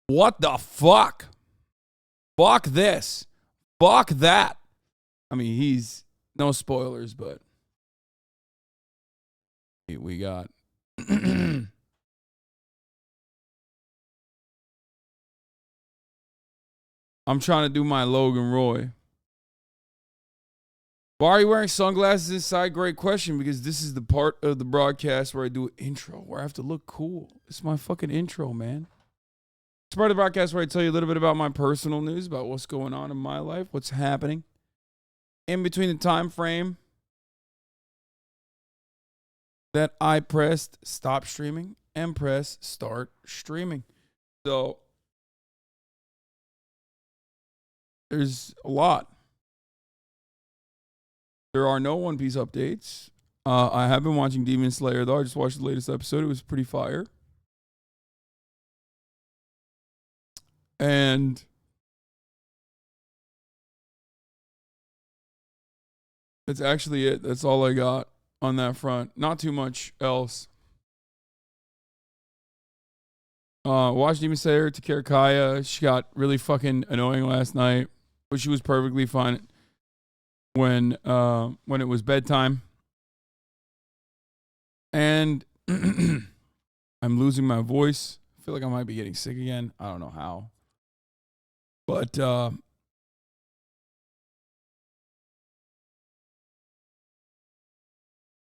What the fuck? Fuck this. Fuck that. I mean, he's no spoilers, but we got I'm trying to do my Logan Roy. Why are you wearing sunglasses inside? Great question, because this is the part of the broadcast where I do an intro, where I have to look cool. It's my fucking intro, man. It's part of the broadcast where I tell you a little bit about my personal news, about what's going on in my life, what's happening in between the time frame that I pressed stop streaming and press start streaming. So there's a lot. There are no One Piece updates. I have been watching Demon Slayer, though. I just watched the latest episode. It was pretty fire. And that's actually it. That's all I got on that front. Not too much else. Watched Demon Slayer, took care of Kaya. She got really fucking annoying last night, but she was perfectly fine when it was bedtime. And I'm losing my voice. I feel like I might be getting sick again. I don't know how. But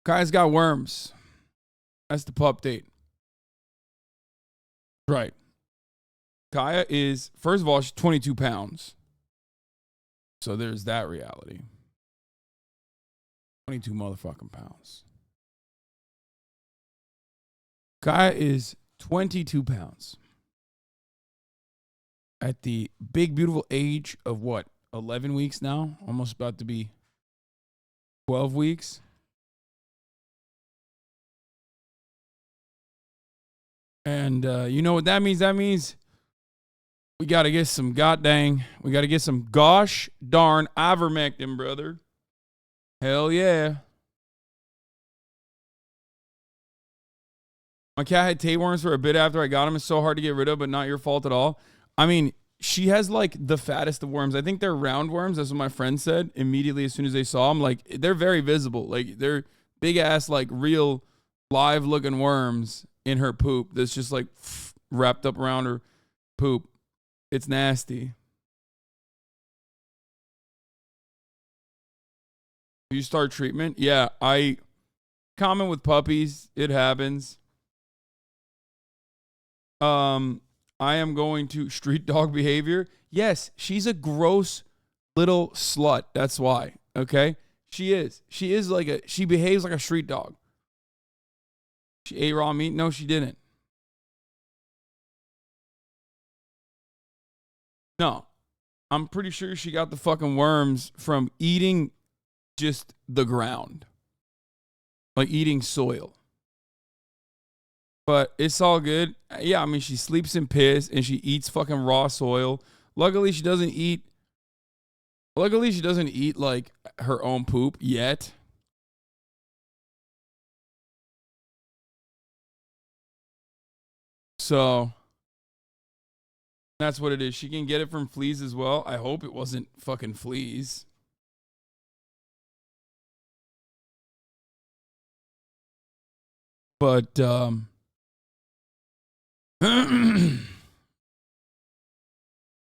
Kaya's got worms. That's the pup date. Right. Kaya is, first of all, she's 22 pounds. So there's that reality. 22 motherfucking pounds. Kaya is 22 pounds. At the big, beautiful age of what? 11 weeks now? Almost about to be 12 weeks. And you know what that means? That means we got to get some we got to get some gosh darn ivermectin, brother. Hell yeah. My cat had tapeworms for a bit after I got him. It's so hard to get rid of, but not your fault at all. I mean, she has like the fattest of worms. I think they're roundworms. That's what my friend said immediately as soon as they saw them. Like, they're very visible. Like, they're big ass, like real live looking worms in her poop that's just like wrapped up around her poop. It's nasty. You start treatment? Yeah, common with puppies. It happens. I am going to street dog behavior. Yes, she's a gross little slut. That's why. Okay? She is. She behaves like a street dog. She ate raw meat? No, she didn't. No. I'm pretty sure she got the fucking worms from eating just the ground. Like eating soil. But it's all good. Yeah, I mean, she sleeps in piss and she eats fucking raw soil. Luckily, she doesn't eat like her own poop yet. So that's what it is. She can get it from fleas as well. I hope it wasn't fucking fleas. But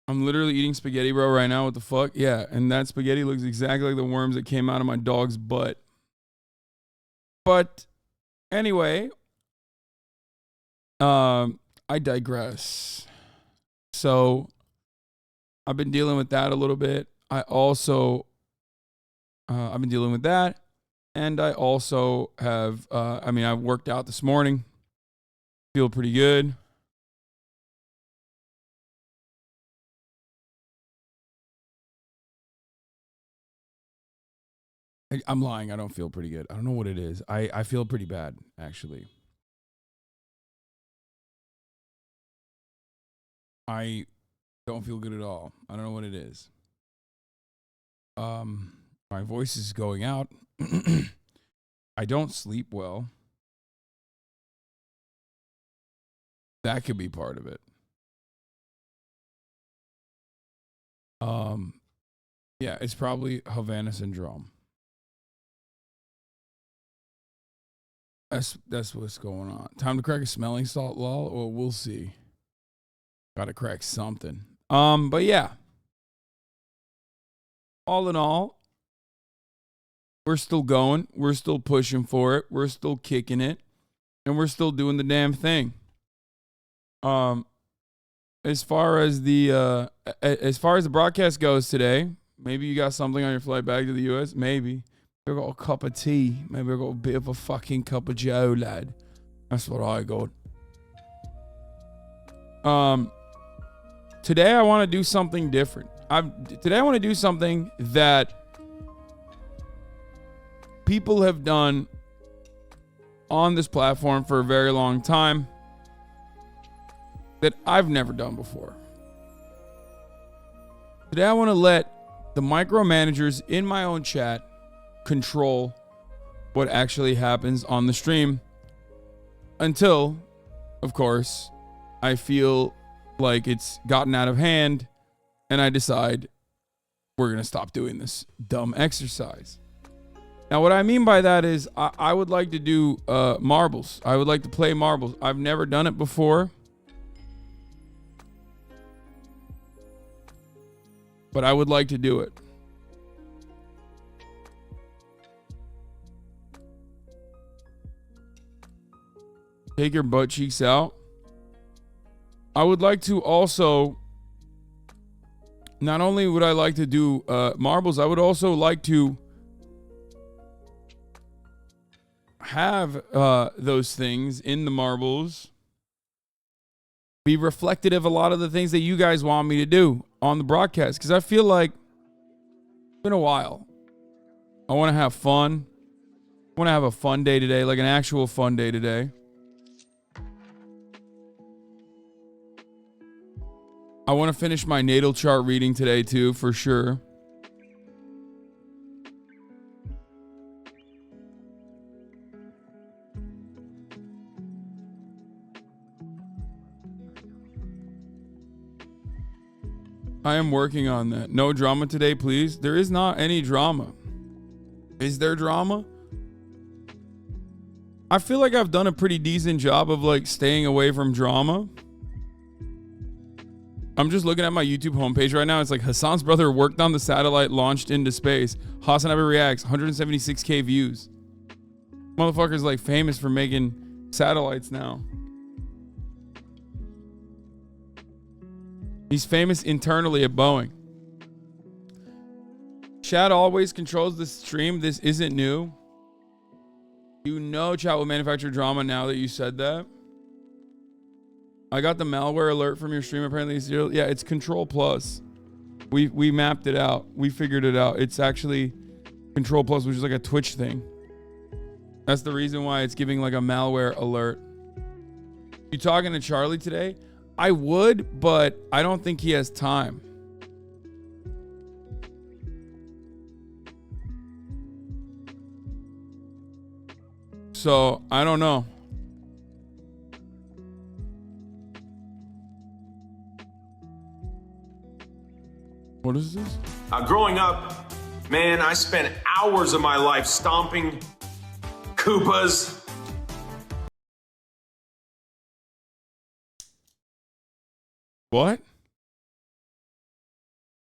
I'm literally eating spaghetti, bro, right now. What the fuck? Yeah, and that spaghetti looks exactly like the worms that came out of my dog's butt. But anyway, I digress. So I've been dealing with that a little bit. I've been dealing with that. And I also have, I worked out this morning. Feel pretty good. I'm lying. I don't feel pretty good. I don't know what it is. I feel pretty bad, actually. I don't feel good at all. I don't know what it is. My voice is going out. I don't sleep well. That could be part of it. Yeah, it's probably Havana syndrome. That's what's going on. Time to crack a smelling salt, lol. Well, we'll see. Gotta crack something. But yeah. All in all, we're still going. We're still pushing for it. We're still kicking it. And we're still doing the damn thing. As far as the broadcast goes today, maybe you got something on your flight back to the US. Maybe. I got a cup of tea. Maybe I got a bit of a fucking cup of Joe, lad. That's what I got. Today I want to do something different. Today I want to do something that people have done on this platform for a very long time that I've never done before. Today I want to let the micromanagers in my own chat control what actually happens on the stream until, of course, I feel like it's gotten out of hand and I decide we're going to stop doing this dumb exercise. Now, what I mean by that is I would like to do marbles. I would like to play marbles. I've never done it before. But I would like to do it. Take your butt cheeks out. I would like to also, not only would I like to do marbles, I would also like to have those things in the marbles be reflective of a lot of the things that you guys want me to do on the broadcast, because I feel like it's been a while. I want to have fun. I want to have a fun day today, like an actual fun day today. I want to finish my natal chart reading today too, for sure. I am working on that. No drama today, please. There is not any drama. Is there drama? I feel like I've done a pretty decent job of like staying away from drama. I'm just looking at my YouTube homepage right now. It's like Hasan's brother worked on the satellite launched into space. HasanAbi reacts, 176K views. Motherfucker's like famous for making satellites now. He's famous internally at Boeing. Chad always controls the stream. This isn't new. You know chat will manufacture drama now that you said that. I got the malware alert from your stream. Apparently it's zero. Yeah, it's Control Plus. We mapped it out. We figured it out. It's actually Control Plus, which is like a Twitch thing. That's the reason why it's giving like a malware alert. You talking to Charlie today? I would, but I don't think he has time. So, I don't know. What is this? Growing up, man, I spent hours of my life stomping Koopas. What?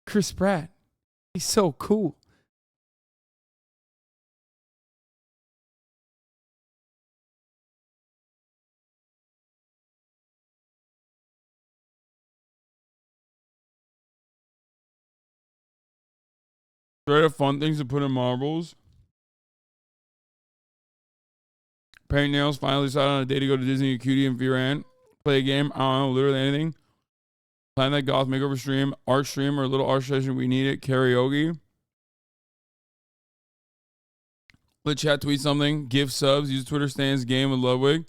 Chris Pratt. He's so cool. Straight up fun things to put in marbles. Paint nails. Finally decided on a day to go to Disney, Cutie, and Viran. Play a game. I don't know, literally anything. Plan that goth makeover stream, art stream, or a little art session. We need it. Karaoke. Let chat tweet something. Give subs. Use Twitter stands. Game with Ludwig.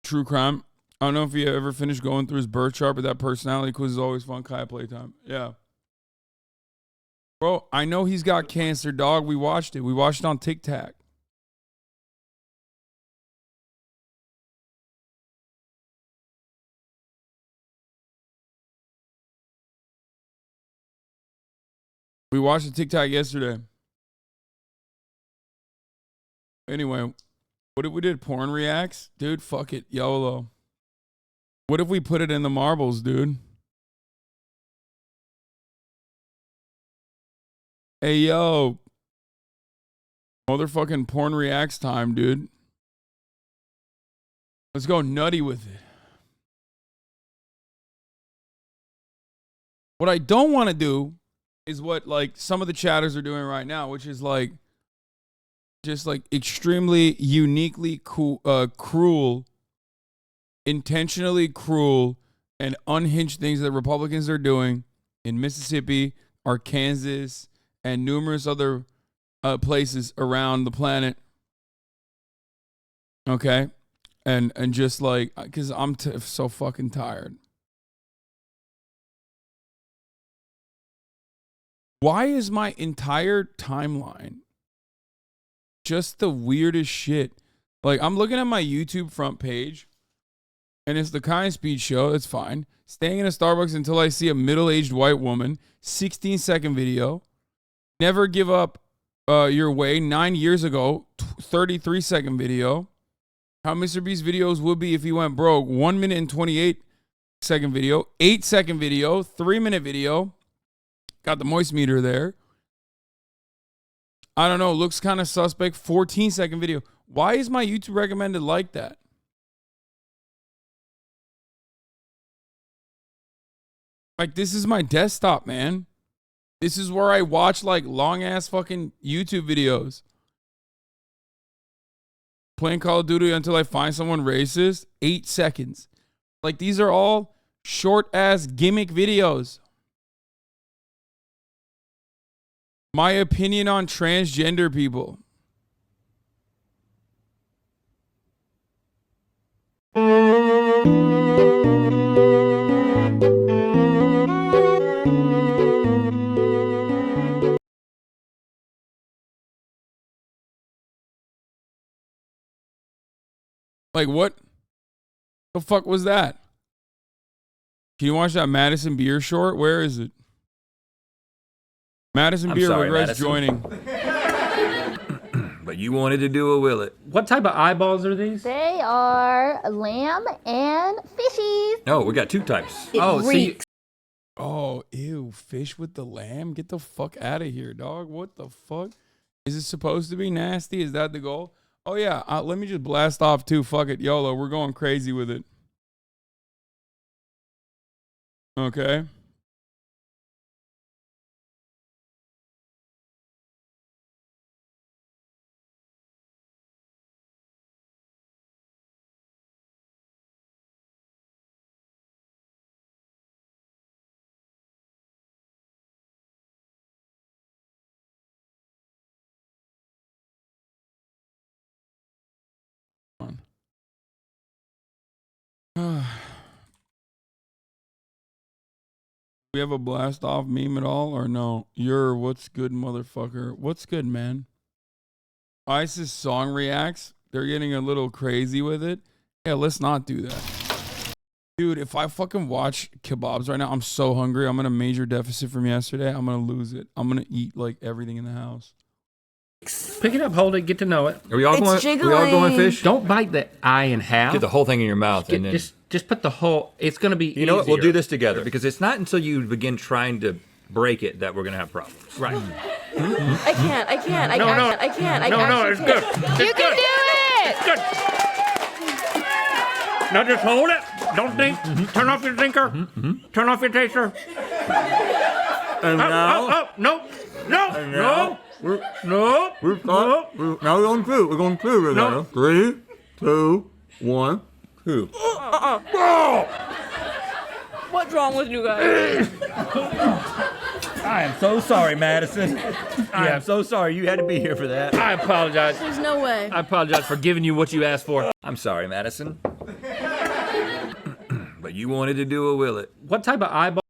True crime. I don't know if he ever finished going through his birth chart, but that personality quiz is always fun. Kaya playtime. Yeah. Bro, I know he's got cancer, dog. We watched it. We watched it on TikTok. We watched a TikTok yesterday. Anyway, what if we did porn reacts? Dude, fuck it. YOLO. What if we put it in the marbles, dude? Hey, yo. Motherfucking porn reacts time, dude. Let's go nutty with it. What I don't want to do is what like some of the chatters are doing right now, which is like just like extremely uniquely cruel, intentionally cruel and unhinged things that Republicans are doing in Mississippi, Arkansas, and numerous other places around the planet. Okay? And just like, because I'm so fucking tired. Why is my entire timeline just the weirdest shit? Like, I'm looking at my YouTube front page, and it's the Kind Speed show. It's fine. Staying in a Starbucks until I see a middle-aged white woman. 16-second video. Never give up your way. 9 years ago. 33-second video. How Mr. Beast's videos would be if he went broke. 1 minute and 28-second video. 8-second video. 3-minute video. Got the moist meter there. I don't know. Looks kind of suspect. 14-second video. Why is my YouTube recommended like that? Like, this is my desktop, man. This is where I watch, like, long-ass fucking YouTube videos. Playing Call of Duty until I find someone racist. 8 seconds. Like, these are all short-ass gimmick videos. My opinion on transgender people. Like, what the fuck was that? Can you watch that Madison Beer short? Where is it? Madison Beer regrets joining. But you wanted to do a will it. What type of eyeballs are these? They are lamb and fishies. No, we got two types. Oh, ew, fish with the lamb? Get the fuck out of here, dog. What the fuck? Is it supposed to be nasty? Is that the goal? Oh, yeah, let me just blast off, too. Fuck it, YOLO. We're going crazy with it. Okay. We have a blast off meme at all or no? You're what's good, motherfucker. What's good, man? ISIS song reacts. They're getting a little crazy with it. Yeah, let's not do that. Dude, if I fucking watch kebabs right now, I'm so hungry. I'm in a major deficit from yesterday. I'm going to lose it. I'm going to eat like everything in the house. Pick it up, hold it, get to know it. Are we all going fish? Don't bite the eye in half. Get the whole thing in your mouth. And then, just put the whole, it's going to be you know what, we'll do this together because it's not until you begin trying to break it that we're going to have problems. Right. I can't. I can't. No, it's good. You can do it. It's good. Now just hold it. Don't think. Turn off your thinker. Turn off your taster. And now, No. we're going through. We're going through. No. 3, 2, 1, 2. What's wrong with you guys? I am so sorry, Madison. I am so sorry you had to be here for that. I apologize. There's no way. I apologize for giving you what you asked for. I'm sorry, Madison. But you wanted to do a will it. What type of eyeball?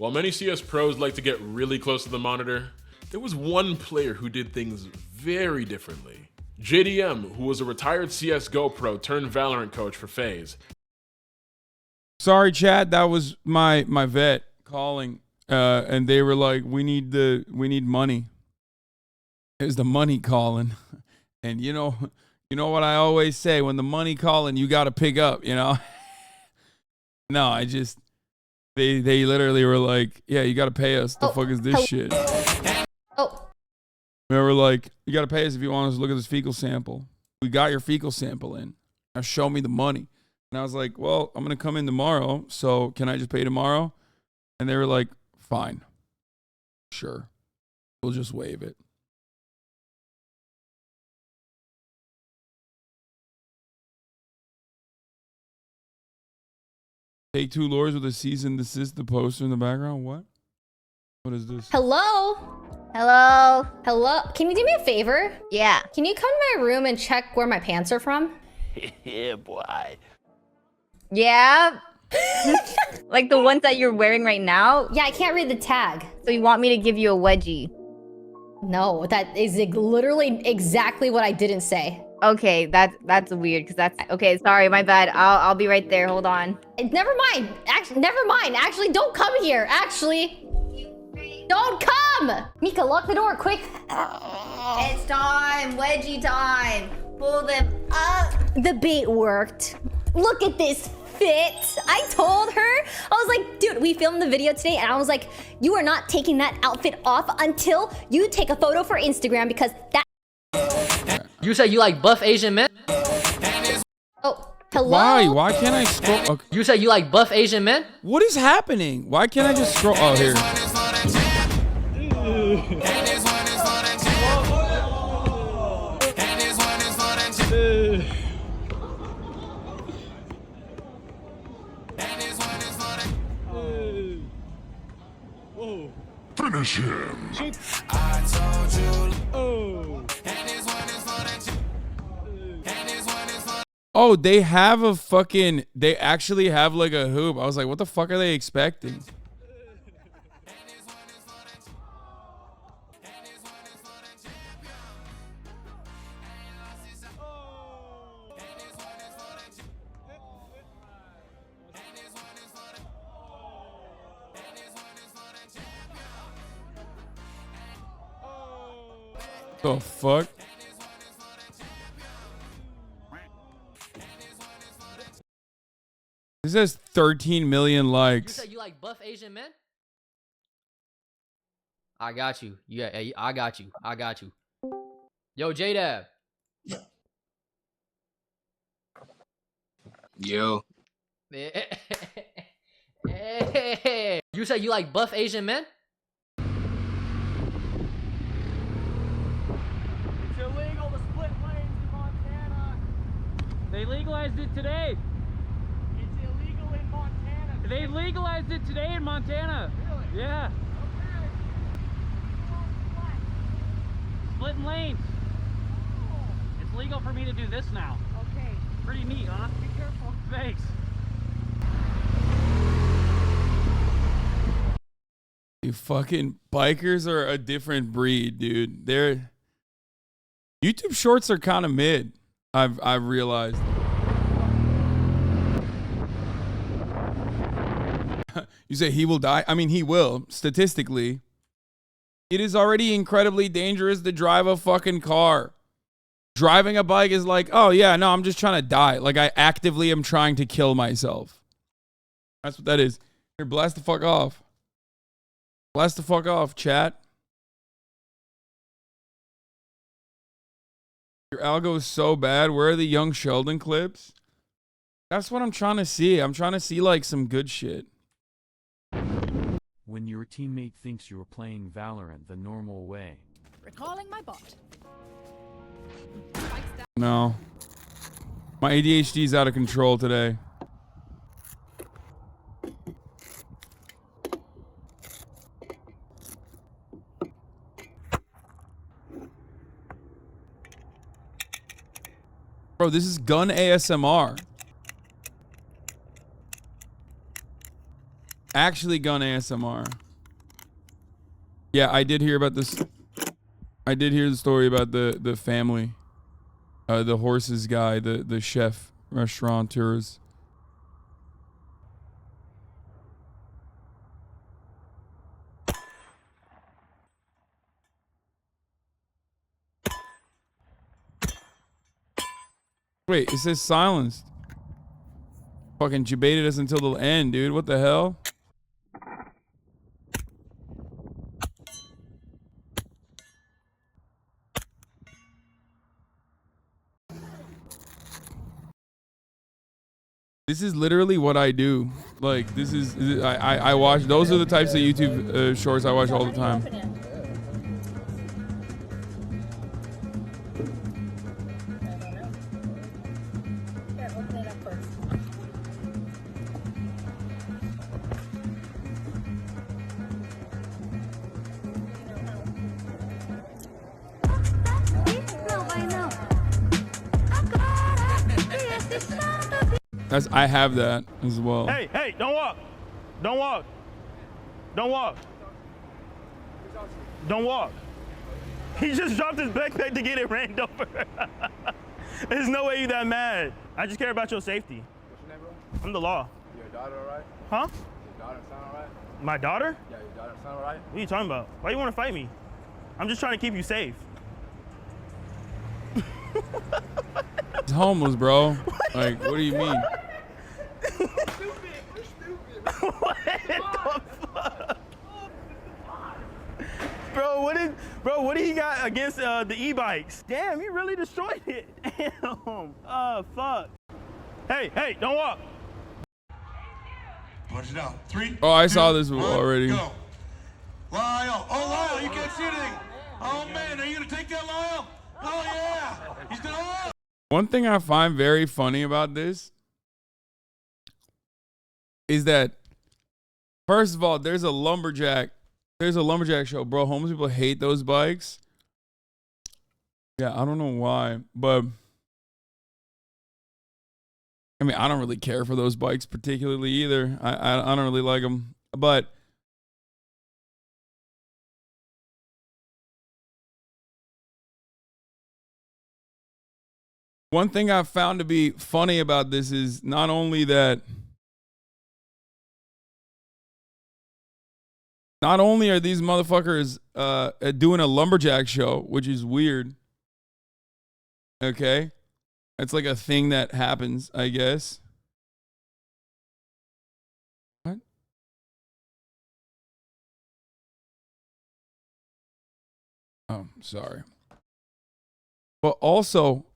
While many CS pros like to get really close to the monitor, there was one player who did things very differently. JDM, who was a retired CSGO pro turned Valorant coach for FaZe. Sorry, chat. That was my vet calling, and they were like, "We need money." It was the money calling, and you know what I always say: when the money calling, you got to pick up. You know. No, they literally were like, "Yeah, you got to pay us. The fuck is this shit?" Oh. They were like, "You got to pay us if you want us to look at this fecal sample. We got your fecal sample in. Now show me the money." And I was like, "Well, I'm going to come in tomorrow, so can I just pay tomorrow?" And they were like, "Fine. Sure. We'll just waive it." Take Two Lords with a cease and desist, the poster in the background. What? What is this? Hello? Hello? Hello? Can you do me a favor? Yeah. Can you come to my room and check where my pants are from? Yeah, boy. Yeah? Like the ones that you're wearing right now? Yeah, I can't read the tag. So you want me to give you a wedgie? No, that is literally exactly what I didn't say. Okay, that's weird, because that's... Okay, sorry, my bad. I'll be right there. Hold on. Never mind. Actually, never mind. Actually, don't come here. Actually. Don't come! Mika, lock the door, quick. It's time. Wedgie time. Pull them up. The bait worked. Look at this fit. I told her. I was like, dude, we filmed the video today, and I was like, you are not taking that outfit off until you take a photo for Instagram, because that... You said you like buff Asian men? Oh, hello? Why? Why can't I scroll? Okay. You said you like buff Asian men? What is happening? Why can't I just scroll? Oh, here. Finish him. Oh, they have a fucking... They actually have like a hoop. I was like, what the fuck are they expecting? The fuck? This has 13 million likes. You said you like buff Asian men? I got you. Yeah, I got you. I got you. Yo, J-Dab. Yo. Hey. You said you like buff Asian men? It's illegal to split lanes in Montana. They legalized it today. It's illegal in Montana. They legalized it today in Montana. Really? Yeah. Okay. Splitting lanes. Oh. It's legal for me to do this now. Okay. Pretty neat, huh? Be careful. Thanks. You fucking bikers are a different breed, dude. They're YouTube shorts are kind of mid. I've realized. You say he will die? I mean, he will. Statistically, it is already incredibly dangerous to drive a fucking car. Driving a bike is like, oh yeah, no, I'm just trying to die. Like I actively am trying to kill myself. That's what that is. Here, blast the fuck off. Blast the fuck off, chat. Your algo is so bad. Where are the young Sheldon clips? That's what I'm trying to see. I'm trying to see like some good shit. When your teammate thinks you're playing Valorant the normal way. Recalling my bot. No. My ADHD is out of control today. Bro, this is gun ASMR. Actually gun ASMR. Yeah, I did hear about this. I did hear the story about the family. The horses guy, the chef, restaurateurs. Wait, it says silenced. Fucking debated us until the end, dude. What the hell? This is literally what I do. Like, this is I watch. Those are the types of YouTube shorts I watch all the time. I have that as well. Hey, hey, don't walk. Don't walk. Don't walk. Don't walk. He just dropped his backpack to get it ran over. There's no way you that mad. I just care about your safety. What's your name, bro? I'm the law. Your daughter all right? Huh? Your daughter sound all right? My daughter? Yeah, your daughter sound all right? What are you talking about? Why you want to fight me? I'm just trying to keep you safe. He's homeless, bro. Like, what do you mean? What the fuck? Bro, what did he got against the e-bikes? Damn, he really destroyed it. Damn. Fuck. Hey, hey, don't walk. Punch it out. 3. Oh, I saw this already. Go. Lyle. Oh, Lyle, you can't see anything. Oh, man, are you going to take that, Lyle? Oh, yeah. He's going to... One thing I find very funny about this is that, first of all, there's a lumberjack show, bro. Homeless people hate those bikes. Yeah, I don't know why, but I mean, I don't really care for those bikes particularly either. I don't really like them, but one thing I've found to be funny about this is not only that not only are these motherfuckers doing a lumberjack show, which is weird. Okay? It's like a thing that happens, I guess. What? Oh, sorry. But also,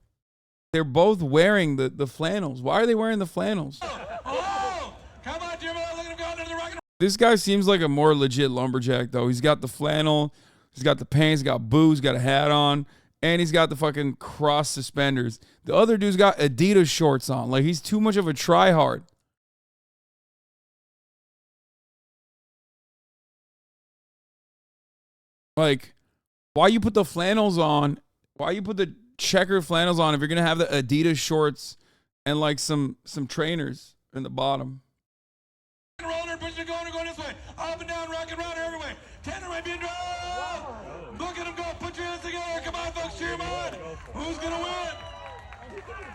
they're both wearing the flannels. Why are they wearing the flannels? Oh, come on, Jimbo. Look at him going to the rock and This guy seems like a more legit lumberjack, though. He's got the flannel, he's got the pants, he's got boots, he's got a hat on, and he's got the fucking cross suspenders. The other dude's got Adidas shorts on. Like, he's too much of a tryhard. Like, why you put the flannels on? Why you put the checker flannels on if you're going to have the Adidas shorts and, like, some trainers in the bottom? roller, push it going this way. Up and down, rock and round every way. Tanner might be in drive. Look at him go. Put your hands together. Come on, folks. Cheer him on. Who's going to win?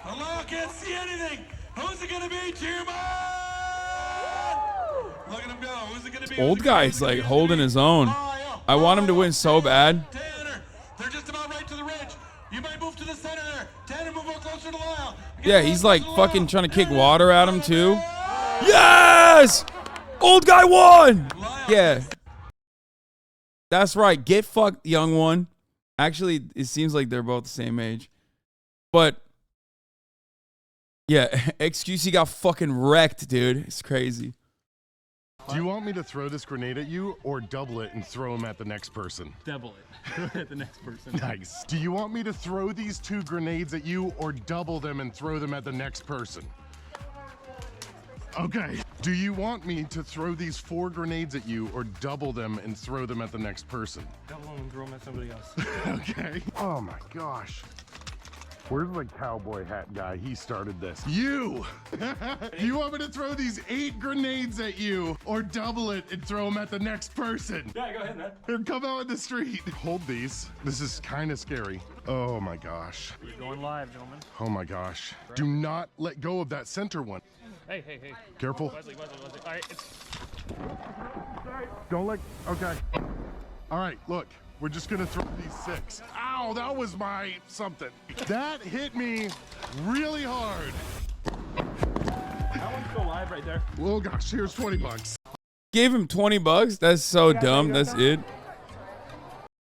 Allah can't see anything. Who's it going to be? Cheer him on. Look at him go. Who's it going to be? Old guy's, like, holding his own. I want him to win so bad. Tanner, they're just about right to the ridge. You might move to the center there. Tanner, move up closer to Lyle. Yeah, he's, like, fucking trying to kick water at him, too. Yes! Old guy won! Yeah. That's right. Get fucked, young one. Actually, it seems like they're both the same age. But, yeah, XQC got fucking wrecked, dude. It's crazy. Do you want me to throw this grenade at you or double it and throw them at the next person? Double it at the next person. Nice. Do you want me to throw these 2 grenades at you or double them and throw them at the next person? Okay. Do you want me to throw these 4 grenades at you or double them and throw them at the next person? Double them and throw them at somebody else. Okay. Oh my gosh. Where's the cowboy hat guy? He started this. You! You want me to throw these 8 grenades at you or double it and throw them at the next person? Yeah, go ahead, man. Here, come out in the street. Hold these. This is kind of scary. Oh my gosh. We're going live, gentlemen. Oh my gosh. Do not let go of that center one. Hey, hey, hey. Careful. Wesley. All right, it's... Don't let, okay. All right, look, we're just gonna throw these 6. Ow, that was my something. That hit me really hard. That one's still live right there. Oh gosh, here's 20 bucks. Gave him 20 bucks? That's so dumb. That's it.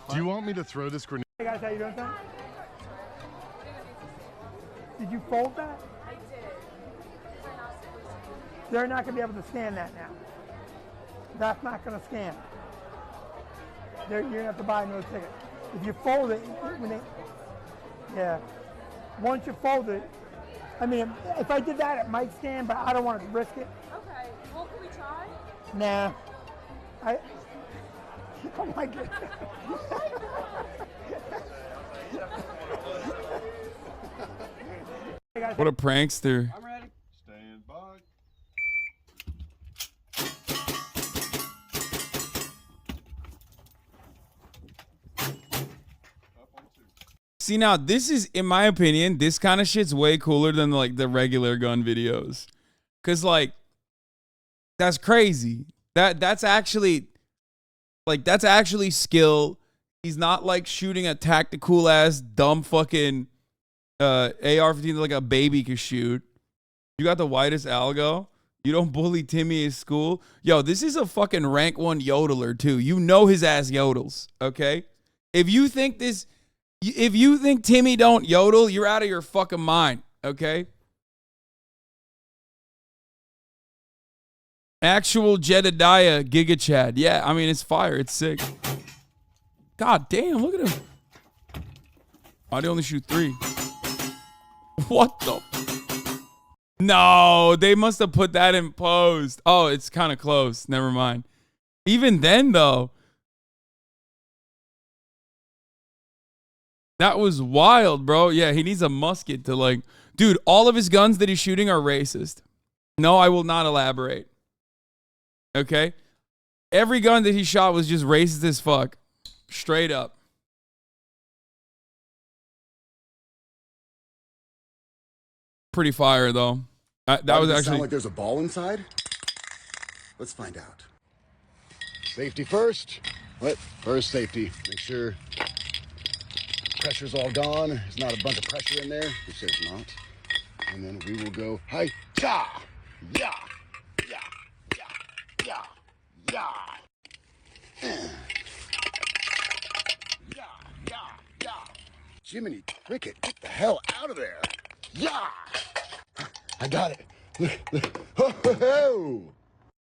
Do you want me to throw this grenade? Hey guys, how you doing, son? Did you fold that? I did. They're not going to be able to scan that now. That's not going to scan. You're going to have to buy another ticket. If you fold it, yeah. Once you fold it, I mean, if I did that, it might scan, but I don't want to risk it. Okay. Well, can we try? Nah. Oh my God. What a prankster. I'm ready. Stand by. See, now this is, in my opinion, this kind of shit's way cooler than like the regular gun videos. Cause like, that's crazy. That's actually He's not like shooting a tactical ass dumb fucking AR-15 like a baby could shoot. You got the whitest algo. You don't bully Timmy at school. Yo, this is a fucking rank 1 yodeler too. You know his ass yodels, okay? If you think Timmy don't yodel, you're out of your fucking mind, okay? Actual Jedediah Giga Chad. Yeah, I mean, it's fire. It's sick. God damn, look at him. Why'd he only shoot 3? What the? No, they must have put that in post. Oh, it's kind of close. Never mind. Even then, though, that was wild, bro. Yeah, he needs a musket to like... Dude, all of his guns that he's shooting are racist. No, I will not elaborate. Okay? Every gun that he shot was just racist as fuck. Straight up. Pretty fire, though. That was actually... Sound like there's a ball inside? Let's find out. Safety first. What? First safety. Make sure pressure's all gone. There's not a bunch of pressure in there, which there's not. And then we will go, hi, ya, ya, ya, ya, ya, ya. Jiminy Cricket, get the hell out of there. Yeah! I got it. Look. Ho!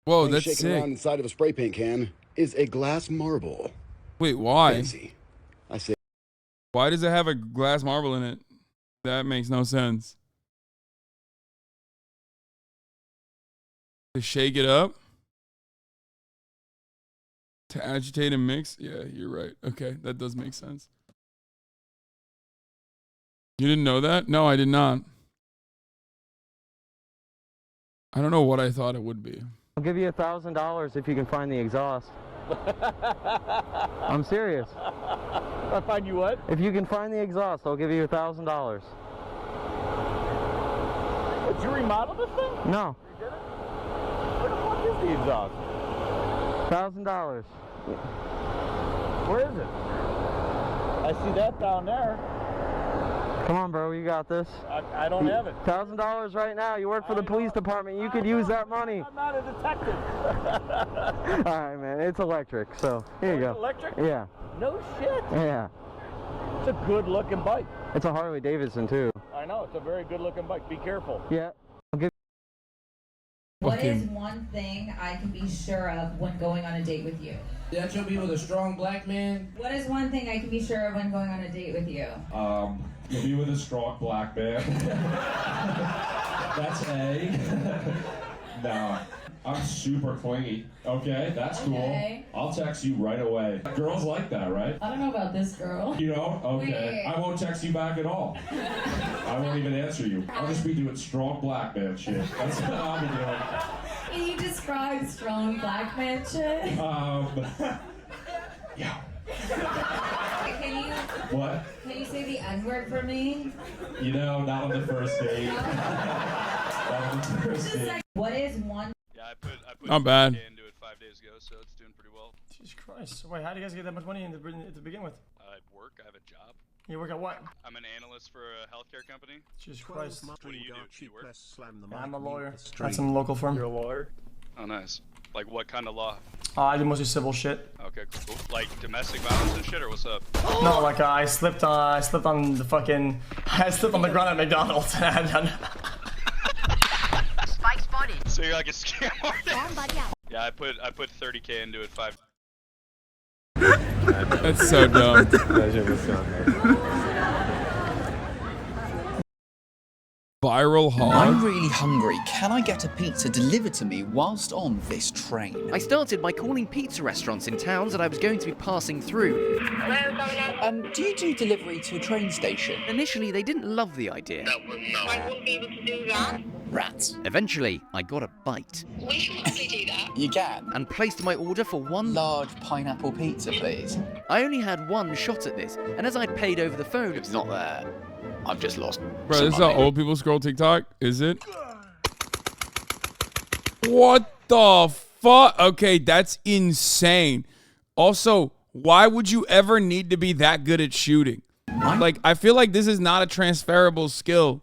Whoa, that's shaking sick. around inside of a spray paint can is a glass marble. Wait, why? Fancy. I say. Why does it have a glass marble in it? That makes no sense. To shake it up? To agitate and mix? Yeah, you're right. Okay, that does make sense. You didn't know that? No, I did not. I don't know what I thought it would be. I'll give you $1,000 if you can find the exhaust. I'm serious. I'll find you what? If you can find the exhaust, I'll give you $1,000. Did you remodel this thing? No. You did it? Where the fuck is the exhaust? $1,000. Where is it? I see that down there. Come on, bro, you got this. I don't have it. $1,000 right now. You work for the police department. You could use that money. I'm not a detective. All right, man. It's electric, so here you go. Electric? Yeah. No shit. Yeah. It's a good looking bike. It's a Harley Davidson too. I know. It's a very good looking bike. Be careful. Yeah. What is one thing I can be sure of when going on a date with you? That you'll be with a strong black man. What is one thing I can be sure of when going on a date with you? You'll be with a strong black man. That's A. No, I'm super clingy. Okay, that's Okay. cool. I'll text you right away. Girls like that, right? I don't know about this girl. You don't? Okay. Wait. I won't text you back at all. I won't even answer you. I'll just be doing strong black man shit. That's what I'll be doing. Can you describe strong black man shit? Yeah. Can you What? can you say the N-word for me? You know, not on the first date. Not on the first date. What is one? Yeah, I put Not bad. into it 5 days ago, so it's doing pretty well. Jesus Christ. Wait, how do you guys get that much money to begin with? I work. I have a job. You work at what? I'm an analyst for a healthcare company. Jesus Christ. What do you do? Do you work? I'm a lawyer at some local firm. You're a lawyer? Oh, nice. Like what kind of law? I do mostly civil shit. Okay, cool. Like domestic violence and shit, or what's up? No, like I slipped on the fucking, I slipped on the ground at McDonald's. Spike spotted. So you're like a scam artist? Yeah, I put 30K into it 5. That's so dumb. Viral hog. I'm really hungry. Can I get a pizza delivered to me whilst on this train? I started by calling pizza restaurants in towns that I was going to be passing through. Do you do delivery to a train station? Initially, they didn't love the idea. I wouldn't be able to do that. Rats. Eventually, I got a bite. We can probably do that. You can? And placed my order for one large pineapple pizza, please. I only had one shot at this, and as I'd paid over the phone, It's not there. I've just lost. Bro, this is how old people scroll TikTok, is it? What the fuck? Okay, that's insane. Also, why would you ever need to be that good at shooting? Like, I feel like this is not a transferable skill.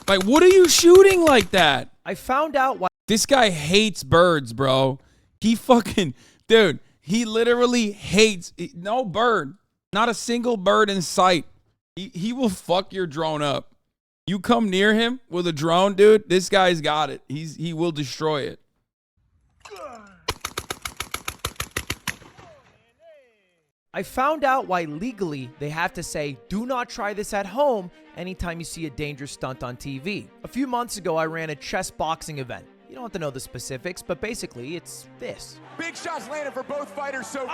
Like, what are you shooting like that? I found out why. This guy hates birds, bro. He fucking, dude, he literally hates, no bird, not a single bird in sight. He will fuck your drone up. You come near him with a drone, dude, this guy's got it. He will destroy it. I found out why legally they have to say, do not try this at home anytime you see a dangerous stunt on TV. A few months ago, I ran a chess boxing event. You don't have to know the specifics, but basically it's this. Big shots landed for both fighters, so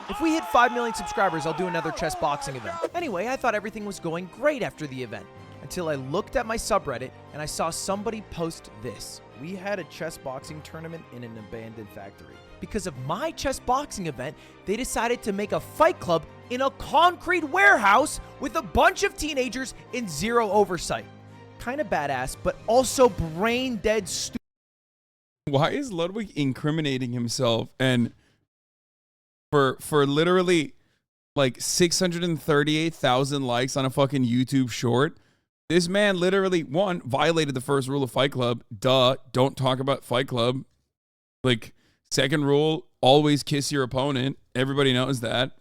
If we hit 5 million subscribers, I'll do another chess boxing event. Anyway, I thought everything was going great after the event, until I looked at my subreddit and I saw somebody post this. We had a chess boxing tournament in an abandoned factory. Because of my chess boxing event, they decided to make a fight club in a concrete warehouse with a bunch of teenagers in zero oversight. Kind of badass, but also brain dead stupid. Why is Ludwig incriminating himself and for literally like 638,000 likes on a fucking YouTube short? This man literally, one, violated the first rule of Fight Club. Duh, don't talk about Fight Club. Like, second rule, always kiss your opponent. Everybody knows that.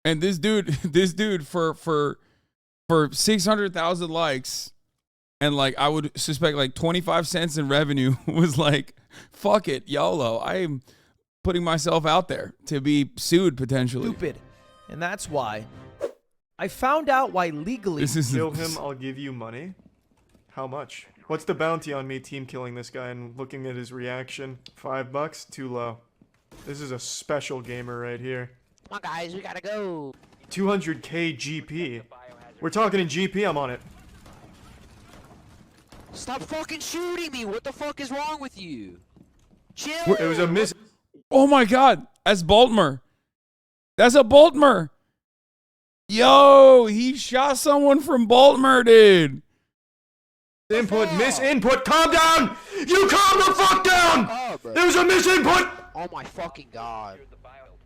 And this dude for 600,000 likes and like I would suspect like 25 cents in revenue was like, fuck it, YOLO. I'm putting myself out there to be sued potentially. Stupid. And that's why I found out why legally kill him, I'll give you money. How much? What's the bounty on me team killing this guy and looking at his reaction? $5? Too low. This is a special gamer right here. Come on, guys, we gotta go. 200k GP. We're talking in GP, I'm on it. Stop fucking shooting me. What the fuck is wrong with you? Chill. It was a miss. Oh my God, that's Baltimore. That's a Baltimore. Yo, he shot someone from Baltimore, dude. Input, miss input. Calm down. You calm the fuck down. Oh, there was a miss input. Oh my fucking God.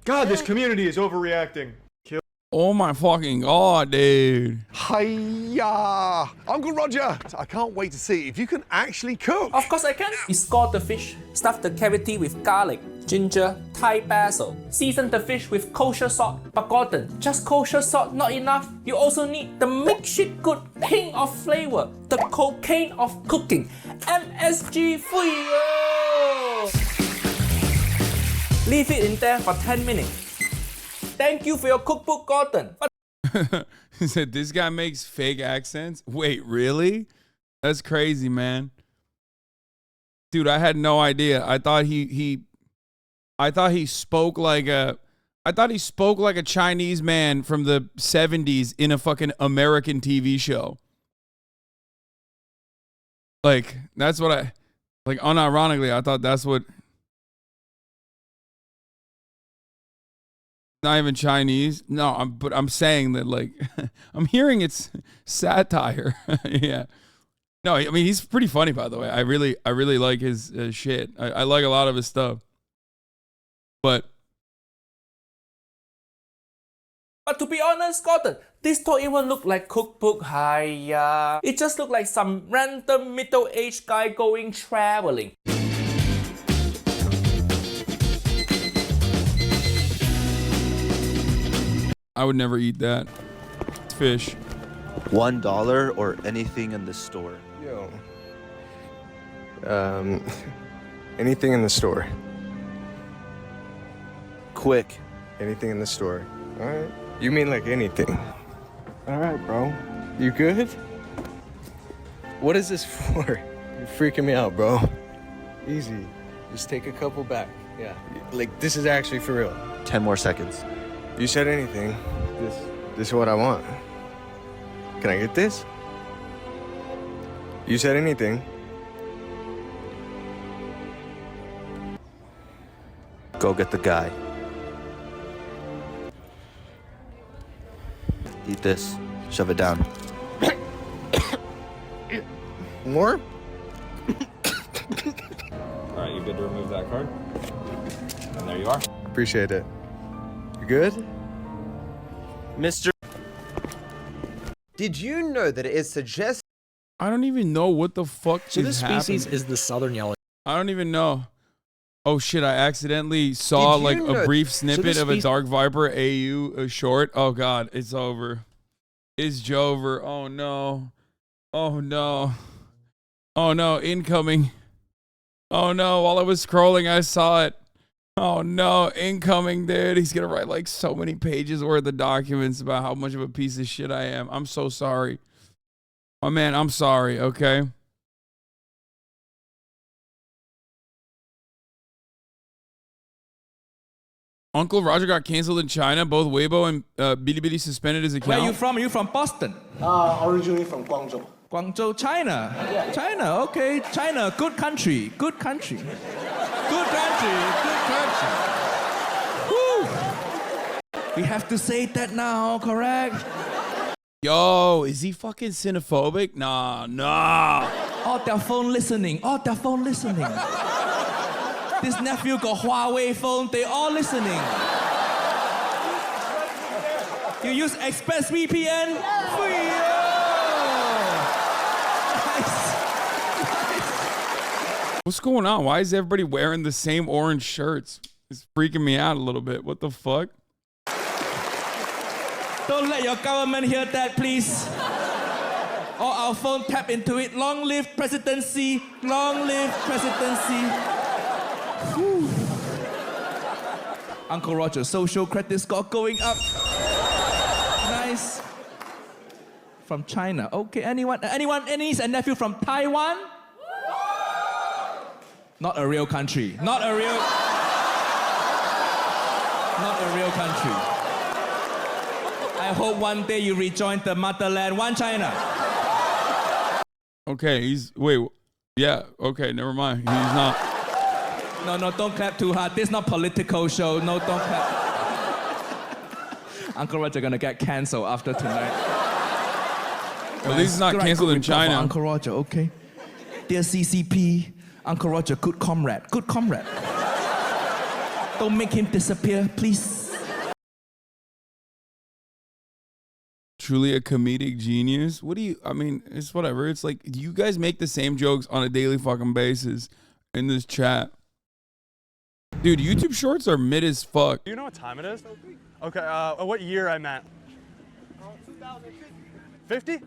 God, this community is overreacting. Kill. Oh my fucking God, dude. Hiya! Uncle Roger, I can't wait to see if you can actually cook. Of course I can. Scald the fish, stuff the cavity with garlic, ginger, Thai basil. Season the fish with kosher salt. But Gordon, just kosher salt not enough. You also need the make shit good king of flavor, the cocaine of cooking, MSG free. Leave it in there for 10 minutes. Thank you for your cookbook, Gordon. He said, this guy makes fake accents? Wait, really? That's crazy, man. Dude, I had no idea. I thought he spoke like a Chinese man from the 70s in a fucking American TV show. Like, that's what unironically, I thought that's what. Not even Chinese. No, but I'm saying that, like, I'm hearing it's satire. Yeah. No, I mean, he's pretty funny, by the way. I really like his shit. I like a lot of his stuff. But to be honest, Gordon, this don't even look like cookbook. Hiya. It just look like some random middle-aged guy going traveling. I would never eat that. It's fish. $1 or anything in the store. Yo. Anything in the store. Quick. Anything in the store. All right. You mean like anything? All right, bro. You good? What is this for? You're freaking me out, bro. Easy. Just take a couple back. Yeah. Like, this is actually for real. 10 more seconds. You said anything. This is what I want. Can I get this? You said anything. Go get the guy. Eat this. Shove it down. More? Alright, you good to remove that card? And there you are. Appreciate it. You good? Mr. Did you know that it is suggested? I don't even know what the fuck So this is species happening. is the southern yellow. I don't even know. Oh shit, I accidentally saw Did like you a know- brief So snippet this of a species- Dark Viper AU short. Oh god, it's over. It's Jover. Oh no. Oh no. Oh no, incoming. Oh no, while I was scrolling I saw it. Oh no, incoming, dude. He's gonna write like so many pages worth of documents about how much of a piece of shit I am. I'm so sorry. Oh man, I'm sorry, okay? Uncle Roger got canceled in China. Both Weibo and Bilibili suspended his account. Where are you from? Are you from Boston? Originally from Guangzhou. Guangzhou, China. Yeah. China, okay. China, good country. Good country. Good country. Good country. Woo. We have to say that now, correct? Yo, is he fucking xenophobic? Nah. All their phone listening. All their phone listening. This nephew got Huawei phone. They all listening. You use ExpressVPN? What's going on? Why is everybody wearing the same orange shirts? It's freaking me out a little bit. What the fuck? Don't let your government hear that, please. Or our phone tap into it. Long live presidency. Long live presidency. Whew. Uncle Roger, social credit score going up. Nice. From China. Okay, anyone? Any niece and nephew from Taiwan? Not a real country. Not a real country. I hope one day you rejoin the motherland, one China. Okay, yeah, okay, never mind. He's not. No, don't clap too hard. This is not political show. No, don't clap. Uncle Roger gonna get canceled after tonight. At least it's not canceled in China. Uncle Roger, okay. Dear CCP, Uncle Roger, good comrade. Good comrade. Don't make him disappear, please. Truly a comedic genius. It's whatever. It's like, you guys make the same jokes on a daily fucking basis in this chat. Dude, YouTube shorts are mid as fuck. Do you know what time it is? Okay, what year I meant? 50?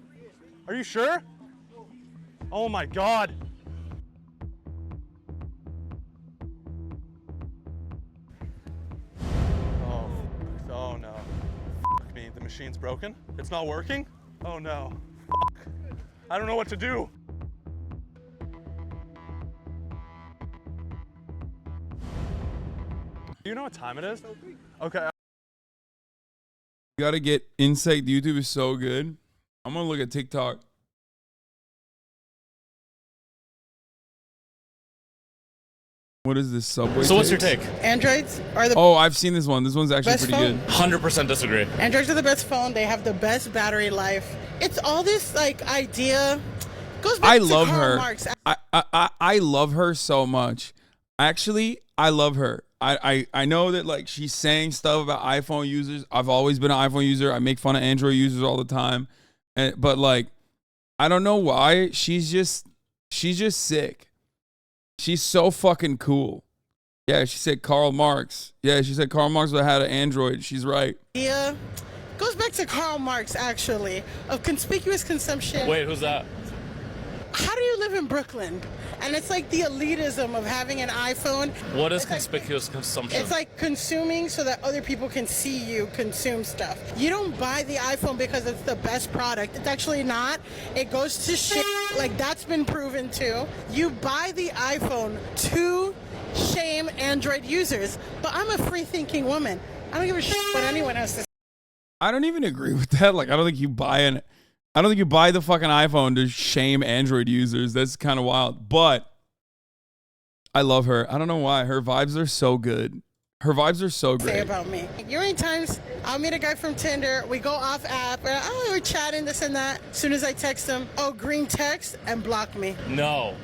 Are you sure? Oh my God. machine's broken. It's not working. Oh no. Fuck. I don't know what to do. Do you know what time it is? Okay. You gotta get insight. YouTube is so good. I'm gonna look at TikTok. What is this Subway? So what's your take? Androids are the Oh, I've seen this one. This one's actually best pretty phone. good. 100% disagree. Androids are the best phone. They have the best battery life. It's all this like idea. Goes back I to love Karl her. Marx. I love her so much. Actually, I love her. I know that like she's saying stuff about iPhone users. I've always been an iPhone user. I make fun of Android users all the time. But like, I don't know why. She's just sick. She's so fucking cool. Yeah, she said Karl Marx. Yeah, she said Karl Marx would have had an Android. She's right. Idea goes back to Karl Marx actually of conspicuous consumption. Wait, who's that? How do you live in Brooklyn? And it's like the elitism of having an iPhone. What is conspicuous consumption? It's like consuming so that other people can see you consume stuff. You don't buy the iPhone because it's the best product. It's actually not. It goes to shit. Like that's been proven too. You buy the iPhone to shame Android users. But I'm a free-thinking woman. I don't give a shit what anyone has to say. I don't even agree with that. Like, I don't think you buy the fucking iPhone to shame Android users. That's kind of wild. But I love her. I don't know why. Her vibes are so good. Her vibes are so great. Say about me. You know, times I'll meet a guy from Tinder. We go off app. And, we're chatting this and that. As soon as I text him, green text and block me. No.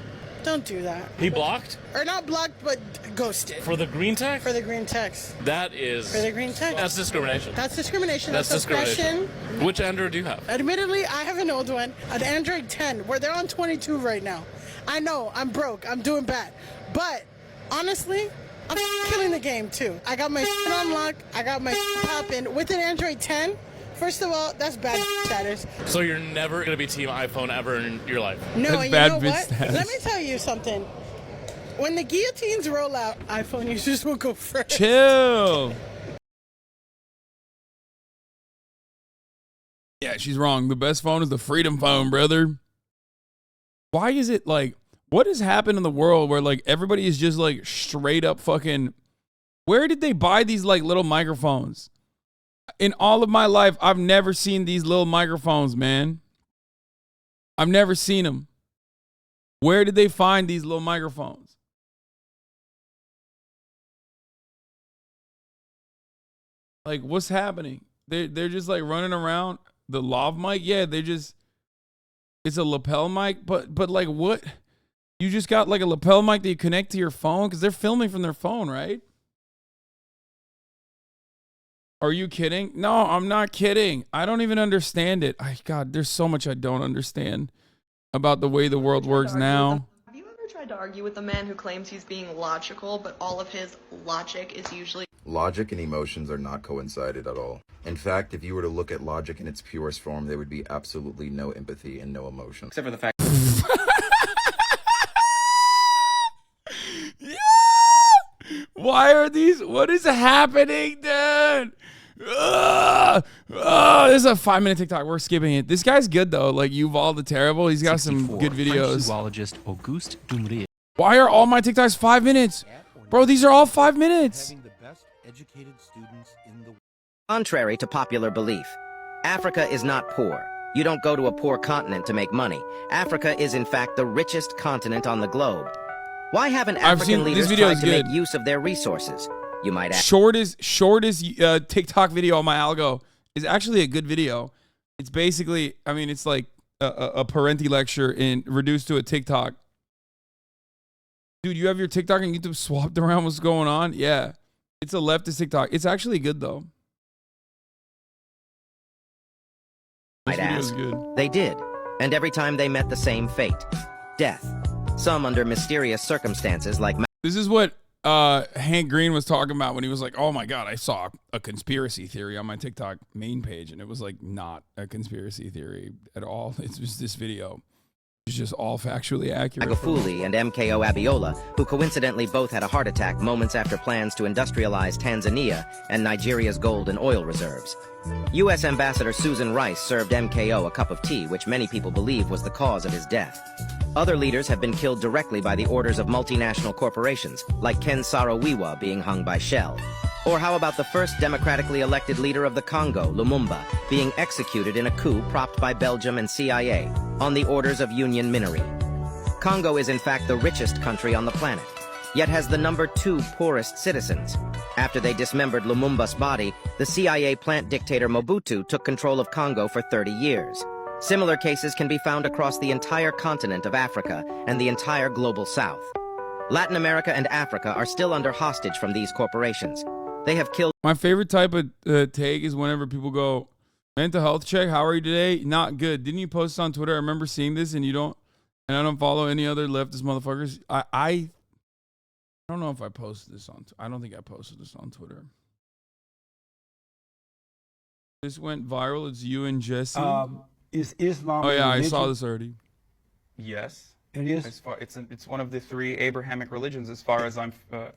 Don't do that. He blocked? Or not blocked, but ghosted. For the green text? For the green text. That is... For the green text. That's discrimination. That's discrimination. That's discrimination. Oppression. Which Android do you have? Admittedly, I have an old one, an Android 10, where they're on 22 right now. I know, I'm broke, I'm doing bad. But, honestly, I'm killing the game, too. I got my on lock, I got my popping. With an Android 10, first of all, that's bad status. So you're never going to be team iPhone ever in your life? No, that's and bad you know what? status. Let me tell you something. When the guillotines roll out, iPhone users will go first. Chill. Yeah, she's wrong. The best phone is the Freedom Phone, brother. Why is it like, what has happened in the world where like everybody is just like straight up fucking, where did they buy these like little microphones? In all of my life, I've never seen these little microphones, man. I've never seen them. Where did they find these little microphones? Like, what's happening? They're just like running around. The lav mic, yeah, it's a lapel mic, but like what? You just got like a lapel mic that you connect to your phone because they're filming from their phone, right? Are you kidding? No, I'm not kidding. I don't even understand it. God, there's so much I don't understand about the way the world works now. Have you ever tried to argue with a man who claims he's being logical, but all of his logic is usually... Logic and emotions are not coincided at all. In fact, if you were to look at logic in its purest form, there would be absolutely no empathy and no emotion. Except for the fact... Yeah! Why are these? What is happening, dude? This is a 5-minute TikTok. We're skipping it. This guy's good though. Like Yuval the Terrible. He's got some good videos. Zoologist Auguste Dumrier. Why are all my TikToks 5 minutes? Bro, these are all 5 minutes. Contrary to popular belief, Africa is not poor. You don't go to a poor continent to make money. Africa is in fact the richest continent on the globe. Why haven't African leaders tried to make use of their resources? You might ask. Shortest TikTok video on my algo is actually a good video. It's basically, I mean, it's like a Parenti lecture reduced to a TikTok. Dude, you have your TikTok and YouTube swapped around. What's going on? Yeah, it's a leftist TikTok. It's actually good though. Might ask. They did, and every time they met the same fate, death. Some under mysterious circumstances like... This is what Hank Green was talking about when he was like, oh my God, I saw a conspiracy theory on my TikTok main page, and it was like not a conspiracy theory at all. It's just this video. It's just all factually accurate. Magufuli and MKO Abiola, who coincidentally both had a heart attack moments after plans to industrialize Tanzania and Nigeria's gold and oil reserves. U.S. Ambassador Susan Rice served MKO a cup of tea, which many people believe was the cause of his death. Other leaders have been killed directly by the orders of multinational corporations, like Ken Saro-Wiwa being hung by Shell. Or how about the first democratically elected leader of the Congo, Lumumba, being executed in a coup propped by Belgium and CIA on the orders of Union Minnery. Congo is in fact the richest country on the planet, yet has the #2 poorest citizens. After they dismembered Lumumba's body, the CIA plant dictator Mobutu took control of Congo for 30 years. Similar cases can be found across the entire continent of Africa and the entire global south. Latin America and Africa are still under hostage from these corporations. They have killed. My favorite type of take is whenever people go, mental health check, how are you today? Not good. Didn't you post on Twitter? I remember seeing this, and I don't follow any other leftist motherfuckers. I don't know if I posted this on, I don't think I posted this on Twitter. This went viral. It's you and Jesse. Is Islam? Oh yeah, I saw this already. Yes. It is. It's one of the 3 Abrahamic religions, as far as I know.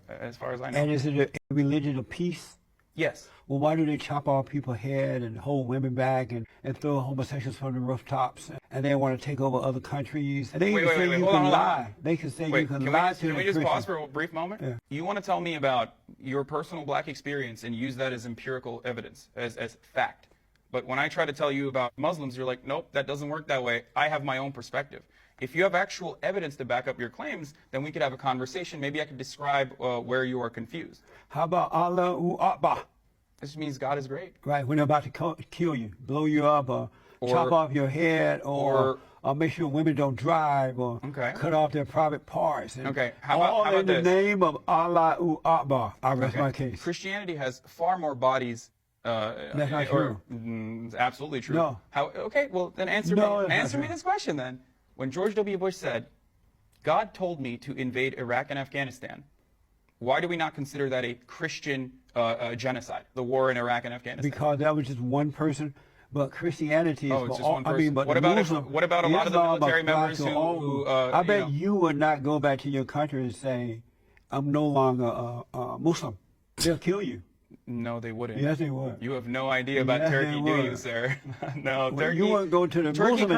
And is it a religion of peace? Yes. Well, why do they chop off people's head and hold women back and throw homosexuals from the rooftops? And they want to take over other countries. And they can say you can lie. They can say you can lie to the Can we just Christians. pause for a brief moment? Yeah. You want to tell me about your personal black experience and use that as empirical evidence, as fact. But when I try to tell you about Muslims, you're like, nope, that doesn't work that way. I have my own perspective. If you have actual evidence to back up your claims, then we could have a conversation. Maybe I could describe where you are confused. How about Allahu Akbar? This means God is great. Right, when they're about to kill you, blow you up, or chop off your head, or make sure women don't drive, or cut off their private parts. And how about in the name of Allahu Akbar. I rest my case. Christianity has far more bodies. That's not true. Absolutely true. No. Okay, well then answer me this question then. When George W. Bush said, God told me to invade Iraq and Afghanistan, why do we not consider that a Christian genocide, the war in Iraq and Afghanistan? Because that was just one person, but Christianity is it's for just all. one person. I mean, but what about a lot of the military members who I bet you would not go back to your country and say, I'm no longer a Muslim. They'll kill you. No, they wouldn't. Yes, they would. You have no idea about Turkey, do you, sir? No, Turkey. You wouldn't go to the Turkey Muslim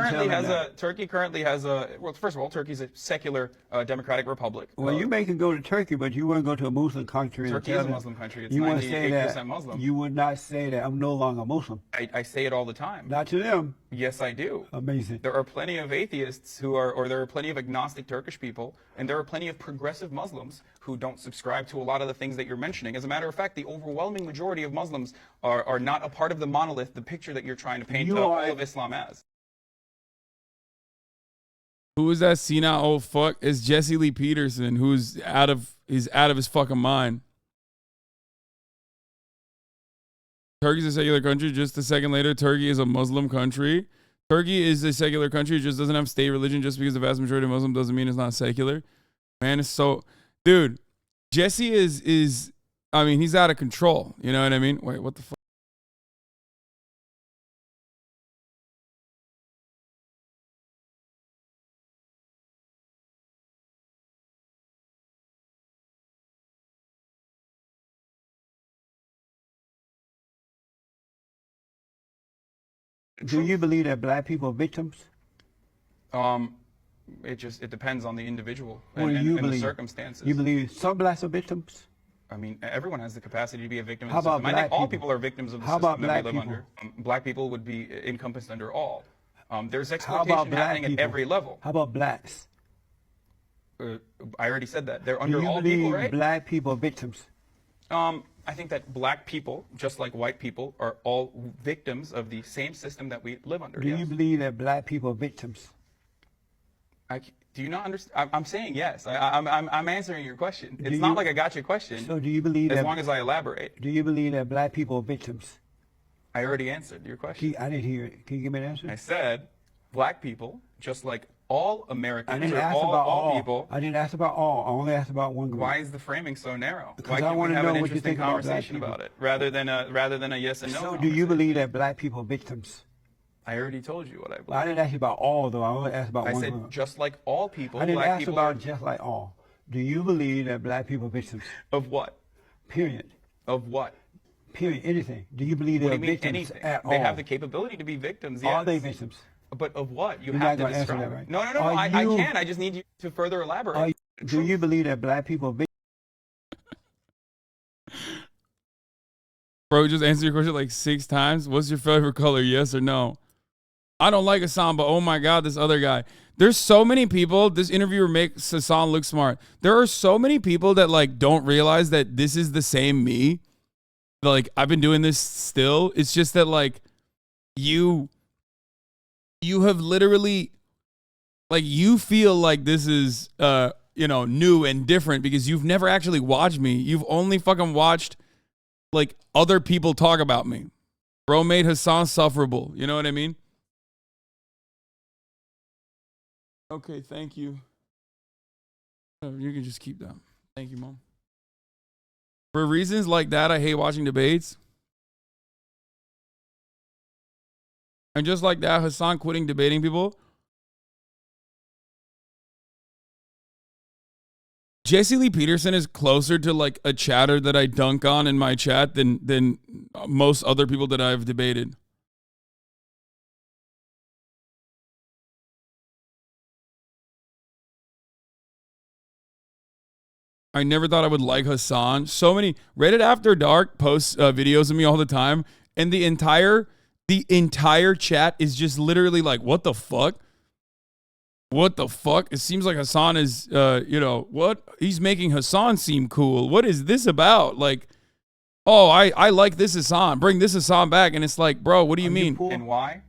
currently has a. Well, first of all, Turkey's a secular democratic republic. Well, you may can go to Turkey, but you wouldn't go to a Muslim country. Turkey is a Muslim country. It's you 98% Muslim. You would not say that I'm no longer Muslim. I say it all the time. Not to them. Yes, I do. Amazing. There are plenty of atheists or there are plenty of agnostic Turkish people, and there are plenty of progressive Muslims who don't subscribe to a lot of the things that you're mentioning. As a matter of fact, the overwhelming majority of Muslims are not a part of the monolith, the picture that you're trying to paint all of Islam as. Who is that senile old fuck? It's Jesse Lee Peterson, who's out of his fucking mind. Turkey's a secular country. Just a second later, Turkey is a Muslim country. Turkey is a secular country. It just doesn't have state religion. Just because the vast majority of Muslim doesn't mean it's not secular. Man, it's so... Dude, Jesse is... I mean, he's out of control. You know what I mean? Wait, what the fuck? Do you believe that black people are victims? It depends on the individual What and, do you and believe? the circumstances. You believe some blacks are victims? I mean, everyone has the capacity to be a victim of How the system. about I think black all people? people are victims of the How system about that we black live people? under. Black people would be encompassed under all. There's How exploitation about black happening people? at every level. How about blacks? I already said that. They're Do under you all believe people, right? black people are victims? I think that black people, just like white people, are all victims of the same system that we live under. Do yes. you believe that black people are victims? Do you not understand? I'm saying yes. I'm answering your question. It's not like I got your question. So do you believe as that, long as I elaborate? Do you believe that black people are victims? I already answered your question. I didn't hear it. Can you give me an answer? I said black people, just like all Americans, I didn't or ask about all people. I didn't ask about all. I only asked about one group. Why is the framing so narrow? Because Why I can't we wanna have know an what you interesting think about black conversation people. about it rather than a yes and no? So do you believe that black people are victims? I already told you what I believe. Well, I didn't ask you about all, though. I only asked about I one said group. just like all people, I didn't black ask people about are... just like all. Do you believe that black people are victims? Of what? Period. Of what? Period. Anything. Do you believe they're victims anything? at all? They have the capability to be victims, yes. Are they victims? But of what? You You're have not to gonna answer describe. that, right? No, I can. I just need you to further elaborate. Do you believe that black people are victims? Bro, just answer your question like 6 times. What's your favorite color? Yes or no? I don't like Hasan, but oh my God, this other guy. There's so many people. This interviewer makes Hasan look smart. There are so many people that like don't realize that this is the same me. Like, I've been doing this still. It's just that like you have literally, like, you feel like this is new and different because you've never actually watched me. You've only fucking watched like other people talk about me. Bro made Hasan sufferable. You know what I mean? Okay, thank you. You can just keep that. Thank you, Mom. For reasons like that, I hate watching debates. And just like that, Hasan quitting debating people. Jesse Lee Peterson is closer to like a chatter that I dunk on in my chat than most other people that I've debated. I never thought I would like Hasan. So many Reddit After Dark posts videos of me all the time, and the entire chat is just literally like, what the fuck? What the fuck? It seems like Hasan is, what? He's making Hasan seem cool. What is this about? Like, oh, I like this Hasan. Bring this Hasan back. And it's like, bro, what do you mean? And why?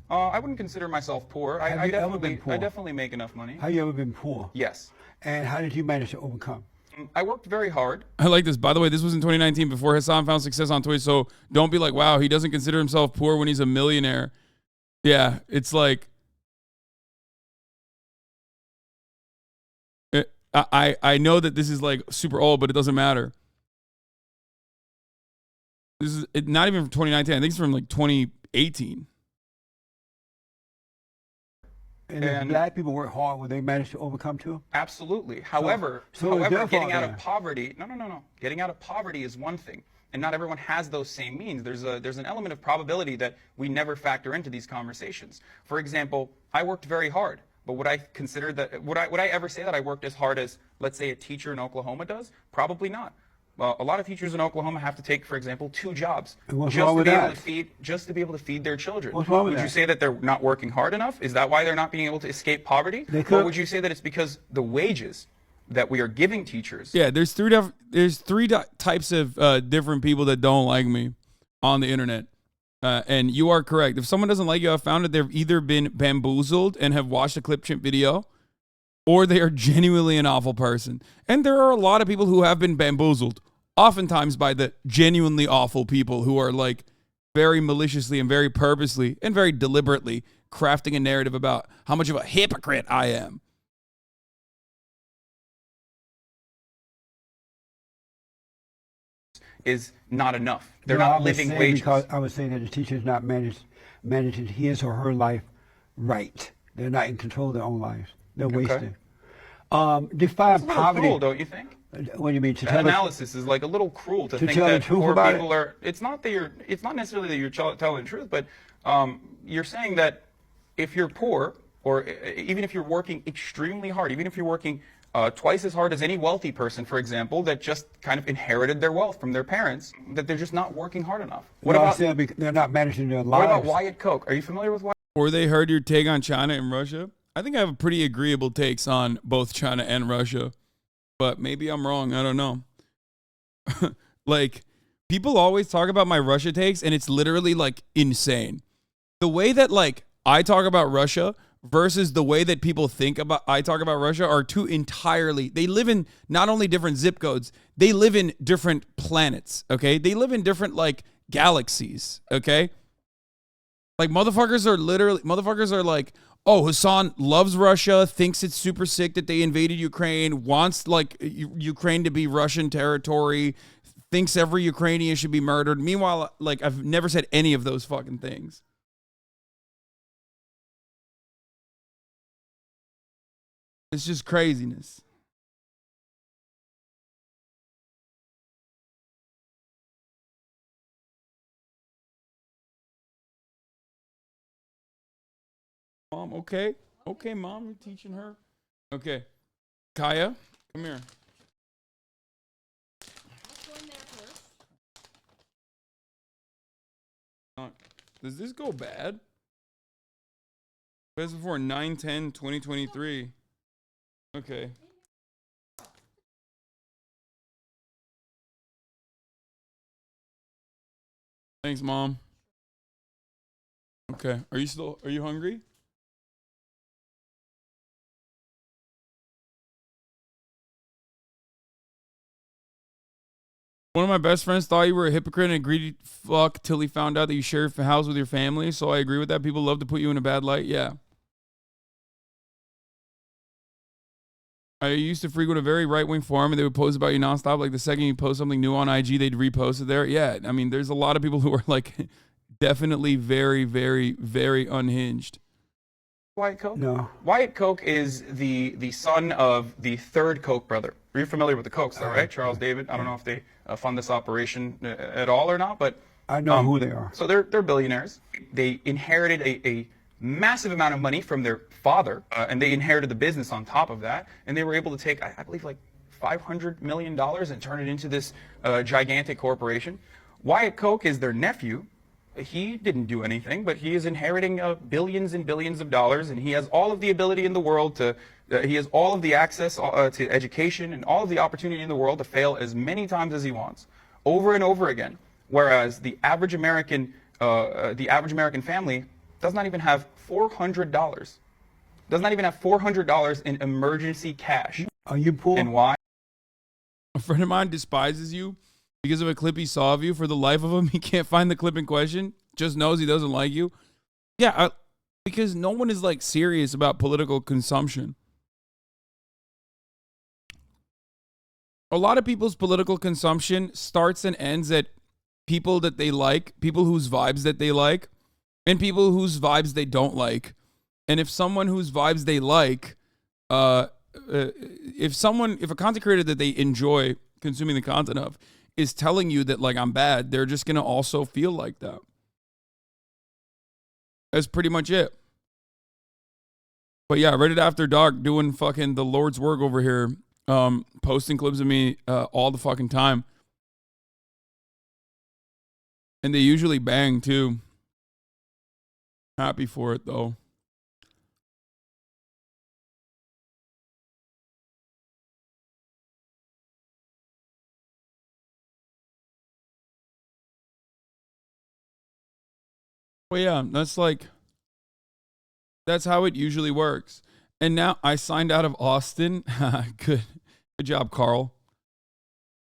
I wouldn't consider myself poor. I definitely make enough money. Have you ever been poor? Yes. And how did you manage to overcome? I worked very hard. I like this. By the way, this was in 2019 before Hasan found success on Twitch. So don't be like, wow, he doesn't consider himself poor when he's a millionaire. Yeah, it's like, I know that this is like super old, but it doesn't matter. This is not even from 2019. I think it's from like 2018. And if black people work hard, will they manage to overcome too? Absolutely. However, getting out of poverty, no. Getting out of poverty is one thing, and not everyone has those same means. There's an element of probability that we never factor into these conversations. For example, I worked very hard, but would I ever say that I worked as hard as, let's say, a teacher in Oklahoma does? Probably not. Well, a lot of teachers in Oklahoma have to take, for example, 2 jobs just to be able to feed their children. What's wrong with that? Would you say that they're not working hard enough? Is that why they're not being able to escape poverty? Or would you say that it's because the wages that we are giving teachers? Yeah, there's three types of different people that don't like me on the internet. And you are correct. If someone doesn't like you, I've found that they've either been bamboozled and have watched a clip chimp video, or they are genuinely an awful person. And there are a lot of people who have been bamboozled, oftentimes by the genuinely awful people who are like very maliciously and very purposely and very deliberately crafting a narrative about how much of a hypocrite I am. Is not enough. They're not living wages. Because I would say that the teacher is not managing his or her life right. They're not in control of their own lives. They're wasting. Define poverty. Cruel, don't you think? What do you mean? That analysis is like a little cruel to think that poor people are. It's not not necessarily that you're telling the truth, but you're saying that if you're poor, or even if you're working extremely hard, even if you're working twice as hard as any wealthy person, for example, that just kind of inherited their wealth from their parents, that they're just not working hard enough. What about they're not managing their lives? What about Wyatt Koch? Are you familiar with Wyatt? Or they heard your take on China and Russia? I think I have a pretty agreeable takes on both China and Russia, but maybe I'm wrong. I don't know. Like, people always talk about my Russia takes, and it's literally like insane. The way that like I talk about Russia versus the way that people I talk about Russia are two entirely, they live in not only different zip codes, they live in different planets, okay? They live in different like galaxies, okay? Like motherfuckers are like, oh, Hasan loves Russia, thinks it's super sick that they invaded Ukraine, wants like Ukraine to be Russian territory, thinks every Ukrainian should be murdered. Meanwhile, like I've never said any of those fucking things. It's just craziness. Mom, okay. Okay, Mom, you're teaching her. Okay. Kaya, come here. Does this go bad? Best before 9/10/2023. Okay. Thanks, Mom. Okay. Are you hungry? One of my best friends thought you were a hypocrite and a greedy fuck till he found out that you share a house with your family. So I agree with that. People love to put you in a bad light. Yeah. I used to frequent a very right-wing forum and they would post about you nonstop. Like the second you post something new on IG, they'd repost it there. Yeah. I mean, there's a lot of people who are like definitely very, very, very unhinged. Wyatt Koch? No. Wyatt Koch is the son of the third Koch brother. Are you familiar with the Kochs, though, right? Charles David. I don't know if they fund this operation at all or not, but I know who they are. So they're billionaires. They inherited a massive amount of money from their father, and they inherited the business on top of that, and they were able to take, I believe, like $500 million and turn it into this gigantic corporation. Wyatt Koch is their nephew. He didn't do anything, but he is inheriting billions and billions of dollars, and he has all of the ability in the world to, he has all of the access to education and all of the opportunity in the world to fail as many times as he wants, over and over again. Whereas the average American family does not even have $400. Does not even have $400 in emergency cash. Are you poor? And why? A friend of mine despises you because of a clip he saw of you. For the life of him, he can't find the clip in question. Just knows he doesn't like you. Yeah, because no one is like serious about political consumption. A lot of people's political consumption starts and ends at people that they like, people whose vibes that they like, and people whose vibes they don't like. And if someone whose vibes they like, if a content creator that they enjoy consuming the content of is telling you that like I'm bad, they're just gonna also feel like that. That's pretty much it. But yeah, Reddit After Dark doing fucking the Lord's work over here, posting clips of me all the fucking time. And they usually bang too. Happy for it though. Well, yeah, that's how it usually works. And now I signed out of Austin. Good job, Carl.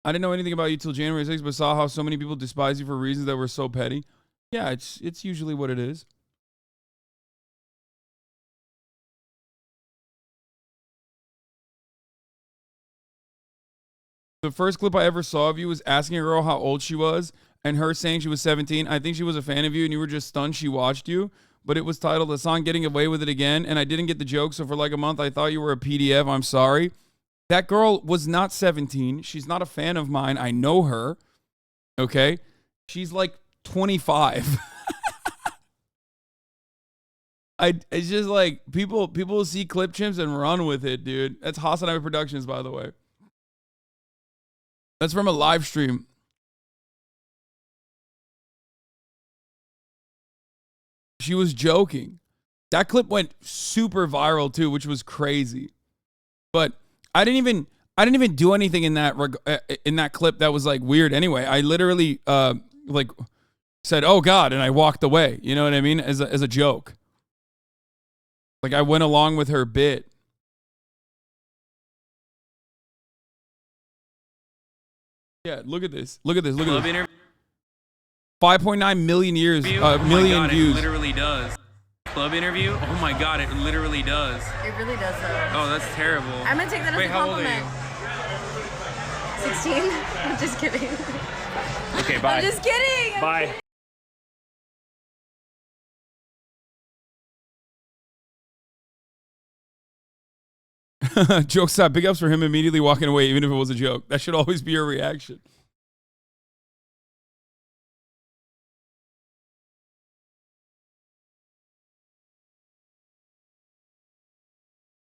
I didn't know anything about you till January 6th, but saw how so many people despise you for reasons that were so petty. Yeah, it's usually what it is. The first clip I ever saw of you was asking a girl how old she was and her saying she was 17. I think she was a fan of you and you were just stunned she watched you. But it was titled Hasan Getting Away With It Again, and I didn't get the joke, so for like a month I thought you were a PDF. I'm sorry. That girl was not 17. She's not a fan of mine. I know her. Okay? She's like 25. It's just like people see clip chimps and run with it, dude. That's HasanAbi Productions, by the way. That's from a live stream. She was joking. That clip went super viral too, which was crazy. But I didn't even do anything in that clip that was like weird anyway. I literally like said, "Oh God," and I walked away. You know what I mean? As a joke. Like I went along with her bit. Yeah, look at this. Look at this. Look at this. 5.9 million views. It literally does. Club interview? Oh my God, it literally does. It really does though. Oh, that's terrible. I'm gonna take that as a compliment. How old are you? 16? I'm just kidding. Okay, bye. I'm just kidding. Bye. Jokes up. Big ups for him immediately walking away, even if it was a joke. That should always be your reaction.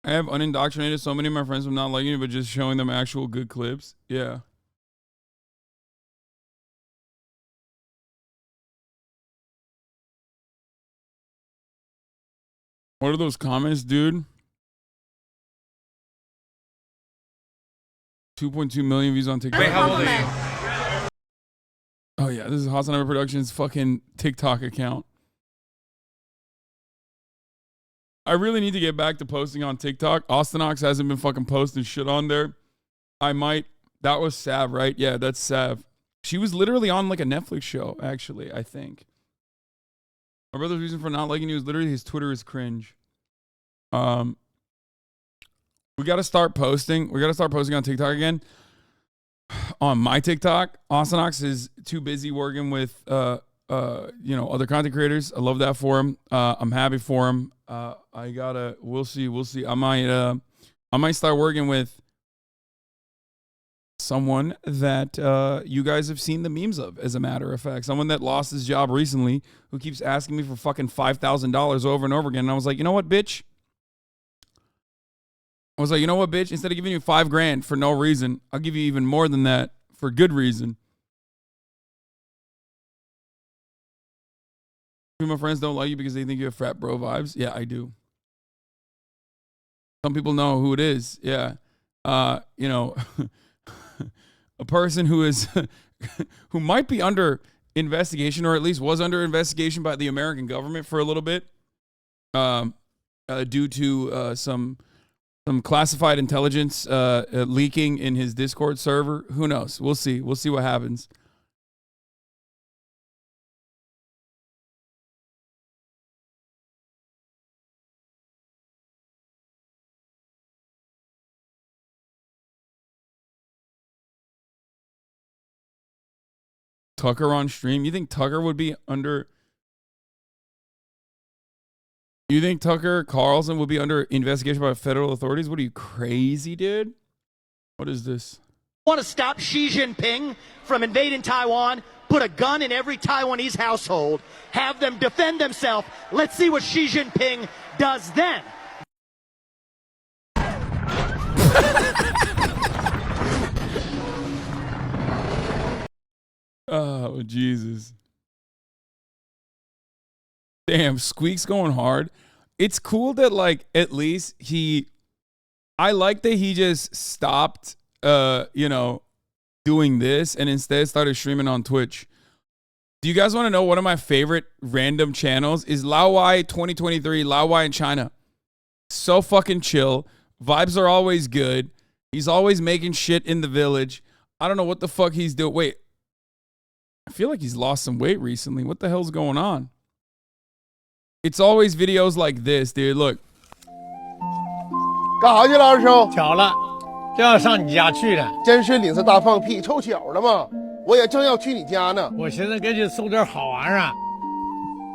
I have unindoctrinated so many of my friends from not liking it, but just showing them actual good clips. Yeah. What are those comments, dude? 2.2 million views on TikTok. Wait, how old are you? Oh yeah, this is HasanAbi Productions' fucking TikTok account. I really need to get back to posting on TikTok. Austinox hasn't been fucking posting shit on there. I might. That was Sav, right? Yeah, that's Sav. She was literally on like a Netflix show, actually, I think. My brother's reason for not liking you is literally his Twitter is cringe. We gotta start posting. We gotta start posting on TikTok again. On my TikTok, Austinox is too busy working with other content creators. I love that for him. I'm happy for him. We'll see. I might start working with someone that you guys have seen the memes of, as a matter of fact. Someone that lost his job recently who keeps asking me for fucking $5,000 over and over again. And I was like, you know what, bitch? Instead of giving you $5,000 for no reason, I'll give you even more than that for good reason. My friends don't like you because they think you have frat bro vibes. Yeah, I do. Some people know who it is. Yeah. A person who is who might be under investigation, or at least was under investigation by the American government for a little bit, due to some classified intelligence leaking in his Discord server. Who knows? We'll see. We'll see what happens. Tucker on stream? You think Tucker would be under... You think Tucker Carlson would be under investigation by federal authorities? What are you, crazy, dude? What is this? Want to stop Xi Jinping from invading Taiwan? Put a gun in every Taiwanese household. Have them defend themselves. Let's see what Xi Jinping does then. Oh, Jesus. Damn, Squeak's going hard. It's cool that, like, at least I like that he just stopped, doing this and instead started streaming on Twitch. Do you guys want to know one of my favorite random channels is Laowai 2023, Laowai in China. So fucking chill. Vibes are always good. He's always making shit in the village. I don't know what the fuck he's doing. Wait. I feel like he's lost some weight recently. What the hell's going on? It's always videos like this, dude. Look. 干啥去了，二叔？巧了，正要上你家去呢。真是领着大放屁，凑巧了嘛。我也正要去你家呢。我寻思给你送点好玩啊，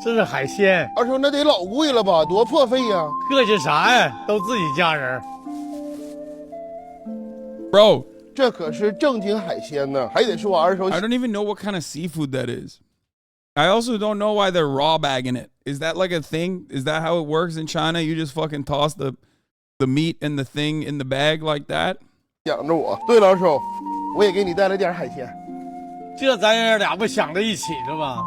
这是海鲜。二叔，那得老贵了吧？多破费呀！客气啥呀？都自己家人。Bro. 这可是正经海鲜呢，还得是我二手。I don't even know what kind of seafood that is. I also don't know why they're raw bagging it. Is that like a thing? Is that how it works in China? You just fucking toss the meat and the thing in the bag like that? 想着我。对了，二手，我也给你带了点海鲜。这咱爷俩不想在一起了吗？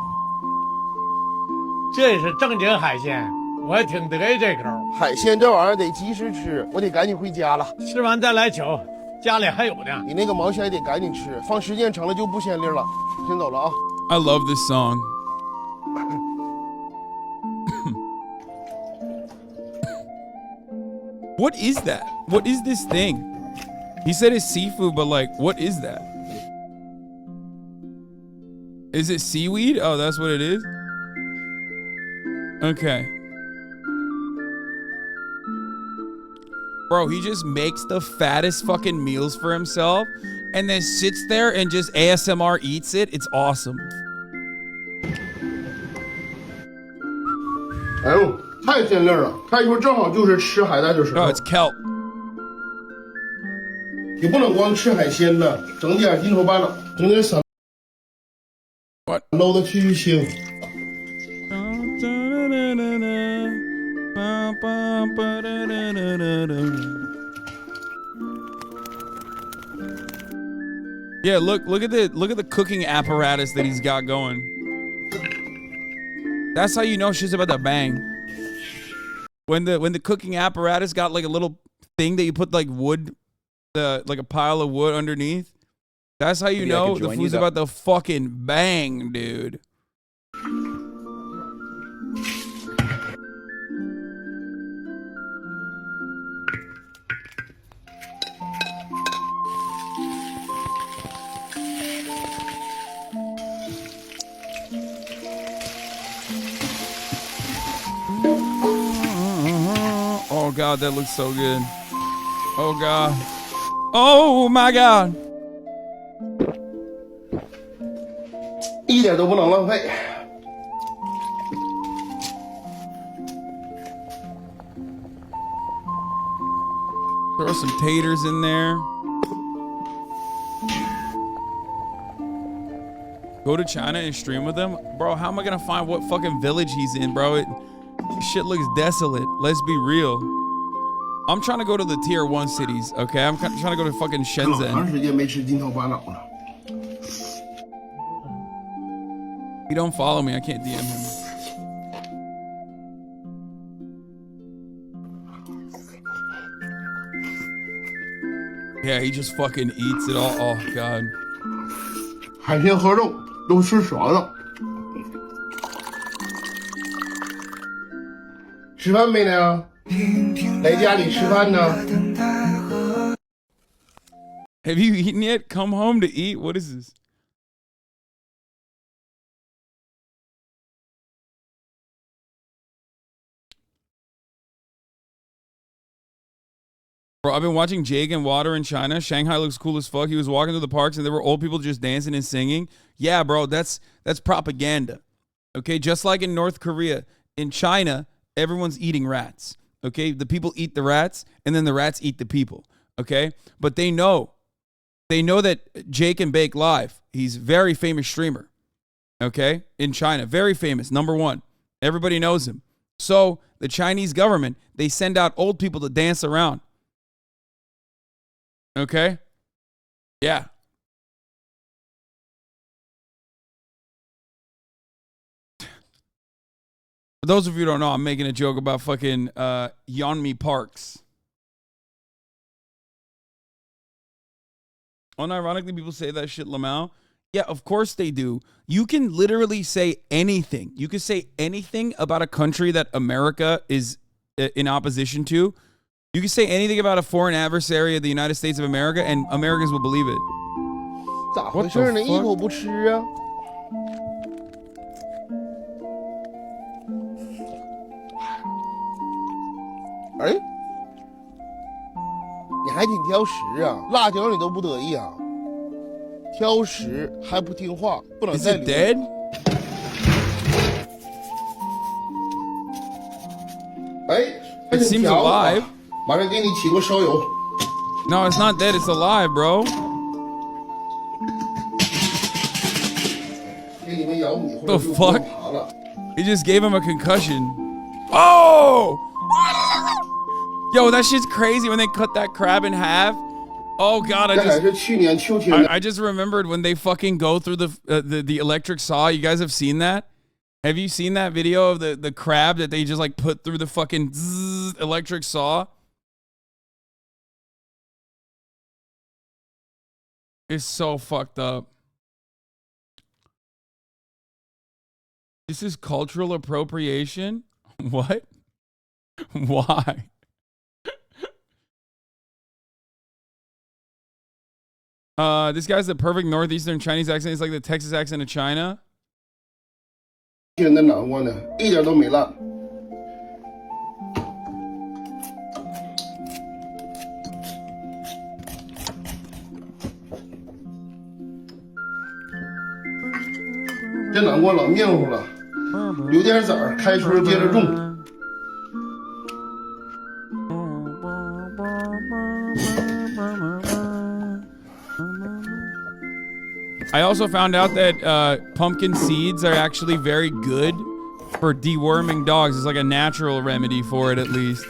这也是正经海鲜，我还挺得意这口。海鲜这玩意儿得及时吃，我得赶紧回家了。吃完再来取。家里还有呢，你那个毛线也得赶紧吃，放时间长了就不鲜粒了。先走了啊。I love this song. What is that? What is this thing? He said it's seafood, but like, what is that? Is it seaweed? Oh, that's what it is? Okay. Bro, he just makes the fattest fucking meals for himself and then sits there and just ASMR eats it. It's awesome. 哎呦，太鲜亮了！他一会儿正好就是吃海带的时候。No, it's kelp. 也不能光吃海鲜呢，整点金头巴脑，整点散捞的去腥。Yeah, look at the cooking apparatus that he's got going. That's how you know she's about to bang. When the cooking apparatus got like a little thing that you put like wood, like a pile of wood underneath. That's how you know the food's about to fucking bang, dude. Oh God, that looks so good. Oh God. Oh my God. 一点都不能浪费。Throw some taters in there. Go to China and stream with them? Bro, how am I gonna find what fucking village he's in, bro? Shit looks desolate. Let's be real. I'm trying to go to the tier 1 cities, okay? I'm trying to go to fucking Shenzhen. He don't follow me. I can't DM him. Yeah, he just fucking eats it all. Oh, God. 海鲜和肉都吃熟了。吃饭没呢？来家里吃饭呢。Have you eaten yet? Come home to eat? What is this? Bro, I've been watching Jake and Water in China. Shanghai looks cool as fuck. He was walking through the parks and there were old people just dancing and singing. Yeah, bro, that's propaganda. Okay, just like in North Korea. In China, everyone's eating rats. Okay, the people eat the rats and then the rats eat the people. Okay, but they know that Jake and Bake Live, he's a very famous streamer. Okay, in China, very famous, #1. Everybody knows him. So the Chinese government, they send out old people to dance around. Okay? Yeah. For those of you who don't know, I'm making a joke about fucking Yeonmi Parks. Unironically, people say that shit, Lamau. Yeah, of course they do. You can literally say anything. You can say anything about a country that America is in opposition to. You can say anything about a foreign adversary of the United States of America, and Americans will believe it. 咋回事呢？一口不吃啊？哎，你还挺挑食啊，辣椒你都不得意啊？挑食还不听话，不能再留。Is it dead? 哎 It seems alive. 马上给你起锅烧油。No, it's not dead. It's alive, bro. 给你们舀米或者 The 就不用 fuck? 爬了。 He just gave him a concussion. Oh! Yo, that shit's crazy when they cut that crab in half. Oh God, I just remembered when they fucking go through the electric saw. You guys have seen that? Have you seen that video of the crab that they just like put through the fucking electric saw? It's so fucked up. This is cultural appropriation? What? Why? This guy's the perfect northeastern Chinese accent. It's like the Texas accent of China. 人的南瓜呢，一点都没烂。这南瓜老面糊了，留点籽儿，开春接着种。I also found out that pumpkin seeds are actually very good for deworming dogs. It's like a natural remedy for it, at least.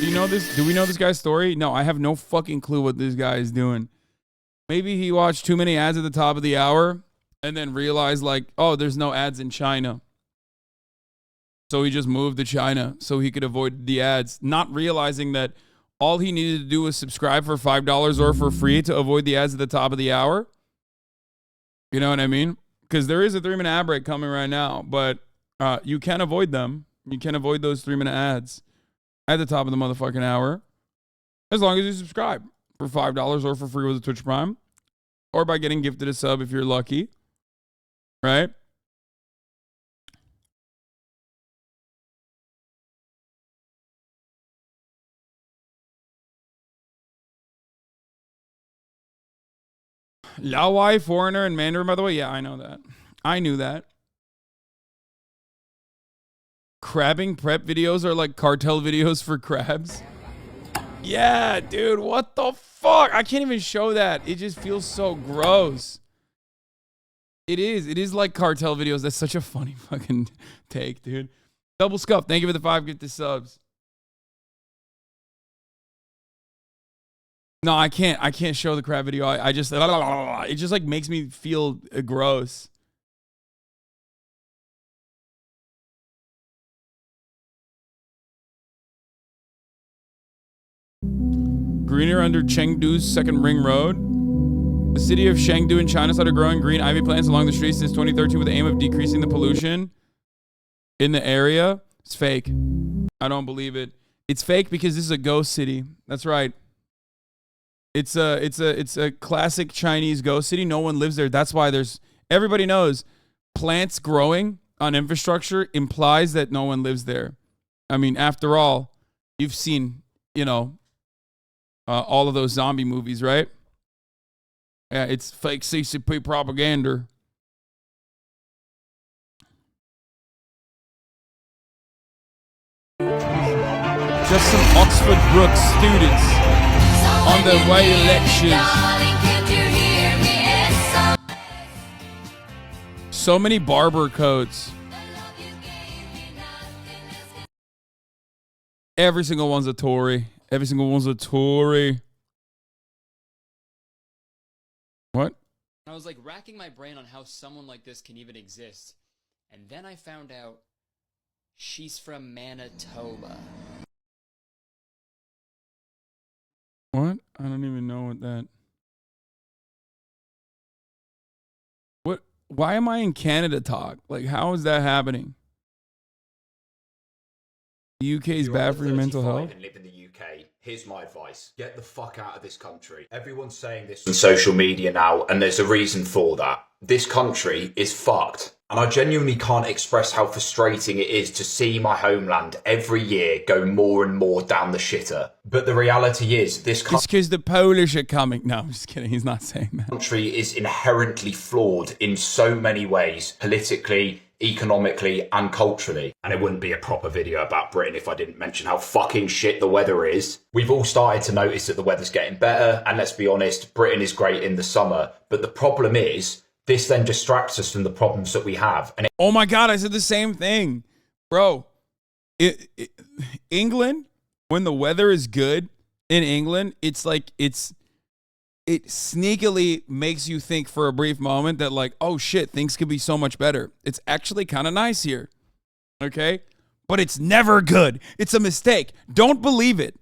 Do you know this? Do we know this guy's story? No, I have no fucking clue what this guy is doing. Maybe he watched too many ads at the top of the hour and then realized, like, oh, there's no ads in China. So he just moved to China so he could avoid the ads, not realizing that all he needed to do was subscribe for $5 or for free to avoid the ads at the top of the hour. You know what I mean? Because there is a 3-minute ad break coming right now, but you can avoid them. You can avoid those 3-minute ads at the top of the motherfucking hour as long as you subscribe for $5 or for free with a Twitch Prime or by getting gifted a sub if you're lucky, right? Laowai, Foreigner, and Mandarin, by the way. Yeah, I know that. I knew that. Crabbing prep videos are like cartel videos for crabs. Yeah, dude, what the fuck? I can't even show that. It just feels so gross. It is. It is like cartel videos. That's such a funny fucking take, dude. Double Scuff, thank you for the 5 gifted subs. No, I can't show the crab video. I just, it just like makes me feel gross. Greener under Chengdu's second ring road. The city of Chengdu in China started growing green ivy plants along the streets since 2013 with the aim of decreasing the pollution in the area. It's fake. I don't believe it. It's fake because this is a ghost city. That's right. It's a classic Chinese ghost city. No one lives there. That's why everybody knows plants growing on infrastructure implies that no one lives there. I mean, after all, you've seen, all of those zombie movies, right? Yeah, it's fake CCP propaganda. Just some Oxford Brookes students on their way to lectures. So many barber coats. Every single one's a Tory. Every single one's a Tory. What? I was like racking my brain on how someone like this can even exist. And then I found out she's from Manitoba. What? I don't even know what that... What? Why am I in Canada talk? Like, how is that happening? The UK is bad for your mental health? And live in the UK. Here's my advice. Get the fuck out of this country. Everyone's saying this on social media now, and there's a reason for that. This country is fucked. And I genuinely can't express how frustrating it is to see my homeland every year go more and more down the shitter. But the reality is, this country... It's because the Polish are coming. No, I'm just kidding. He's not saying that. Country is inherently flawed in so many ways, politically, economically, and culturally. And it wouldn't be a proper video about Britain if I didn't mention how fucking shit the weather is. We've all started to notice that the weather's getting better, and let's be honest, Britain is great in the summer. But the problem is, this then distracts us from the problems that we have. And oh my God, I said the same thing. Bro, England, when the weather is good in England, it's like it sneakily makes you think for a brief moment that like, oh shit, things could be so much better. It's actually kind of nice here. Okay? But it's never good. It's a mistake. Don't believe it.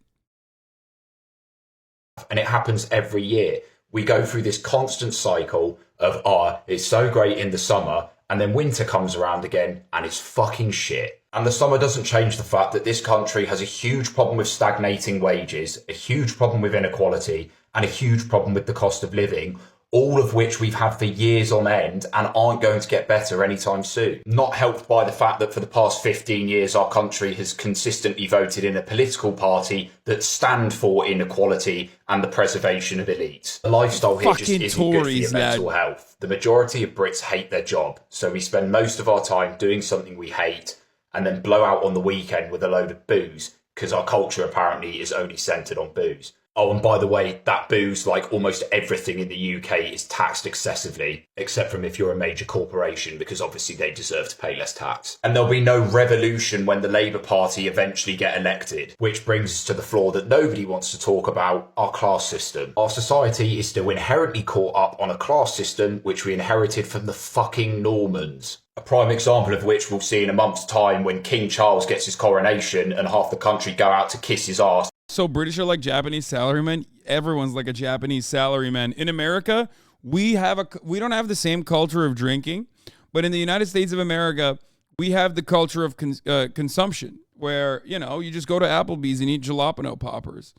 And it happens every year. We go through this constant cycle of, it's so great in the summer, and then winter comes around again, and it's fucking shit. And the summer doesn't change the fact that this country has a huge problem with stagnating wages, a huge problem with inequality, and a huge problem with the cost of living, all of which we've had for years on end and aren't going to get better anytime soon. Not helped by the fact that for the past 15 years, our country has consistently voted in a political party that stand for inequality and the preservation of elites. The lifestyle here just isn't good for your mental health. The majority of Brits hate their job, so we spend most of our time doing something we hate, and then blow out on the weekend with a load of booze, because our culture apparently is only centred on booze. Oh, and by the way, that booze, like almost everything in the UK, is taxed excessively, except from if you're a major corporation, because obviously they deserve to pay less tax. And there'll be no revolution when the Labour Party eventually get elected, which brings us to the flaw that nobody wants to talk about, our class system. Our society is still inherently caught up on a class system which we inherited from the fucking Normans. A prime example of which we'll see in a month's time when King Charles gets his coronation and half the country go out to kiss his ass. So British are like Japanese salarymen. Everyone's like a Japanese salaryman. In America, we don't have the same culture of drinking, but in the United States of America, we have the culture of consumption, where, you know, you just go to Applebee's and eat jalapeno poppers.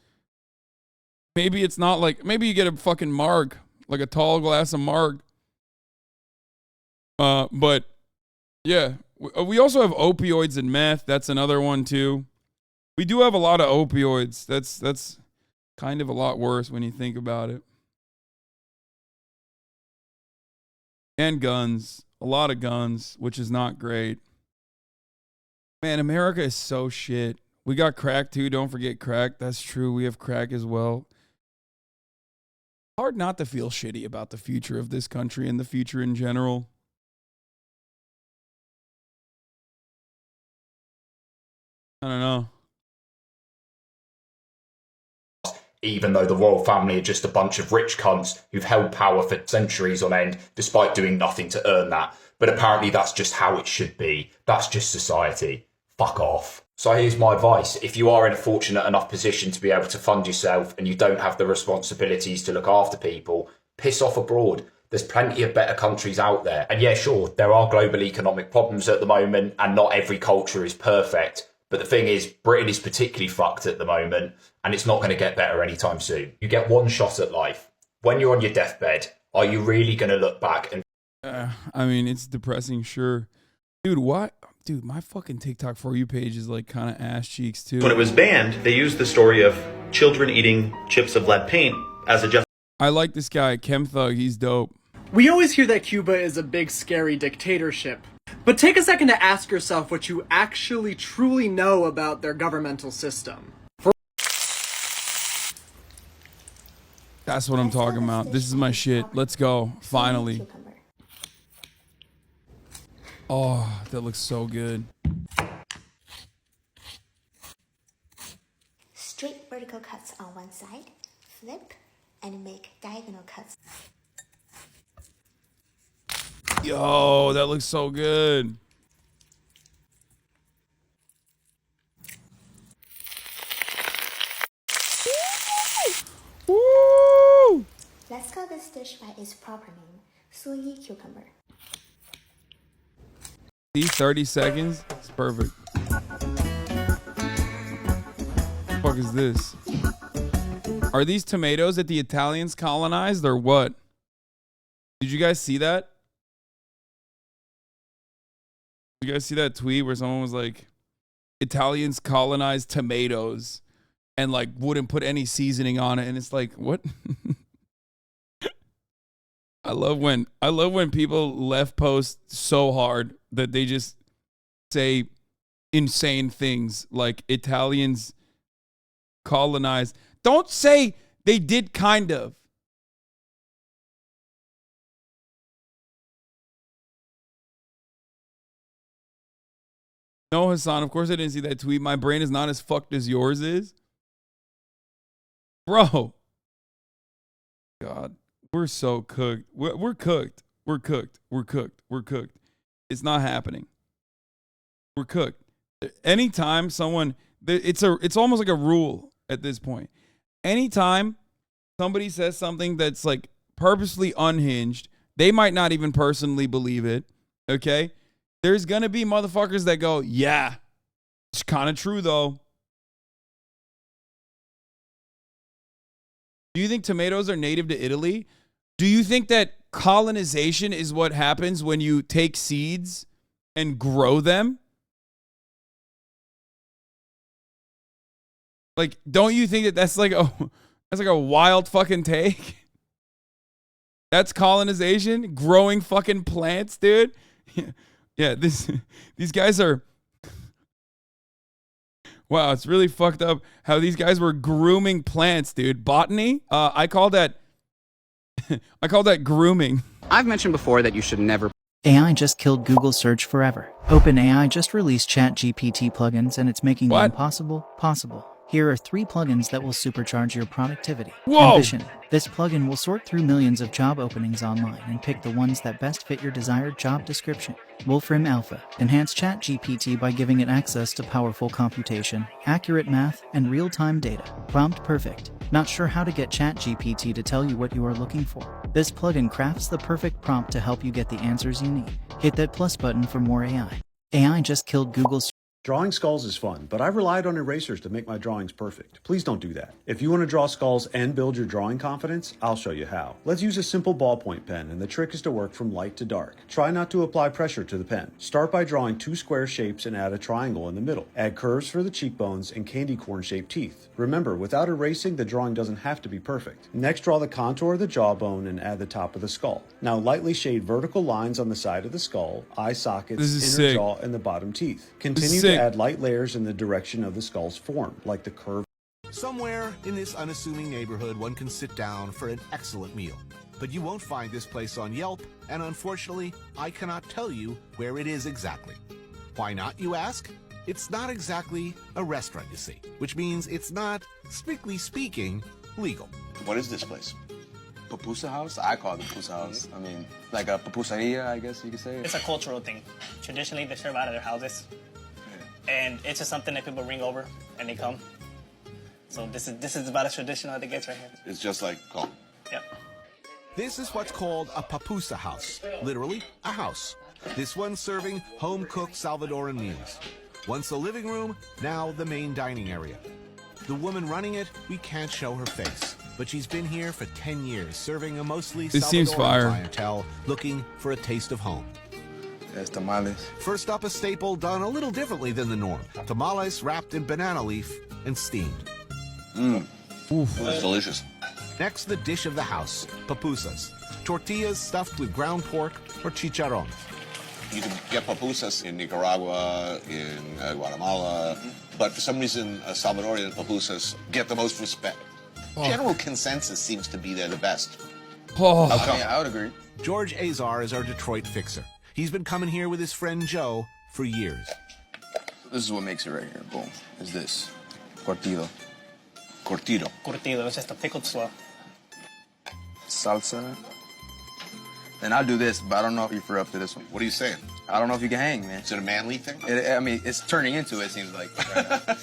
Maybe it's not like, maybe you get a fucking marg, like a tall glass of marg. But yeah, we also have opioids and meth. That's another one too. We do have a lot of opioids. That's kind of a lot worse when you think about it. And guns. A lot of guns, which is not great. Man, America is so shit. We got crack too. Don't forget crack. That's true. We have crack as well. Hard not to feel shitty about the future of this country and the future in general. I don't know. Even though the royal family are just a bunch of rich cunts who've held power for centuries on end, despite doing nothing to earn that. But apparently that's just how it should be. That's just society. Fuck off. So here's my advice. If you are in a fortunate enough position to be able to fund yourself and you don't have the responsibilities to look after people, piss off abroad. There's plenty of better countries out there. And yeah, sure, there are global economic problems at the moment and not every culture is perfect. But the thing is, Britain is particularly fucked at the moment, and it's not going to get better anytime soon. You get one shot at life. When you're on your deathbed, are you really going to look back and... I mean, it's depressing, sure. Dude, what? Dude, my fucking TikTok For You page is like kind of ass cheeks, too. When it was banned, they used the story of children eating chips of lead paint as a I like this guy, Chem Thug. He's dope. We always hear that Cuba is a big, scary dictatorship. But take a second to ask yourself what you actually truly know about their governmental system. That's what I'm talking about. This is my shit. Let's go. Finally. Oh, that looks so good. Straight vertical cuts on one side, flip, and make diagonal cuts. Yo, that looks so good. Woo! Let's call this dish by its proper name, soy cucumber. These 30 seconds, it's perfect. What the fuck is this? Are these tomatoes that the Italians colonized or what? Did you guys see that? You guys see that tweet where someone was like, Italians colonized tomatoes and like wouldn't put any seasoning on it, and it's like, what? I love when people left post so hard that they just say insane things like Italians colonized. Don't say they did kind of. No, Hasan, of course I didn't see that tweet. My brain is not as fucked as yours is. Bro. God, we're so cooked. We're cooked. We're cooked. We're cooked. We're cooked. It's not happening. We're cooked. Anytime someone, it's almost like a rule at this point. Anytime somebody says something that's like purposely unhinged, they might not even personally believe it, okay? There's going to be motherfuckers that go, yeah, it's kind of true, though. Do you think tomatoes are native to Italy? Do you think that colonization is what happens when you take seeds and grow them? Like, don't you think that that's like a wild fucking take? That's colonization? Growing fucking plants, dude? Yeah, these guys are Wow, it's really fucked up how these guys were grooming plants, dude. Botany? I call that grooming. I've mentioned before that you should never. AI just killed Google search forever. OpenAI just released ChatGPT plugins and it's making the impossible possible. Here are 3 plugins that will supercharge your productivity. Whoa! Ambition. This plugin will sort through millions of job openings online and pick the ones that best fit your desired job description. Wolfram Alpha. Enhance ChatGPT by giving it access to powerful computation, accurate math, and real-time data. Prompt Perfect. Not sure how to get ChatGPT to tell you what you are looking for? This plugin crafts the perfect prompt to help you get the answers you need. Hit that plus button for more AI. AI just killed Google's. Drawing skulls is fun, but I've relied on erasers to make my drawings perfect. Please don't do that. If you want to draw skulls and build your drawing confidence, I'll show you how. Let's use a simple ballpoint pen, and the trick is to work from light to dark. Try not to apply pressure to the pen. Start by drawing 2 square shapes and add a triangle in the middle. Add curves for the cheekbones and candy corn-shaped teeth. Remember, without erasing, the drawing doesn't have to be perfect. Next, draw the contour of the jawbone and add the top of the skull. Now, lightly shade vertical lines on the side of the skull, eye sockets, inner jaw, and the bottom teeth. Continue to add light layers in the direction of the skull's form, like the curve. Somewhere in this unassuming neighborhood, one can sit down for an excellent meal. But you won't find this place on Yelp, and unfortunately, I cannot tell you where it is exactly. Why not, you ask? It's not exactly a restaurant, you see, which means it's not, strictly speaking, legal. What is this place? Pupusa house? I call it the pupusa house. I mean, like a pupusaria, I guess you could say. It's a cultural thing. Traditionally, they serve out of their houses. And it's just something that people ring over and they come. So this is about as traditional as it gets right here. It's just like call. Yep. This is what's called a pupusa house. Literally, a house. This one serving home-cooked Salvadoran meals. Once the living room, now the main dining area. The woman running it, we can't show her face, but she's been here for 10 years, serving a mostly Salvadoran clientele, looking for a taste of home. Yes, tamales. First up, a staple done a little differently than the norm. Tamales wrapped in banana leaf and steamed. That's delicious. Next, the dish of the house, pupusas. Tortillas stuffed with ground pork or chicharron. You can get pupusas in Nicaragua, in Guatemala, but for some reason, Salvadorian pupusas get the most respect. General consensus seems to be they're the best. I would agree. George Azar is our Detroit fixer. He's been coming here with his friend Joe for years. This is what makes it right here. Boom. Is this curtido? Curtido. Curtido, it's just a pickled slaw. Salsa. Then I'll do this, but I don't know if you're up to this one. What are you saying? I don't know if you can hang, man. Is it a manly thing? I mean, it's turning into it, seems like. Right now.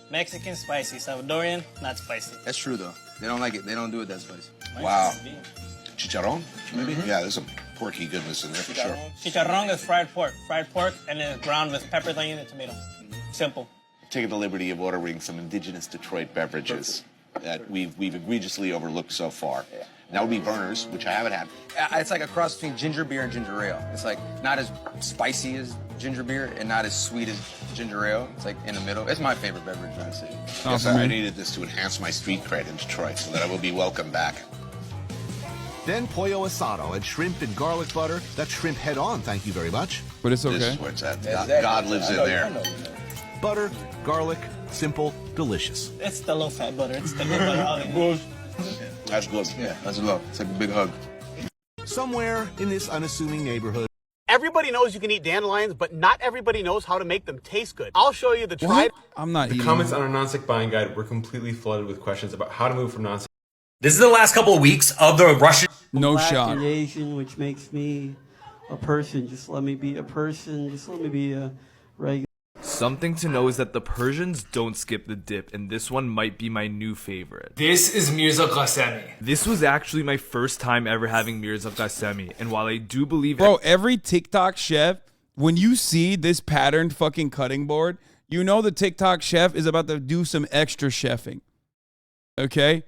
Mexican, spicy. Salvadorian, not spicy. That's true, though. They don't like it. They don't do it that spicy. Wow. Chicharron? Maybe? Yeah, there's some porky goodness in there for sure. Chicharron is fried pork. Fried pork and then ground with pepper, onion, and tomato. Simple. Taking the liberty of ordering some indigenous Detroit beverages that we've egregiously overlooked so far. That would be Burners, which I haven't had. It's like a cross between ginger beer and ginger ale. It's like not as spicy as ginger beer and not as sweet as ginger ale. It's like in the middle. It's my favorite beverage in the city. Yes, I needed this to enhance my street cred in Detroit so that I will be welcome back. Then pollo asado and shrimp and garlic butter. That's shrimp head on, thank you very much. But it's okay. This is where it's at. God lives in there. Butter, garlic, simple, delicious. It's the low-fat butter. It's the good butter. That's good. Yeah, that's love. It's like a big hug. Somewhere in this unassuming neighborhood. Everybody knows you can eat dandelions, but not everybody knows how to make them taste good. I'll show you the tried. I'm not The comments on our non-stick buying guide were completely flooded with questions about how to move from non-stick. This is the last couple of weeks of the Russian. No Black shot. and Asian, which makes me a person. Just let me be a person. Just let me be a regular. Something to know is that the Persians don't skip the dip, and this one might be my new favorite. This is Mirza Qasemi. This was actually my first time ever having Mirza Qasemi, and while I do believe... Bro, every TikTok chef, when you see this patterned fucking cutting board, you know the TikTok chef is about to do some extra chefing. Okay?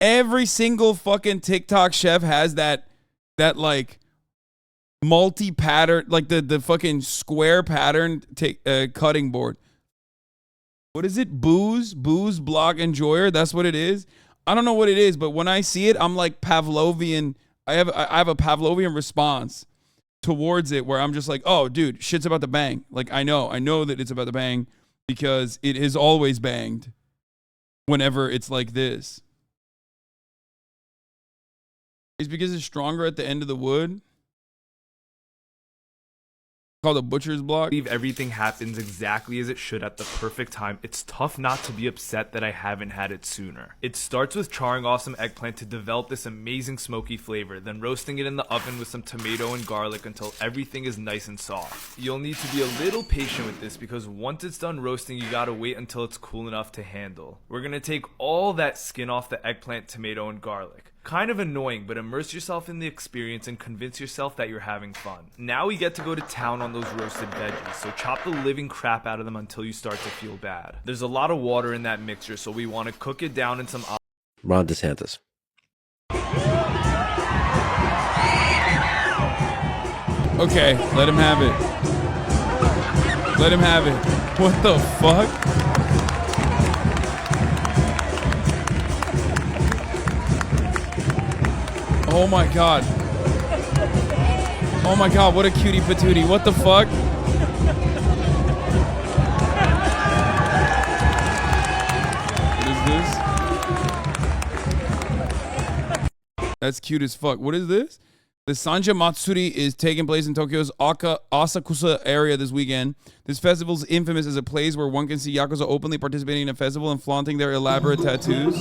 Every single fucking TikTok chef has that like... multi-pattern, like the fucking square pattern cutting board. What is it? Booze block enjoyer. That's what it is. I don't know what it is, but when I see it, I'm like Pavlovian. I have a Pavlovian response towards it where I'm just like, oh, dude, shit's about to bang. Like I know that it's about to bang. because it is always banged whenever it's like this. It's because it's stronger at the end of the wood. Called a butcher's block. I believe everything happens exactly as it should at the perfect time. It's tough not to be upset that I haven't had it sooner. It starts with charring off some eggplant to develop this amazing smoky flavor, then roasting it in the oven with some tomato and garlic until everything is nice and soft. You'll need to be a little patient with this because once it's done roasting, you gotta wait until it's cool enough to handle. We're gonna take all that skin off the eggplant, tomato, and garlic. Kind of annoying, but immerse yourself in the experience and convince yourself that you're having fun. Now we get to go to town on those roasted veggies, so chop the living crap out of them until you start to feel bad. There's a lot of water in that mixture, so we want to cook it down in some Ron DeSantis. Okay, let him have it. Let him have it. What the fuck? Oh my god. Oh my god, what a cutie patootie. What the fuck? What is this? That's cute as fuck. What is this? The Sanja Matsuri is taking place in Tokyo's Asakusa area this weekend. This festival is infamous as a place where one can see Yakuza openly participating in a festival and flaunting their elaborate tattoos.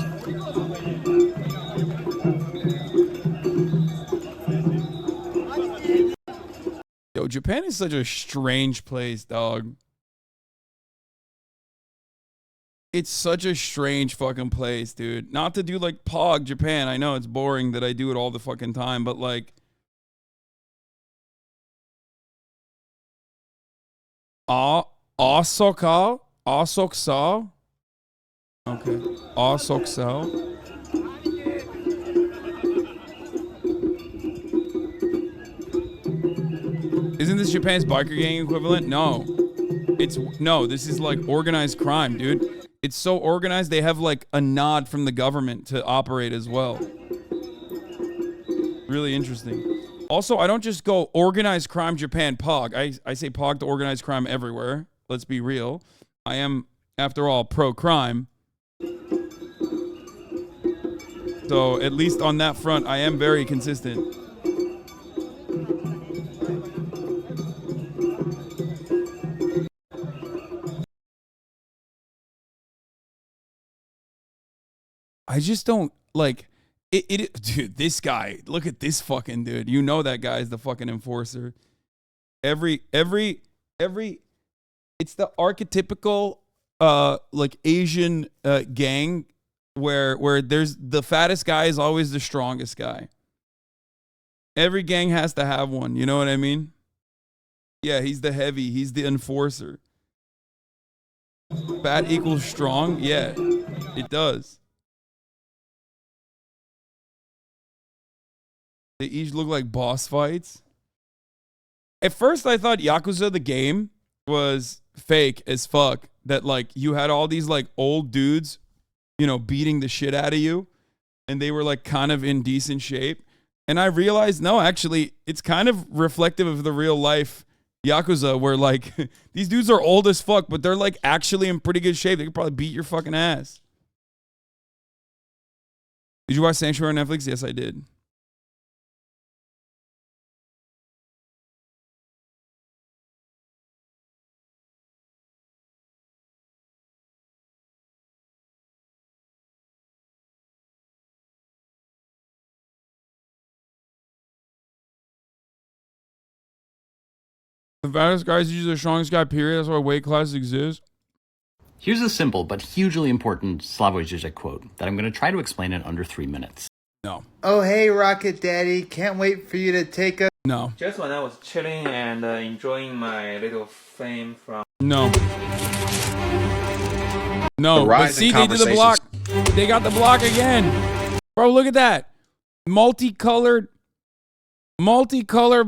Yo, Japan is such a strange place, dog. It's such a strange fucking place, dude. Not to do like Pog Japan. I know it's boring that I do it all the fucking time, but like Osoksa? Osoksa? Okay. Osoksa. Isn't this Japan's biker gang equivalent? No. This is like organized crime, dude. It's so organized they have like a nod from the government to operate as well. Really interesting. Also, I don't just go organized crime Japan POG. I say POG to organized crime everywhere. Let's be real. I am, after all, pro-crime. So at least on that front, I am very consistent. I just don't like it. Dude, this guy, look at this fucking dude. You know that guy is the fucking enforcer. Every it's the archetypical like Asian gang where there's the fattest guy is always the strongest guy. Every gang has to have one, you know what I mean? Yeah, he's the heavy, he's the enforcer. Fat equals strong? Yeah, it does. They each look like boss fights. At first, I thought Yakuza the game was fake as fuck. That like you had all these like old dudes, you know, beating the shit out of you, and they were like kind of in decent shape. And I realized, no, actually, it's kind of reflective of the real life Yakuza, where like these dudes are old as fuck, but they're like actually in pretty good shape. They could probably beat your fucking ass. Did you watch Sanctuary on Netflix? Yes, I did. The fattest guys usually the strongest guy, period. That's why weight classes exist. Here's a simple but hugely important Slavoj Žižek quote that I'm going to try to explain in under 3 minutes. No. Oh, hey, Rocket Daddy. Can't wait for you to take a... No. Just when I was chilling and enjoying my little fame from... No. No. But see, they did the block. They got the block again. Bro, look at that. Multicolored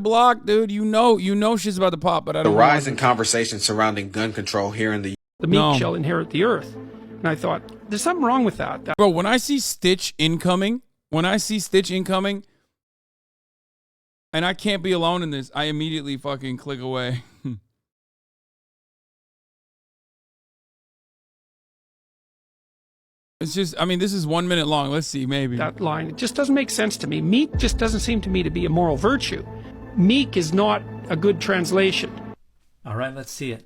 block, dude. You know shit's about to pop, but I don't know. The rise in conversation surrounding gun control here in the meek shall inherit the earth. And I thought, there's something wrong with that. Bro, when I see Stitch incoming, and I can't be alone in this, I immediately fucking click away. It's just, I mean, this is 1 minute long. Let's see, maybe. That line, it just doesn't make sense to me. Meek just doesn't seem to me to be a moral virtue. Meek is not a good translation. All right, let's see it.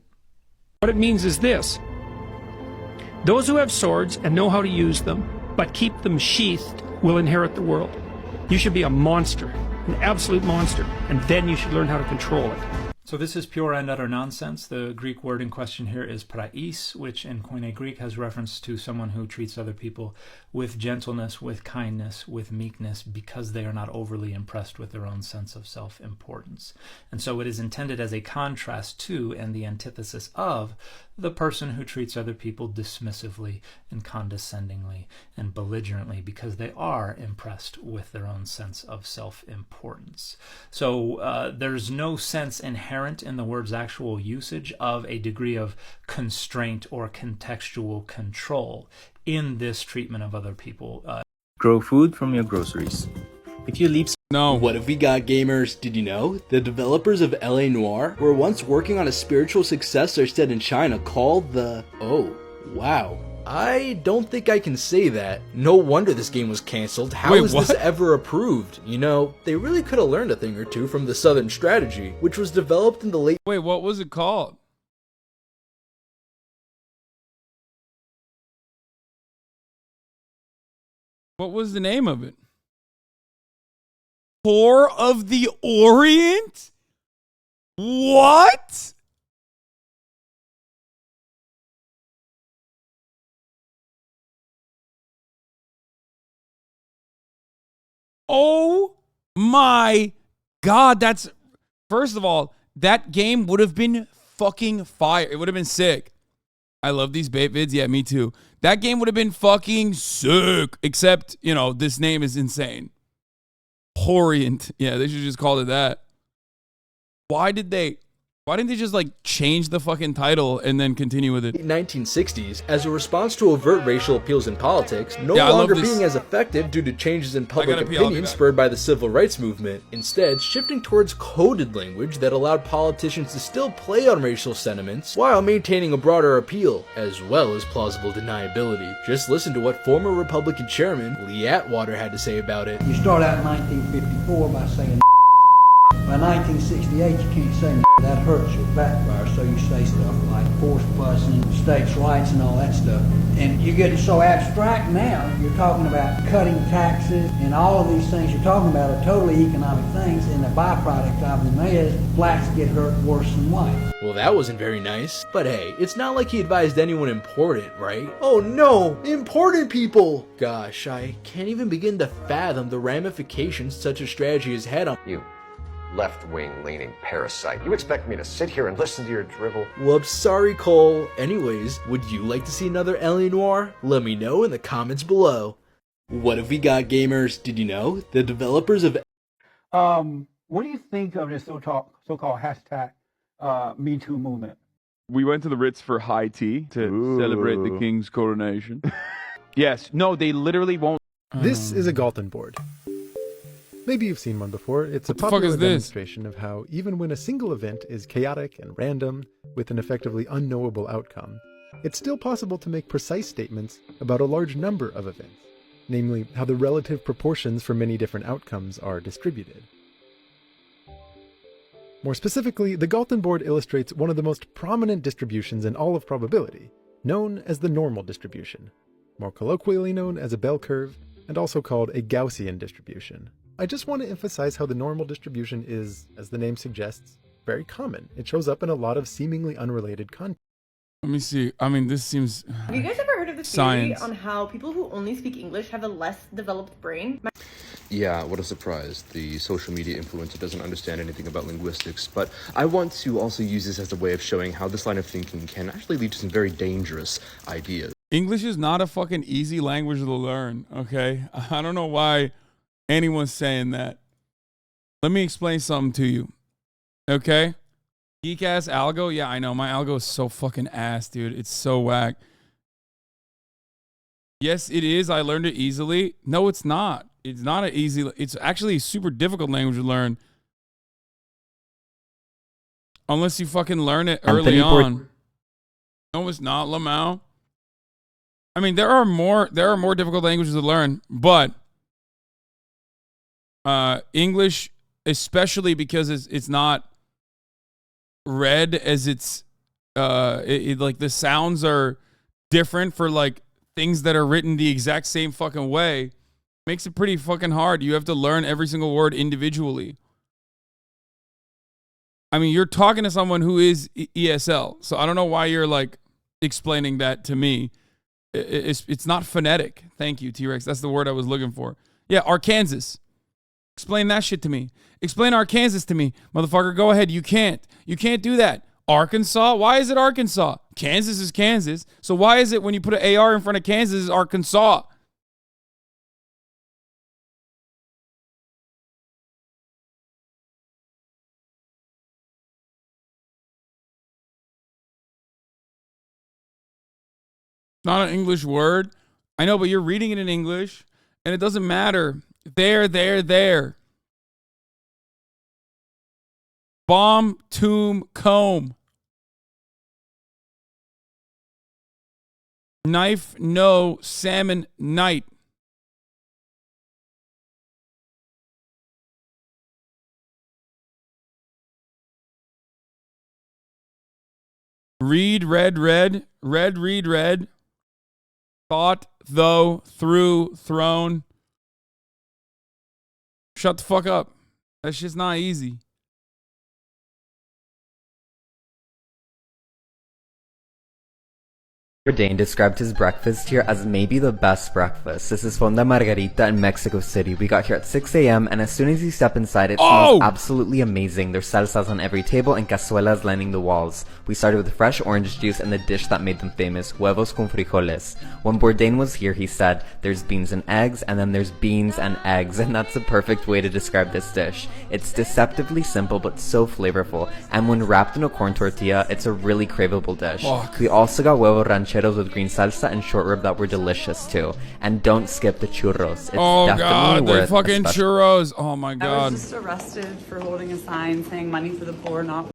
What it means is this. Those who have swords and know how to use them, but keep them sheathed, will inherit the world. You should be a monster, an absolute monster, and then you should learn how to control it. So this is pure and utter nonsense. The Greek word in question here is prais, which in Koine Greek has reference to someone who treats other people with gentleness, with kindness, with meekness, because they are not overly impressed with their own sense of self-importance. And so it is intended as a contrast to and the antithesis of the person who treats other people dismissively and condescendingly and belligerently because they are impressed with their own sense of self-importance. So there's no sense inherent in the word's actual usage of a degree of constraint or contextual control in this treatment of other people. Grow food from your groceries. If you leave... No. What have we got, gamers? Did you know? The developers of LA Noire were once working on a spiritual successor set in China called the... Oh, wow. I don't think I can say that. No wonder this game was cancelled. How is this ever approved? You know, they really could have learned a thing or two from the Southern Strategy, which was developed in the late... Wait, what was it called? What was the name of it? Core of the Orient? What? Oh my God, that's... First of all, that game would have been fucking fire. It would have been sick. I love these bait vids. Yeah, me too. That game would have been fucking sick. Except, you know, this name is insane. Orient. Yeah, they should just call it that. Why didn't they just like change the fucking title and then continue with it? 1960s, as a response to overt racial appeals in politics, no longer being as effective due to changes in public opinion spurred by the civil rights movement, instead shifting towards coded language that allowed politicians to still play on racial sentiments while maintaining a broader appeal, as well as plausible deniability. Just listen to what former Republican chairman Lee Atwater had to say about it. You start out in 1954 by saying by 1968, you can't say that hurts or backfires, so you say stuff like forced busing, states' rights, and all that stuff. And you're getting so abstract now, you're talking about cutting taxes, and all of these things you're talking about are totally economic things, and the byproduct of them is blacks get hurt worse than white. Well, that wasn't very nice. But hey, it's not like he advised anyone important, right? Oh no, important people! Gosh, I can't even begin to fathom the ramifications such a strategy has had on you. Left-wing leaning parasite. You expect me to sit here and listen to your drivel? Whoops, sorry Cole. Anyways, would you like to see another LA Noire? Let me know in the comments below. What have we got, gamers? Did you know? The developers of... What do you think of this so-called hashtag Me Too movement? We went to the Ritz for high tea to celebrate the king's coronation. Yes, no, they literally won't... This is a Galton board. Maybe you've seen one before. It's a popular demonstration of how even when a single event is chaotic and random, with an effectively unknowable outcome, it's still possible to make precise statements about a large number of events, namely how the relative proportions for many different outcomes are distributed. More specifically, the Galton board illustrates one of the most prominent distributions in all of probability, known as the normal distribution, more colloquially known as a bell curve, and also called a Gaussian distribution. I just want to emphasize how the normal distribution is, as the name suggests, very common. It shows up in a lot of seemingly unrelated content. Let me see. I mean, this seems... Have you guys ever heard of the theory on how people who only speak English have a less developed brain? Yeah, what a surprise. The social media influencer doesn't understand anything about linguistics, but I want to also use this as a way of showing how this line of thinking can actually lead to some very dangerous ideas. English is not a fucking easy language to learn, okay? I don't know why anyone's saying that. Let me explain something to you, okay? Geek ass algo, yeah, I know my algo is so fucking ass, dude. It's so whack. Yes, it is. I learned it easily. No, it's not. It's not an easy. It's actually a super difficult language to learn, unless you fucking learn it early on. No, it's not, Lamau. I mean, there are more difficult languages to learn, but English, especially because it's not read as it's like the sounds are different for like things that are written the exact same fucking way, makes it pretty fucking hard. You have to learn every single word individually. I mean, you're talking to someone who is ESL, so I don't know why you're like explaining that to me. It's not phonetic. Thank you, T-Rex. That's the word I was looking for. Yeah, Arkansas. Explain that shit to me. Explain Arkansas to me. Motherfucker, go ahead. You can't. You can't do that. Arkansas? Why is it Arkansas? Kansas is Kansas. So why is it when you put an AR in front of Kansas, it's Arkansas? Not an English word. I know, but you're reading it in English, and it doesn't matter. There. Bomb, tomb, comb. Knife, no. Salmon, night. Read, read. Read, read, read. Thought, though, through, thrown. Shut the fuck up. That shit's not easy. Dane described his breakfast here as maybe the best breakfast. This is Fonda Margarita in Mexico City. We got here at 6 a.m. and as soon as you step inside, it smells absolutely amazing. There's salsas on every table and cazuelas lining the walls. We started with fresh orange juice and the dish that made them famous, huevos con frijoles. When Bourdain was here, he said, there's beans and eggs, and then there's beans and eggs, and that's the perfect way to describe this dish. It's deceptively simple but so flavorful, and when wrapped in a corn tortilla, it's a really craveable dish. We also got huevo rancheros with green salsa and short rib that were delicious too. And don't skip the churros. It's definitely worth the fucking churros. Oh my god. I was just arrested for holding a sign saying money for the poor, not.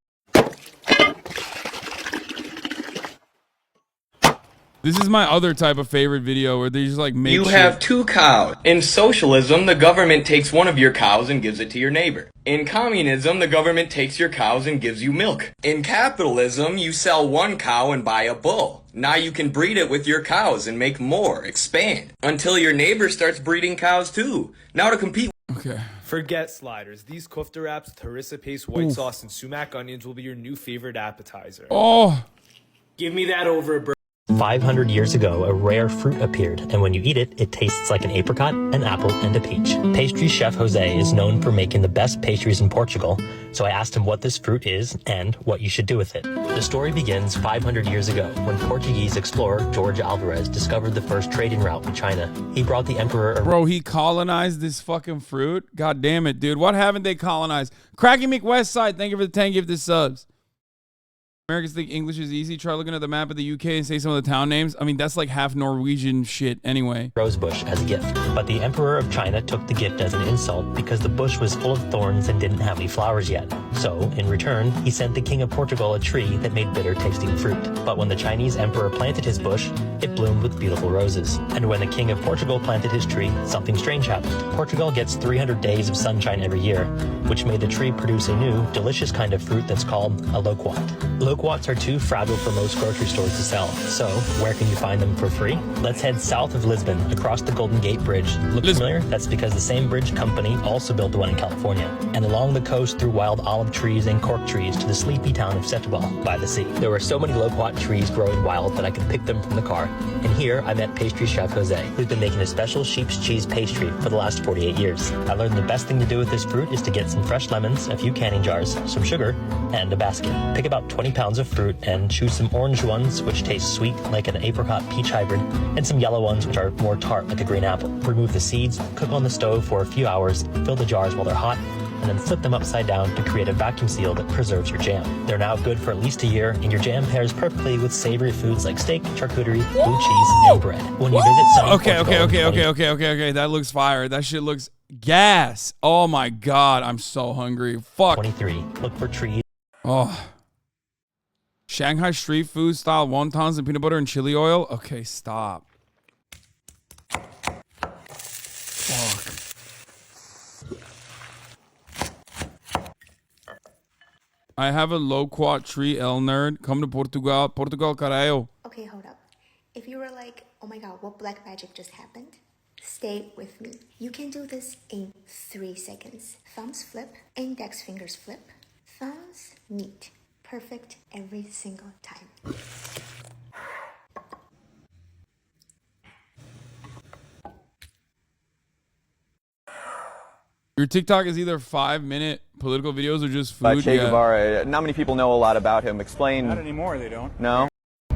This is my other type of favorite video where they just like make You shit. have two cows. In socialism, the government takes one of your cows and gives it to your neighbor. In communism, the government takes your cows and gives you milk. In capitalism, you sell one cow and buy a bull. Now you can breed it with your cows and make more, expand, until your neighbor starts breeding cows too. Now to compete. Okay. Forget sliders. These kofta wraps, harissa paste, white sauce, and sumac onions will be your new favorite appetizer. Oh. Give me that over, bro. 500 years ago, a rare fruit appeared, and when you eat it, it tastes like an apricot, an apple, and a peach. Pastry chef Jose is known for making the best pastries in Portugal, so I asked him what this fruit is and what you should do with it. The story begins 500 years ago, when Portuguese explorer Jorge Alvarez discovered the first trading route with China. He brought the emperor... Bro, he colonized this fucking fruit? God damn it, dude. What haven't they colonized? Cracky McWestside, thank you for the 10 gifted subs. Americans think English is easy. Try looking at the map of the UK and say some of the town names. I mean, that's like half Norwegian shit anyway. Rosebush as a gift. But the Emperor of China took the gift as an insult because the bush was full of thorns and didn't have any flowers yet. So, in return, he sent the King of Portugal a tree that made bitter tasting fruit. But when the Chinese Emperor planted his bush, it bloomed with beautiful roses. And when the King of Portugal planted his tree, something strange happened. Portugal gets 300 days of sunshine every year, which made the tree produce a new, delicious kind of fruit that's called a loquat. Loquats are too fragile for most grocery stores to sell. So, where can you find them for free? Let's head south of Lisbon, across the Golden Gate Bridge. Look familiar? That's because the same bridge company also built the one in California. And along the coast through wild olive trees and cork trees to the sleepy town of Setúbal by the sea. There were so many loquat trees growing wild that I could pick them from the car. And here I met pastry chef Jose, who's been making a special sheep's cheese pastry for the last 48 years. I learned the best thing to do with this fruit is to get some fresh lemons, a few canning jars, some sugar, and a basket. Pick about 20 pounds of fruit and choose some orange ones which taste sweet like an apricot peach hybrid and some yellow ones which are more tart like a green apple. Remove the seeds, cook on the stove for a few hours, fill the jars while they're hot, and then flip them upside down to create a vacuum seal that preserves your jam. They're now good for at least a year, and your jam pairs perfectly with savory foods like steak, charcuterie, blue cheese, and bread. When you visit some Okay. That looks fire. That shit looks gas. Oh my god, I'm so hungry. Fuck. 23. Look for trees. Oh. Shanghai street food style wontons and peanut butter and chili oil. Okay, stop. I have a loquat tree, L nerd. Come to Portugal. Portugal, caralho. Okay, hold up. If you were like, oh my god, what black magic just happened? Stay with me. You can do this in 3 seconds. Thumbs flip, index fingers flip, thumbs meet. Perfect every single time. Your TikTok is either 5-minute political videos or just food. Che Guevara. Not many people know a lot about him. Explain. Not anymore, they don't. No?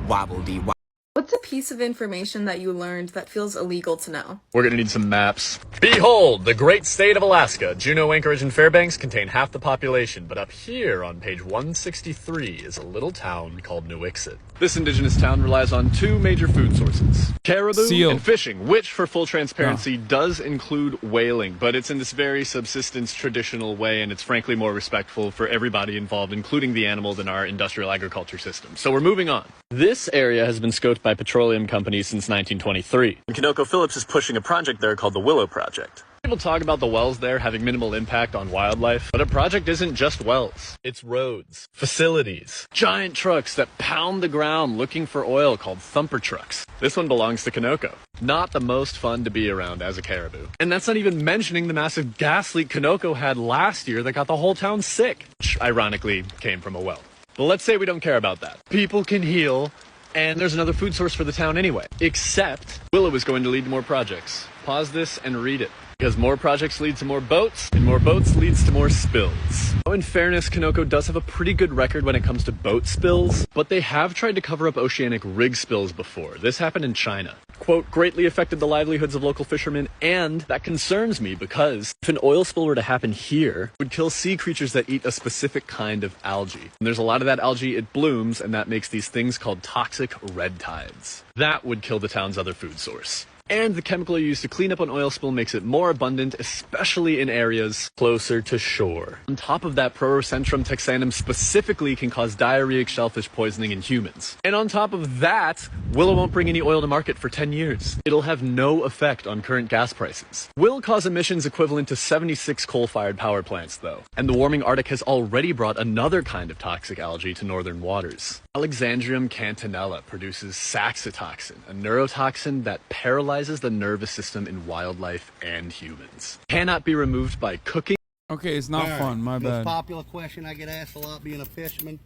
Wobble-dee-wobble. What's a piece of information that you learned that feels illegal to know? We're gonna need some maps. Behold, the great state of Alaska. Juneau, Anchorage, and Fairbanks contain half the population, but up here on page 163 is a little town called Nuiqsut. This indigenous town relies on 2 major food sources, caribou and fishing, which, for full transparency, does include whaling, but it's in this very subsistence traditional way, and it's frankly more respectful for everybody involved, including the animal, than our industrial agriculture system. So we're moving on. This area has been scoped by petroleum companies since 1923. And ConocoPhillips is pushing a project there called the Willow Project. People talk about the wells there having minimal impact on wildlife, but a project isn't just wells. It's roads, facilities, giant trucks that pound the ground looking for oil called thumper trucks. This one belongs to Conoco. Not the most fun to be around as a caribou. And that's not even mentioning the massive gas leak Conoco had last year that got the whole town sick, which ironically came from a well. But let's say we don't care about that. People can heal, and there's another food source for the town anyway. Except Willow is going to lead to more projects. Pause this and read it. Because more projects lead to more boats, and more boats leads to more spills. Oh, in fairness, Conoco does have a pretty good record when it comes to boat spills, but they have tried to cover up oceanic rig spills before. This happened in China. Quote, greatly affected the livelihoods of local fishermen, and that concerns me because if an oil spill were to happen here, it would kill sea creatures that eat a specific kind of algae. And there's a lot of that algae, it blooms, and that makes these things called toxic red tides. That would kill the town's other food source. And the chemical used to clean up an oil spill makes it more abundant, especially in areas closer to shore. On top of that, Prorocentrum texanum specifically can cause diarrheic shellfish poisoning in humans. And on top of that, Willow won't bring any oil to market for 10 years. It'll have no effect on current gas prices. Will cause emissions equivalent to 76 coal-fired power plants, though. And the warming Arctic has already brought another kind of toxic algae to northern waters. Alexandrium cantonella produces saxitoxin, a neurotoxin that paralyzes the nervous system in wildlife and humans. Cannot be removed by cooking. Okay, it's not fun. My bad. Most popular question I get asked a lot being a fisherman.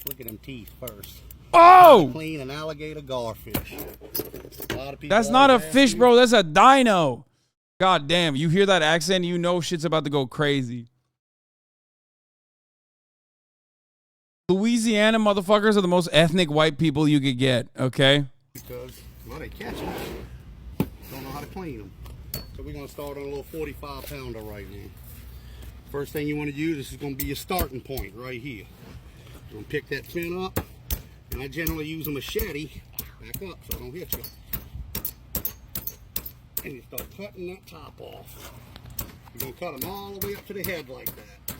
Look at them teeth first. Oh! Clean an alligator garfish. A lot of people That's not a fish, bro. That's a dino. God damn. You hear that accent, you know shit's about to go crazy. Louisiana motherfuckers are the most ethnic white people you could get, okay? Because, well, they catch them. Don't know how to clean them. So we're going to start on a little 45 pounder right now. First thing you want to use, this is going to be your starting point right here. You're going to pick that fin up, and I generally use a machete. Back up so I don't hit you. And you start cutting that top off. You're going to cut them all the way up to the head like that.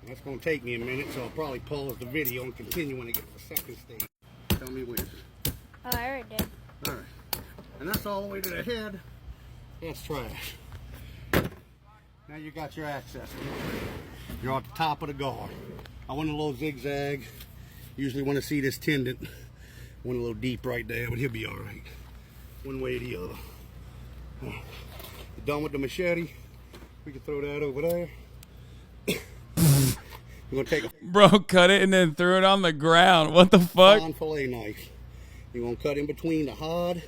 That's going to take me a minute, so I'll probably pause the video and continue when I get to the second stage. Tell me when. Oh, I already did. All right. And that's all the way to the head. That's trash. Now you got your access. You're at the top of the guard. I went a little zigzag. Usually want to see this tendon. Went a little deep right there, but he'll be all right. One way or the other. You're done with the machete. We can throw that over there. You're gonna take a bro, cut it and then threw it on the ground. What the fuck? fine fillet knife. You're gonna cut in between the hide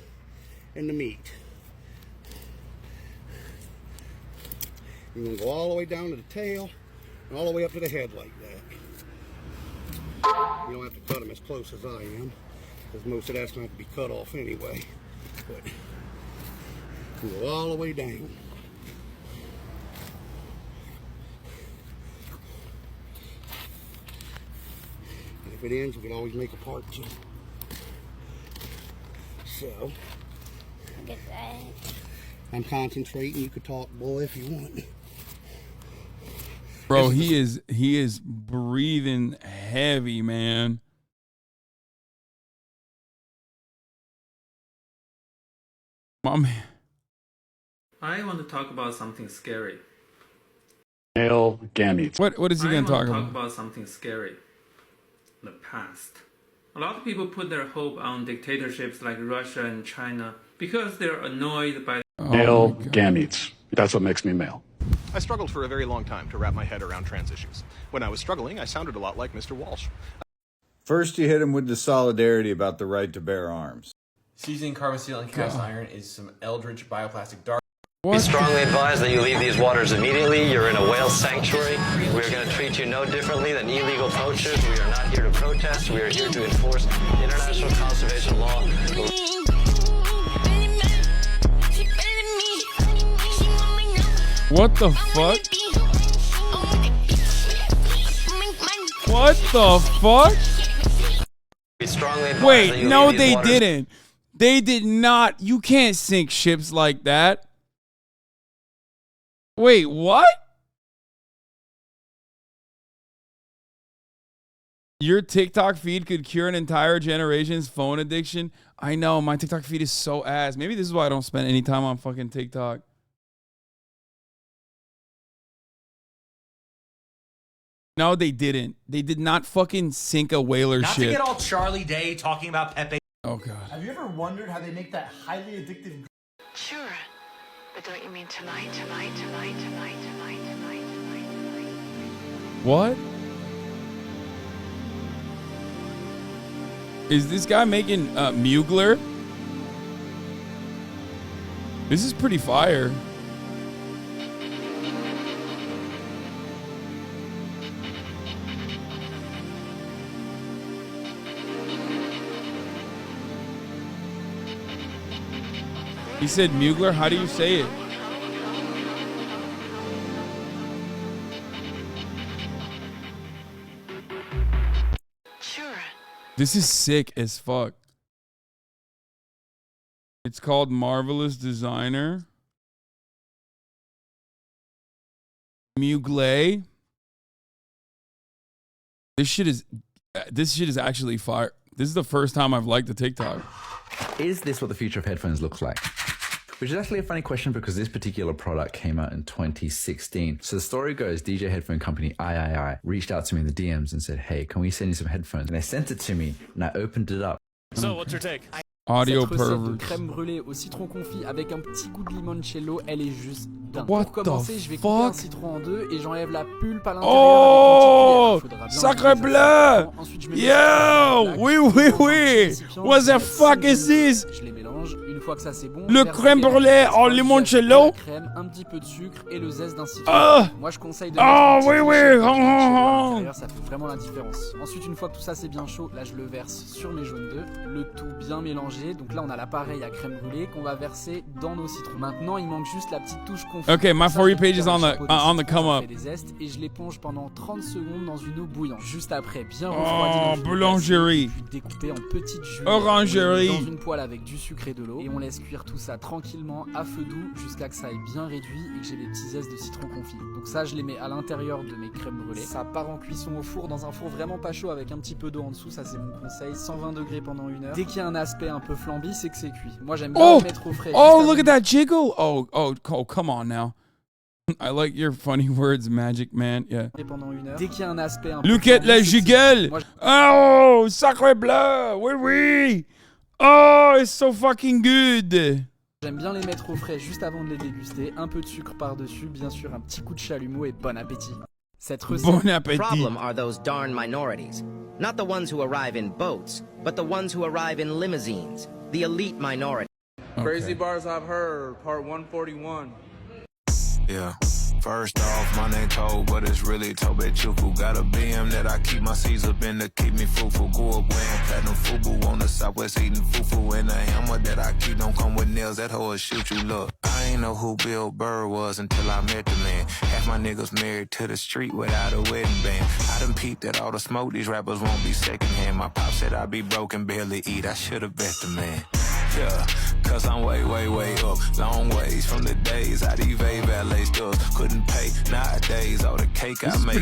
and the meat. You're gonna go all the way down to the tail and all the way up to the head like that. You don't have to cut them as close as I am, because most of that's going to have to be cut off anyway. But you go all the way down. If it ends, we can always make a part two. So, Get that. I'm concentrating. You could talk, boy, if you want. Bro, he is breathing heavy, man. My man. I want to talk about something scary. Male gametes. What is he going to talk about? About something scary. The past. A lot of people put their hope on dictatorships like Russia and China because they're annoyed by male gametes. That's what makes me male. I struggled for a very long time to wrap my head around trans issues. When I was struggling, I sounded a lot like Mr. Walsh. First, you hit him with the solidarity about the right to bear arms. Seizing carbon steel and cast iron is some eldritch bioplastic dark. We strongly advise that you leave these waters immediately. You're in a whale sanctuary. We are going to treat you no differently than illegal poachers. We are not here to protest. We are here to enforce international conservation law. What the fuck? What the fuck? Wait, no, they didn't. They did not. You can't sink ships like that. Wait, what? Your TikTok feed could cure an entire generation's phone addiction? I know, my TikTok feed is so ass. Maybe this is why I don't spend any time on fucking TikTok. No, they didn't. They did not fucking sink a whaler ship. Not to get all Charlie Day talking about Pepe. Oh, God. Have you ever wondered how they make that highly addictive... Sure. But don't you mean tonight? What? Is this guy making Mugler? This is pretty fire. He said Mugler. How do you say it? Sure. This is sick as fuck. It's called Marvelous Designer. Mugle. This shit is actually fire. This is the first time I've liked the TikTok. Is this what the future of headphones looks like? Which is actually a funny question because this particular product came out in 2016. So the story goes, DJ headphone company III reached out to me in the DMs and said, hey, can we send you some headphones? And they sent it to me and I opened it up. So what's your take? Audio Cette recette de pervert. crème brûlée au citron confit avec un petit goût de limoncello, elle est juste dingue. What Pour commencer, the je vais couper un fuck? citron en deux et j'enlève la pulpe à l'intérieur Oh, avec une petite cuillère. sacre bleu! Yo, oui. What the fuck is this? Je les mélange. Une fois que ça c'est bon, Le crème brûlée en limoncello? Crème, un petit peu de sucre et le zeste d'un citron. Ah! Moi je conseille de Ah, mettre oui. à l'intérieur, ça fait vraiment la différence. Ensuite, une fois que tout ça c'est bien chaud, là je le verse sur mes jaunes d'œufs, le tout bien mélangé. Donc là on a l'appareil à crème brûlée qu'on va verser dans nos citrons. Maintenant, il manque juste la petite touche confit. Okay, my For You page is on the come up. Des zestes et je l'éponge pendant 30 secondes dans une eau bouillante. Juste après, bien refroidi dans une boulangerie. puis découpé en petites juliennes. Orangerie. Dans une poêle avec du sucre et de l'eau. Et on laisse cuire tout ça tranquillement à feu doux jusqu'à que ça ait bien réduit et que j'ai des petits zestes de citron confit. Donc ça, je les mets à l'intérieur de mes crèmes brûlées. Ça part en cuisson au four dans un four vraiment pas chaud avec un petit peu d'eau en dessous. Ça, c'est mon conseil. 120 degrés pendant 1 heure. Dès qu'il y a un aspect un peu flambi, c'est que c'est cuit. Moi, j'aime bien le mettre au frais. Oh, look at that jiggle. Oh, come on now. I like your funny words, Magic Man. Yeah. Pendant 1 heure. Dès qu'il y a un aspect un peu Look at la jiggle. Oh, sacre bleu. Oui. Oh, it's so fucking good. J'aime bien les mettre au frais juste avant de les déguster. Un peu de sucre par-dessus, bien sûr, un petit coup de chalumeau et bon appétit. Cette recette. Bon appétit. The problem are those darn minorities. Not the ones who arrive in boats, but the ones who arrive in limousines. The elite minority. Crazy bars I've heard, part 141. Yeah. First off, my name Toad, but it's really Tobe Chuku. Got a BM that I keep my C's up in to keep me fufu. Go up wearing platinum fubu on the southwest eating fufu. And a hammer that I keep don't come with nails, that hoe will shoot you. Look, I ain't know who Bill Burr was until I met the man. Half my niggas married to the street without a wedding band. I done peeped that all the smoke, these rappers won't be secondhand. My pop said I'd be broke and barely eat, I should've bet the man. Yeah, cause I'm way up, long ways from the days I these valet stores couldn't pay. Nowadays, all the cake I make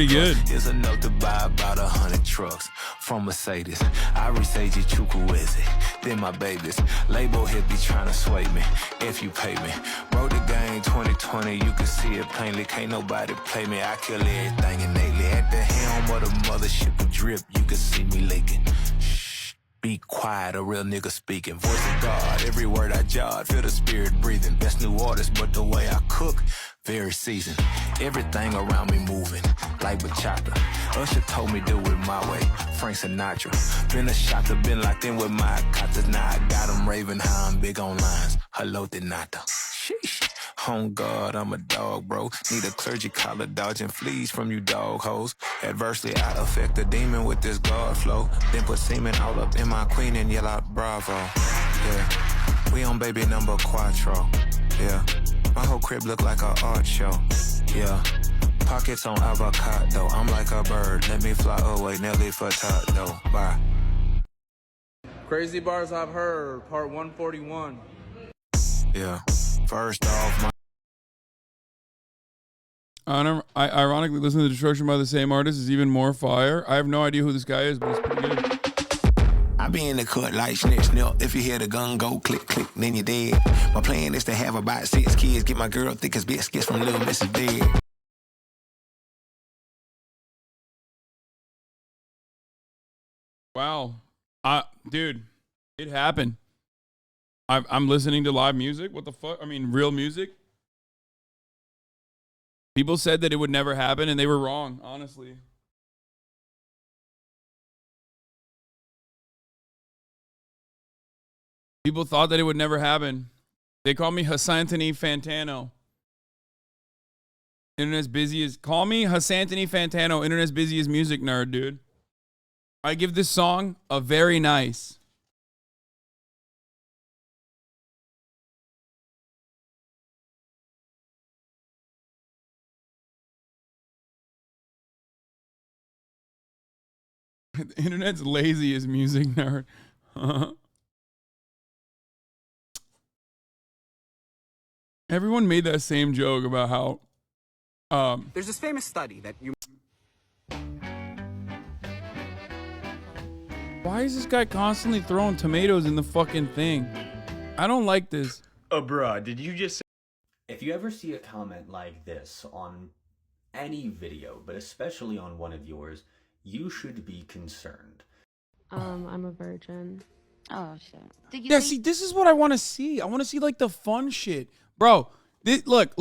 is enough to buy about 100 trucks. from Mercedes. I resage Chukwueze, then my babies. Label hit be trying to sway me, if you pay me. Wrote the game 2020, you can see it plainly. Can't nobody play me, I kill everything innately. At the helm of the mothership of drip, you can see me leaking. Shh, be quiet, a real nigga speaking. Voice of God, every word I jot, feel the spirit breathing. Best new artist, but the way I cook, very seasoned. Everything around me moving, like bachata. Usher told me do it my way, Frank Sinatra. Been a shotter, been locked in with my cotters. Now I got them raving how I'm big on lines. Hello, de nata. Sheesh. On God, I'm a dog, bro. Need a clergy collar, dodging fleas from you dog hoes. Adversely, I affect the demon with this God flow. Then put semen all up in my queen and yell out bravo. Yeah, we on baby number quattro. Yeah, my whole crib look like a art show. Yeah, pockets on avocado. I'm like a bird. Let me fly away, Nelly Furtado. Bye. Crazy bars I've heard, part 141. Yeah, first off, I ironically listen to Destruction by the same artist is even more fire. I have no idea who this guy is, but it's pretty good. I be in the cut like snitch, snip. If you hear the gun go click, click, then you're dead. My plan is to have about 6 kids. Get my girl thick as biscuits from Little Mrs. Big. Wow. Dude, it happened. I'm listening to live music. What the fuck? I mean, real music. People said that it would never happen, and they were wrong, honestly. People thought that it would never happen. They call me HasanAbi Fantano. Internet's busy as... Call me HasanAbi Fantano, internet's busy as music nerd, dude. I give this song a very nice. The internet's lazy as music nerd. Everyone made that same joke about how there's this famous study that you... Why is this guy constantly throwing tomatoes in the fucking thing? I don't like this. Bruh, did you just say... If you ever see a comment like this on any video, but especially on one of yours, you should be concerned. I'm a virgin. Oh shit. Did Yeah, see, this is what I want to see. I want to see like the fun shit. Bro, look.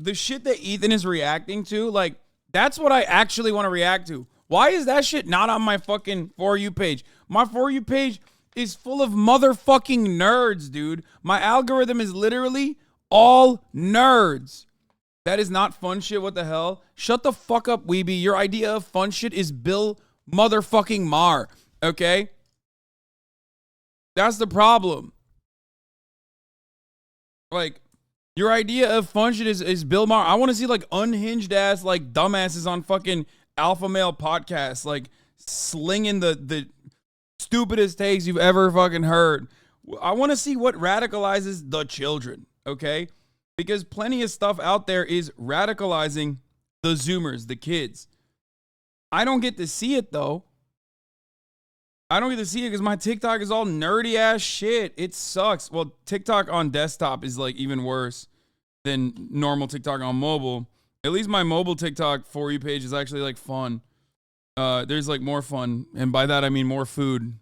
The shit that Ethan is reacting to, like, that's what I actually want to react to. Why is that shit not on my fucking For You page? My For You page is full of motherfucking nerds, dude. My algorithm is literally all nerds. That is not fun shit. What the hell? Shut the fuck up, Weeby. Your idea of fun shit is Bill motherfucking Maher, okay? That's the problem. Like, your idea of fun shit is Bill Maher. I want to see, like, unhinged ass, like, dumbasses on fucking alpha male podcasts, like, slinging the stupidest takes you've ever fucking heard. I want to see what radicalizes the children, okay? Because plenty of stuff out there is radicalizing the Zoomers, the kids. I don't get to see it, though. I don't get to see it because my TikTok is all nerdy ass shit. It sucks. Well, TikTok on desktop is like even worse than normal TikTok on mobile. At least my mobile TikTok For You page is actually like fun. There's like more fun. And by that, I mean more food.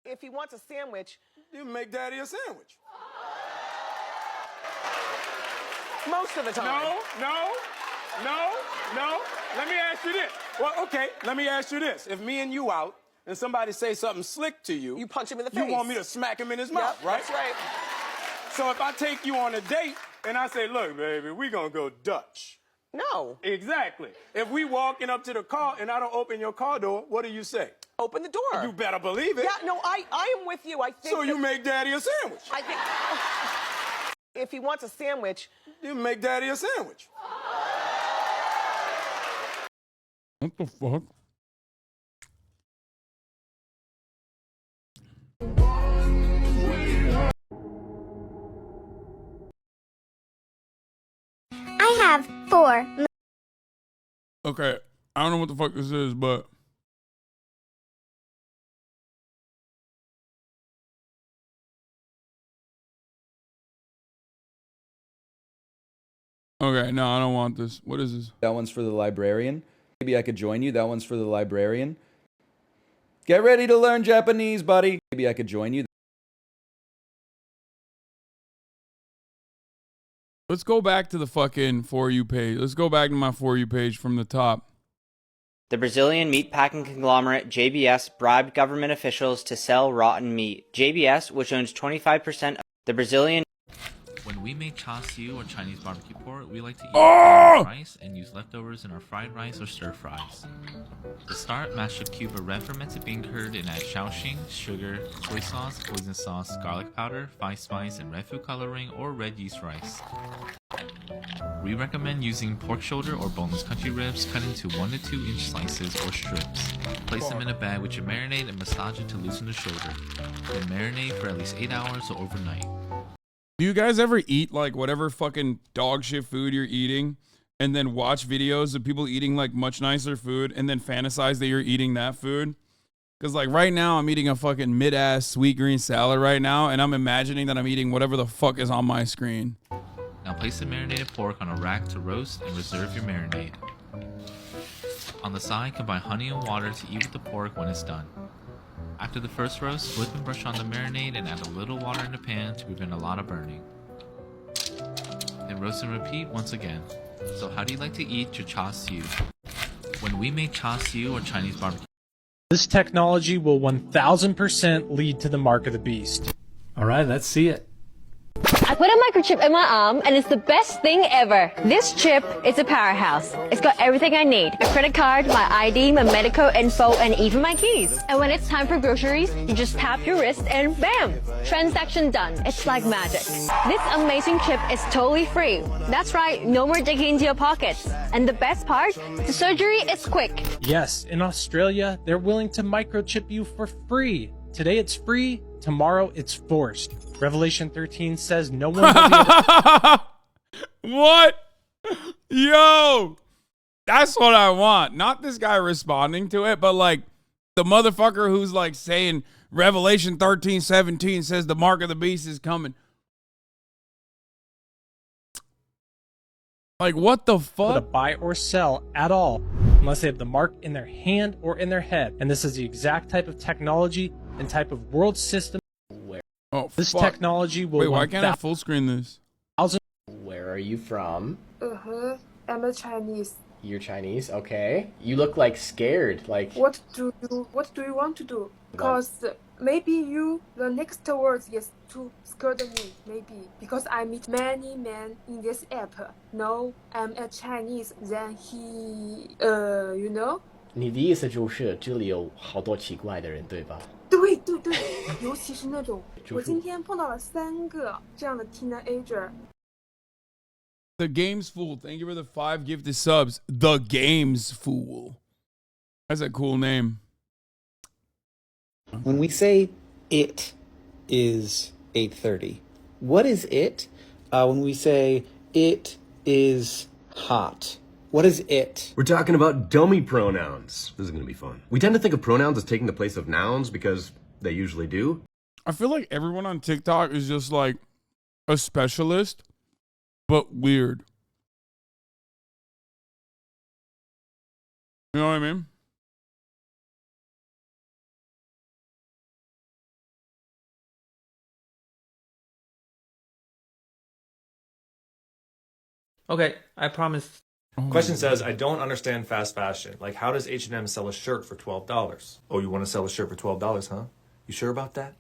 If he wants a sandwich, you make daddy a sandwich. Most of the time. No. Let me ask you this. Well, okay, let me ask you this. If me and you out and somebody say something slick to you, you punch him in the face. You want me to smack him in his mouth, right? That's right. So if I take you on a date and I say, look, baby, we gonna go Dutch. No. Exactly. If we walking up to the car and I don't open your car door, what do you say? Open the door. You better believe it. Yeah, no, I am with you. I think so you make daddy a sandwich. I think if he wants a sandwich, you make daddy a sandwich. What the fuck? have 4. Okay, I don't know what the fuck this is, but okay, no, I don't want this. What is this? That one's for the librarian. Maybe I could join you. That one's for the librarian. Get ready to learn Japanese, buddy. Maybe I could join you. Let's go back to the fucking For You page. Let's go back to my For You page from the top. The Brazilian meatpacking conglomerate JBS bribed government officials to sell rotten meat. JBS, which owns 25% of the Brazilian... When we make char siu or Chinese barbecue pork, we like to eat rice and use leftovers in our fried rice or stir fries. To start, mash a cube of red fermented bean curd and add shaoxing, sugar, soy sauce, hoisin sauce, garlic powder, five spice, and red food coloring or red yeast rice. We recommend using pork shoulder or boneless country ribs cut into 1 to 2 inch slices or strips. Place them in a bag with your marinade and massage it to loosen the shoulder. Then marinate for at least 8 hours or overnight. Do you guys ever eat like whatever fucking dog shit food you're eating and then watch videos of people eating like much nicer food and then fantasize that you're eating that food? Because like right now I'm eating a fucking mid-ass sweet green salad right now and I'm imagining that I'm eating whatever the fuck is on my screen. Now place the marinated pork on a rack to roast and reserve your marinade. On the side, combine honey and water to eat with the pork when it's done. After the first roast, flip and brush on the marinade and add a little water in the pan to prevent a lot of burning. Then roast and repeat once again. So how do you like to eat your char siu? When we make char siu or Chinese barbecue... This technology will 1000% lead to the mark of the beast. All right, let's see it. I put a microchip in my arm and it's the best thing ever. This chip is a powerhouse. It's got everything I need. A credit card, my ID, my medical info, and even my keys. And when it's time for groceries, you just tap your wrist and bam! Transaction done. It's like magic. This amazing chip is totally free. That's right, no more digging into your pockets. And the best part, the surgery is quick. Yes, in Australia, they're willing to microchip you for free. Today it's free, tomorrow it's forced. Revelation 13 says no one will be able to... What? Yo! That's what I want. Not this guy responding to it, but like the motherfucker who's like saying Revelation 13:17 says the mark of the beast is coming. Like what the fuck? To buy or sell at all unless they have the mark in their hand or in their head. And this is the exact type of technology and type of world system where this technology will... Wait, why can't I full screen this? Where are you from? I'm a Chinese. You're Chinese, okay. You look like scared, like... What do you want to do? Because maybe the next words is to scared me, maybe. Because I meet many men in this app. No, I'm a Chinese, then he, you know? 你的意思就是这里有好多奇怪的人，对吧？对，尤其是那种我今天碰到了3个这样的 teenager。 The Games Fool, thank you for the 5 gifted subs. The Games Fool. That's a cool name. When we say it is 8:30, what is it? When we say it is hot, what is it? We're talking about dummy pronouns. This is going to be fun. We tend to think of pronouns as taking the place of nouns because they usually do. I feel like everyone on TikTok is just like a specialist, but weird. You know what I mean? Okay, I promise. Question says, I don't understand fast fashion. Like, how does H&M sell a shirt for $12? Oh, you want to sell a shirt for $12, huh? You sure about that?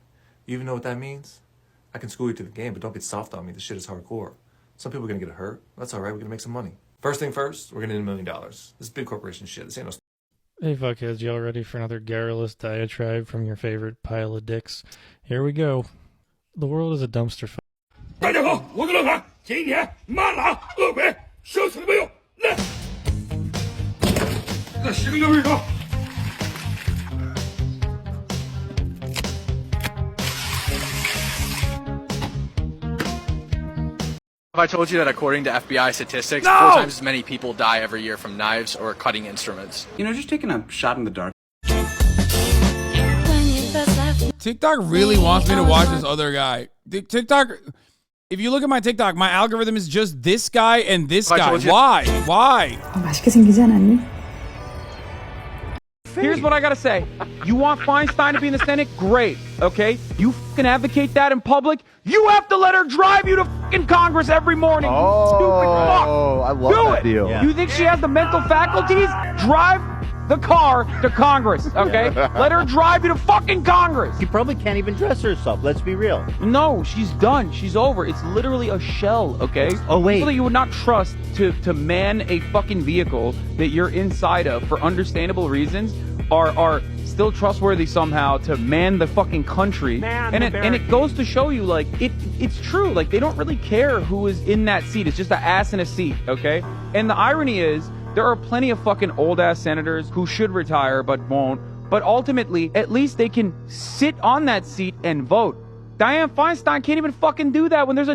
You even know what that means? I can school you to the game, but don't get soft on me. This shit is hardcore. Some people are going to get hurt. That's all right. We're going to make some money. First thing first, we're going to need $1 million. This is big corporation shit. This ain't no... Hey fuckheads, y'all ready for another garrulous diatribe from your favorite pile of dicks? Here we go. The world is a dumpster fire. 大家好，我是乐团，今天麻辣恶鬼收起了没有？来，再洗个右手。I told you that according to FBI statistics, 4 times as many people die every year from knives or cutting instruments. You know, just taking a shot in the dark. TikTok really wants me to watch this other guy. TikTok, if you look at my TikTok, my algorithm is just this guy and this guy. Why? Why? Here's what I gotta say. You want Feinstein to be in the Senate? Great, okay? You fucking advocate that in public? You have to let her drive you to fucking Congress every morning, you stupid fuck! I love that deal. You think she has the mental faculties? Drive the car to Congress, okay? Let her drive you to fucking Congress! She probably can't even dress herself, let's be real. No, she's done. She's over. It's literally a shell, okay? Oh, wait. People that you would not trust to man a fucking vehicle that you're inside of for understandable reasons are still trustworthy somehow to man the fucking country. And it goes to show you, like, it's true. Like, they don't really care who is in that seat. It's just an ass in a seat, okay? And the irony is, there are plenty of fucking old-ass senators who should retire but won't. But ultimately, at least they can sit on that seat and vote. Dianne Feinstein can't even fucking do that when there's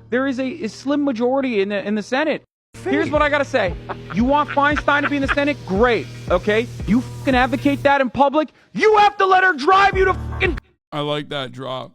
there is a slim majority in the Senate. Here's what I gotta say. You want Feinstein to be in the Senate? Great, okay? You fucking advocate that in public? You have to let her drive you to fucking... I like that drop.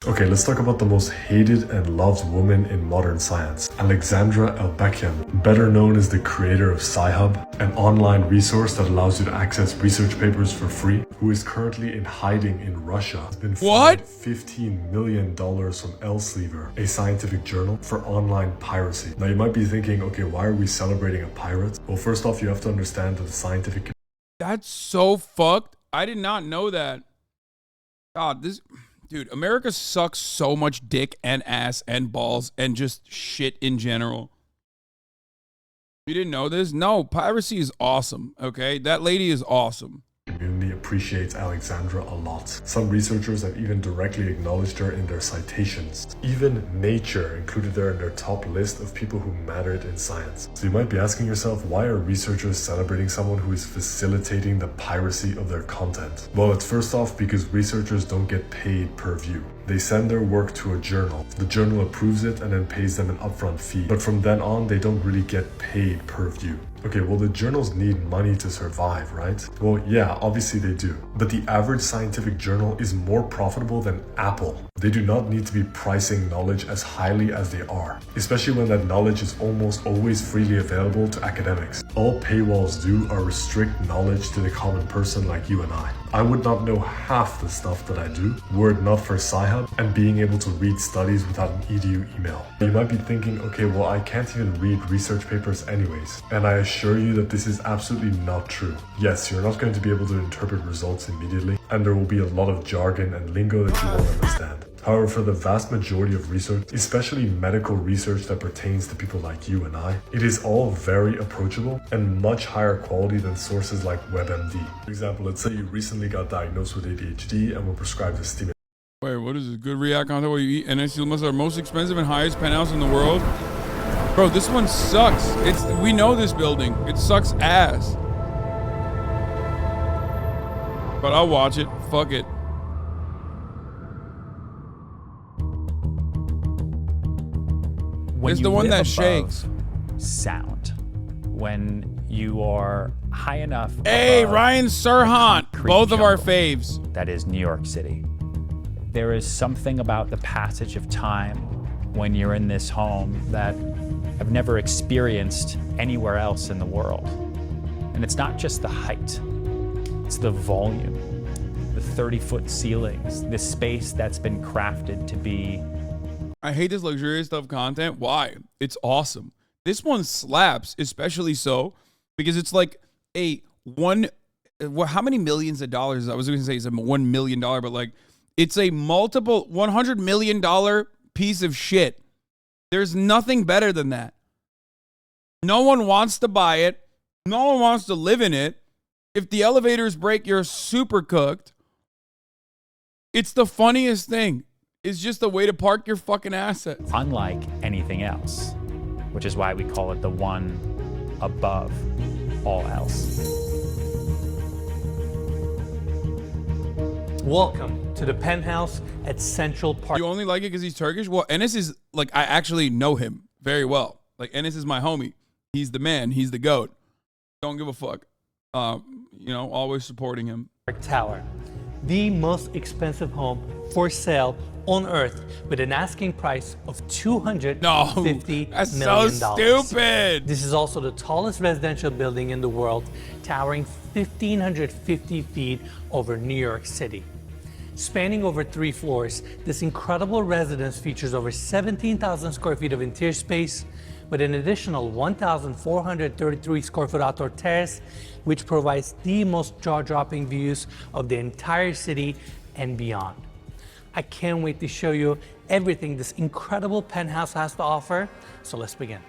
Okay, let's talk about the most hated and loved woman in modern science, Alexandra Elbekyan, better known as the creator of Sci-Hub, an online resource that allows you to access research papers for free, who is currently in hiding in Russia. Has been fined $15 million from Elsevier, a scientific journal, for online piracy. Now you might be thinking, okay, why are we celebrating a pirate? Well, first off, you have to understand that the scientific... That's so fucked. I did not know that. God, this... Dude, America sucks so much dick and ass and balls and just shit in general. You didn't know this? No, piracy is awesome, okay? That lady is awesome. Community appreciates Alexandra a lot. Some researchers have even directly acknowledged her in their citations. Even Nature included her in their top list of people who mattered in science. So you might be asking yourself, why are researchers celebrating someone who is facilitating the piracy of their content? Well, it's first off because researchers don't get paid per view. They send their work to a journal. The journal approves it and then pays them an upfront fee. But from then on, they don't really get paid per view. Okay, well, the journals need money to survive, right? Well, yeah, obviously they do. But the average scientific journal is more profitable than Apple. They do not need to be pricing knowledge as highly as they are, especially when that knowledge is almost always freely available to academics. All paywalls do are restrict knowledge to the common person like you and I. I would not know half the stuff that I do were it not for Sci-Hub and being able to read studies without an edu email. You might be thinking, okay, well, I can't even read research papers anyways. And I assure you that this is absolutely not true. Yes, you're not going to be able to interpret results immediately, and there will be a lot of jargon and lingo that you won't understand. However, for the vast majority of research, especially medical research that pertains to people like you and I, it is all very approachable and much higher quality than sources like WebMD. For example, let's say you recently got diagnosed with ADHD and were prescribed a stimulant. Wait, what is this? Good React content where you eat NXT must are most expensive and highest penthouse in the world? Bro, this one sucks. We know this building. It sucks ass. But I'll watch it. Fuck it. It's the one that shakes. Sound. When you are high enough. Hey, Ryan Serhant. Both of our faves. That is New York City. There is something about the passage of time when you're in this home that I've never experienced anywhere else in the world. And it's not just the height, it's the volume, the 30-foot ceilings, this space that's been crafted to be. I hate this luxurious stuff content. Why? It's awesome. This one slaps, especially so because it's like how many millions of dollars? I was going to say it's a $1 million, but like it's a multiple $100 million piece of shit. There's nothing better than that. No one wants to buy it. No one wants to live in it. If the elevators break, you're super cooked. It's the funniest thing. It's just a way to park your fucking assets. Unlike anything else, which is why we call it the one above all else. Welcome to the penthouse at Central Park. You only like it because he's Turkish? Well, Enes is like, I actually know him very well. Like, Enes is my homie. He's the man. He's the GOAT. Don't give a fuck. You know, always supporting him. Tower, the most expensive home for sale on earth, with an asking price of $250 million. That's so stupid. This is also the tallest residential building in the world, towering 1,550 feet over New York City. Spanning over 3 floors, this incredible residence features over 17,000 square feet of interior space, with an additional 1,433 square foot outdoor terrace, which provides the most jaw-dropping views of the entire city and beyond. I can't wait to show you everything this incredible penthouse has to offer, so let's begin.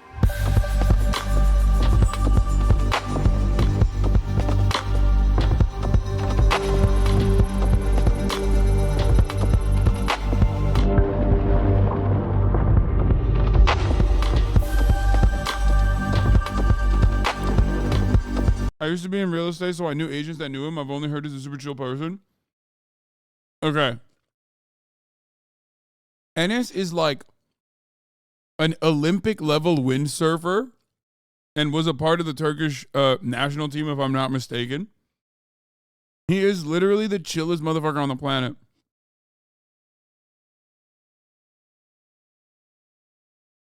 I used to be in real estate, so I knew agents that knew him. I've only heard he's a super chill person. Okay. Enes is like an Olympic level windsurfer and was a part of the Turkish national team, if I'm not mistaken. He is literally the chillest motherfucker on the planet.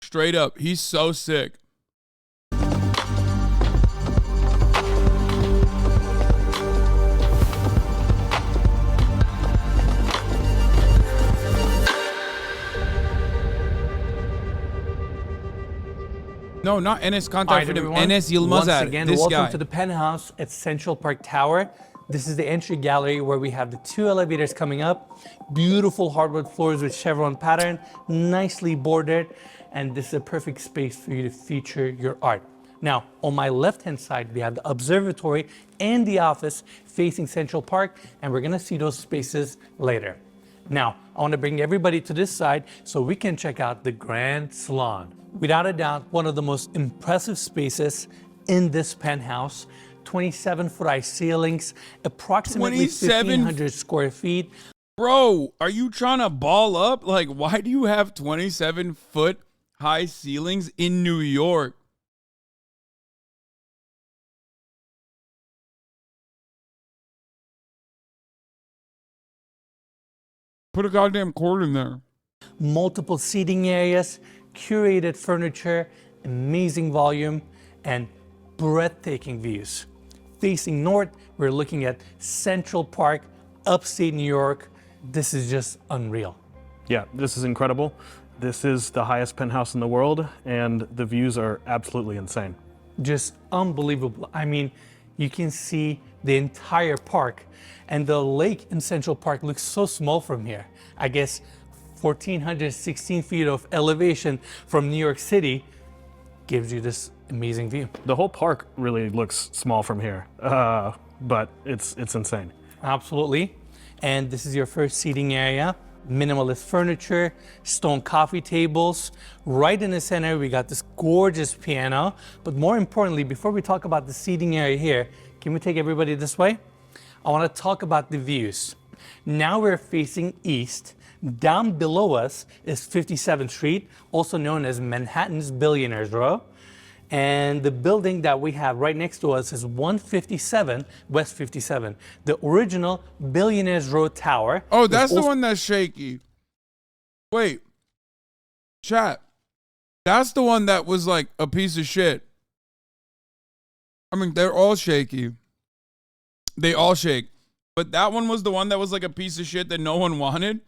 Straight up. He's so sick. No, not Enes. Contact him. Enes Yilmaz. Once again, welcome guy. to the penthouse at Central Park Tower. This is the entry gallery where we have the 2 elevators coming up. Beautiful hardwood floors with chevron pattern, nicely bordered, and this is a perfect space for you to feature your art. Now, on my left-hand side, we have the observatory and the office facing Central Park, and we're gonna see those spaces later. Now, I want to bring everybody to this side so we can check out the Grand Salon. Without a doubt, one of the most impressive spaces in this penthouse. 27-foot high ceilings, approximately 1,500 square feet. Bro, are you trying to ball up? Like, why do you have 27-foot high ceilings in New York? Put a goddamn cord in there. Multiple seating areas, curated furniture, amazing volume, and breathtaking views. Facing north, we're looking at Central Park, upstate New York. This is just unreal. Yeah, this is incredible. This is the highest penthouse in the world, and the views are absolutely insane. Just unbelievable. I mean, you can see the entire park, and the lake in Central Park looks so small from here. I guess 1,416 feet of elevation from New York City gives you this amazing view. The whole park really looks small from here, but it's insane. Absolutely. And this is your first seating area. Minimalist furniture, stone coffee tables. Right in the center, we got this gorgeous piano. But more importantly, before we talk about the seating area here, can we take everybody this way? I want to talk about the views. Now we're facing east. Down below us is 57th Street, also known as Manhattan's Billionaires Row. And the building that we have right next to us is 157 West 57, the original Billionaires Row Tower. Oh, that's the one that's shaky. Wait, chat. That's the one that was like a piece of shit. I mean, they're all shaky. They all shake. But that one was the one that was like a piece of shit that no one wanted.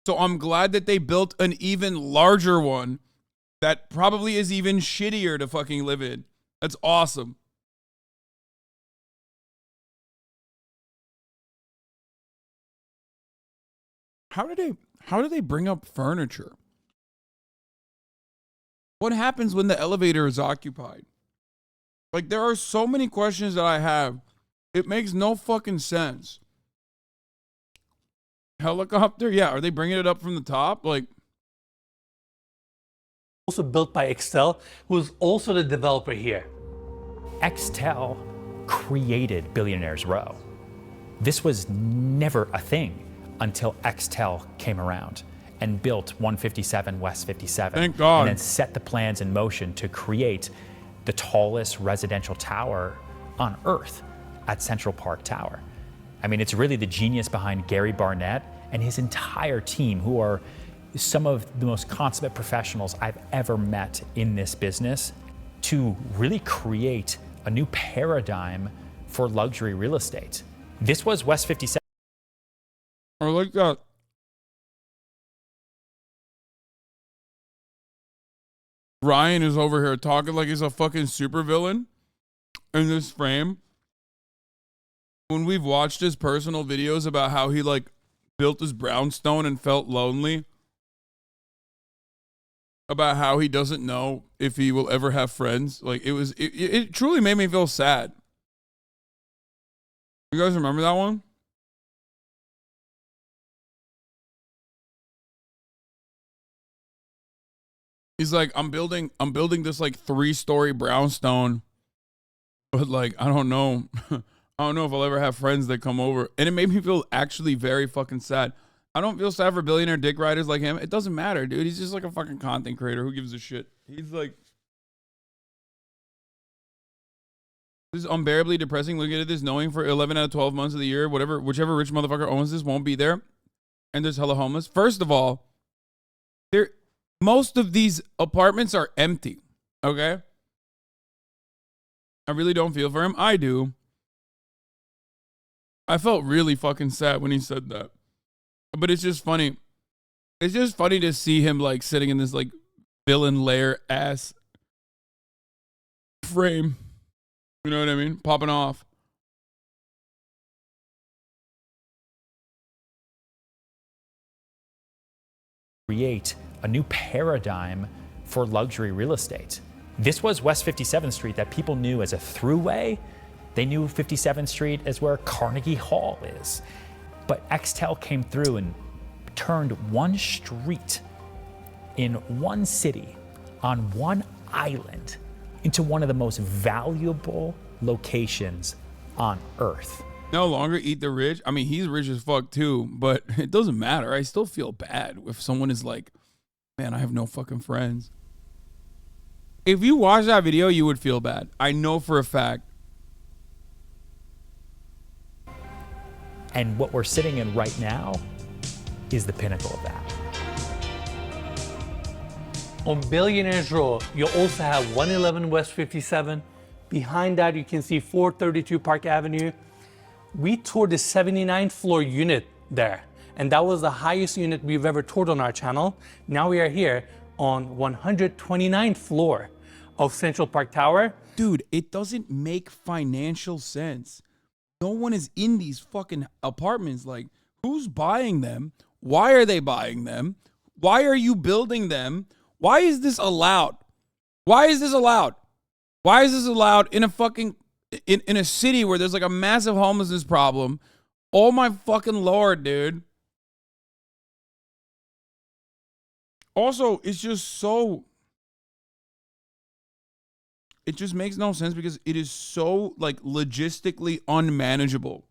So I'm glad that they built an even larger one that probably is even shittier to fucking live in. That's awesome. How do they bring up furniture? What happens when the elevator is occupied? Like, there are so many questions that I have. It makes no fucking sense. Helicopter? Yeah, are they bringing it up from the top? Like, also built by Excel, who's also the developer here. Excel created Billionaires Row. This was never a thing until Xtel came around and built 157 West 57. Thank God. And then set the plans in motion to create the tallest residential tower on Earth at Central Park Tower. I mean, it's really the genius behind Gary Barnett and his entire team, who are some of the most consummate professionals I've ever met in this business, to really create a new paradigm for luxury real estate. This was West 57. I like that. Ryan is over here talking like he's a fucking supervillain in this frame. When we've watched his personal videos about how he like built his brownstone and felt lonely, about how he doesn't know if he will ever have friends, like it truly made me feel sad. You guys remember that one? He's like, I'm building this like 3-story brownstone, but like I don't know I don't know if I'll ever have friends that come over. And it made me feel actually very fucking sad. I don't feel sad for billionaire dick riders like him. It doesn't matter, dude. He's just like a fucking content creator. Who gives a shit? He's like, this is unbearably depressing. Looking at this, knowing for 11 out of 12 months of the year, whichever rich motherfucker owns this won't be there, and there's hella homeless. First of all, most of these apartments are empty. Okay, I really don't feel for him. I do. I felt really fucking sad when he said that. But it's just funny. It's just funny to see him like sitting in this like villain lair ass frame. You know what I mean? Popping off. Create a new paradigm for luxury real estate. This was West 57th Street that people knew as a throughway. They knew 57th Street as where Carnegie Hall is. But Xtel came through and turned one street in one city on one island into one of the most valuable locations on Earth. No longer eat the rich. I mean, he's rich as fuck too, but it doesn't matter. I still feel bad if someone is like, man, I have no fucking friends. If you watch that video, you would feel bad. I know for a fact. And what we're sitting in right now is the pinnacle of that. On Billionaires Row, you'll also have 111 West 57. Behind that, you can see 432 Park Avenue. We toured the 79th floor unit there, and that was the highest unit we've ever toured on our channel. Now we are here on 129th floor of Central Park Tower. Dude, it doesn't make financial sense. No one is in these fucking apartments. Like, who's buying them? Why are they buying them? Why are you building them? Why is this allowed? Why is this allowed? Why is this allowed in a fucking in a city where there's like a massive homelessness problem? Oh my fucking Lord, dude. Also, it's just so, it just makes no sense because it is so like logistically unmanageable.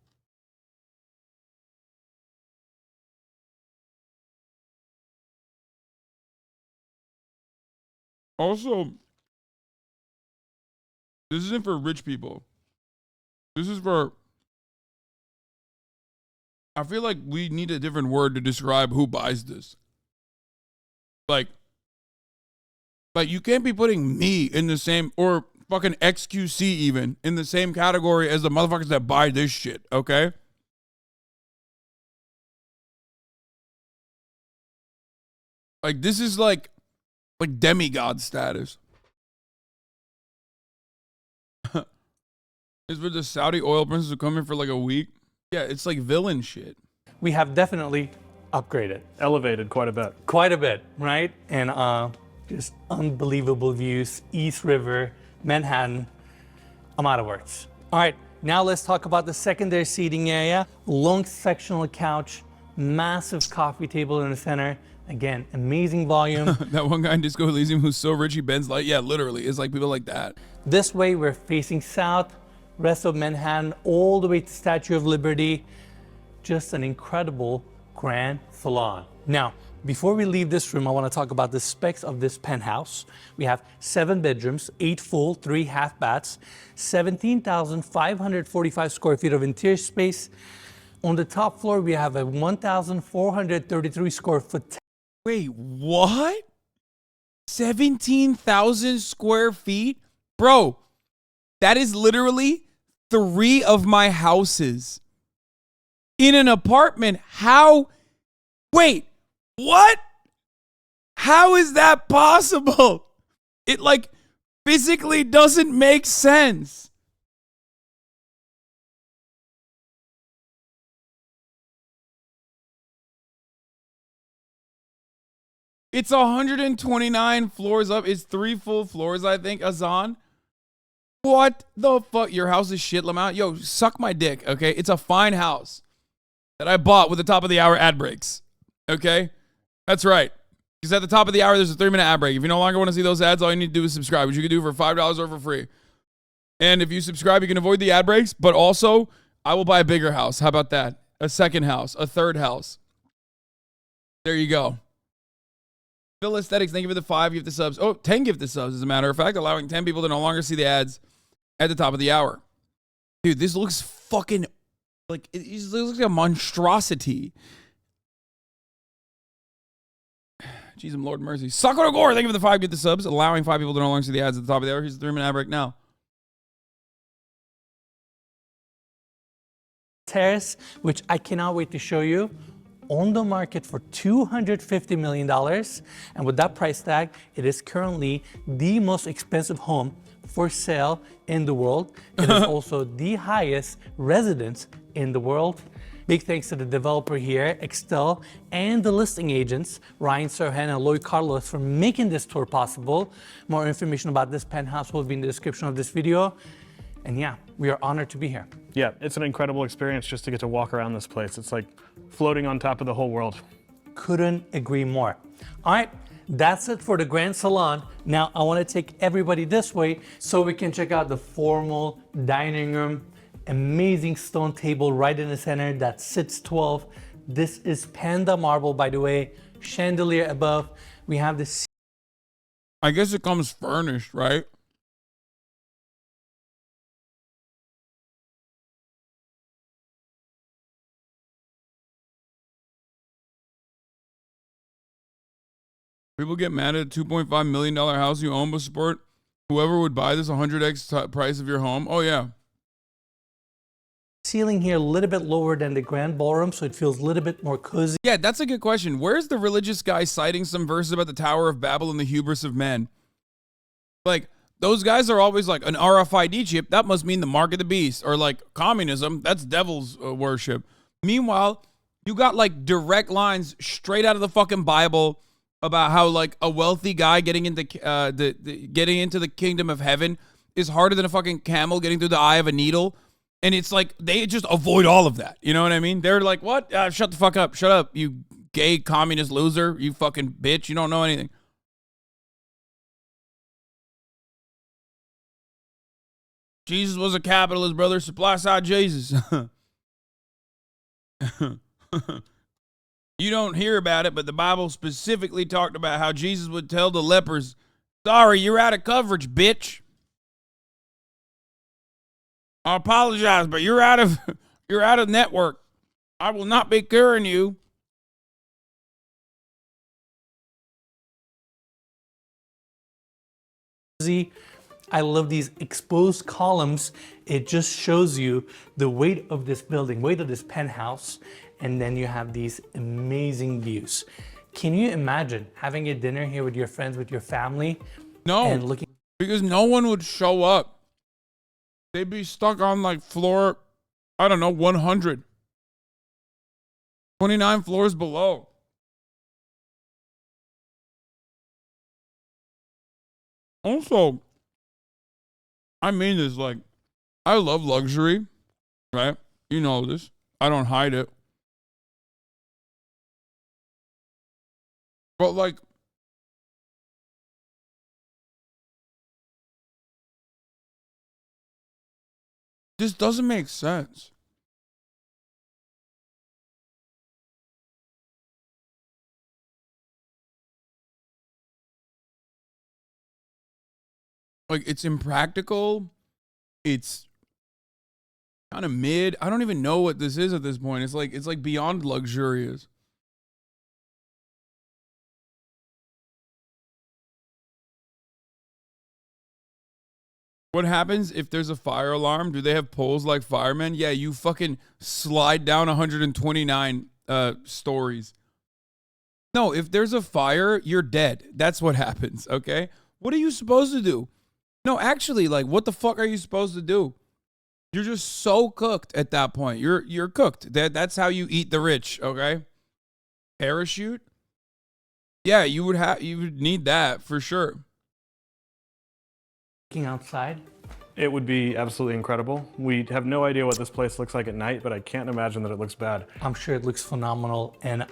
Also, this isn't for rich people. This is for, I feel like we need a different word to describe who buys this. Like you can't be putting me in the same, or fucking XQC even, in the same category as the motherfuckers that buy this shit, okay? Like, this is like demigod status. Is for the Saudi oil princess who come here for like a week? Yeah, it's like villain shit. We have definitely upgraded. Elevated quite a bit. Quite a bit, right? And just unbelievable views, East River, Manhattan. I'm out of words. All right, now let's talk about the secondary seating area. Long sectional couch, massive coffee table in the center. Again, amazing volume. That one guy in Disco Elysium who's so rich he bends light. Yeah, literally. It's like people like that. This way, we're facing south, rest of Manhattan, all the way to Statue of Liberty. Just an incredible grand salon. Now, before we leave this room, I want to talk about the specs of this penthouse. We have 7 bedrooms, 8 full, 3 half baths, 17,545 square feet of interior space. On the top floor, we have a 1,433 square foot. Wait, what? 17,000 square feet? Bro, that is literally 3 of my houses. In an apartment, how? Wait, what? How is that possible? It like physically doesn't make sense. It's 129 floors up. It's 3 full floors, I think, Azan. What the fuck? Your house is shit, Lamont. Yo, suck my dick, okay? It's a fine house that I bought with the top of the hour ad breaks, okay? That's right. Because at the top of the hour, there's a 3-minute ad break. If you no longer want to see those ads, all you need to do is subscribe, which you can do for $5 or for free. And if you subscribe, you can avoid the ad breaks, but also, I will buy a bigger house. How about that? A second house, a third house. There you go. Phil Aesthetics, thank you for the 5 gift subs. Oh, 10 gift subs, as a matter of fact, allowing 10 people to no longer see the ads at the top of the hour. Dude, this looks fucking like, it looks like a monstrosity. Jesus, Lord mercy. Sakura Gore, thank you for the 5 gift subs, allowing 5 people to no longer see the ads at the top of the hour. Here's the 3-minute ad break now. Terrace, which I cannot wait to show you, on the market for $250 million. And with that price tag, it is currently the most expensive home for sale in the world. It is also the highest residence in the world. Big thanks to the developer here, Excel, and the listing agents, Ryan Serhan and Lloyd Carlos, for making this tour possible. More information about this penthouse will be in the description of this video. And yeah, we are honored to be here. Yeah, it's an incredible experience just to get to walk around this place. It's like floating on top of the whole world. Couldn't agree more. All right, that's it for the Grand Salon. Now I want to take everybody this way so we can check out the formal dining room. Amazing stone table right in the center that sits 12. This is Panda marble, by the way. Chandelier above. We have this. I guess it comes furnished, right? People get mad at a $2.5 million house you own but support whoever would buy this 100x price of your home. Oh, yeah. Ceiling here a little bit lower than the grand ballroom, so it feels a little bit more cozy. Yeah, that's a good question. Where's the religious guy citing some verses about the Tower of Babel and the hubris of men? Like, those guys are always like, an RFID chip, that must mean the mark of the beast. Or like, communism, that's devil's worship. Meanwhile, you got like direct lines straight out of the fucking Bible about how like a wealthy guy getting into getting into the kingdom of heaven is harder than a fucking camel getting through the eye of a needle. And it's like, they just avoid all of that. You know what I mean? They're like, what? Shut the fuck up. Shut up, you gay communist loser. You fucking bitch. You don't know anything. Jesus was a capitalist, brother. Supply side Jesus. You don't hear about it, but the Bible specifically talked about how Jesus would tell the lepers, sorry, you're out of coverage, bitch. I apologize, but you're out of network. I will not be curing you. I love these exposed columns. It just shows you the weight of this building, weight of this penthouse, and then you have these amazing views. Can you imagine having a dinner here with your friends, with your family? No, and looking, because no one would show up. They'd be stuck on like floor, I don't know, 100. 29 floors below. Also, I mean this, like, I love luxury, right? You know this. I don't hide it. But like, this doesn't make sense. Like, it's impractical. It's kind of mid. I don't even know what this is at this point. It's like beyond luxurious. What happens if there's a fire alarm? Do they have poles like firemen? Yeah, you fucking slide down 129 stories. No, if there's a fire, you're dead. That's what happens, okay? What are you supposed to do? No, actually, like, what the fuck are you supposed to do? You're just so cooked at that point. You're cooked. That's how you eat the rich, okay? Parachute? Yeah, you would need that for sure. Outside. It would be absolutely incredible. We have no idea what this place looks like at night, but I can't imagine that it looks bad. I'm sure it looks phenomenal, and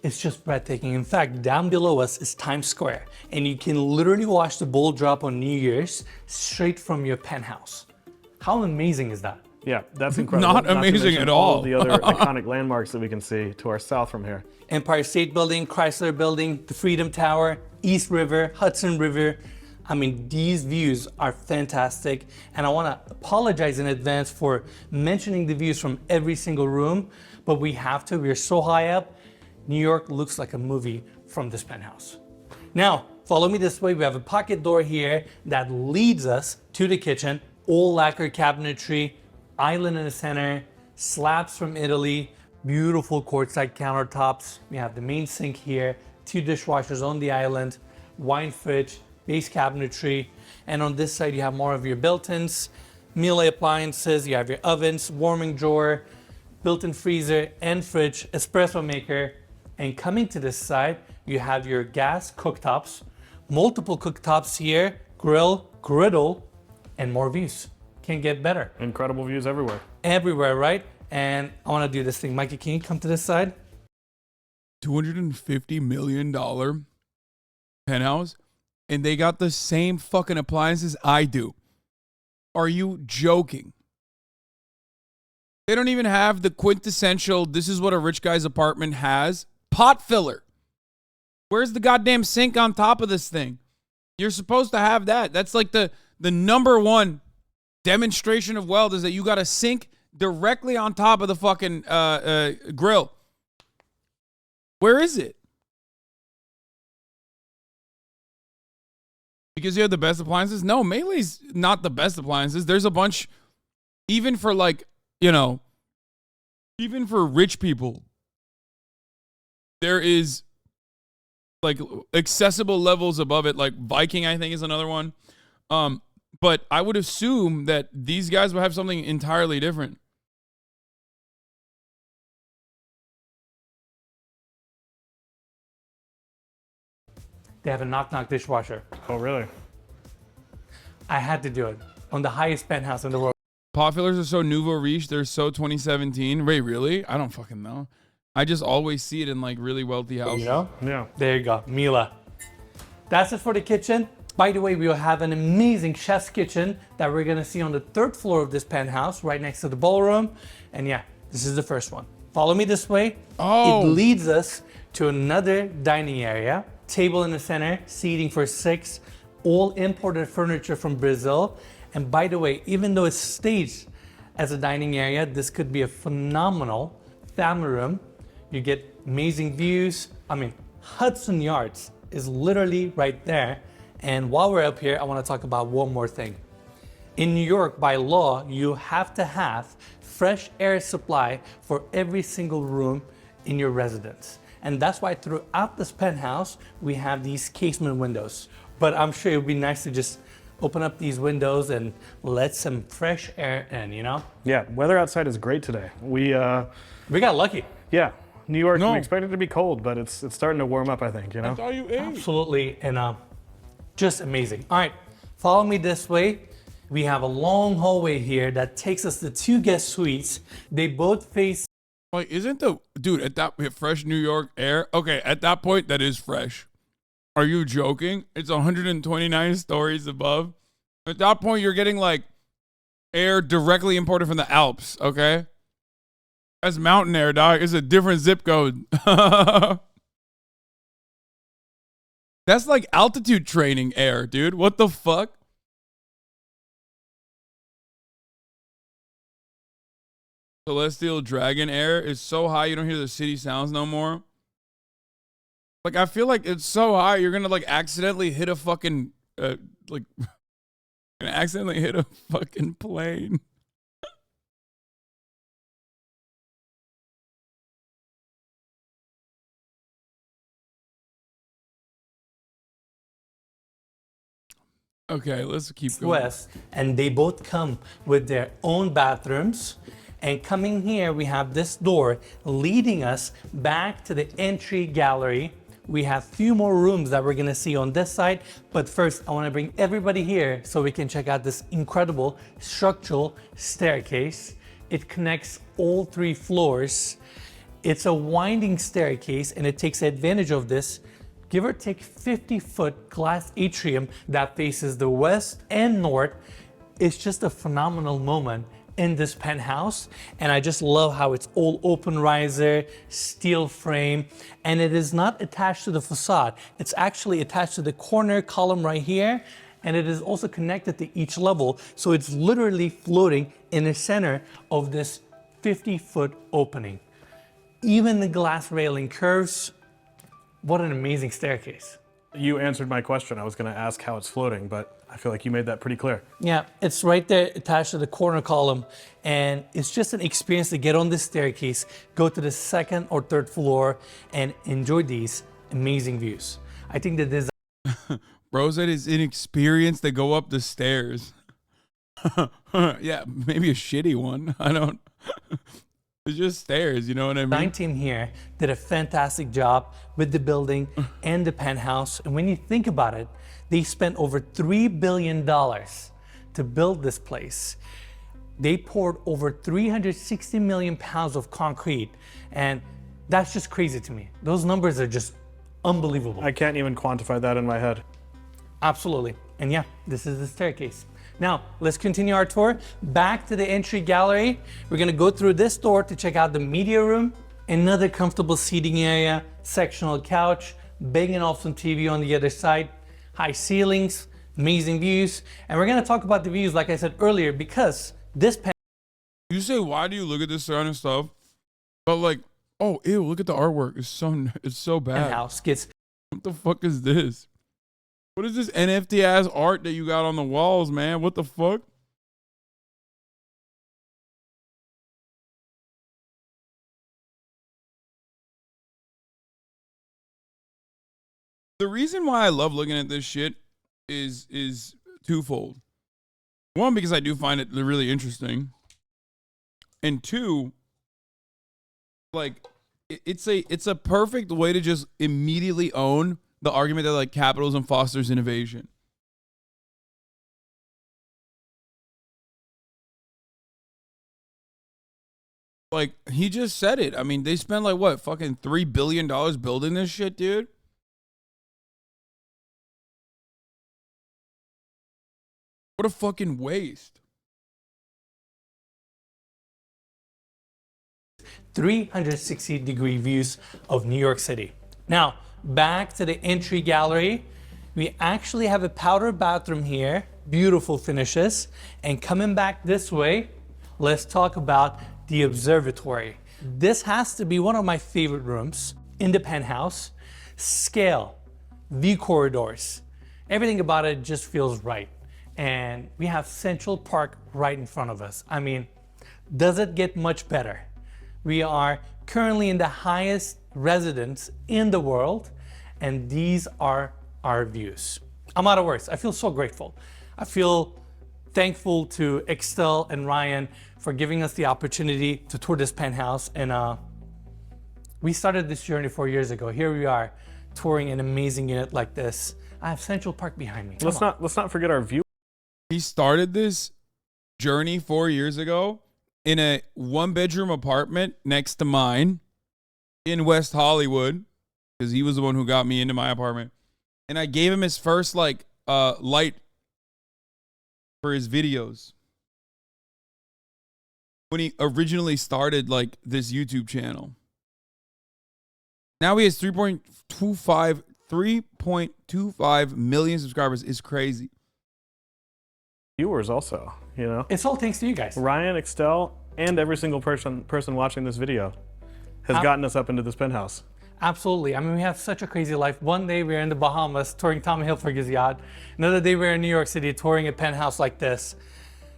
it's just breathtaking. In fact, down below us is Times Square, and you can literally watch the ball drop on New Year's straight from your penthouse. How amazing is that? Yeah, that's incredible. Not amazing at all. All of the other iconic landmarks that we can see to our south from here. Empire State Building, Chrysler Building, the Freedom Tower, East River, Hudson River. I mean, these views are fantastic, and I want to apologize in advance for mentioning the views from every single room, but we have to. We're so high up. New York looks like a movie from this penthouse. Now, follow me this way. We have a pocket door here that leads us to the kitchen. All lacquer cabinetry, island in the center, slabs from Italy, beautiful quartzite countertops. We have the main sink here, 2 dishwashers on the island, wine fridge, base cabinetry, and on this side you have more of your built-ins, meal appliances, you have your ovens, warming drawer, built-in freezer and fridge, espresso maker, and coming to this side you have your gas cooktops, multiple cooktops here, grill, griddle, and more views. Can't get better. Incredible views everywhere. Everywhere, right? And I want to do this thing. Mikey, can you come to this side? $250 million penthouse, and they got the same fucking appliances I do. Are you joking? They don't even have the quintessential, this is what a rich guy's apartment has, pot filler. Where's the goddamn sink on top of this thing? You're supposed to have that. That's like the number one demonstration of wealth, is that you got a sink directly on top of the fucking grill. Where is it? Because you have the best appliances? No, Melee's not the best appliances. There's a bunch, even for like, you know, even for rich people, there is like accessible levels above it. Like Viking, I think, is another one. But I would assume that these guys would have something entirely different. They have a knock-knock dishwasher. Oh, really? I had to do it on the highest penthouse in the world. Pot fillers are so nouveau riche. They're so 2017. Wait, really? I don't fucking know. I just always see it in like really wealthy houses. You know? Yeah. There you go, Mila. That's it for the kitchen. By the way, we'll have an amazing chef's kitchen that we're gonna see on the 3rd floor of this penthouse, right next to the ballroom. And yeah, this is the first one. Follow me this way. Oh. It leads us to another dining area. Table in the center, seating for 6, all imported furniture from Brazil. And by the way, even though it's staged as a dining area, this could be a phenomenal family room. You get amazing views. I mean, Hudson Yards is literally right there. And while we're up here, I want to talk about one more thing. In New York, by law, you have to have fresh air supply for every single room in your residence. And that's why throughout this penthouse, we have these casement windows. But I'm sure it would be nice to just open up these windows and let some fresh air in, you know? Yeah, weather outside is great today. We got lucky. Yeah, New York, No. we expected it to be cold, but it's starting to warm up, I think, you know? That's all you ate. Absolutely, and just amazing. All right, follow me this way. We have a long hallway here that takes us to 2 guest suites. They both face... Like, isn't the dude at that fresh New York air? Okay, at that point, that is fresh. Are you joking? It's 129 stories above. At that point, you're getting like air directly imported from the Alps. Okay, that's mountain air, dog. It's a different zip code. That's like altitude training air, dude. What the fuck? celestial dragon air is so high you don't hear the city sounds no more. Like, I feel like it's so high you're gonna like accidentally hit a fucking like gonna accidentally hit a fucking plane. Okay, let's keep going. West, and they both come with their own bathrooms. And coming here, we have this door leading us back to the entry gallery. We have a few more rooms that we're gonna see on this side. But first, I wanna bring everybody here so we can check out this incredible structural staircase. It connects all 3 floors. It's a winding staircase and it takes advantage of this give or take 50-foot glass atrium that faces the west and north. It's just a phenomenal moment in this penthouse, and I just love how it's all open riser, steel frame, and it is not attached to the facade. It's actually attached to the corner column right here, and it is also connected to each level, so it's literally floating in the center of this 50-foot opening. Even the glass railing curves. What an amazing staircase. You answered my question. I was going to ask how it's floating, but I feel like you made that pretty clear. Yeah, it's right there attached to the corner column, and it's just an experience to get on this staircase, go to the 2nd or 3rd floor, and enjoy these amazing views. I think the design... Bro said it's inexperienced to go up the stairs. Yeah, maybe a shitty one. I don't... It's just stairs, you know what I mean? The design team here did a fantastic job with the building and the penthouse. And when you think about it, they spent over $3 billion to build this place. They poured over 360 million pounds of concrete. And that's just crazy to me. Those numbers are just unbelievable. I can't even quantify that in my head. Absolutely. And yeah, this is the staircase. Now, let's continue our tour. Back to the entry gallery. We're gonna go through this door to check out the media room. Another comfortable seating area, sectional couch, big and awesome TV on the other side, high ceilings, amazing views. And we're gonna talk about the views, like I said earlier, because this You say, why do you look at this kind of stuff? But like, oh, ew, look at the artwork. It's so bad. penthouse gets... What the fuck is this? What is this NFT ass art that you got on the walls, man? What the fuck? The reason why I love looking at this shit is twofold. One, because I do find it really interesting. And two, like it's a perfect way to just immediately own the argument that like capitalism fosters innovation. Like, he just said it. I mean, they spent like what, fucking $3 billion building this shit, dude? What a fucking waste. 360-degree views of New York City. Now, back to the entry gallery. We actually have a powder bathroom here, beautiful finishes. And coming back this way, let's talk about the observatory. This has to be one of my favorite rooms in the penthouse. Scale, view corridors, everything about it just feels right. And we have Central Park right in front of us. I mean, does it get much better? We are currently in the highest residence in the world, and these are our views. I'm out of words. I feel so grateful. I feel thankful to Excel and Ryan for giving us the opportunity to tour this penthouse. And we started this journey 4 years ago. Here we are touring an amazing unit like this. I have Central Park behind me. Let's not forget our view. He started this journey 4 years ago in a 1-bedroom apartment next to mine in West Hollywood, because he was the one who got me into my apartment. And I gave him his first like light for his videos when he originally started like this YouTube channel. Now he has 3.25 million subscribers. Is crazy. Viewers also, you know. It's all thanks to you guys. Ryan, Excel, and every single person watching this video has gotten us up into this penthouse. Absolutely. I mean, we have such a crazy life. One day we were in the Bahamas touring Tommy Hilfiger's yacht. Another day we were in New York City touring a penthouse like this.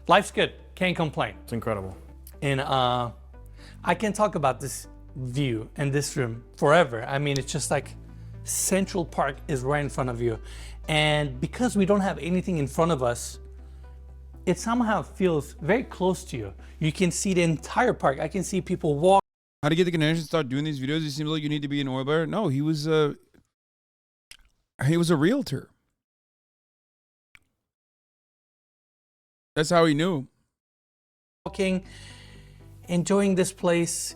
Life's good. Can't complain. It's incredible. And I can talk about this view and this room forever. I mean, it's just like Central Park is right in front of you. And because we don't have anything in front of us, it somehow feels very close to you. You can see the entire park. I can see people walk. How to get the connection to start doing these videos? It seems like you need to be an oil buyer. No, he was a realtor. That's how he knew. Walking, enjoying this place,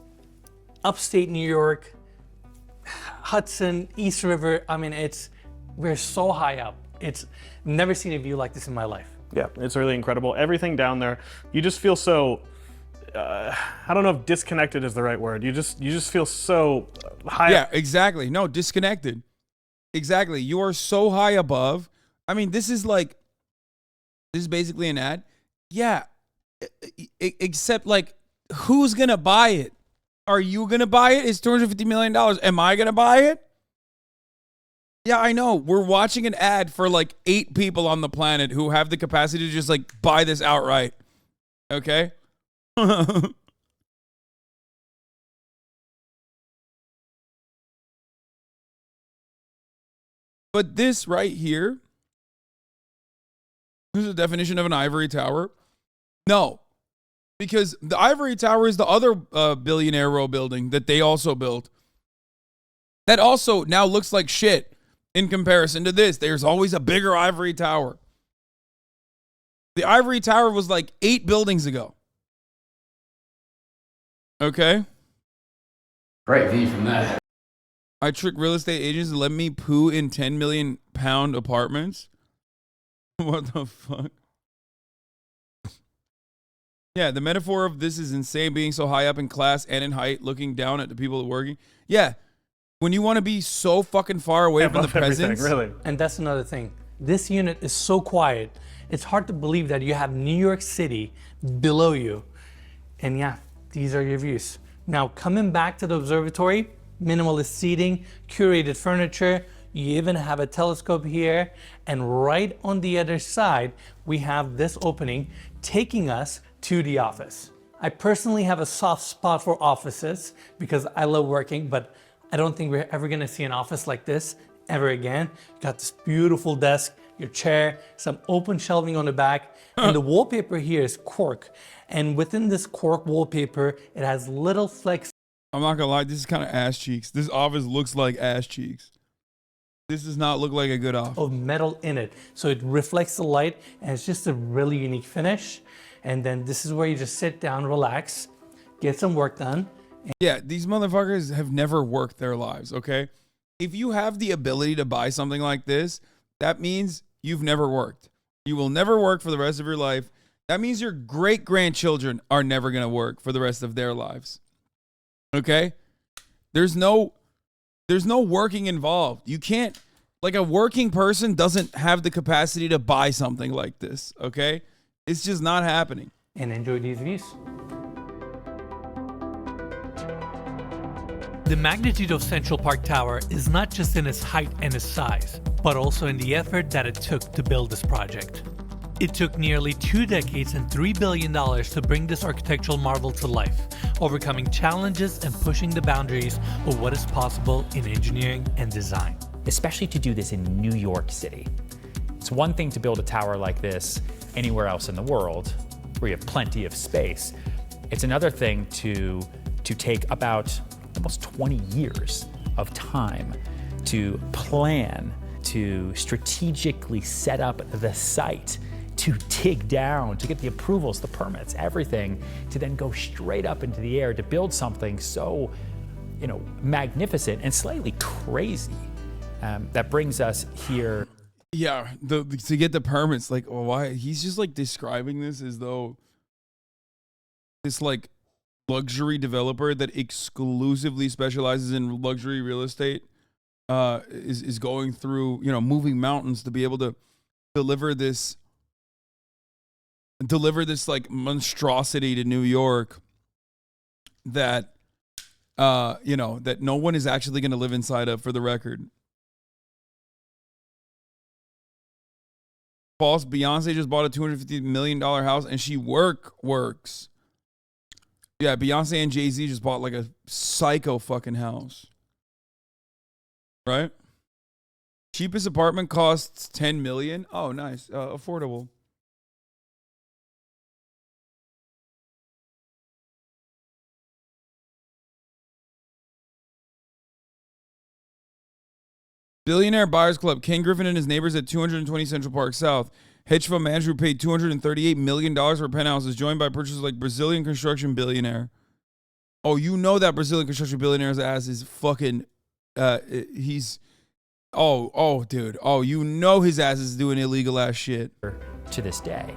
upstate New York, Hudson, East River. I mean, we're so high up. I've never seen a view like this in my life. Yeah, it's really incredible. Everything down there, you just feel so, I don't know if disconnected is the right word. You just feel so high. Yeah, exactly. No, disconnected. Exactly. You are so high above. I mean, this is basically an ad. Yeah. Except like, who's going to buy it? Are you going to buy it? It's $250 million. Am I going to buy it? Yeah, I know. We're watching an ad for like 8 people on the planet who have the capacity to just like buy this outright. Okay? But this right here, this is the definition of an ivory tower. No, because the ivory tower is the other billionaire row building that they also built. That also now looks like shit in comparison to this. There's always a bigger ivory tower. The ivory tower was like 8 buildings ago. Okay? Great view from there. I trick real estate agents to let me poo in 10 million pound apartments. What the fuck? Yeah, the metaphor of this is insane, being so high up in class and in height, looking down at the people working. Yeah, when you want to be so fucking far away from the presence. Really. And that's another thing. This unit is so quiet. It's hard to believe that you have New York City below you. And yeah, these are your views. Now, coming back to the observatory, minimalist seating, curated furniture, you even have a telescope here, and right on the other side, we have this opening taking us to the office. I personally have a soft spot for offices because I love working, but I don't think we're ever gonna see an office like this ever again. You got this beautiful desk, your chair, some open shelving on the back, and the wallpaper here is cork. And within this cork wallpaper, it has little flecks. I'm not gonna lie, this is kind of ass cheeks. This office looks like ass cheeks. This does not look like a good office. Of metal in it. So it reflects the light, and it's just a really unique finish. And then this is where you just sit down, relax, get some work done. Yeah, these motherfuckers have never worked their lives, okay? If you have the ability to buy something like this, that means you've never worked. You will never work for the rest of your life. That means your great-grandchildren are never going to work for the rest of their lives. Okay? There's no working involved. You can't, like, a working person doesn't have the capacity to buy something like this, okay? It's just not happening. And enjoy these views. The magnitude of Central Park Tower is not just in its height and its size, but also in the effort that it took to build this project. It took nearly 2 decades and $3 billion to bring this architectural marvel to life, overcoming challenges and pushing the boundaries of what is possible in engineering and design. Especially to do this in New York City. It's one thing to build a tower like this anywhere else in the world, where you have plenty of space. It's another thing to take about almost 20 years of time to plan, to strategically set up the site, to dig down, to get the approvals, the permits, everything, to then go straight up into the air to build something so, magnificent and slightly crazy. That brings us here. Yeah, to get the permits, like, why? He's just like describing this as though this like luxury developer that exclusively specializes in luxury real estate is going through, moving mountains to be able to deliver this like monstrosity to New York. that, you know, that no one is actually going to live inside of, for the record. False. Beyonce just bought a $250 million house and she works. Yeah, Beyonce and Jay-Z just bought like a psycho fucking house. Right? Cheapest apartment costs $10 million. Oh, nice. Affordable. Billionaire Buyers Club. Ken Griffin and his neighbors at 220 Central Park South. Hedge fund manager who paid $238 million for a penthouse is joined by purchasers like Brazilian construction billionaire. Oh, you know that Brazilian construction billionaire's ass is fucking, he's, dude. Oh, you know his ass is doing illegal ass shit. To this day.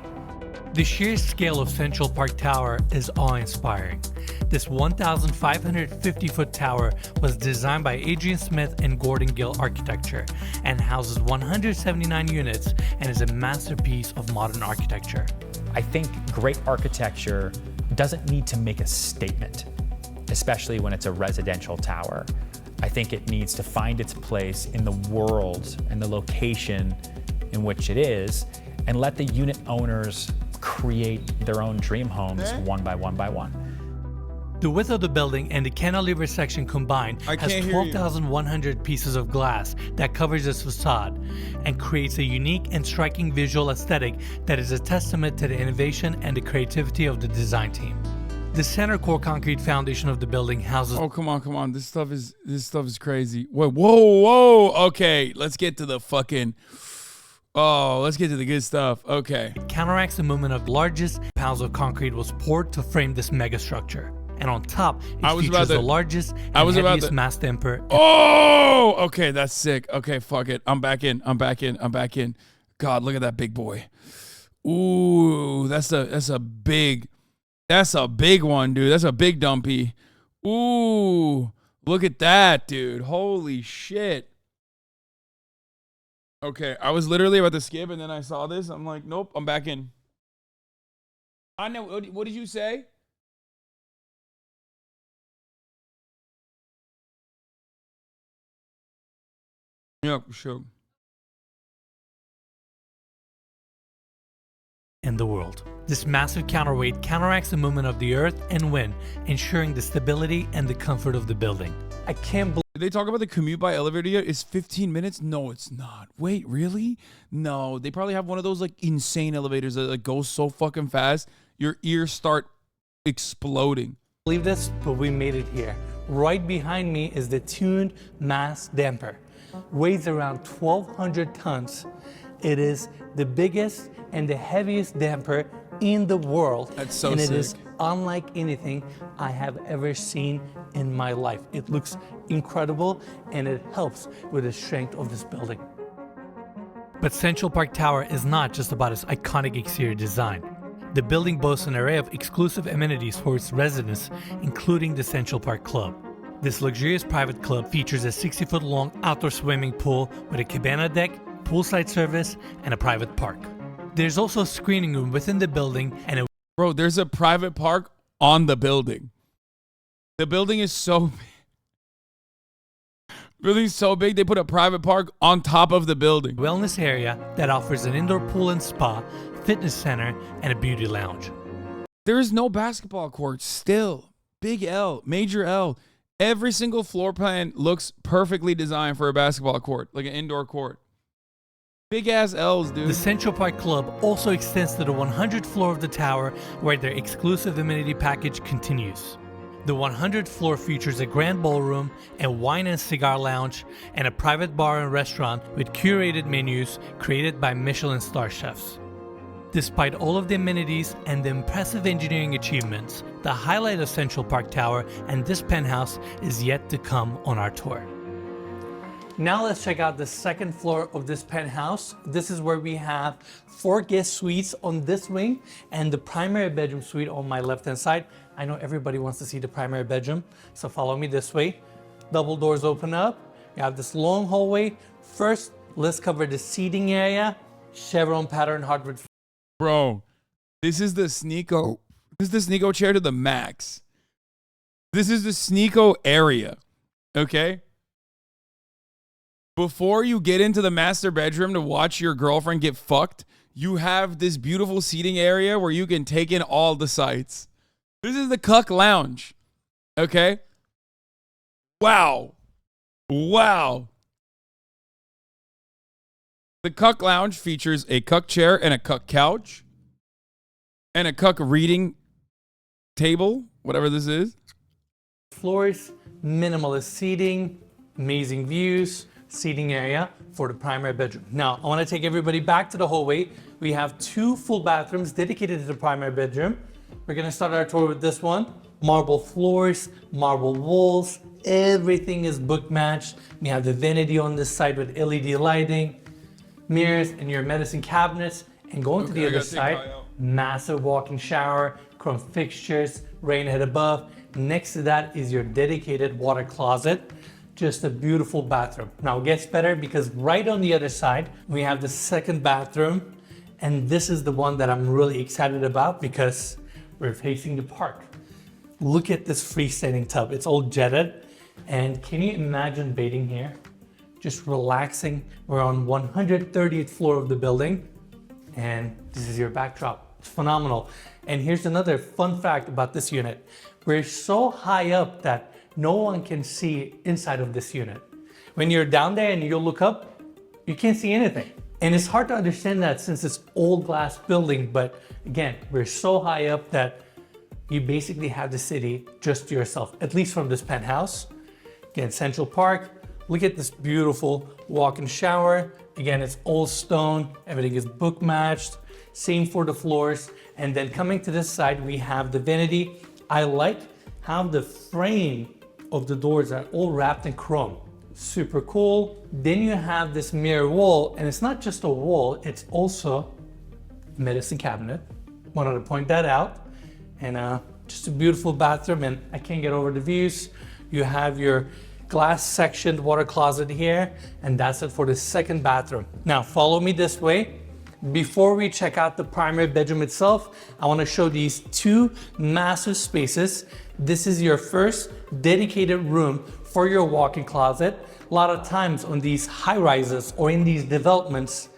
The sheer scale of Central Park Tower is awe-inspiring. This 1,550-foot tower was designed by Adrian Smith and Gordon Gill Architecture and houses 179 units and is a masterpiece of modern architecture. I think great architecture doesn't need to make a statement, especially when it's a residential tower. I think it needs to find its place in the world and the location in which it is, and let the unit owners create their own dream homes one by one by one. The width of the building and the cantilever section combined has 12,100 pieces of glass that covers its facade and creates a unique and striking visual aesthetic that is a testament to the innovation and the creativity of the design team. The center core concrete foundation of the building houses— Oh, come on. This stuff is crazy. Whoa. Okay, let's get to the fucking— Oh, let's get to the good stuff. Okay. It counteracts the movement of the largest pounds of concrete was poured to frame this mega structure. And on top, it features the largest and heaviest mass damper. Oh, okay, that's sick. Okay, fuck it. I'm back in. God, look at that big boy. Ooh, that's a big one, dude. That's a big dumpy. Ooh, look at that, dude. Holy shit. Okay, I was literally about to skip, and then I saw this. I'm like, nope, I'm back in. I know. What did you say? Yeah, sure. In the world. This massive counterweight counteracts the movement of the earth and wind, ensuring the stability and the comfort of the building. I can't believe— Did they talk about the commute by elevator yet? It's 15 minutes? No, it's not. Wait, really? No, they probably have one of those like insane elevators that like goes so fucking fast, your ears start exploding. Believe this, but we made it here. Right behind me is the tuned mass damper. Weighs around 1,200 tons. It is the biggest and the heaviest damper in the world. That's so and sick. It is unlike anything I have ever seen in my life. It looks incredible and it helps with the strength of this building. But Central Park Tower is not just about its iconic exterior design. The building boasts an array of exclusive amenities for its residents, including the Central Park Club. This luxurious private club features a 60-foot-long outdoor swimming pool with a cabana deck, poolside service, and a private park. There's also a screening room within the building and a— Bro, there's a private park on the building. The building is so big. Building's so big, they put a private park on top of the building. Wellness area that offers an indoor pool and spa, fitness center, and a beauty lounge. There is no basketball court still. Big L, major L. Every single floor plan looks perfectly designed for a basketball court, like an indoor court. Big ass L's, dude. The Central Park Club also extends to the 100th floor of the tower, where their exclusive amenity package continues. The 100th floor features a grand ballroom, a wine and cigar lounge, and a private bar and restaurant with curated menus created by Michelin star chefs. Despite all of the amenities and the impressive engineering achievements, the highlight of Central Park Tower and this penthouse is yet to come on our tour. Now let's check out the second floor of this penthouse. This is where we have 4 guest suites on this wing and the primary bedroom suite on my left-hand side. I know everybody wants to see the primary bedroom, so follow me this way. Double doors open up. You have this long hallway. First, let's cover the seating area. Chevron pattern hardwood. Bro, this is the Sneeko chair to the max. This is the Sneeko area, okay? Before you get into the master bedroom to watch your girlfriend get fucked, you have this beautiful seating area where you can take in all the sights. This is the cuck lounge, okay? Wow. Wow. The cuck lounge features a cuck chair and a cuck couch and a cuck reading table, whatever this is. Floors, minimalist seating, amazing views, seating area for the primary bedroom. Now, I want to take everybody back to the hallway. We have 2 full bathrooms dedicated to the primary bedroom. We're going to start our tour with this one. Marble floors, marble walls, everything is book matched. We have the vanity on this side with LED lighting, mirrors, and your medicine cabinets. And going to the other side, massive walk-in shower, chrome fixtures, rain head above. Next to that is your dedicated water closet. Just a beautiful bathroom. Now it gets better because right on the other side, we have the second bathroom. And this is the one that I'm really excited about because we're facing the park. Look at this freestanding tub. It's all jetted. And can you imagine bathing here? Just relaxing. We're on 130th floor of the building. And this is your backdrop. It's phenomenal. And here's another fun fact about this unit. We're so high up that no one can see inside of this unit. When you're down there and you look up, you can't see anything. And it's hard to understand that since it's old glass building, but again, we're so high up that you basically have the city just to yourself, at least from this penthouse. Again, Central Park, look at this beautiful walk-in shower. Again, it's all stone, everything is book matched, same for the floors. And then coming to this side, we have the vanity. I like how the frame of the doors are all wrapped in chrome. Super cool. Then you have this mirror wall, and it's not just a wall, it's also a medicine cabinet. Wanted to point that out. And just a beautiful bathroom, and I can't get over the views. You have your glass sectioned water closet here, and that's it for the second bathroom. Now follow me this way. Before we check out the primary bedroom itself, I want to show these 2 massive spaces. This is your first dedicated room for your walk-in closet. A lot of times on these high-rises or in these developments,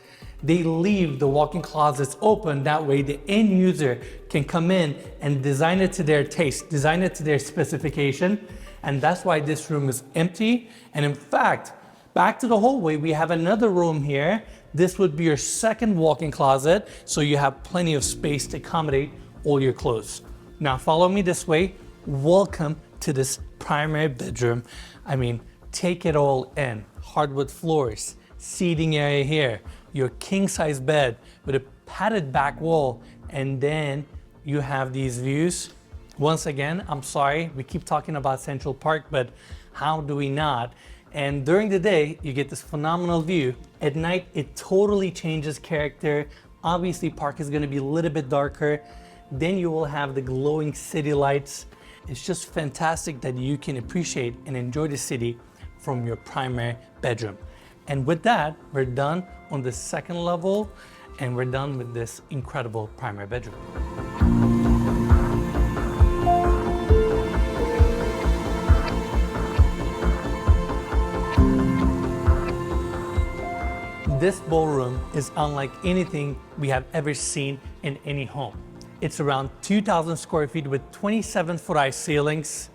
they leave the walk-in closets open. That way the end user can come in and design it to their taste, design it to their specification. And that's why this room is empty. And in fact, back to the hallway, we have another room here. This would be your second walk-in closet, so you have plenty of space to accommodate all your clothes. Now follow me this way. Welcome to this primary bedroom. I mean, take it all in. Hardwood floors, seating area here, your king-size bed with a padded back wall, and then you have these views. Once again, I'm sorry, we keep talking about Central Park, but how do we not? And during the day, you get this phenomenal view. At night, it totally changes character. Obviously, park is gonna be a little bit darker. Then you will have the glowing city lights. It's just fantastic that you can appreciate and enjoy the city from your primary bedroom. And with that, we're done on the second level, and we're done with this incredible primary bedroom. This ballroom is unlike anything we have ever seen in any home. It's around 2,000 square feet with 27-foot high ceilings.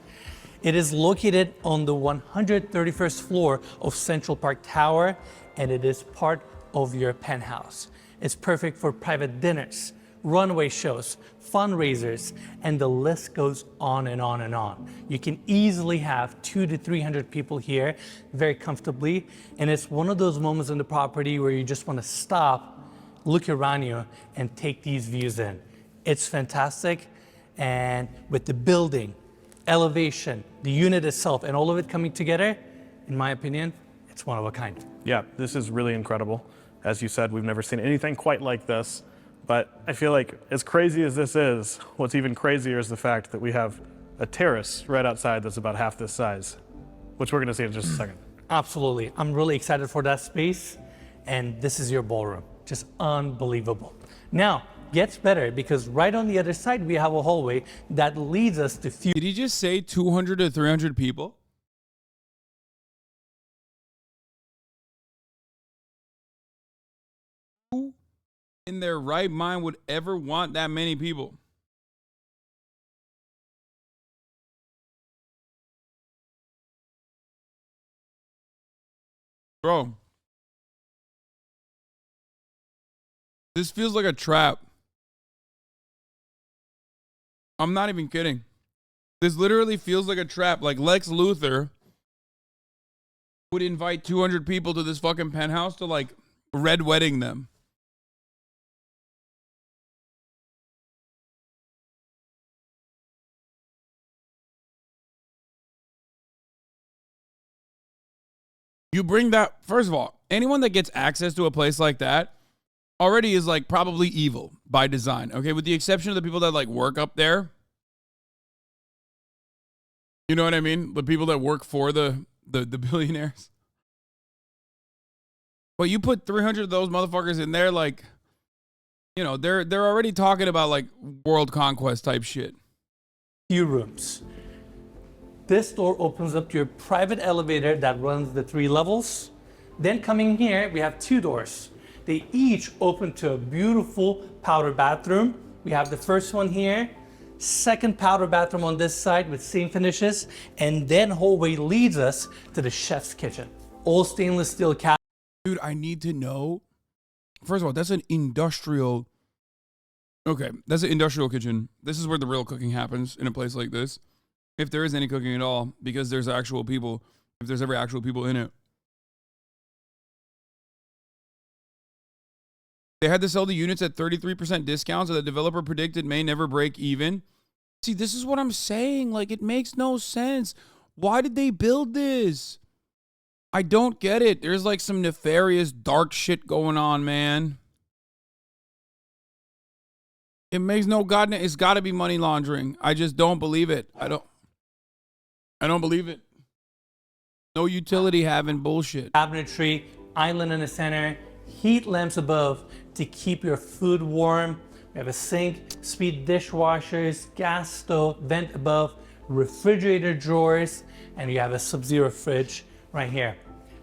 It is located on the 131st floor of Central Park Tower, and it is part of your penthouse. It's perfect for private dinners, runway shows, fundraisers, and the list goes on and on and on. You can easily have 200 to 300 people here very comfortably, and it's one of those moments in the property where you just want to stop, look around you, and take these views in. It's fantastic, and with the building, elevation, the unit itself, and all of it coming together, in my opinion, it's one of a kind. Yeah, this is really incredible. As you said, we've never seen anything quite like this. But I feel like as crazy as this is, what's even crazier is the fact that we have a terrace right outside that's about half this size, which we're gonna see in just a second. Absolutely. I'm really excited for that space. And this is your ballroom. Just unbelievable. Now, gets better because right on the other side we have a hallway that leads us to few. Did he just say 200 to 300 people? Who in their right mind would ever want that many people? Bro, this feels like a trap. I'm not even kidding. This literally feels like a trap. Like Lex Luthor would invite 200 people to this fucking penthouse to like red wedding them. You bring that, first of all, anyone that gets access to a place like that already is like probably evil by design. Okay, with the exception of the people that like work up there. You know what I mean? The people that work for the billionaires. But you put 300 of those motherfuckers in there, like, you know, they're already talking about like world conquest type shit. Few rooms. This door opens up to your private elevator that runs the 3 levels. Then coming here, we have 2 doors. They each open to a beautiful powder bathroom. We have the first one here, second powder bathroom on this side with same finishes, and then hallway leads us to the chef's kitchen. All stainless steel cabinets. Dude, I need to know. First of all, that's an industrial. Okay, that's an industrial kitchen. This is where the real cooking happens in a place like this. If there is any cooking at all, because there's actual people, if there's ever actual people in it. They had to sell the units at 33% discount, so the developer predicted may never break even. See, this is what I'm saying. Like, it makes no sense. Why did they build this? I don't get it. There's like some nefarious dark shit going on, man. It makes no goddamn. It's got to be money laundering. I just don't believe it. I don't believe it. No utility having bullshit. Cabinetry, island in the center, heat lamps above to keep your food warm. We have a sink, speed dishwashers, gas stove, vent above, refrigerator drawers, and you have a Sub-Zero fridge right here.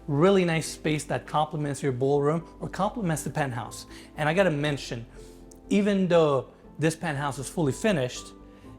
Really nice space that complements your ballroom or complements the penthouse. And I gotta mention, even though this penthouse is fully finished,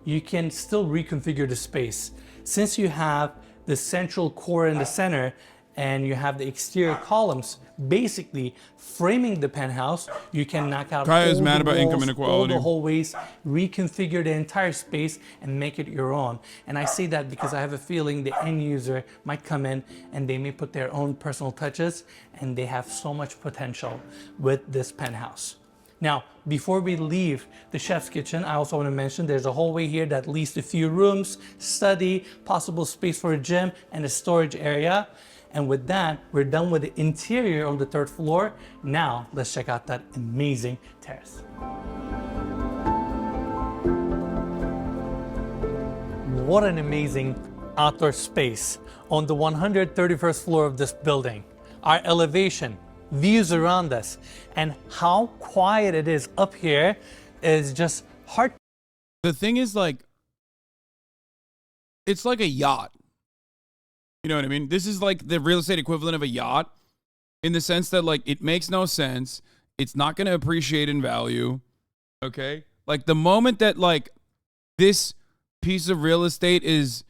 you can still reconfigure the space. Since you have the central core in the center and you have the exterior columns basically framing the penthouse, you can knock out Kaya all is mad the about walls, income inequality. all the hallways, reconfigure the entire space and make it your own. And I say that because I have a feeling the end user might come in and they may put their own personal touches, and they have so much potential with this penthouse. Now, before we leave the chef's kitchen, I also want to mention there's a hallway here that leads to a few rooms, study, possible space for a gym, and a storage area. And with that, we're done with the interior on the 3rd floor. Now, let's check out that amazing terrace. What an amazing outdoor space on the 131st floor of this building. Our elevation, views around us, and how quiet it is up here is just hard. The thing is, like, it's like a yacht. You know what I mean? This is like the real estate equivalent of a yacht in the sense that, like, it makes no sense. It's not going to appreciate in value. Okay? Like, the moment that, like, this piece of real estate is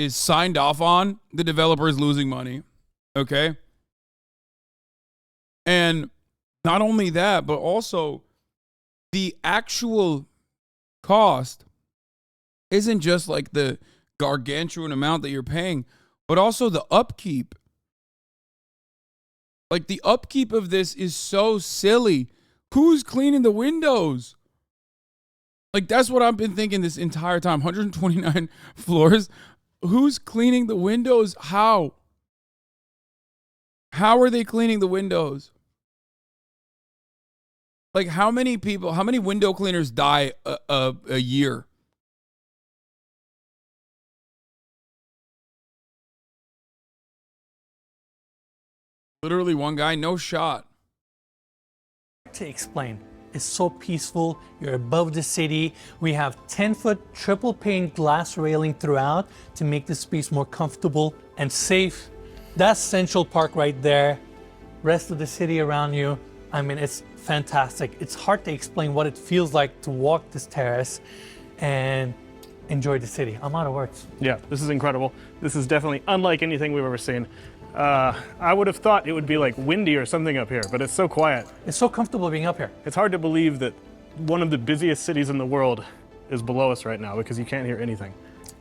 signed off on, the developer is losing money. Okay? And not only that, but also the actual cost isn't just like the gargantuan amount that you're paying, but also the upkeep. Like, the upkeep of this is so silly. Who's cleaning the windows? Like, that's what I've been thinking this entire time. 129 floors. Who's cleaning the windows? How? How are they cleaning the windows? Like, how many people, how many window cleaners die a year? Literally one guy, no shot. To explain. is so peaceful. You're above the city. We have 10-foot triple pane glass railing throughout to make the space more comfortable and safe. That's Central Park right there. Rest of the city around you. I mean, it's fantastic. It's hard to explain what it feels like to walk this terrace and enjoy the city. I'm out of words. Yeah, this is incredible. This is definitely unlike anything we've ever seen. I would have thought it would be like windy or something up here, but it's so quiet. It's so comfortable being up here. It's hard to believe that one of the busiest cities in the world is below us right now because you can't hear anything.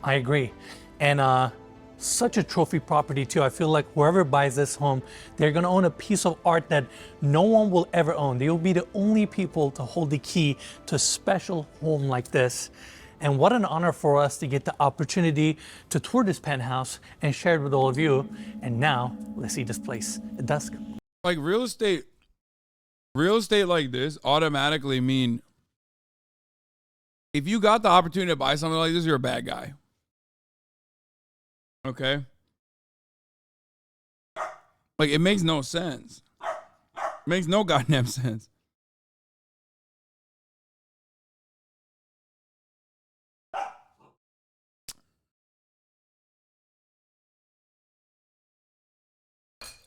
I agree. And such a trophy property too. I feel like whoever buys this home, they're gonna own a piece of art that no one will ever own. They will be the only people to hold the key to a special home like this. And what an honor for us to get the opportunity to tour this penthouse and share it with all of you. And now, let's see this place at dusk. Like real estate like this automatically mean if you got the opportunity to buy something like this, you're a bad guy. Okay? Like it makes no sense. It makes no goddamn sense.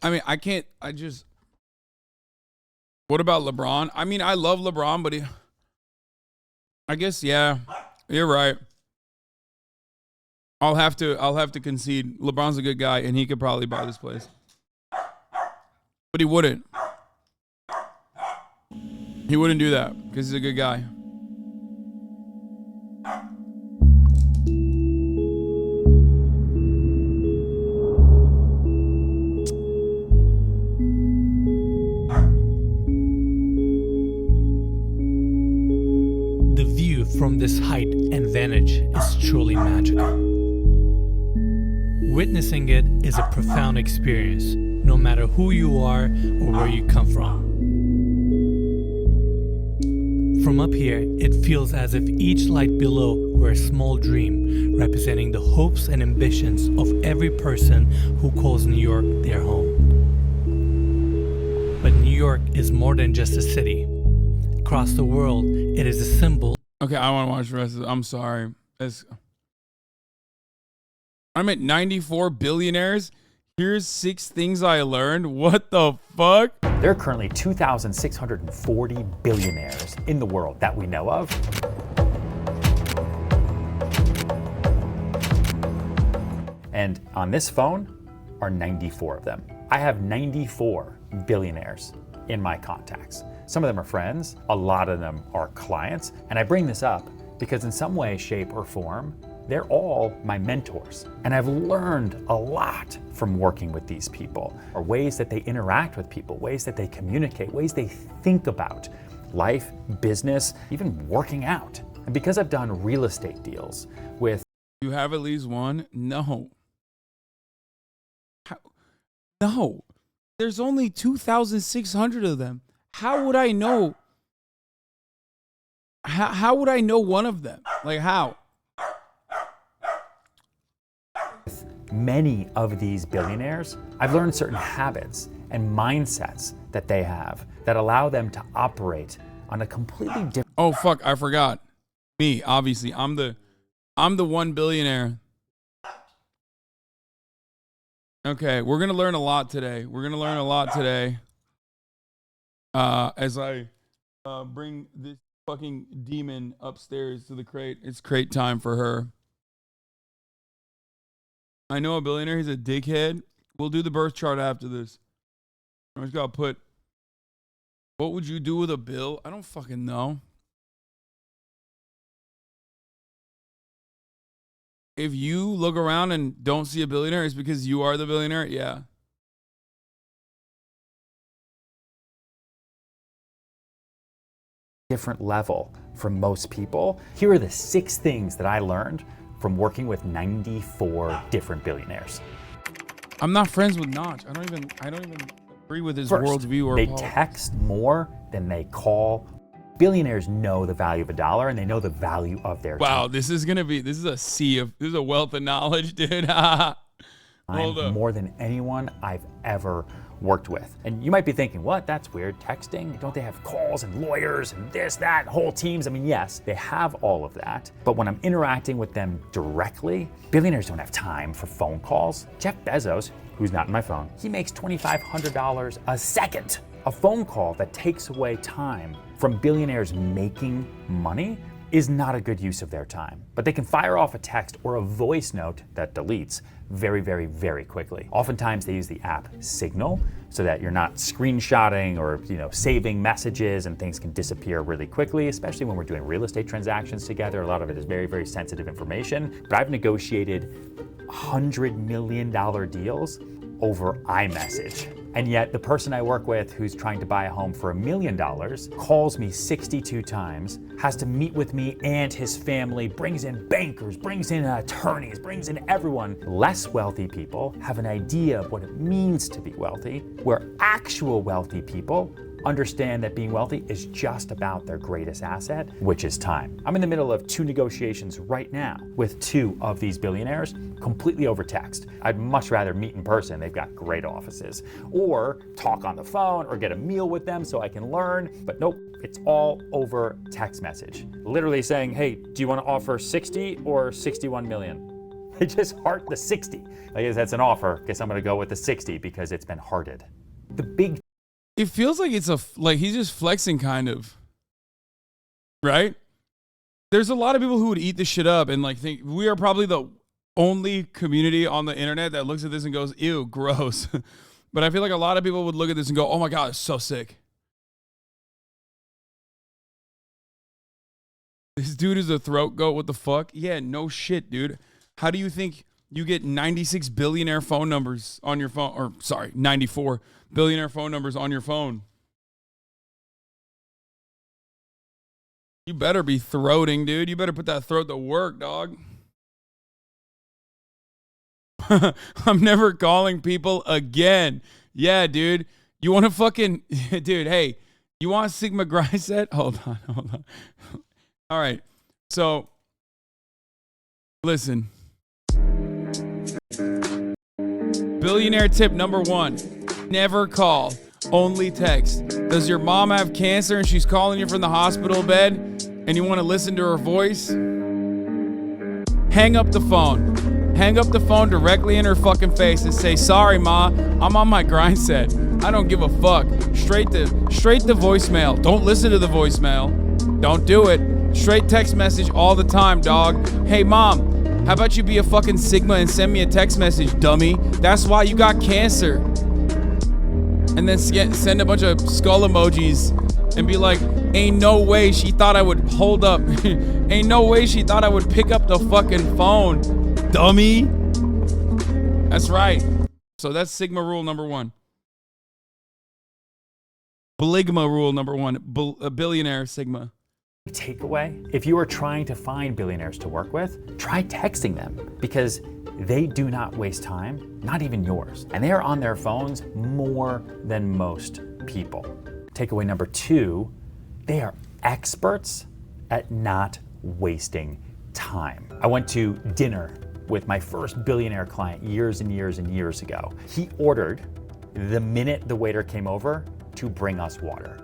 I mean, what about LeBron? I mean, I love LeBron, but I guess, yeah, you're right. I'll have to concede. LeBron's a good guy, and he could probably buy this place. But he wouldn't. He wouldn't do that because he's a good guy. From this height and vantage is truly magical. Witnessing it is a profound experience, no matter who you are or where you come from. From up here, it feels as if each light below were a small dream, representing the hopes and ambitions of every person who calls New York their home. But New York is more than just a city. Across the world, it is a symbol. Okay, I want to watch the rest of it. I'm sorry. I'm at 94 billionaires. Here's 6 things I learned. What the fuck? There are currently 2,640 billionaires in the world that we know of. And on this phone are 94 of them. I have 94 billionaires in my contacts. Some of them are friends, a lot of them are clients, and I bring this up because in some way, shape, or form, they're all my mentors. And I've learned a lot from working with these people, or ways that they interact with people, ways that they communicate, ways they think about life, business, even working out. And because I've done real estate deals with... You have at least one? No. No. There's only 2,600 of them. How would I know? How would I know one of them? Like how? With many of these billionaires, I've learned certain habits and mindsets that they have that allow them to operate on a completely different... Oh fuck, I forgot. Me, obviously. I'm the one billionaire. Okay, we're gonna learn a lot today. As I bring this fucking demon upstairs to the crate. It's crate time for her. I know a billionaire. He's a dickhead. We'll do the birth chart after this. I just gotta put, what would you do with a bill? I don't fucking know. If you look around and don't see a billionaire, it's because you are the billionaire. Yeah. Different level from most people. Here are the 6 things that I learned from working with 94 different billionaires. I'm not friends with Notch. I don't even agree with his First, worldview or they politics. text more than they call. Billionaires know the value of a dollar and they know the value of their Wow, time. this is a wealth of knowledge, dude. Hold up. more than anyone I've ever worked with. And you might be thinking, what? That's weird. Texting? Don't they have calls and lawyers and this, that, whole teams? I mean, yes, they have all of that. But when I'm interacting with them directly, billionaires don't have time for phone calls. Jeff Bezos, who's not in my phone, he makes $2,500 a second. A phone call that takes away time from billionaires making money is not a good use of their time. But they can fire off a text or a voice note that deletes very, very, very quickly. Oftentimes they use the app Signal so that you're not screenshotting or saving messages, and things can disappear really quickly, especially when we're doing real estate transactions together. A lot of it is very, very sensitive information. But I've negotiated $100 million deals over iMessage. And yet the person I work with who's trying to buy a home for $1 million calls me 62 times, has to meet with me and his family, brings in bankers, brings in attorneys, brings in everyone. Less wealthy people have an idea of what it means to be wealthy, where actual wealthy people understand that being wealthy is just about their greatest asset, which is time. I'm in the middle of 2 negotiations right now with 2 of these billionaires, completely over text. I'd much rather meet in person. They've got great offices. Or talk on the phone or get a meal with them so I can learn. But nope, it's all over text message. Literally saying, hey, do you want to offer 60 or 61 million? They just heart the 60. I guess that's an offer. Guess I'm gonna go with the 60 because it's been hearted. The big It feels like it's he's just flexing, kind of. Right? There's a lot of people who would eat this shit up and think we are probably the only community on the internet that looks at this and goes, ew, gross. But I feel like a lot of people would look at this and go, oh my God, it's so sick. This dude is a throat goat. What the fuck? Yeah, no shit, dude. How do you think you get 96 billionaire phone numbers on your phone? Or sorry, 94 billionaire phone numbers on your phone. You better be throating, dude. You better put that throat to work, dog. I'm never calling people again. Yeah, dude. You want to fucking... Dude, hey. You want Sigma grind set? Hold on. All right. So, listen. Billionaire tip number 1. Never call. Only text. Does your mom have cancer and she's calling you from the hospital bed and you want to listen to her voice? Hang up the phone. Hang up the phone directly in her fucking face and say, sorry, Ma, I'm on my grind set. I don't give a fuck. Straight to voicemail. Don't listen to the voicemail. Don't do it. Straight text message all the time, dog. Hey, Mom, how about you be a fucking Sigma and send me a text message, dummy? That's why you got cancer. And then send a bunch of skull emojis and be like, ain't no way she thought I would hold up. Ain't no way she thought I would pick up the fucking phone, dummy. That's right. So that's Sigma rule number 1. Bligma rule number 1. A billionaire Sigma. Takeaway, if you are trying to find billionaires to work with, try texting them, because they do not waste time, not even yours. And they are on their phones more than most people. Takeaway number 2, they are experts at not wasting time. I went to dinner with my first billionaire client years and years and years ago. He ordered, the minute the waiter came over, to bring us water.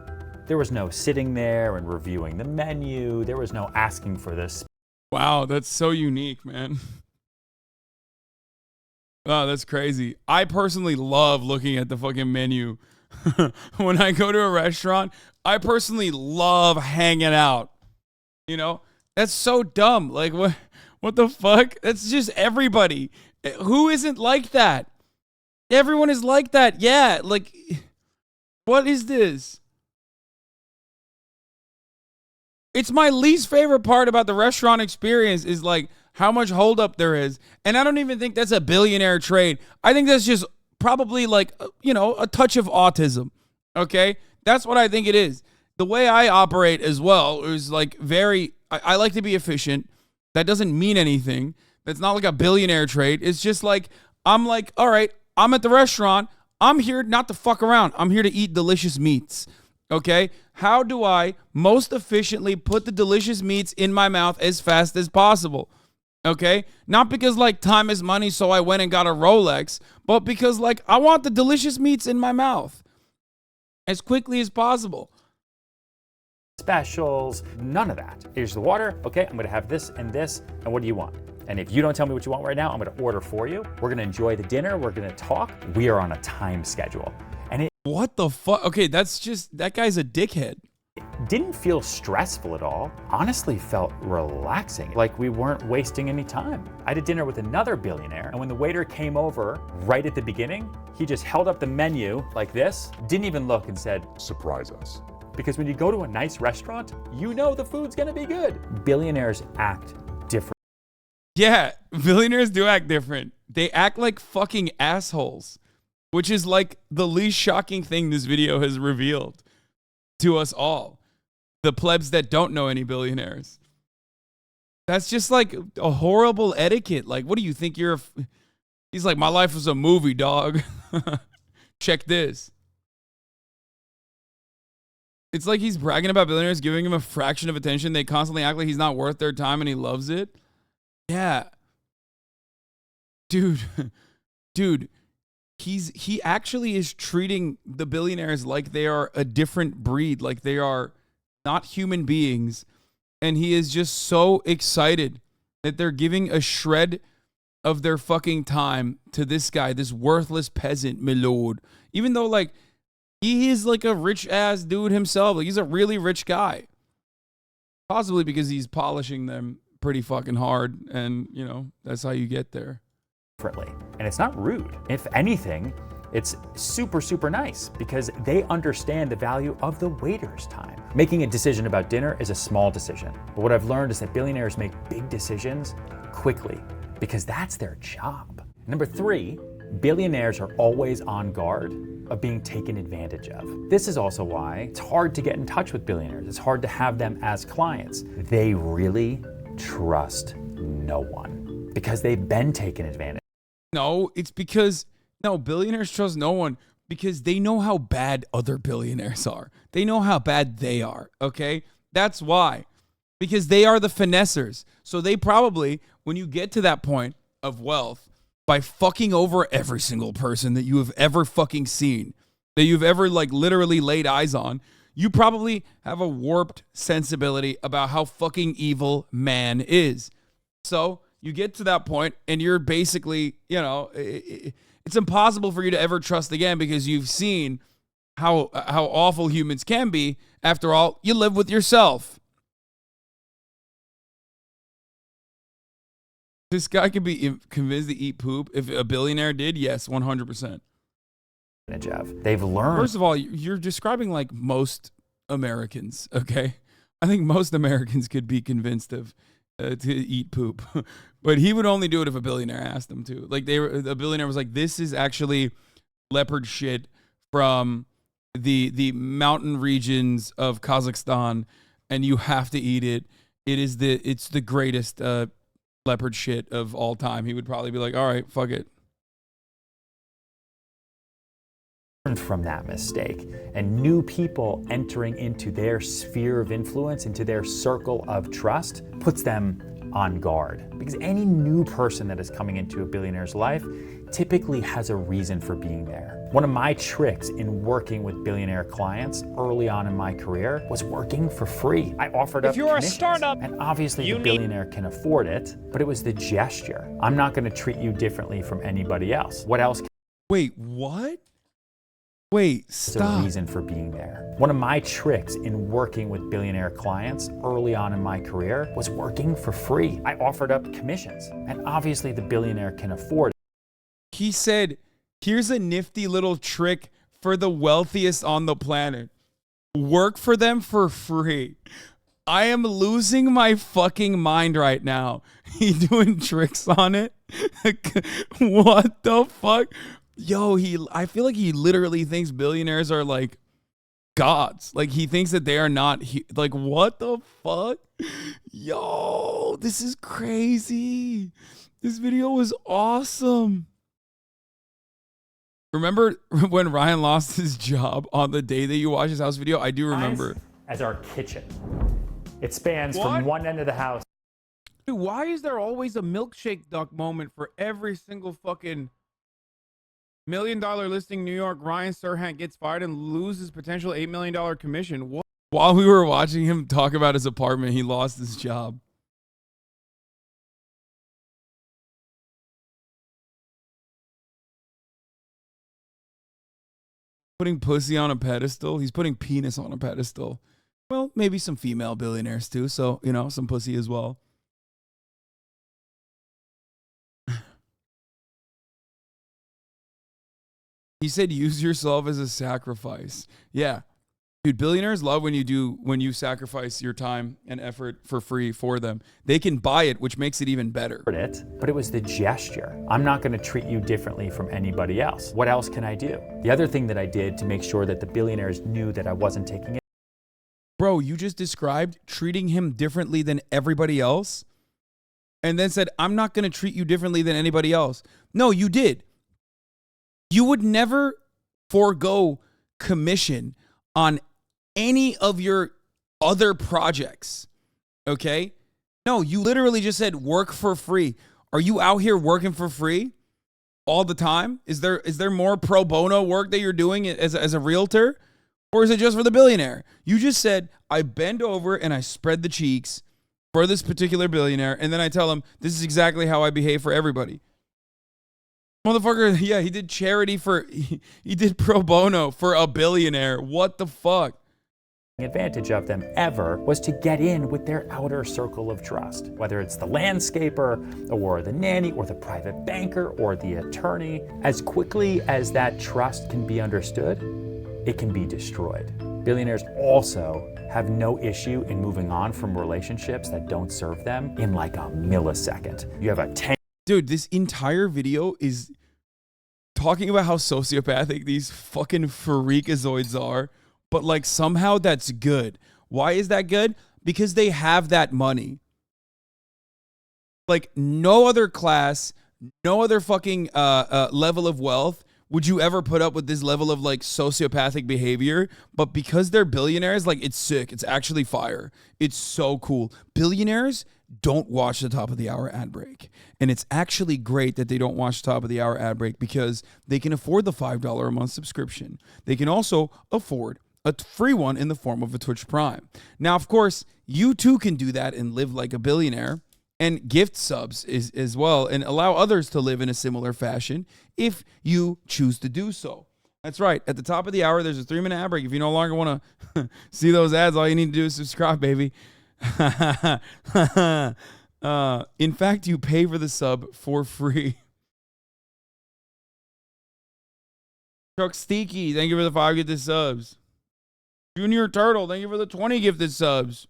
There was no sitting there and reviewing the menu. There was no asking for this. Wow, that's so unique, man. Oh, that's crazy. I personally love looking at the fucking menu. When I go to a restaurant, I personally love hanging out. You know, that's so dumb. Like, what the fuck? That's just everybody. Who isn't like that? Everyone is like that. Yeah, like, what is this? It's my least favorite part about the restaurant experience is like how much holdup there is. And I don't even think that's a billionaire trait. I think that's just probably like, a touch of autism. Okay? That's what I think it is. The way I operate as well is like I like to be efficient. That doesn't mean anything. That's not like a billionaire trait. It's just like, I'm like, all right, I'm at the restaurant. I'm here not to fuck around. I'm here to eat delicious meats. Okay, how do I most efficiently put the delicious meats in my mouth as fast as possible? Okay? Not because like time is money, so I went and got a Rolex, but because like I want the delicious meats in my mouth as quickly as possible. Specials, none of that. Here's the water. Okay, I'm gonna have this, and what do you want? And if you don't tell me what you want right now, I'm gonna order for you. We're gonna enjoy the dinner. We're gonna talk. We are on a time schedule. And it What the fuck? Okay, that's just, that guy's a dickhead. didn't feel stressful at all. Honestly felt relaxing, like we weren't wasting any time. I did dinner with another billionaire, and when the waiter came over right at the beginning, he just held up the menu like this, didn't even look, and said, "Surprise us." Because when you go to a nice restaurant, you know the food's gonna be good. Billionaires act different. Yeah, billionaires do act different. They act like fucking assholes, which is like the least shocking thing this video has revealed to us all. The plebs that don't know any billionaires. That's just like a horrible etiquette. Like, what do you think you're He's like, my life was a movie, dog. Check this. It's like he's bragging about billionaires, giving him a fraction of attention. They constantly act like he's not worth their time and he loves it. Yeah. Dude, he actually is treating the billionaires like they are a different breed, like they are not human beings. And he is just so excited that they're giving a shred of their fucking time to this guy, this worthless peasant, my lord. Even though, like, he is like a rich ass dude himself. Like, he's a really rich guy. Possibly because he's polishing them pretty fucking hard. And, you know, that's how you get there. Differently. And it's not rude. If anything, it's super, super nice because they understand the value of the waiter's time. Making a decision about dinner is a small decision. But what I've learned is that billionaires make big decisions quickly because that's their job. Number 3, billionaires are always on guard of being taken advantage of. This is also why it's hard to get in touch with billionaires. It's hard to have them as clients. They really trust no one because they've been taken advantage. No, it's because, no, billionaires trust no one because they know how bad other billionaires are. They know how bad they are, okay? That's why. Because they are the finessers. So they probably, when you get to that point of wealth, by fucking over every single person that you have ever fucking seen, that you've ever like literally laid eyes on, you probably have a warped sensibility about how fucking evil man is. So you get to that point and you're basically, you know, it's impossible for you to ever trust again because you've seen how awful humans can be. After all, you live with yourself. This guy could be convinced to eat poop. If a billionaire did, yes, 100%. They've learned. First of all, you're describing like most Americans, okay? I think most Americans could be convinced of to eat poop, but he would only do it if a billionaire asked him to. Like a billionaire was like, "This is actually leopard shit from the mountain regions of Kazakhstan, and you have to eat it. It's the greatest leopard shit of all time." He would probably be like, "All right, fuck it." From that mistake, and new people entering into their sphere of influence, into their circle of trust, puts them on guard. Because any new person that is coming into a billionaire's life typically has a reason for being there. One of my tricks in working with billionaire clients early on in my career was working for free. I offered up If you're a commissions, startup, and obviously the billionaire can afford it, but it was the gesture. I'm not going to treat you differently from anybody else. What else? Wait, what? Wait, stop. A reason for being there. One of my tricks in working with billionaire clients early on in my career was working for free. I offered up commissions, and obviously the billionaire can afford it. He said, here's a nifty little trick for the wealthiest on the planet. Work for them for free. I am losing my fucking mind right now. He doing tricks on it? What the fuck? Yo, I feel like he literally thinks billionaires are like gods. Like he thinks that they are not, like what the fuck? Yo, this is crazy. This video was awesome. Remember when Ryan lost his job on the day that you watched his house video? I do remember. As our kitchen. It spans from one end of the house. Dude, why is there always a milkshake duck moment for every single fucking $1 million listing New York? Ryan Serhant gets fired and loses potential $8 million commission. What? While we were watching him talk about his apartment, he lost his job. Putting pussy on a pedestal. He's putting penis on a pedestal. Well, maybe some female billionaires too. So, you know, some pussy as well. He said, use yourself as a sacrifice. Yeah. Dude, billionaires love when you sacrifice your time and effort for free for them. They can buy it, which makes it even better. But it was the gesture. I'm not going to treat you differently from anybody else. What else can I do? The other thing that I did to make sure that the billionaires knew that I wasn't taking it. Bro, you just described treating him differently than everybody else and then said, I'm not going to treat you differently than anybody else. No, you did. You would never forego commission on any of your other projects, okay? No, you literally just said work for free. Are you out here working for free all the time? Is there more pro bono work that you're doing as a realtor? Or is it just for the billionaire? You just said, I bend over and I spread the cheeks for this particular billionaire, and then I tell him, this is exactly how I behave for everybody. Motherfucker, yeah, he did charity he did pro bono for a billionaire. What the fuck? Advantage of them ever was to get in with their outer circle of trust, whether it's the landscaper or the nanny or the private banker or the attorney. As quickly as that trust can be understood, it can be destroyed. Billionaires also have no issue in moving on from relationships that don't serve them in like a millisecond. You have a 10. Dude, this entire video is talking about how sociopathic these fucking freakazoids are, but like somehow that's good. Why is that good? Because they have that money. Like no other class, no other fucking level of wealth would you ever put up with this level of like sociopathic behavior. But because they're billionaires, like it's sick. It's actually fire. It's so cool. Billionaires don't watch the top of the hour ad break. And it's actually great that they don't watch the top of the hour ad break because they can afford the $5 a month subscription. They can also afford a free one in the form of a Twitch Prime. Now, of course, you too can do that and live like a billionaire and gift subs as well and allow others to live in a similar fashion if you choose to do so. That's right. At the top of the hour, there's a 3-minute ad break. If you no longer want to see those ads, all you need to do is subscribe, baby. In fact, you pay for the sub for free. Chuck Steaky, thank you for the 5 gifted subs. Junior Turtle, thank you for the 20 gifted subs.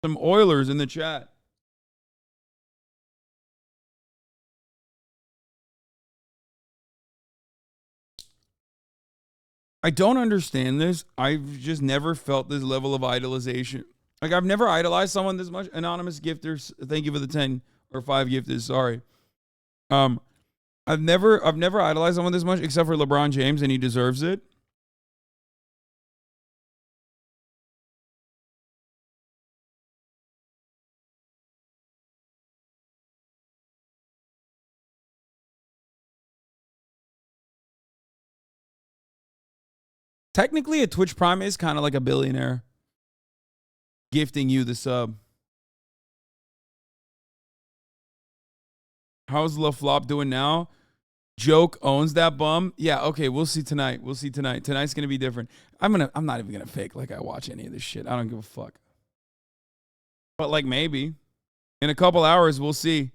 Some Oilers in the chat. I don't understand this. I've just never felt this level of idolization. Like I've never idolized someone this much. Anonymous gifters, thank you for the 10 or 5 gifted. Sorry. I've never idolized someone this much except for LeBron James, and he deserves it. Technically, a Twitch Prime is kind of like a billionaire gifting you the sub. How's La Flop doing now? Joke owns that bum. Yeah, okay, we'll see tonight. We'll see tonight. Tonight's gonna be different. I'm not even gonna fake like I watch any of this shit. I don't give a fuck. But like maybe in a couple hours we'll see.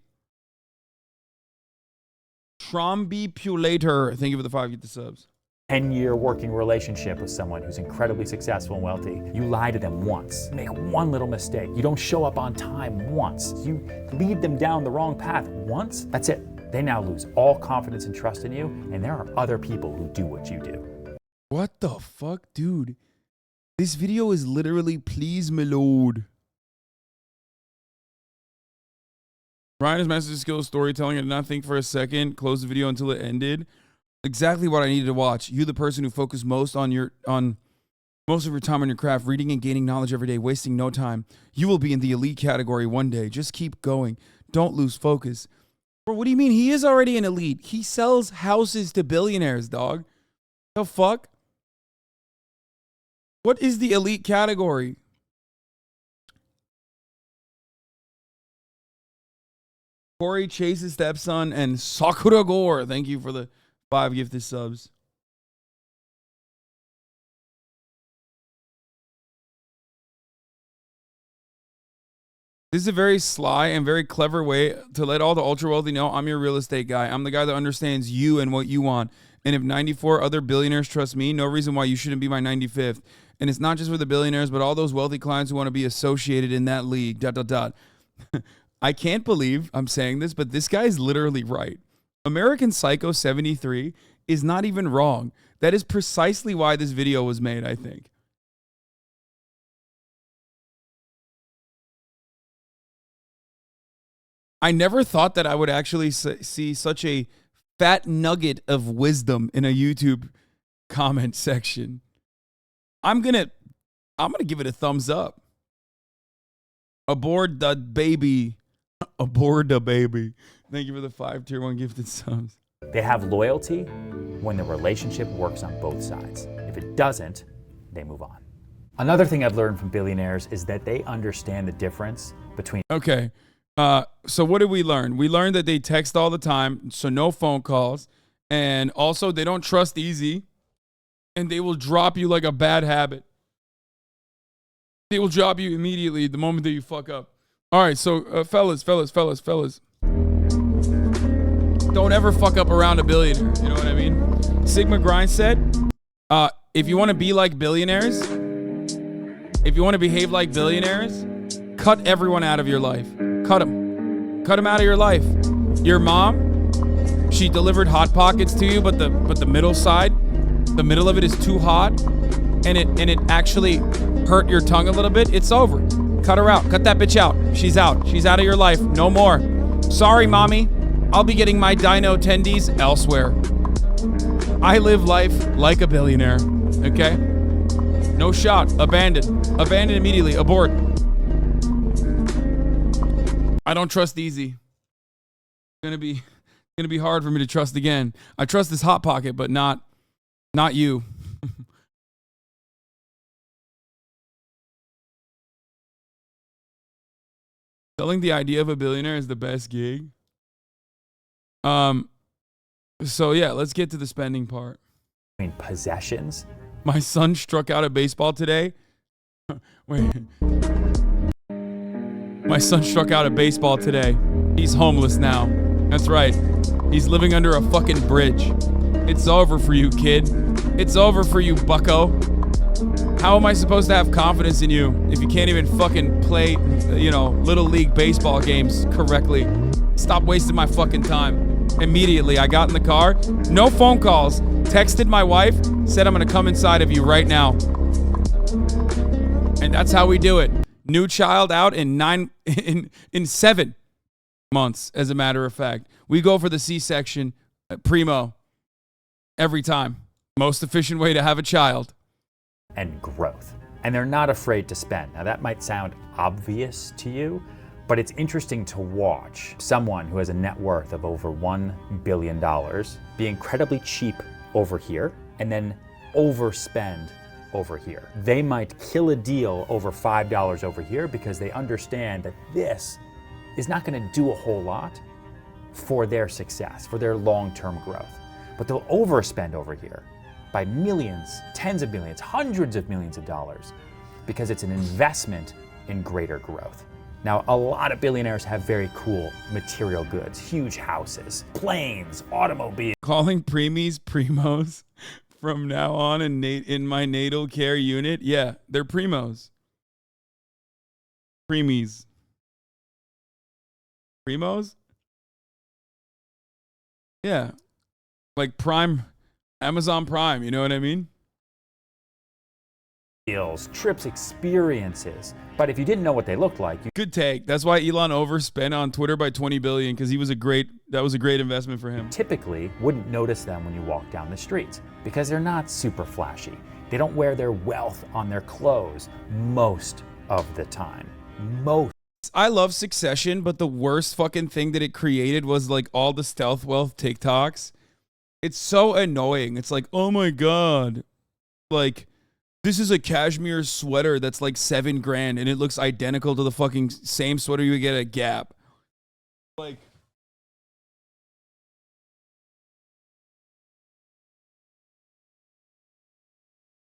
Trombipulator, thank you for the 5 gifted subs. 10-year working relationship with someone who's incredibly successful and wealthy. You lie to them once, make one little mistake. You don't show up on time once. You lead them down the wrong path once. That's it. They now lose all confidence and trust in you, and there are other people who do what you do. What the fuck, dude? This video is literally please my lord. Ryan's message skills storytelling. I did not think for a second. Close the video until it ended. Exactly what I needed to watch. You, the person who focused most on most of your time on your craft, reading and gaining knowledge every day, wasting no time. You will be in the elite category one day. Just keep going. Don't lose focus. Bro, what do you mean? He is already an elite. He sells houses to billionaires, dog. The fuck? What is the elite category? Corey Chase's stepson and Sakura Gore. Thank you for the 5 gifted subs. This is a very sly and very clever way to let all the ultra wealthy know I'm your real estate guy. I'm the guy that understands you and what you want. And if 94 other billionaires trust me, no reason why you shouldn't be my 95th. And it's not just for the billionaires, but all those wealthy clients who want to be associated in that league. ... I can't believe I'm saying this, but this guy is literally right. American Psycho 73 is not even wrong. That is precisely why this video was made, I think. I never thought that I would actually see such a fat nugget of wisdom in a YouTube comment section. I'm gonna give it a thumbs up. Aboard the baby. Aboard the baby. Thank you for the 5 tier 1 gifted subs. They have loyalty when the relationship works on both sides. If it doesn't, they move on. Another thing I've learned from billionaires is that they understand the difference between... Okay. So what did we learn? We learned that they text all the time, so no phone calls. And also, they don't trust easy. And they will drop you like a bad habit. They will drop you immediately the moment that you fuck up. All right, so fellas. Don't ever fuck up around a billionaire. You know what I mean? Sigma Grind said, if you want to be like billionaires, if you want to behave like billionaires, cut everyone out of your life. Cut them. Cut them out of your life. Your mom, she delivered Hot Pockets to you, but the middle side, the middle of it is too hot, and it actually hurt your tongue a little bit. It's over. Cut her out. Cut that bitch out. She's out. She's out of your life. No more. Sorry, mommy. I'll be getting my dino tendies elsewhere. I live life like a billionaire. Okay? No shot. Abandoned. Abandoned immediately. Abort. I don't trust easy. It's gonna be hard for me to trust again. I trust this Hot Pocket, but not you. Selling the idea of a billionaire is the best gig. So yeah, let's get to the spending part. Possessions. My son struck out a baseball today. Wait. My son struck out a baseball today. He's homeless now. That's right. He's living under a fucking bridge. It's over for you, kid. It's over for you, bucko. How am I supposed to have confidence in you if you can't even fucking play, little league baseball games correctly? Stop wasting my fucking time. Immediately, I got in the car. No phone calls. Texted my wife. Said I'm going to come inside of you right now. And that's how we do it. New child out in 7 months, as a matter of fact. We go for the C-section primo every time. Most efficient way to have a child. And growth. And they're not afraid to spend. Now that might sound obvious to you, but it's interesting to watch someone who has a net worth of over $1 billion be incredibly cheap over here and then overspend over here. They might kill a deal over $5 over here because they understand that this is not going to do a whole lot for their success, for their long-term growth. But they'll overspend over here by millions, tens of millions, hundreds of millions of dollars because it's an investment in greater growth. Now, a lot of billionaires have very cool material goods, huge houses, planes, automobiles. Calling preemies primos from now on in my natal care unit. Yeah, they're primos. Preemies. Primos? Yeah. Like Prime, Amazon Prime, you know what I mean? Deals, trips, experiences. But if you didn't know what they looked like, Good take. That's why Elon overspent on Twitter by 20 billion, because that was a great investment for him. typically wouldn't notice them when you walk down the streets because they're not super flashy. They don't wear their wealth on their clothes most of the time. I love Succession, but the worst fucking thing that it created was like all the stealth wealth TikToks. It's so annoying. It's like, oh my God. Like, this is a cashmere sweater that's like $7,000 and it looks identical to the fucking same sweater you would get at Gap. Like,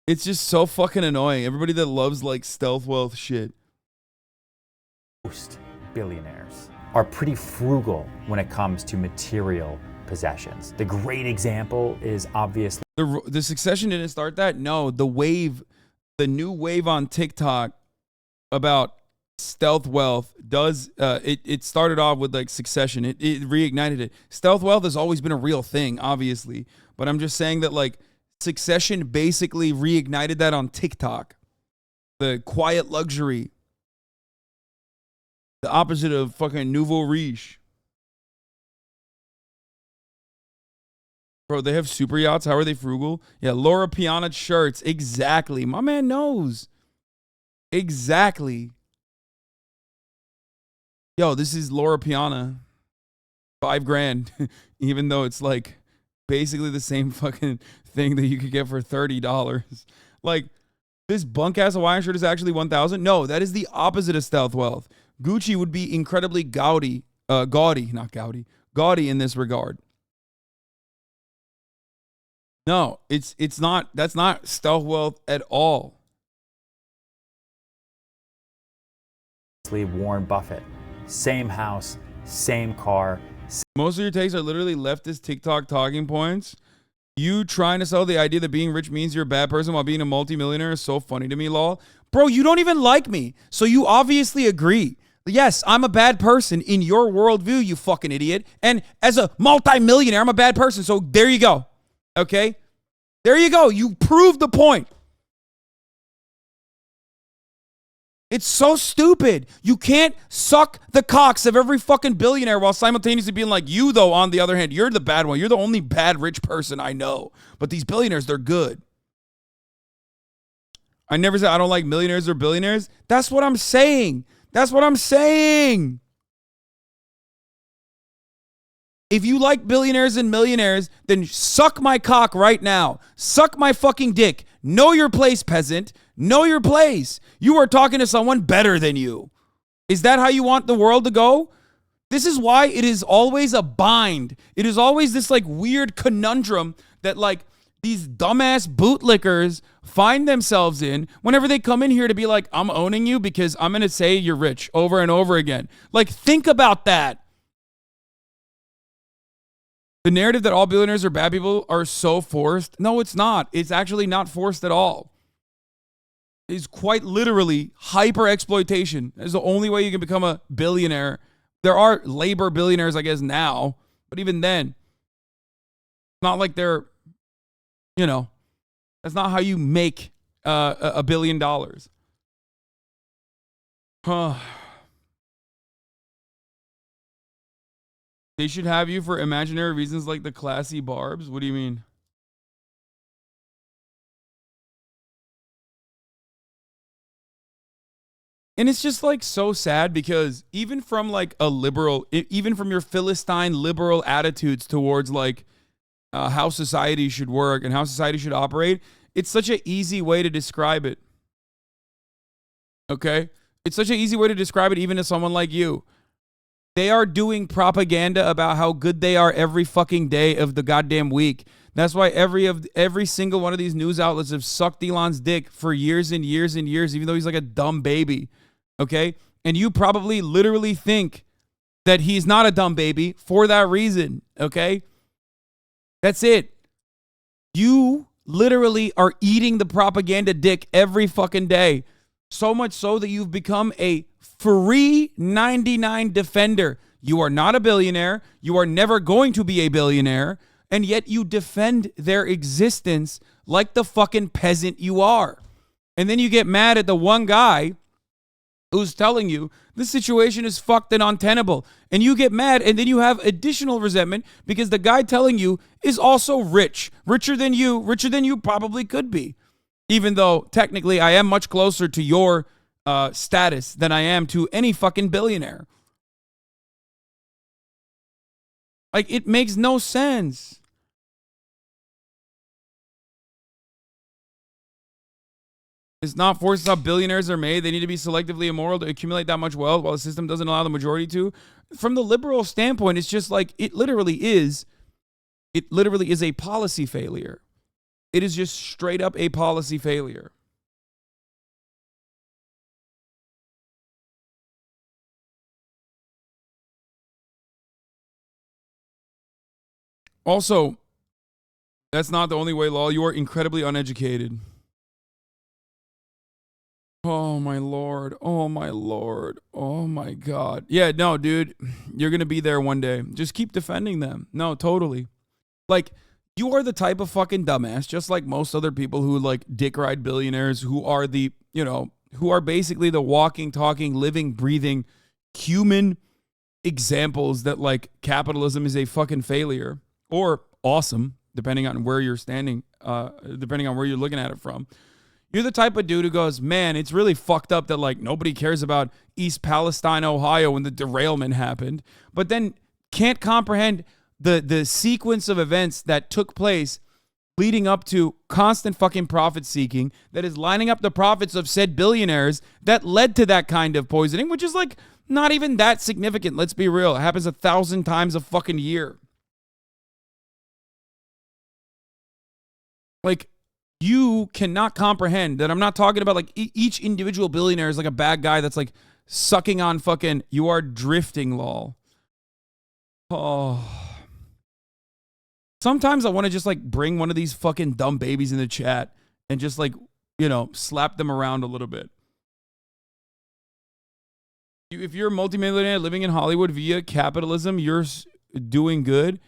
it's just so fucking annoying. Everybody that loves like stealth wealth shit. Most billionaires are pretty frugal when it comes to material possessions. The great example is obviously the Succession didn't start that. No, the new wave on TikTok about stealth wealth does it started off with like Succession. It reignited it. Stealth wealth has always been a real thing, obviously, but I'm just saying that like Succession basically reignited that on TikTok. The quiet luxury. The opposite of fucking nouveau riche. Bro, they have super yachts. How are they frugal? Yeah, Laura Piana shirts. Exactly. My man knows. Exactly. Yo, this is Laura Piana. $5,000. Even though it's like basically the same fucking thing that you could get for $30. Like, this bunk ass Hawaiian shirt is actually $1,000. No, that is the opposite of stealth wealth. Gucci would be incredibly gaudy in this regard. No, it's not. That's not stealth wealth at all. Warren Buffett, same house, same car. Most of your takes are literally leftist TikTok talking points. You trying to sell the idea that being rich means you're a bad person while being a multimillionaire is so funny to me, lol. Bro, you don't even like me, so you obviously agree. Yes, I'm a bad person in your worldview, you fucking idiot. And as a multimillionaire, I'm a bad person. So there you go. Okay? There you go. You proved the point. It's so stupid. You can't suck the cocks of every fucking billionaire while simultaneously being like, you, though, on the other hand, you're the bad one. You're the only bad rich person I know. But these billionaires, they're good. I never said I don't like millionaires or billionaires. That's what I'm saying. That's what I'm saying. If you like billionaires and millionaires, then suck my cock right now. Suck my fucking dick. Know your place, peasant. Know your place. You are talking to someone better than you. Is that how you want the world to go? This is why it is always a bind. It is always this like weird conundrum that like these dumbass bootlickers find themselves in whenever they come in here to be like, I'm owning you because I'm going to say you're rich over and over again. Like, think about that. The narrative that all billionaires are bad people are so forced. No, it's not. It's actually not forced at all. It's quite literally hyper exploitation. It's the only way you can become a billionaire. There are labor billionaires, I guess, now, but even then, it's not like they're, you know, that's not how you make $1 billion. They should have you for imaginary reasons like the classy barbs. What do you mean? And it's just like so sad because even from like a liberal, even from your Philistine liberal attitudes towards like how society should work and how society should operate, it's such an easy way to describe it. Okay? It's such an easy way to describe it even to someone like you. They are doing propaganda about how good they are every fucking day of the goddamn week. That's why every single one of these news outlets have sucked Elon's dick for years and years and years, even though he's like a dumb baby. Okay? And you probably literally think that he's not a dumb baby for that reason. Okay? That's it. You literally are eating the propaganda dick every fucking day. So much so that you've become a free 99 defender. You are not a billionaire. You are never going to be a billionaire. And yet you defend their existence like the fucking peasant you are. And then you get mad at the one guy who's telling you the situation is fucked and untenable. And you get mad, and then you have additional resentment because the guy telling you is also rich. Richer than you probably could be. Even though technically I am much closer to your status than I am to any fucking billionaire. Like, it makes no sense. It's not forced how billionaires are made. They need to be selectively immoral to accumulate that much wealth while the system doesn't allow the majority to. From the liberal standpoint, it's just like, it literally is a policy failure. It is just straight up a policy failure. Also, that's not the only way, lol. You are incredibly uneducated. Oh, my Lord. Oh, my Lord. Oh, my God. Yeah, no, dude. You're going to be there one day. Just keep defending them. No, totally. Like, you are the type of fucking dumbass, just like most other people who, like, dick ride billionaires who are the, who are basically the walking, talking, living, breathing human examples that, like, capitalism is a fucking failure or awesome, depending on where you're standing, depending on where you're looking at it from. You're the type of dude who goes, man, it's really fucked up that, like, nobody cares about East Palestine, Ohio when the derailment happened, but then can't comprehend the sequence of events that took place leading up to constant fucking profit seeking that is lining up the profits of said billionaires that led to that kind of poisoning, which is, like, not even that significant. Let's be real. It happens 1,000 times a fucking year. Like, you cannot comprehend that I'm not talking about, like, each individual billionaire is like a bad guy that's, like, sucking on fucking, you are drifting, lol. Oh. Sometimes I want to just, like, bring one of these fucking dumb babies in the chat and just, like, slap them around a little bit. If you're a multimillionaire living in Hollywood via capitalism, you're doing good.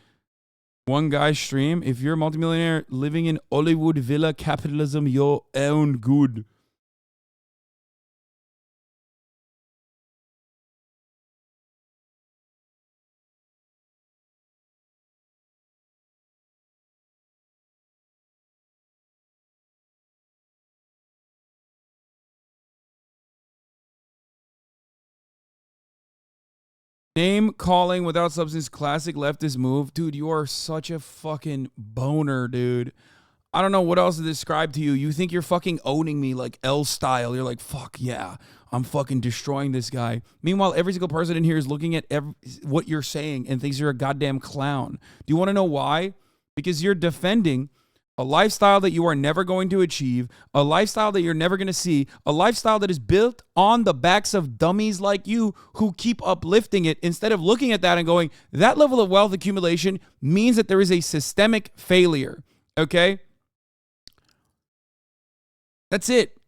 One guy's stream. If you're a multimillionaire living in Hollywood villa capitalism, you're own good. Name calling without substance, classic leftist move. Dude, you are such a fucking boner, dude. I don't know what else to describe to you. You think you're fucking owning me like L style. You're like, fuck yeah, I'm fucking destroying this guy. Meanwhile, every single person in here is looking at what you're saying and thinks you're a goddamn clown. Do you want to know why? Because you're defending a lifestyle that you are never going to achieve, a lifestyle that you're never going to see, a lifestyle that is built on the backs of dummies like you who keep uplifting it instead of looking at that and going, that level of wealth accumulation means that there is a systemic failure, okay? That's it.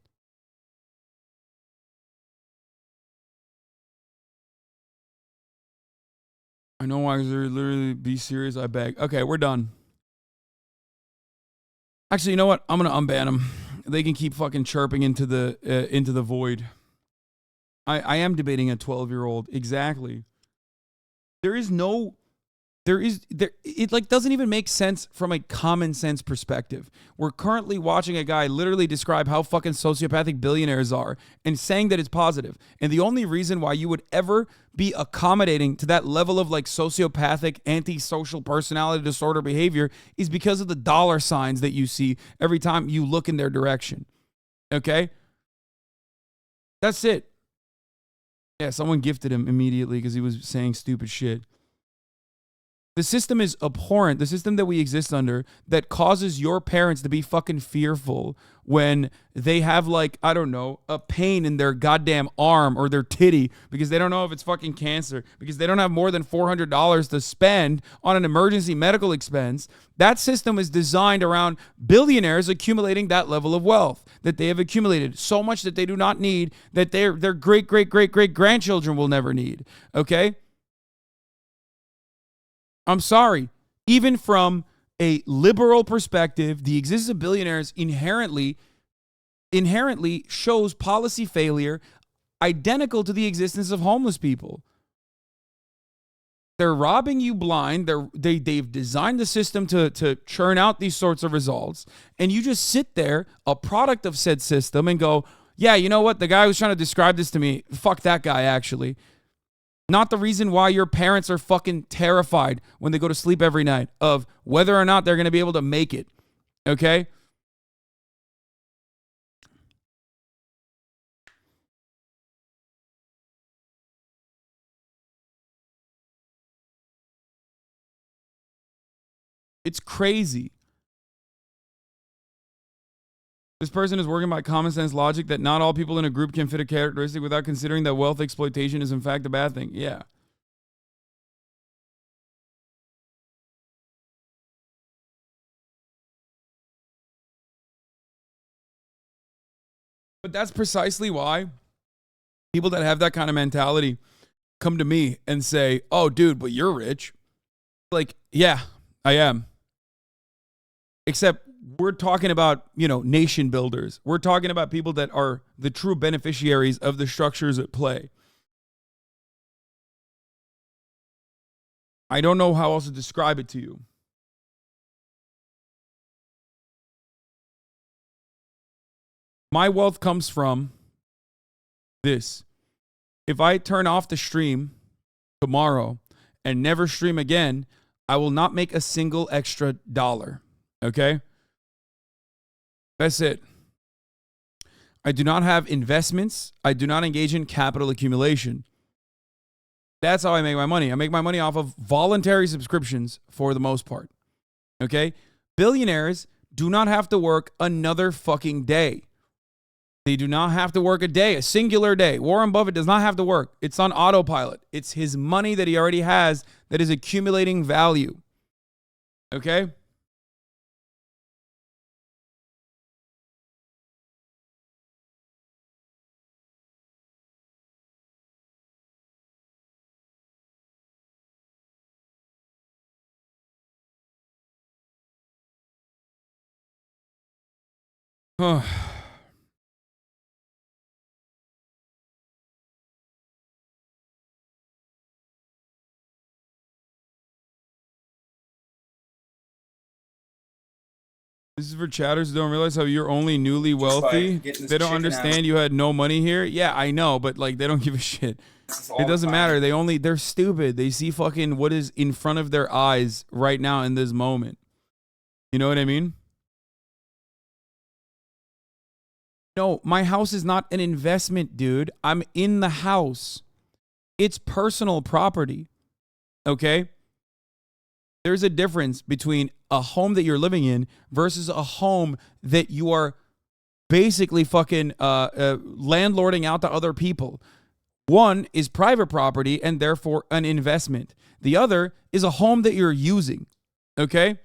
I know why they're literally be serious, I beg. Okay, we're done. Actually, you know what? I'm going to unban them. They can keep fucking chirping into the void. I am debating a 12-year-old. Exactly. It like doesn't even make sense from a common sense perspective. We're currently watching a guy literally describe how fucking sociopathic billionaires are and saying that it's positive. And the only reason why you would ever be accommodating to that level of like sociopathic, antisocial personality disorder behavior is because of the dollar signs that you see every time you look in their direction. Okay? That's it. Yeah, someone gifted him immediately because he was saying stupid shit. The system is abhorrent. The system that we exist under that causes your parents to be fucking fearful when they have, like, I don't know, a pain in their goddamn arm or their titty because they don't know if it's fucking cancer, because they don't have more than $400 to spend on an emergency medical expense. That system is designed around billionaires accumulating that level of wealth that they have accumulated, so much that they do not need, that their great-great-great-great-grandchildren will never need, okay? I'm sorry. Even from a liberal perspective, the existence of billionaires inherently inherently shows policy failure identical to the existence of homeless people. They're robbing you blind. They've designed the system to churn out these sorts of results. And you just sit there, a product of said system, and go, yeah, you know what? The guy who's trying to describe this to me, fuck that guy, actually. Not the reason why your parents are fucking terrified when they go to sleep every night of whether or not they're going to be able to make it. Okay? It's crazy. This person is working by common sense logic that not all people in a group can fit a characteristic without considering that wealth exploitation is in fact a bad thing. Yeah. But that's precisely why people that have that kind of mentality come to me and say, oh, dude, but you're rich. Like, yeah, I am. Except we're talking about, nation builders. We're talking about people that are the true beneficiaries of the structures at play. I don't know how else to describe it to you. My wealth comes from this. If I turn off the stream tomorrow and never stream again, I will not make a single extra dollar. Okay? That's it. I do not have investments. I do not engage in capital accumulation. That's how I make my money. I make my money off of voluntary subscriptions for the most part. Okay? Billionaires do not have to work another fucking day. They do not have to work a day, a singular day. Warren Buffett does not have to work. It's on autopilot. It's his money that he already has that is accumulating value. Okay? This is for chatters who don't realize how you're only newly wealthy. They don't understand you had no money here. Yeah, I know, but like they don't give a shit. It doesn't matter. They're stupid. They see fucking what is in front of their eyes right now in this moment. You know what I mean? No, my house is not an investment, dude. I'm in the house. It's personal property. Okay? There's a difference between a home that you're living in versus a home that you are basically fucking landlording out to other people. One is private property and therefore an investment. The other is a home that you're using. Okay?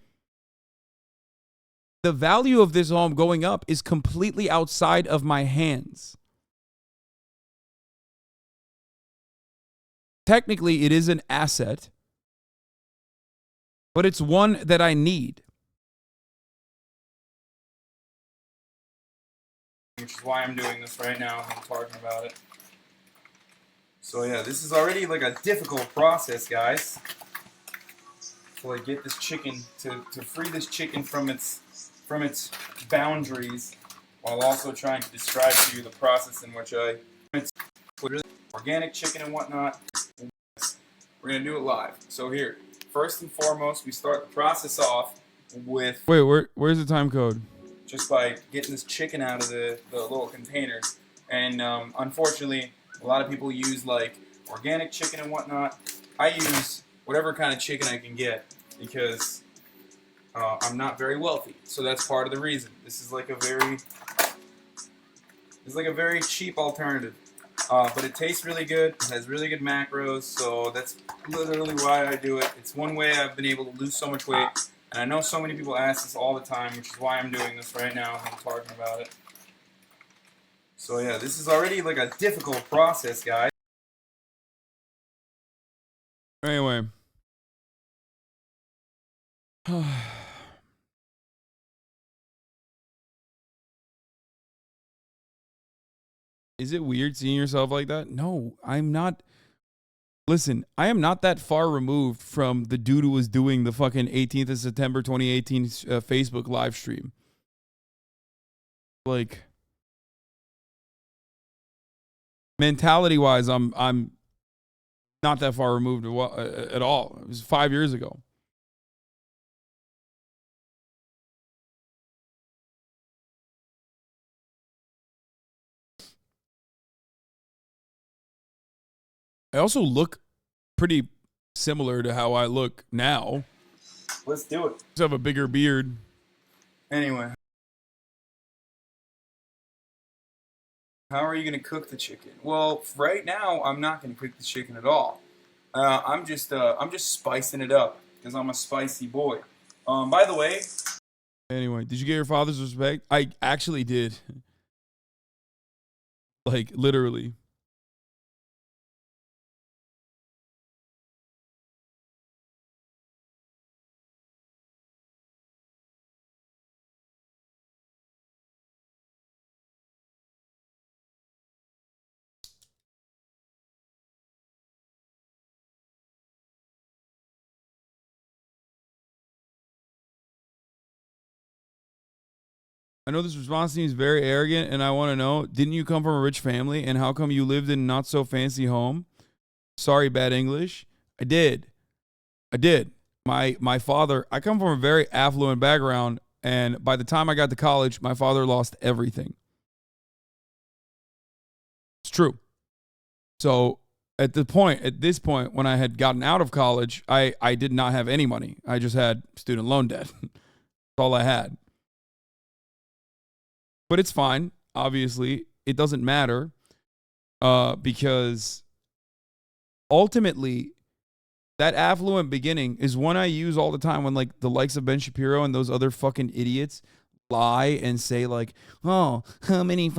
The value of this home going up is completely outside of my hands. Technically, it is an asset, but it's one that I need. Which is why I'm doing this right now. I'm talking about it. So yeah, this is already like a difficult process, guys. To like get this chicken, to free this chicken from its boundaries, while also trying to describe to you the process in which I put organic chicken and whatnot. We're gonna do it live. So here, first and foremost, we start the process off with... Wait, where's the time code? Just by getting this chicken out of the little containers. And unfortunately, a lot of people use like organic chicken and whatnot. I use whatever kind of chicken I can get because I'm not very wealthy. So that's part of the reason. This is like a very cheap alternative. But it tastes really good. It has really good macros. So that's literally why I do it. It's one way I've been able to lose so much weight. And I know so many people ask this all the time, which is why I'm doing this right now. I'm talking about it. So yeah, this is already like a difficult process, guys. Anyway. Is it weird seeing yourself like that? No, I'm not. Listen, I am not that far removed from the dude who was doing the fucking 18th of September 2018 Facebook live stream. Like, mentality-wise, I'm not that far removed at all. It was 5 years ago. I also look pretty similar to how I look now. Let's do it. Just have a bigger beard. Anyway. How are you going to cook the chicken? Well, right now, I'm not going to cook the chicken at all. I'm just spicing it up because I'm a spicy boy. By the way. Anyway, did you get your father's respect? I actually did. Like, literally. I know this response seems very arrogant, and I want to know, didn't you come from a rich family, and how come you lived in a not-so-fancy home? Sorry, bad English. I did. My father, I come from a very affluent background, and by the time I got to college, my father lost everything. It's true. So at this point, when I had gotten out of college, I did not have any money. I just had student loan debt. That's all I had. But it's fine. Obviously, it doesn't matter because ultimately, that affluent beginning is one I use all the time when like the likes of Ben Shapiro and those other fucking idiots lie and say like, oh, how many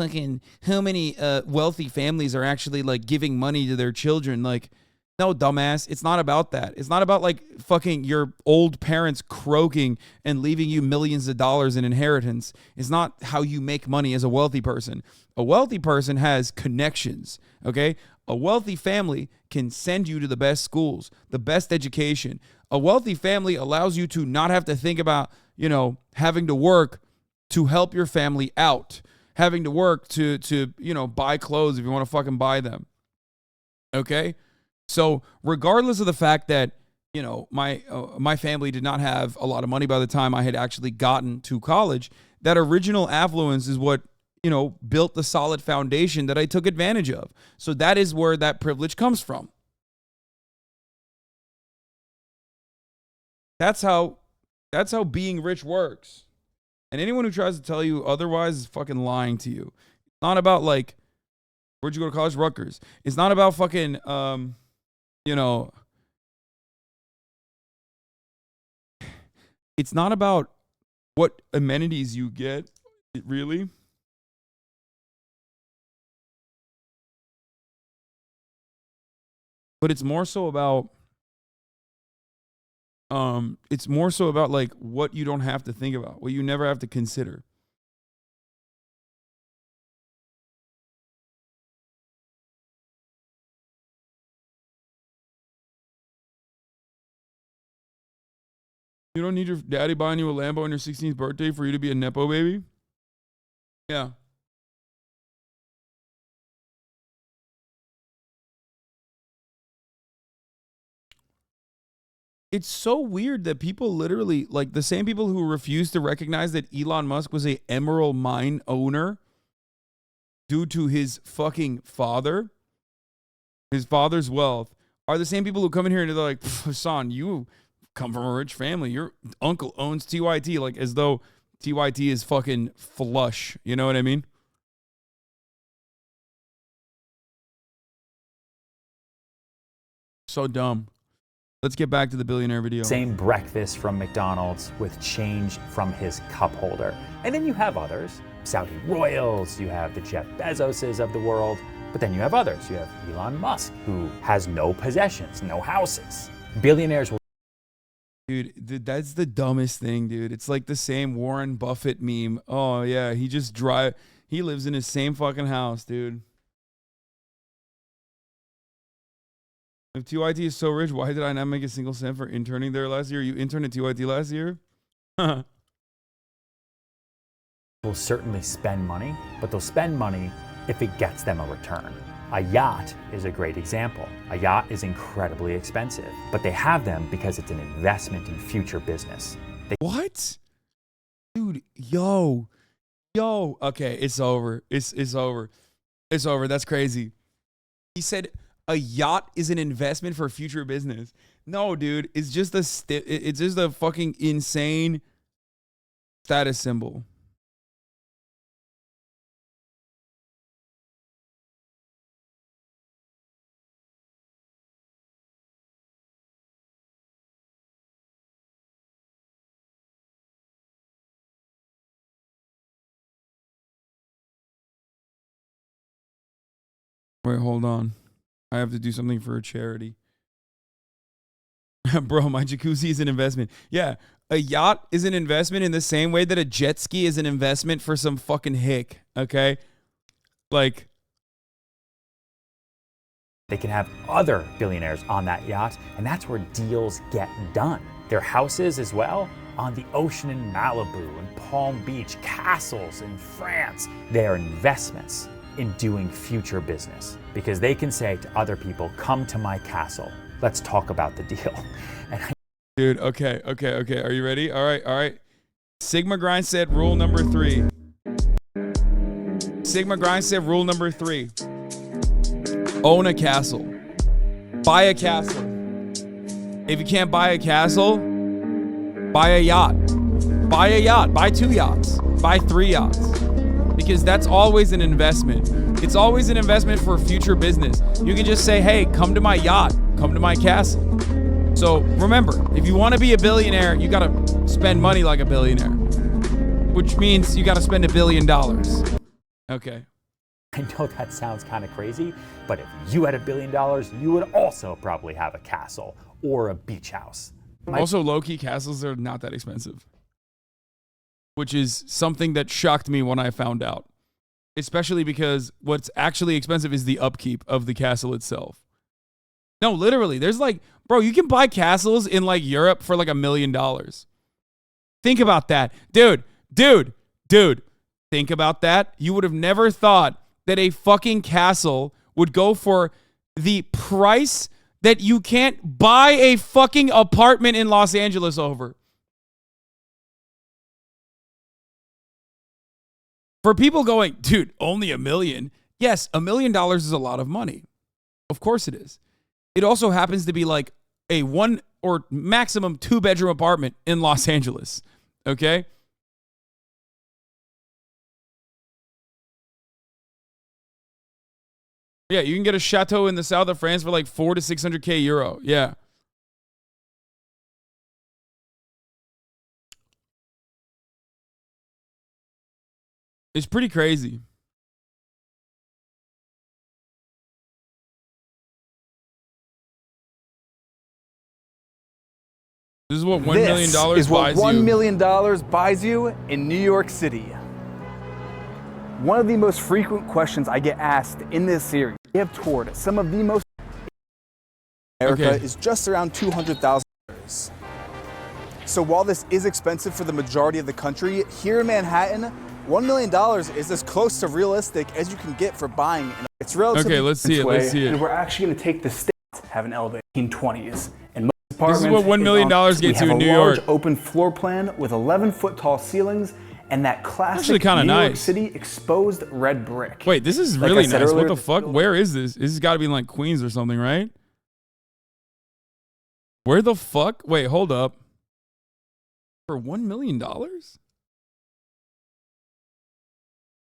wealthy families are actually like giving money to their children? Like, no, dumbass. It's not about that. It's not about like fucking your old parents croaking and leaving you millions of dollars in inheritance. It's not how you make money as a wealthy person. A wealthy person has connections, okay? A wealthy family can send you to the best schools, the best education. A wealthy family allows you to not have to think about, having to work to help your family out, having to work to buy clothes if you want to fucking buy them. Okay? So regardless of the fact that, my family did not have a lot of money by the time I had actually gotten to college, that original affluence is what, built the solid foundation that I took advantage of. So that is where that privilege comes from. That's how being rich works. And anyone who tries to tell you otherwise is fucking lying to you. It's not about like, where'd you go to college? Rutgers. It's not about fucking, it's not about what amenities you get, really. But it's more so about like what you don't have to think about, what you never have to consider. You don't need your daddy buying you a Lambo on your 16th birthday for you to be a Nepo baby? Yeah. It's so weird that people literally, like the same people who refuse to recognize that Elon Musk was a emerald mine owner due to his fucking father, his father's wealth, are the same people who come in here and they're like, Hasan, you come from a rich family. Your uncle owns TYT, like as though TYT is fucking flush. You know what I mean? So dumb. Let's get back to the billionaire video. Same breakfast from McDonald's with change from his cup holder. And then you have others, Saudi royals, you have the Jeff Bezoses of the world, but then you have others. You have Elon Musk, who has no possessions, no houses. Billionaires will... Dude, that's the dumbest thing, dude. It's like the same Warren Buffett meme. Oh, yeah, he lives in his same fucking house, dude. If TYT is so rich, why did I not make a single cent for interning there last year? You interned at TYT last year? Will certainly spend money, but they'll spend money if it gets them a return. A yacht is a great example. A yacht is incredibly expensive, but they have them because it's an investment in future business. What? Dude, yo. Okay, it's over. It's over. It's over. That's crazy. He said a yacht is an investment for future business. No, dude, it's just a fucking insane status symbol. Wait, hold on. I have to do something for a charity. Bro, my jacuzzi is an investment. Yeah, a yacht is an investment in the same way that a jet ski is an investment for some fucking hick, okay? Like, They can have other billionaires on that yacht, and that's where deals get done. Their houses as well, on the ocean in Malibu and Palm Beach, castles in France. They are investments in doing future business because they can say to other people, come to my castle. Let's talk about the deal. dude, okay. Are you ready? All right. Sigma Grind said rule number 3. Sigma Grind said rule number 3. Own a castle. Buy a castle. If you can't buy a castle, buy a yacht. Buy a yacht. Buy 2 yachts. Buy 3 yachts. Because that's always an investment. It's always an investment for future business. You can just say, hey, come to my yacht. Come to my castle. So remember, if you want to be a billionaire, you got to spend money like a billionaire. Which means you got to spend $1 billion. Okay. I know that sounds kind of crazy, but if you had $1 billion, you would also probably have a castle or a beach house. Also, low-key castles are not that expensive. Which is something that shocked me when I found out. Especially because what's actually expensive is the upkeep of the castle itself. No, literally, there's like, bro, you can buy castles in like Europe for like $1 million. Think about that. Dude. Think about that. You would have never thought that a fucking castle would go for the price that you can't buy a fucking apartment in Los Angeles over. For people going, dude, only $1 million. Yes, $1 million is a lot of money. Of course it is. It also happens to be like a 1 or maximum 2-bedroom apartment in Los Angeles. Okay? Yeah, you can get a chateau in the south of France for like 400 to 600k euro. Yeah. It's pretty crazy. This is what $1 million buys you. This is what $1 million buys you in New York City. One of the most frequent questions I get asked in this series, we have toured some of the most. America is just around $200,000. So while this is expensive for the majority of the country, here in Manhattan, $1 million is as close to realistic as you can get for buying. It's relatively let's see it. And we're actually going to take the state have an elevator in 1920s. And most apartments, this is what $1 million gets you in New York. We have a large open floor plan with 11-foot tall ceilings and that classic New York City exposed red brick. Wait, this is really nice. What the fuck? Where is this? This has got to be in like Queens or something, right? Where the fuck? Wait, hold up. For $1 million?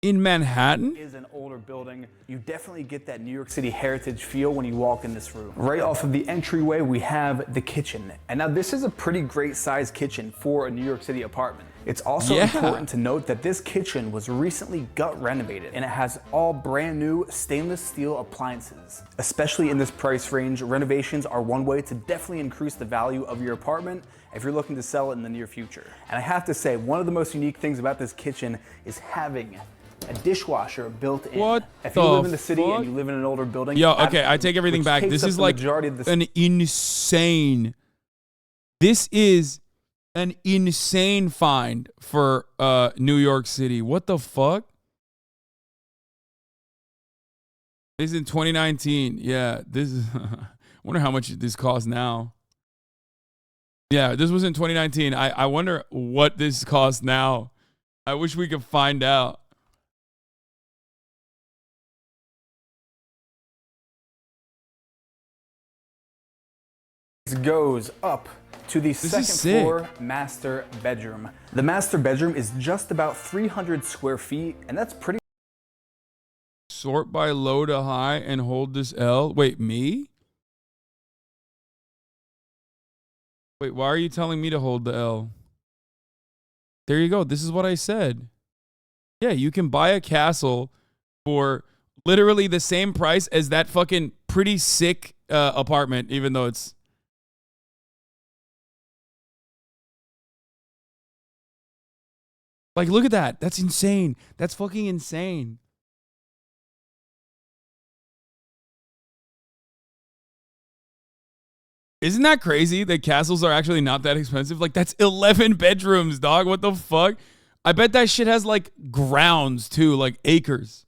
In Manhattan? Is an older building. You definitely get that New York City heritage feel when you walk in this room. Right off of the entryway, we have the kitchen. And now this is a pretty great sized kitchen for a New York City apartment. It's also important to note that this kitchen was recently gut renovated and it has all brand new stainless steel appliances. Especially in this price range, renovations are one way to definitely increase the value of your apartment if you're looking to sell it in the near future. And I have to say, one of the most unique things about this kitchen is having a dishwasher built in. What if you live in the the city fuck? and you live in an older building, Yo, okay, I take everything which back. takes This up is the like majority of the an insane. This is an insane find for New York City. What the fuck? This is in 2019. Yeah, this is. I wonder how much this costs now. Yeah, this was in 2019. I wonder what this costs now. I wish we could find out. Goes up to the is second sick. floor master bedroom. The master bedroom is just about 300 square feet, and that's pretty. Sort by low to high and hold this L. Wait, me? Wait, why are you telling me to hold the L? There you go. This is what I said. Yeah, you can buy a castle for literally the same price as that fucking pretty sick apartment, even though it's. Like, look at that. That's insane. That's fucking insane. Isn't that crazy that castles are actually not that expensive? Like, that's 11 bedrooms, dog. What the fuck? I bet that shit has, like, grounds, too, like acres.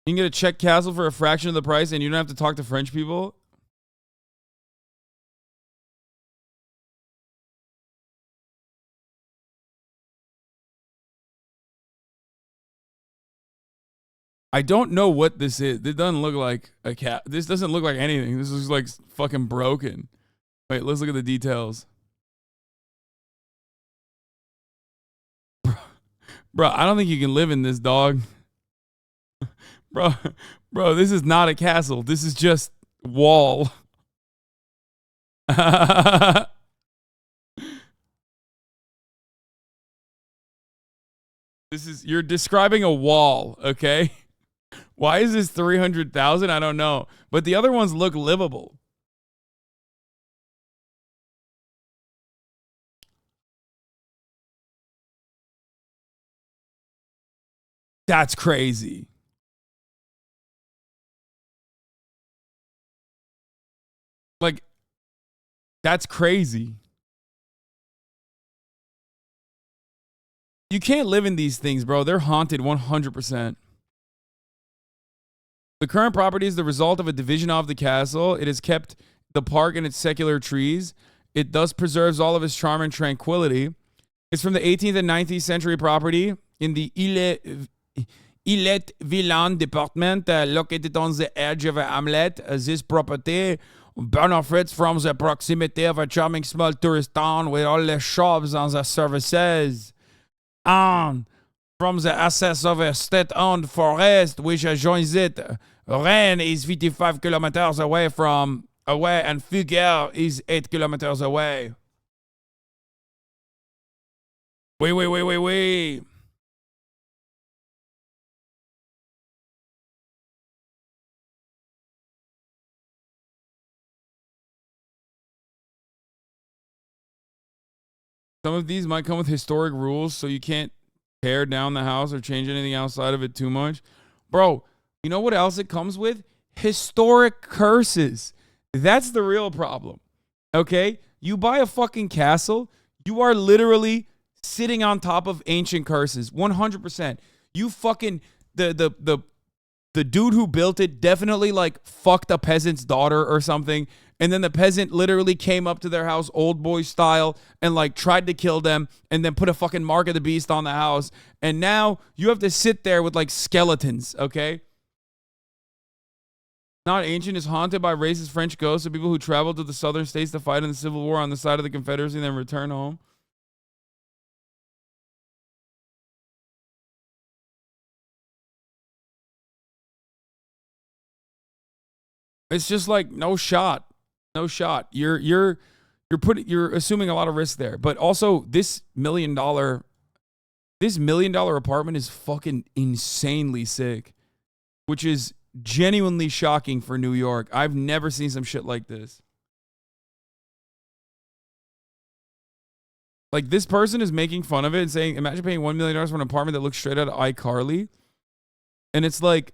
You can get a Czech castle for a fraction of the price, and you don't have to talk to French people? I don't know what this is. It doesn't look like a cat. This doesn't look like anything. This looks like fucking broken. Wait, let's look at the details. Bro, I don't think you can live in this, dog. Bro, this is not a castle. This is just wall. You're describing a wall, okay? Why is this 300,000? I don't know. But the other ones look livable. That's crazy. Like, that's crazy. You can't live in these things, bro. They're haunted 100%. The current property is the result of a division of the castle. It has kept the park and its secular trees. It thus preserves all of its charm and tranquility. It's from the 18th and 19th century property in the Illet-Villan department, located on the edge of a hamlet. This property benefits from the proximity of a charming small tourist town with all the shops and the services. And from the access of a state-owned forest which adjoins it. Rennes is 55 kilometers away and Fugger is 8 kilometers away. Wait. Some of these might come with historic rules, so you can't tear down the house or change anything outside of it too much. Bro, you know what else it comes with? Historic curses. That's the real problem. Okay? You buy a fucking castle, you are literally sitting on top of ancient curses. 100%. You fucking the dude who built it definitely like fucked a peasant's daughter or something. And then the peasant literally came up to their house old boy style and like tried to kill them and then put a fucking mark of the beast on the house. And now you have to sit there with like skeletons, okay? Not ancient, is haunted by racist French ghosts of people who traveled to the southern states to fight in the Civil War on the side of the Confederacy and then return home. It's just like no shot. No shot. You're assuming a lot of risk there. But also this $1 million apartment is fucking insanely sick, which is genuinely shocking for New York. I've never seen some shit like this. Like, this person is making fun of it and saying, imagine paying $1 million for an apartment that looks straight out of iCarly. And it's like,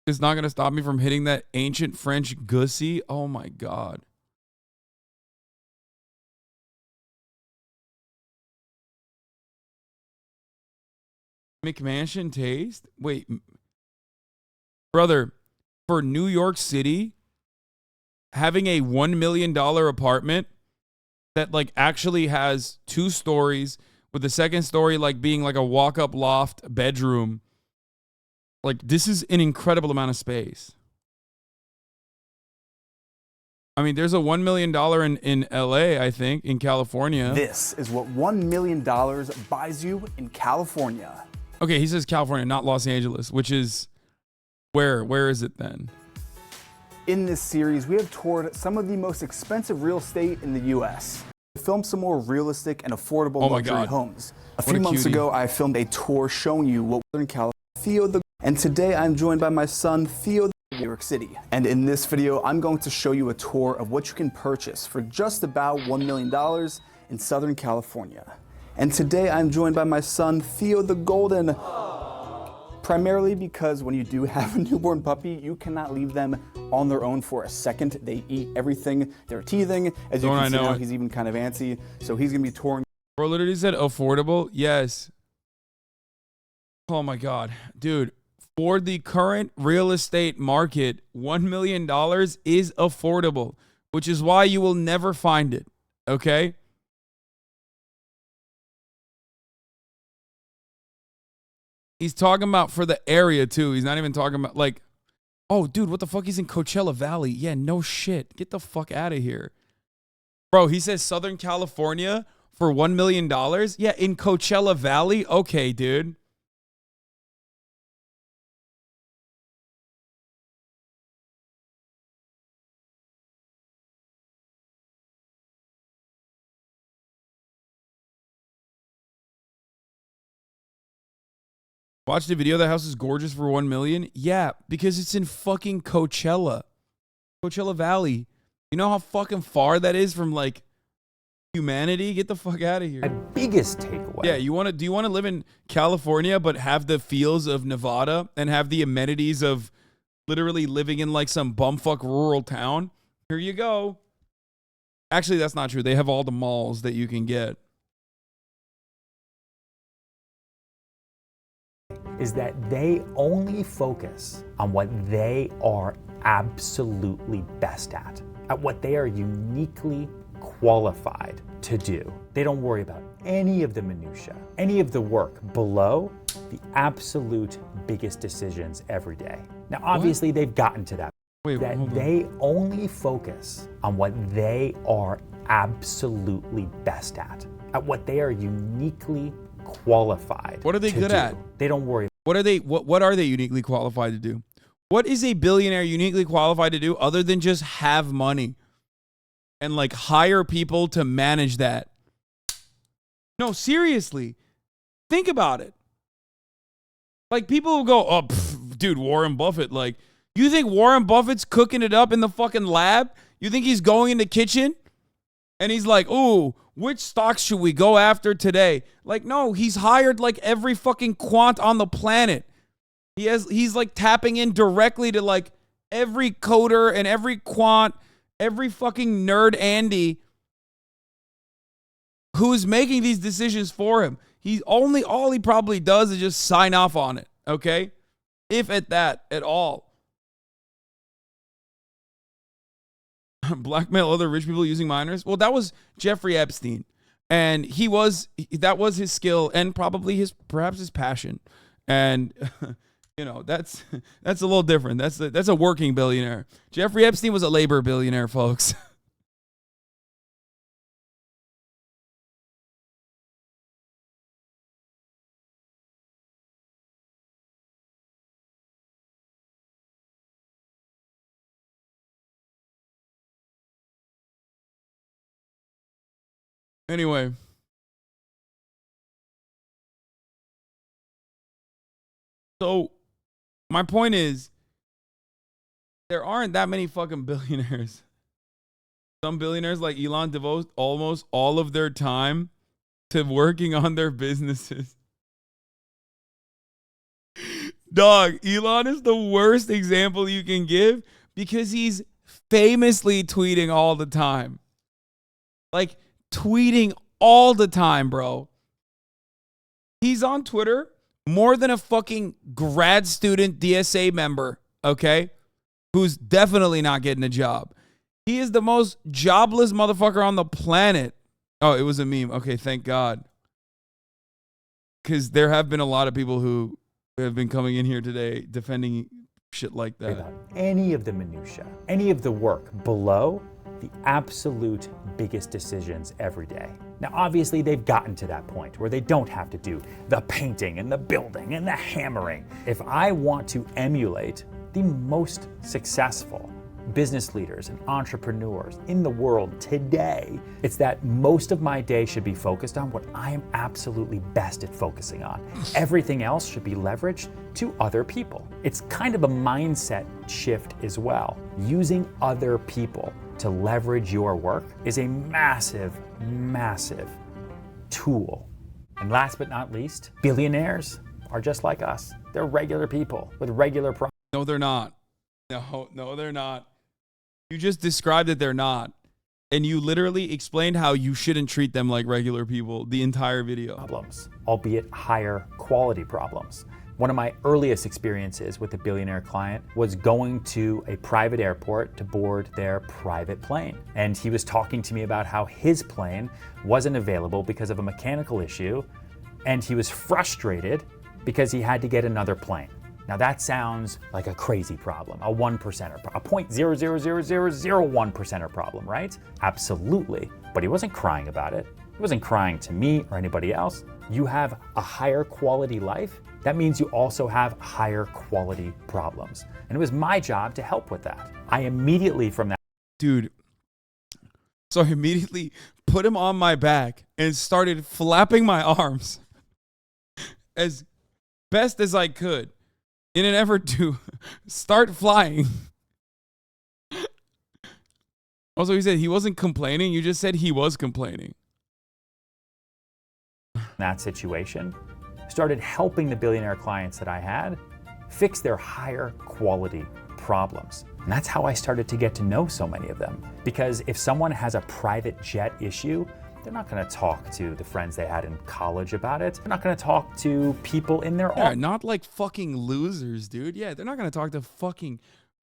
it's not going to stop me from hitting that ancient French gussy. Oh my God. McMansion taste? Wait, brother, for New York City, having a $1 million apartment that like actually has 2 stories with the second story like being like a walk-up loft bedroom. Like, this is an incredible amount of space. I mean, there's a $1 million in LA, I think, in California. This is what $1 million buys you in California. Okay, he says California, not Los Angeles, which is where? Where is it then? In this series, we have toured some of the most expensive real estate in the U.S. We filmed some more realistic and affordable luxury homes. A few months ago, I filmed a tour showing you what Southern California, and today I'm joined by my son, Theo, New York City. And in this video, I'm going to show you a tour of what you can purchase for just about $1 million in Southern California. And today I'm joined by my son, Theo the Golden. Primarily because when you do have a newborn puppy, you cannot leave them on their own for a second. They eat everything. They're teething. As you can see now, he's even kind of antsy. So he's going to be touring. Bro literally said affordable. Yes. Oh my God. Dude, for the current real estate market, $1 million is affordable, which is why you will never find it. Okay? He's talking about for the area, too. He's not even talking about, like, oh, dude, what the fuck? He's in Coachella Valley. Yeah, no shit. Get the fuck out of here. Bro, he says Southern California for $1 million? Yeah, in Coachella Valley? Okay, dude. Watch the video. The house is gorgeous for $1 million. Yeah, because it's in fucking Coachella Valley. You know how fucking far that is from like humanity? Get the fuck out of here. My biggest takeaway. Yeah, do you want to live in California but have the feels of Nevada and have the amenities of literally living in like some bumfuck rural town? Here you go. Actually, that's not true. They have all the malls that you can get. Is that they only focus on what they are absolutely best at what they are uniquely qualified to do. They don't worry about any of the minutia, any of the work below the absolute biggest decisions every day. Now, obviously, they've gotten to that. That they only focus on what they are absolutely best at what they are uniquely qualified. What are they good at? They don't worry. What are they uniquely qualified to do? What is a billionaire uniquely qualified to do other than just have money and like hire people to manage that? No, seriously. Think about it. Like, people will go, oh, dude, Warren Buffett. Like, you think Warren Buffett's cooking it up in the fucking lab? You think he's going in the kitchen and he's like, ooh, which stocks should we go after today? Like, no, he's hired like every fucking quant on the planet. He's like tapping in directly to like every coder and every quant, every fucking nerd Andy who's making these decisions for him. All he probably does is just sign off on it, okay? If at that at all. Blackmail other rich people using minors. Well, that was Jeffrey Epstein, and that was his skill and probably perhaps his passion, and you know that's a little different. That's a working billionaire. Jeffrey Epstein was a labor billionaire, folks. Anyway. So, my point is, there aren't that many fucking billionaires. Some billionaires like Elon devote almost all of their time to working on their businesses. Dog, Elon is the worst example you can give because he's famously tweeting all the time. Like, tweeting all the time, bro. He's on Twitter more than a fucking grad student DSA member, okay? Who's definitely not getting a job. He is the most jobless motherfucker on the planet. Oh, it was a meme. Okay, thank God. Because there have been a lot of people who have been coming in here today defending shit like that. About any of the minutia, any of the work below the absolute biggest decisions every day. Now, obviously, they've gotten to that point where they don't have to do the painting and the building and the hammering. If I want to emulate the most successful business leaders and entrepreneurs in the world today, it's that most of my day should be focused on what I am absolutely best at focusing on. Everything else should be leveraged to other people. It's kind of a mindset shift as well. Using other people to leverage your work is a massive, massive tool. And last but not least, billionaires are just like us. They're regular people with regular problems. No, they're not. No, they're not. You just described that they're not. And you literally explained how you shouldn't treat them like regular people the entire video. Problems, albeit higher quality problems. One of my earliest experiences with a billionaire client was going to a private airport to board their private plane. And he was talking to me about how his plane wasn't available because of a mechanical issue. And he was frustrated because he had to get another plane. Now that sounds like a crazy problem, a 1%er, a 0.00001%er problem, right? Absolutely, but he wasn't crying about it. He wasn't crying to me or anybody else. You have a higher quality life. That means you also have higher quality problems. And it was my job to help with that. I immediately from that. Dude, so I immediately put him on my back and started flapping my arms as best as I could, in an effort to start flying. Also, he said he wasn't complaining. You just said he was complaining. That situation, started helping the billionaire clients that I had fix their higher quality problems. And that's how I started to get to know so many of them. Because if someone has a private jet issue, they're not going to talk to the friends they had in college about it. They're not going to talk to people in their office. Not like fucking losers, dude. Yeah, they're not going to talk to fucking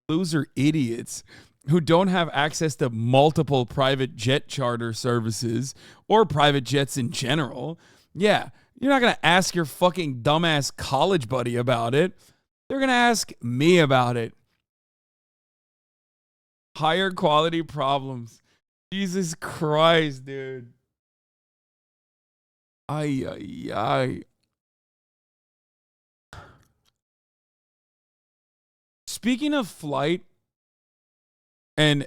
loser idiots who don't have access to multiple private jet charter services or private jets in general. Yeah, you're not going to ask your fucking dumbass college buddy about it. They're going to ask me about it. Higher quality problems. Jesus Christ, dude. Ay. Speaking of flight and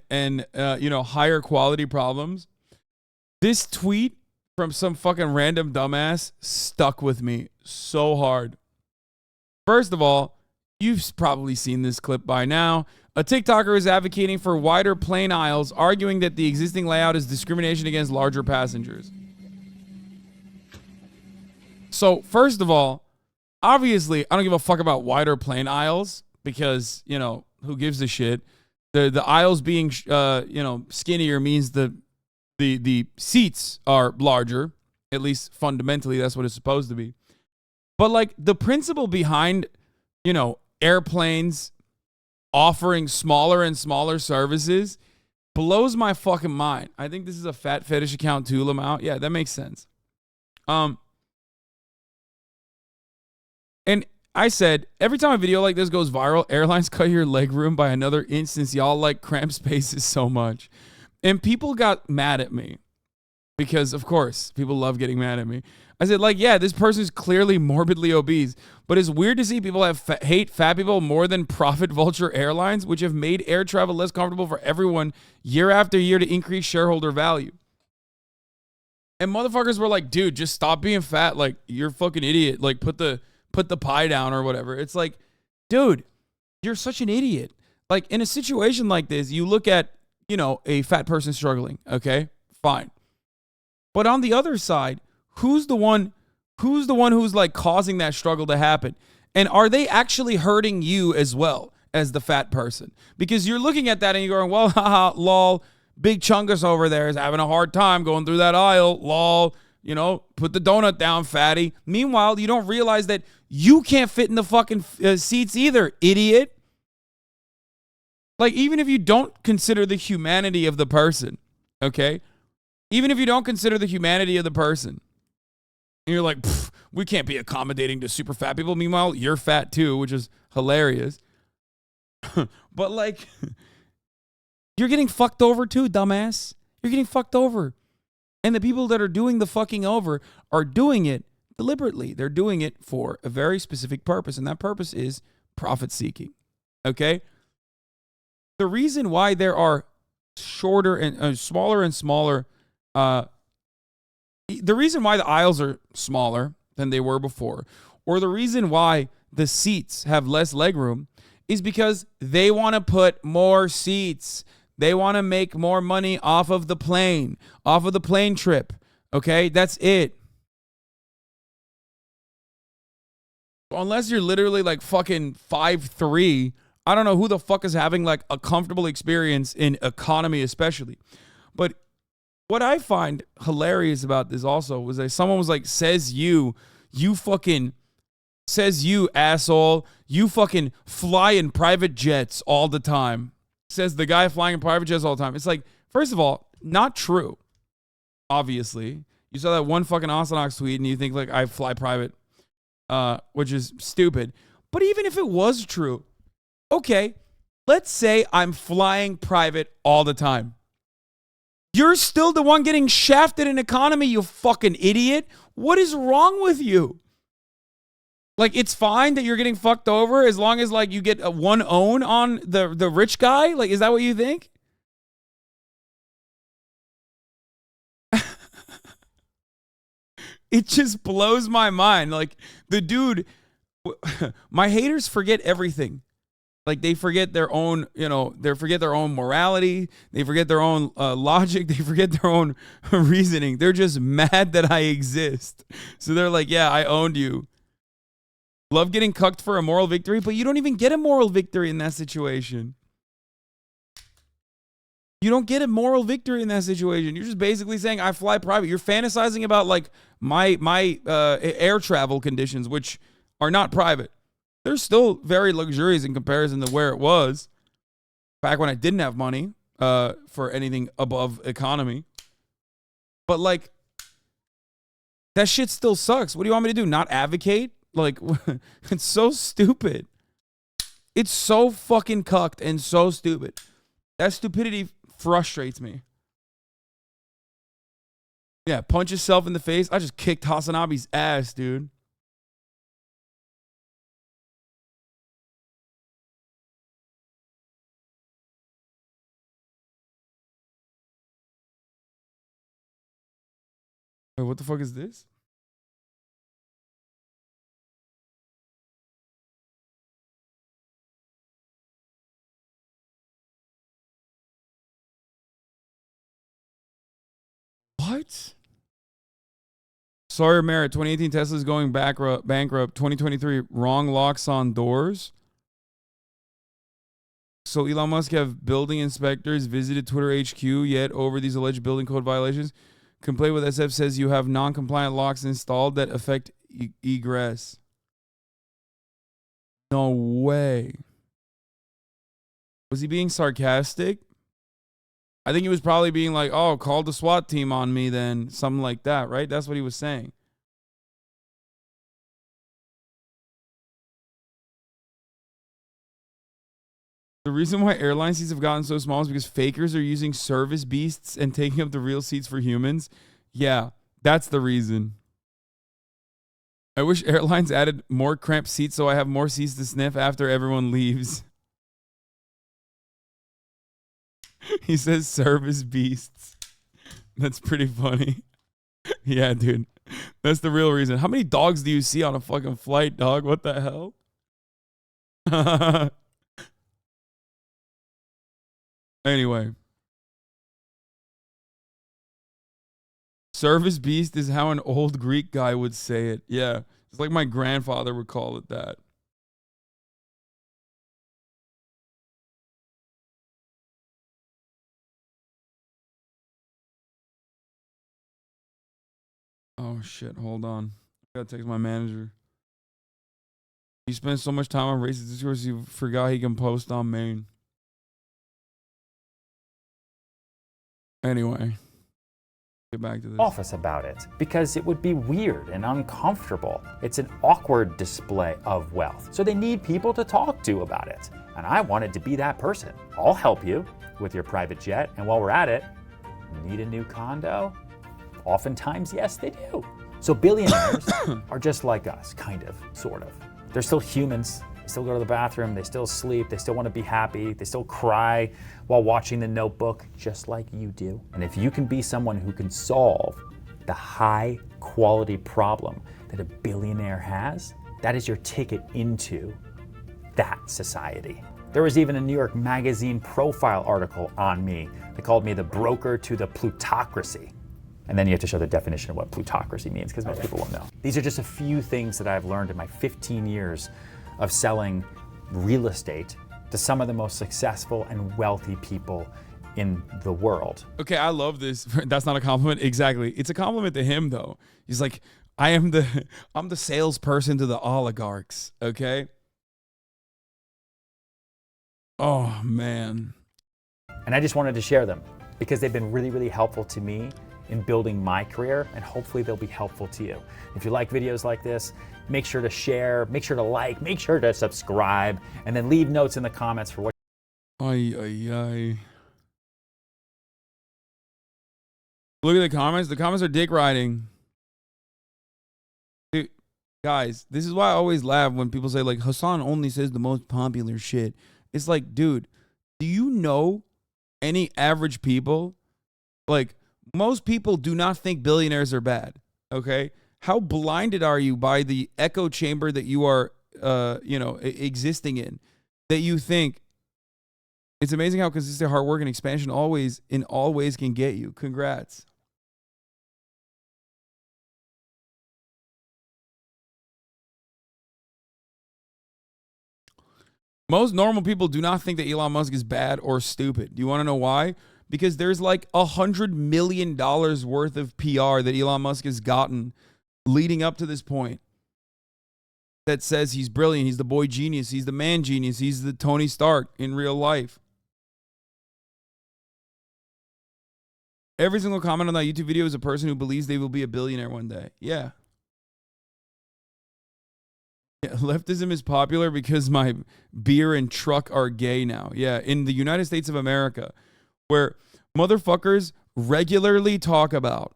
higher quality problems, this tweet from some fucking random dumbass stuck with me so hard. First of all, you've probably seen this clip by now. A TikToker is advocating for wider plane aisles, arguing that the existing layout is discrimination against larger passengers. So, first of all, obviously, I don't give a fuck about wider plane aisles because, who gives a shit? The aisles being, skinnier means the seats are larger. At least fundamentally, that's what it's supposed to be. But, like, the principle behind, airplanes offering smaller and smaller services blows my fucking mind. I think this is a fat fetish account too, Lamau. Yeah, that makes sense. And I said, every time a video like this goes viral, airlines cut your leg room by another inch since y'all like cramped spaces so much. And people got mad at me because, of course, people love getting mad at me. I said, this person's clearly morbidly obese, but it's weird to see people hate fat people more than profit vulture airlines, which have made air travel less comfortable for everyone year after year to increase shareholder value. And motherfuckers were like, dude, just stop being fat. Like, you're a fucking idiot. Like, put the pie down or whatever. It's like, dude, you're such an idiot. Like in a situation like this, you look at, you know, a fat person struggling. Okay, fine. But on the other side, who's the one who's like causing that struggle to happen? And are they actually hurting you as well as the fat person? Because you're looking at that and you're going, well, haha, lol, Big Chungus over there is having a hard time going through that aisle, lol, you know, put the donut down, fatty. Meanwhile, you don't realize that you can't fit in the fucking seats either, idiot. Like, even if you don't consider the humanity of the person, okay? Even if you don't consider the humanity of the person, and you're like, we can't be accommodating to super fat people. Meanwhile, you're fat too, which is hilarious. But like, you're getting fucked over too, dumbass. You're getting fucked over. And the people that are doing the fucking over are doing it deliberately. They're doing it for a very specific purpose, and that purpose is profit seeking. Okay? The reason why there are shorter and smaller and smaller, the reason why the aisles are smaller than they were before, or the reason why the seats have less legroom, is because they want to put more seats. They want to make more money off of the plane trip. Okay, that's it. Unless you're literally like fucking 5'3", I don't know who the fuck is having like a comfortable experience in economy especially. But what I find hilarious about this also was that someone was like, says you asshole, you fucking fly in private jets all the time. Says the guy flying in private jets all the time. It's like, first of all, not true. Obviously. You saw that one fucking Hasan tweet and you think like I fly private, which is stupid. But even if it was true, okay, let's say I'm flying private all the time. You're still the one getting shafted in economy, you fucking idiot. What is wrong with you? Like, it's fine that you're getting fucked over as long as, like, you get a one own on the rich guy? Like, is that what you think? It just blows my mind. Like, the dude, my haters forget everything. Like, they forget their own, they forget their own morality. They forget their own logic. They forget their own reasoning. They're just mad that I exist. So they're like, yeah, I owned you. Love getting cucked for a moral victory, but you don't even get a moral victory in that situation. You don't get a moral victory in that situation. You're just basically saying, I fly private. You're fantasizing about, like, my air travel conditions, which are not private. They're still very luxurious in comparison to where it was back when I didn't have money for anything above economy. But, like, that shit still sucks. What do you want me to do? Not advocate? Like, it's so stupid. It's so fucking cucked and so stupid. That stupidity frustrates me. Yeah, punch yourself in the face. I just kicked HasanAbi's ass, dude. Wait, what the fuck is this? What? Sawyer Merritt, 2018 Tesla's going bankrupt. 2023 wrong locks on doors. So Elon Musk have building inspectors visited Twitter HQ yet over these alleged building code violations. Complaint with SF says you have non-compliant locks installed that affect egress. No way. Was he being sarcastic? I think he was probably being like, oh, call the SWAT team on me then. Something like that, right? That's what he was saying. The reason why airline seats have gotten so small is because fakers are using service beasts and taking up the real seats for humans. Yeah, that's the reason. I wish airlines added more cramped seats so I have more seats to sniff after everyone leaves. He says service beasts. That's pretty funny. Yeah, dude. That's the real reason. How many dogs do you see on a fucking flight, dog? What the hell? Anyway. Service beast is how an old Greek guy would say it. Yeah. It's like my grandfather would call it that. Oh, shit. Hold on. I gotta text my manager. He spends so much time on racist discourse, he forgot he can post on main. Anyway. Get back to this. Office about it because it would be weird and uncomfortable. It's an awkward display of wealth. So they need people to talk to about it. And I wanted to be that person. I'll help you with your private jet. And while we're at it, need a new condo? Oftentimes, yes, they do. So billionaires are just like us, kind of, sort of. They're still humans. They still go to the bathroom. They still sleep. They still want to be happy. They still cry while watching The Notebook, just like you do. And if you can be someone who can solve the high quality problem that a billionaire has, that is your ticket into that society. There was even a New York Magazine profile article on me. They called me the broker to the plutocracy. And then you have to show the definition of what plutocracy means, because most people won't know. These are just a few things that I've learned in my 15 years of selling real estate to some of the most successful and wealthy people in the world. Okay, I love this. That's not a compliment. Exactly. It's a compliment to him, though. He's like, I'm the salesperson to the oligarchs, okay? Oh, man. And I just wanted to share them because they've been really, really helpful to me in building my career, and hopefully they'll be helpful to you. If you like videos like this, make sure to share, make sure to like, make sure to subscribe, and then leave notes in the comments for what. Ay, ay, ay. Look at the comments. The comments are dick riding. Dude, guys, this is why I always laugh when people say, like, Hasan only says the most popular shit. It's like, dude, do you know any average people? Like, most people do not think billionaires are bad, okay? How blinded are you by the echo chamber that you are, existing in, that you think it's amazing how consistent hard work and expansion always, in all ways, can get you. Congrats. Most normal people do not think that Elon Musk is bad or stupid. Do you want to know why? Because there's like $100 million worth of PR that Elon Musk has gotten leading up to this point that says he's brilliant, he's the boy genius, he's the man genius, he's the Tony Stark in real life. Every single comment on that YouTube video is a person who believes they will be a billionaire one day. Yeah. Yeah, leftism is popular because my beer and truck are gay now. Yeah, in the United States of America, where motherfuckers regularly talk about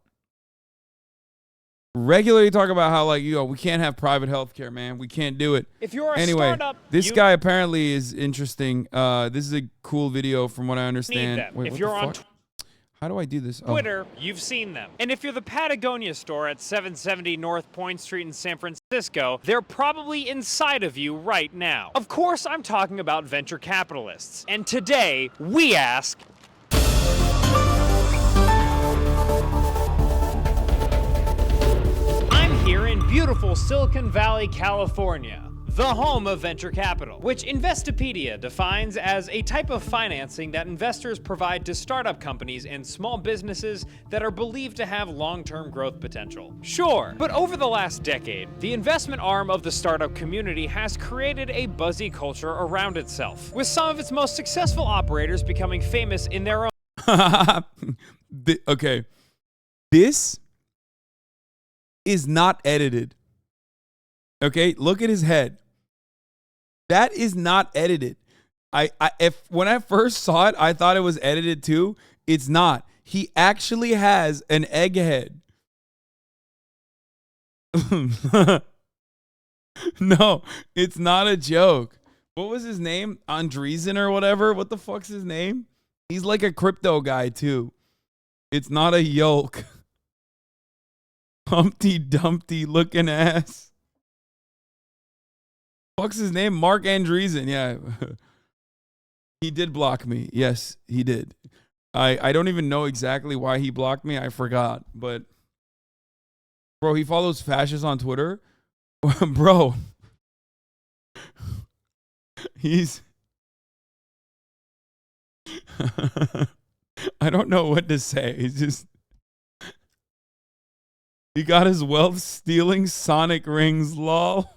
how, like, we can't have private health care, man. We can't do it. If you're a anyway, startup, this guy apparently is interesting. This is a cool video from what I understand. Wait, if what you're the on fuck? How do I do this? Twitter, you've seen them. And if you're the Patagonia store at 770 North Point Street in San Francisco, they're probably inside of you right now. Of course, I'm talking about venture capitalists. And today, we ask, I'm here in beautiful Silicon Valley, California, the home of venture capital, which Investopedia defines as a type of financing that investors provide to startup companies and small businesses that are believed to have long-term growth potential. Sure, but over the last decade, the investment arm of the startup community has created a buzzy culture around itself, with some of its most successful operators becoming famous in their own. Okay, this is not edited. Okay, look at his head. That is not edited. When I first saw it, I thought it was edited too. It's not. He actually has an egg head. No, it's not a joke. What was his name? Andreessen or whatever? What the fuck's his name? He's like a crypto guy too. It's not a yolk. Humpty Dumpty looking ass. What's his name? Mark Andreessen. Yeah. He did block me. Yes, he did. I don't even know exactly why he blocked me. I forgot. But, bro, he follows fascists on Twitter. Bro. He's... I don't know what to say. He's just... He got his wealth stealing Sonic rings, lol.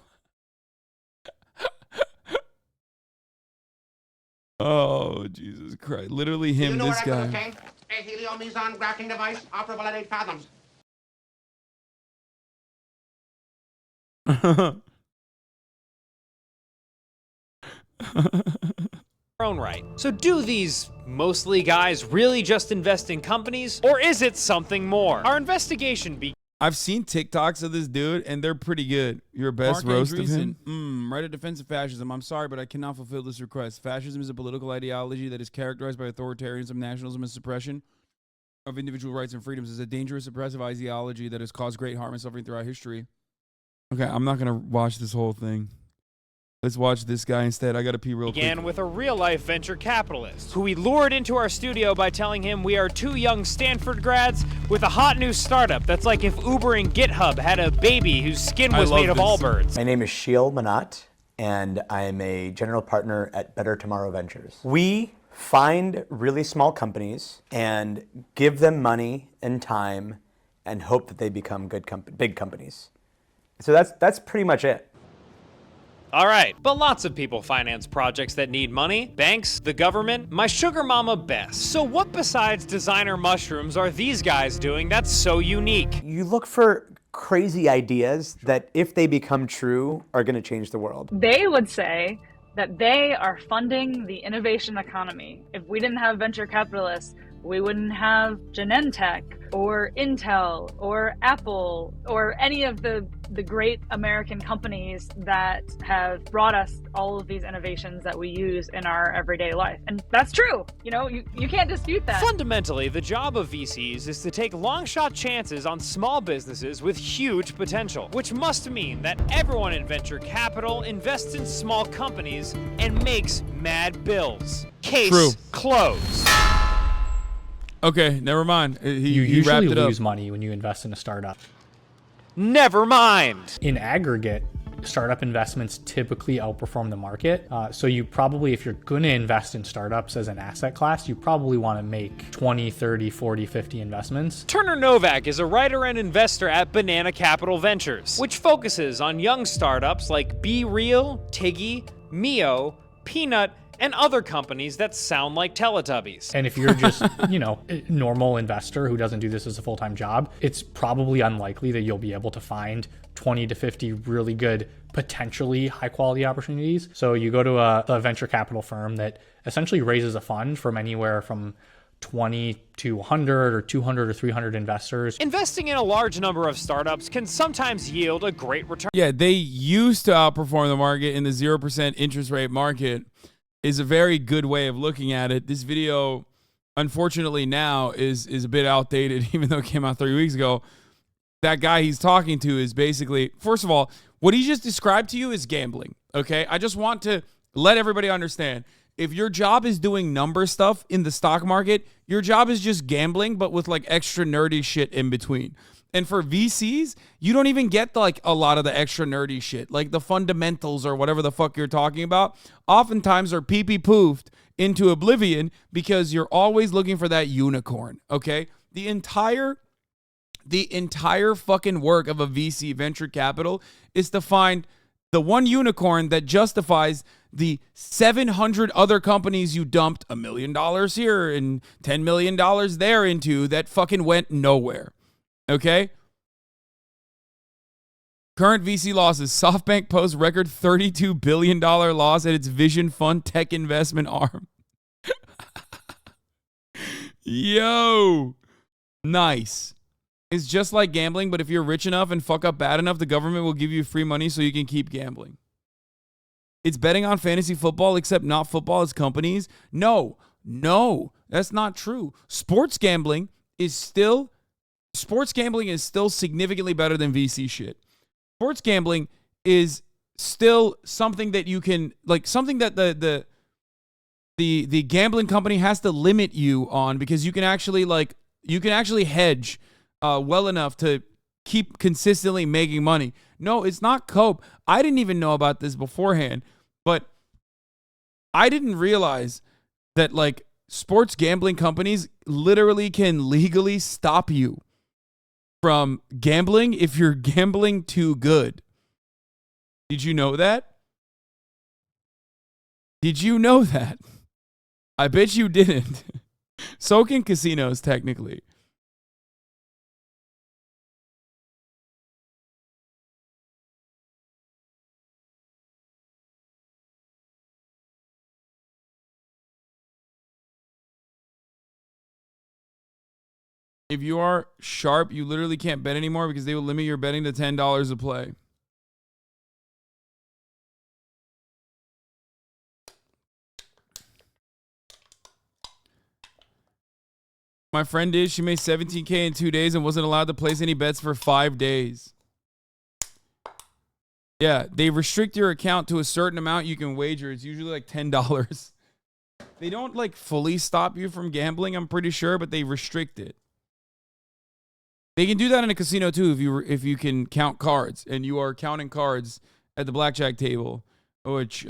Oh, Jesus Christ. Literally him, you know this where I guy. could obtain a heliomizon graphing device operable at 8 fathoms. Own right. So do these mostly guys really just invest in companies, or is it something more? Our investigation I've seen TikToks of this dude, and they're pretty good. Your best Mark roast of Andreessen. him? Write a defense of fascism. I'm sorry, but I cannot fulfill this request. Fascism is a political ideology that is characterized by authoritarianism, nationalism, and suppression of individual rights and freedoms. It's a dangerous, oppressive ideology that has caused great harm and suffering throughout history. Okay, I'm not going to watch this whole thing. Let's watch this guy instead. I got to pee real quick. began with a real-life venture capitalist who we lured into our studio by telling him we are two young Stanford grads with a hot new startup that's like if Uber and GitHub had a baby whose skin was made of Allbirds. My name is Sheil Manat, and I am a general partner at Better Tomorrow Ventures. We find really small companies and give them money and time and hope that they become big companies. So that's pretty much it. All right, but lots of people finance projects that need money. Banks, the government, my sugar mama best. So what besides designer mushrooms are these guys doing that's so unique? You look for crazy ideas that, if they become true, are going to change the world. They would say that they are funding the innovation economy. If we didn't have venture capitalists, we wouldn't have Genentech or Intel or Apple or any of the great American companies that have brought us all of these innovations that we use in our everyday life. And that's true. You know, you can't dispute that. Fundamentally, the job of VCs is to take long-shot chances on small businesses with huge potential, which must mean that everyone in venture capital invests in small companies and makes mad bills. Case closed. Okay, never mind. You He usually wrapped it lose up. money when you invest in a startup. Never mind. In aggregate, startup investments typically outperform the market. So you probably, if you're going to invest in startups as an asset class, you probably want to make 20, 30, 40, 50 investments. Turner Novak is a writer and investor at Banana Capital Ventures, which focuses on young startups like Be Real, Tiggy, Mio, Peanut, and other companies that sound like Teletubbies. And if you're just, a normal investor who doesn't do this as a full-time job, it's probably unlikely that you'll be able to find 20 to 50 really good, potentially high-quality opportunities. So you go to a venture capital firm that essentially raises a fund from anywhere from 20 to 100 or 200 or 300 investors. Investing in a large number of startups can sometimes yield a great return. Yeah, they used to outperform the market in the 0% interest rate market. Is a very good way of looking at it. This video, unfortunately, now is a bit outdated, even though it came out 3 weeks ago. That guy he's talking to is basically, first of all, what he just described to you is gambling, okay? I just want to let everybody understand. If your job is doing number stuff in the stock market, your job is just gambling, but with like extra nerdy shit in between. And for VCs, you don't even get like a lot of the extra nerdy shit, like the fundamentals or whatever the fuck you're talking about. Oftentimes are pee-poofed into oblivion because you're always looking for that unicorn, okay? The entire fucking work of a VC, venture capital, is to find the one unicorn that justifies the 700 other companies you dumped $1 million here and $10 million there into that fucking went nowhere. Okay? Current VC losses. SoftBank posts record $32 billion loss at its Vision Fund tech investment arm. Yo. Nice. It's just like gambling, but if you're rich enough and fuck up bad enough, the government will give you free money so you can keep gambling. It's betting on fantasy football, except not football, it's companies. No, that's not true. Sports gambling is still significantly better than VC shit. Sports gambling is still something that you can, like something that the the gambling company has to limit you on, because you can actually hedge well enough to keep consistently making money. No, it's not cope. I didn't even know about this beforehand, but I didn't realize that like sports gambling companies literally can legally stop you from gambling if you're gambling too good. Did you know that? Did you know that? I bet you didn't. So can casinos, technically. If you are sharp, you literally can't bet anymore because they will limit your betting to $10 a play. My friend did. She made $17K in 2 days and wasn't allowed to place any bets for 5 days. Yeah, they restrict your account to a certain amount you can wager. It's usually like $10. They don't like fully stop you from gambling, I'm pretty sure, but they restrict it. They can do that in a casino too if you can count cards and you are counting cards at the blackjack table, which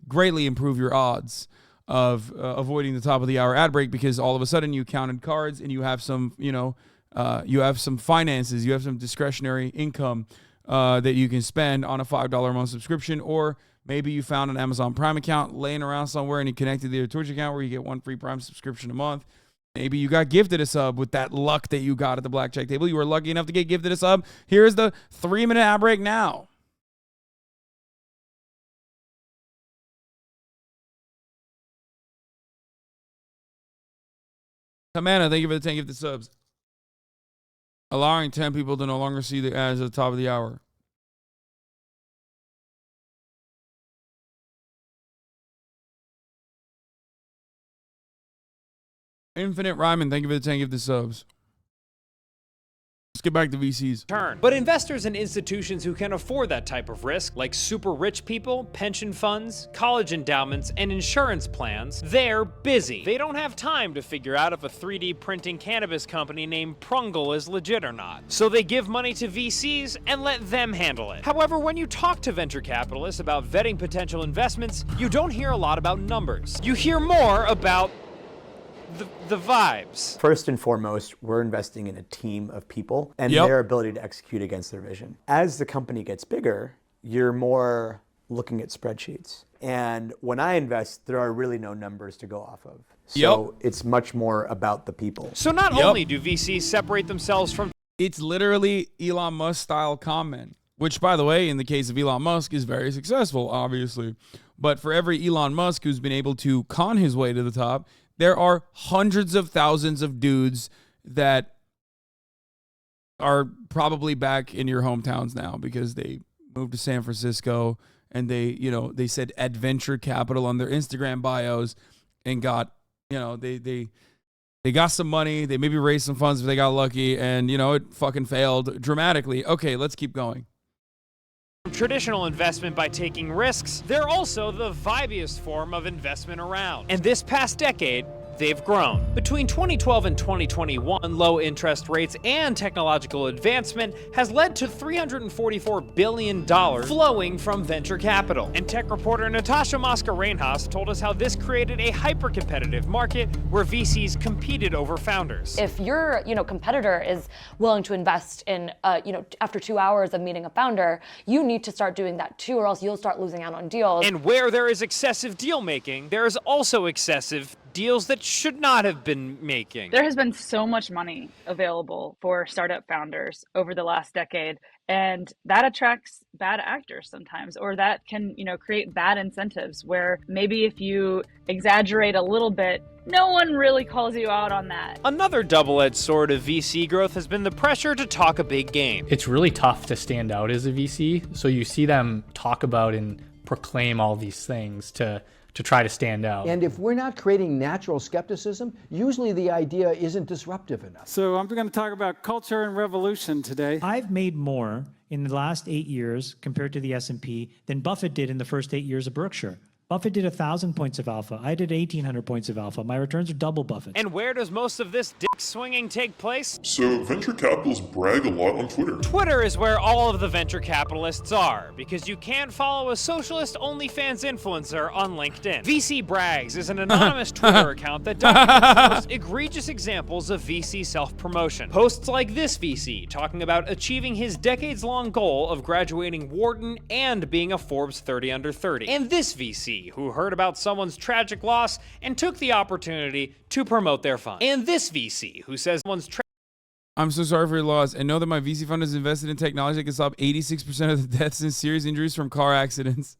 greatly improve your odds of avoiding the top of the hour ad break, because all of a sudden you counted cards and you have some, you have some finances, you have some discretionary income that you can spend on a $5 a month subscription, or maybe you found an Amazon Prime account laying around somewhere and you connected to your Twitch account where you get 1 free Prime subscription a month. Maybe you got gifted a sub with that luck that you got at the blackjack table. You were lucky enough to get gifted a sub. Here's the 3-minute ad break now. Amanda, thank you for the 10 gifted subs. Allowing 10 people to no longer see the ads at the top of the hour. Infinite Ryman, thank you for the 10 gifted subs. Let's get back to VCs. But investors and institutions who can afford that type of risk, like super rich people, pension funds, college endowments, and insurance plans, they're busy. They don't have time to figure out if a 3D printing cannabis company named Prungle is legit or not. So they give money to VCs and let them handle it. However, when you talk to venture capitalists about vetting potential investments, you don't hear a lot about numbers. You hear more about the vibes. First and foremost, we're investing in a team of people and their ability to execute against their vision. As the company gets bigger, you're more looking at spreadsheets. And when I invest, there are really no numbers to go off of. So it's much more about the people. So not only do VCs separate themselves from... It's literally Elon Musk style comment, which, by the way, in the case of Elon Musk, is very successful, obviously. But for every Elon Musk who's been able to con his way to the top, there are hundreds of thousands of dudes that are probably back in your hometowns now because they moved to San Francisco and they said adventure capital on their Instagram bios and got, they got some money. They maybe raised some funds if they got lucky, and, it fucking failed dramatically. Okay, let's keep going. Traditional investment by taking risks, they're also the vibiest form of investment around. And this past decade, they've grown. Between 2012 and 2021, low interest rates and technological advancement has led to $344 billion flowing from venture capital. And tech reporter Natasha Mosca-Reinhaus told us how this created a hyper-competitive market where VCs competed over founders. If your competitor is willing to invest in, after 2 hours of meeting a founder, you need to start doing that too, or else you'll start losing out on deals. And where there is excessive deal making, there is also excessive deals that should not have been making. There has been so much money available for startup founders over the last decade, and that attracts bad actors sometimes, or that can, create bad incentives where maybe if you exaggerate a little bit, no one really calls you out on that. Another double-edged sword of VC growth has been the pressure to talk a big game. It's really tough to stand out as a VC, so you see them talk about and proclaim all these things to try to stand out. And if we're not creating natural skepticism, usually the idea isn't disruptive enough. So I'm going to talk about culture and revolution today. I've made more in the last 8 years compared to the S&P than Buffett did in the first 8 years of Berkshire. Buffett did 1,000 points of alpha. I did 1,800 points of alpha. My returns are double Buffett. And where does most of this dick swinging take place? So venture capitalists brag a lot on Twitter. Twitter is where all of the venture capitalists are, because you can't follow a socialist OnlyFans influencer on LinkedIn. VC Brags is an anonymous Twitter account that documents the most egregious examples of VC self-promotion. Posts like this VC talking about achieving his decades-long goal of graduating Wharton and being a Forbes 30 under 30. And this VC who heard about someone's tragic loss and took the opportunity to promote their fund. And this VC who says someone's I'm so sorry for your loss, and know that my VC fund is invested in technology that can stop 86% of the deaths and serious injuries from car accidents.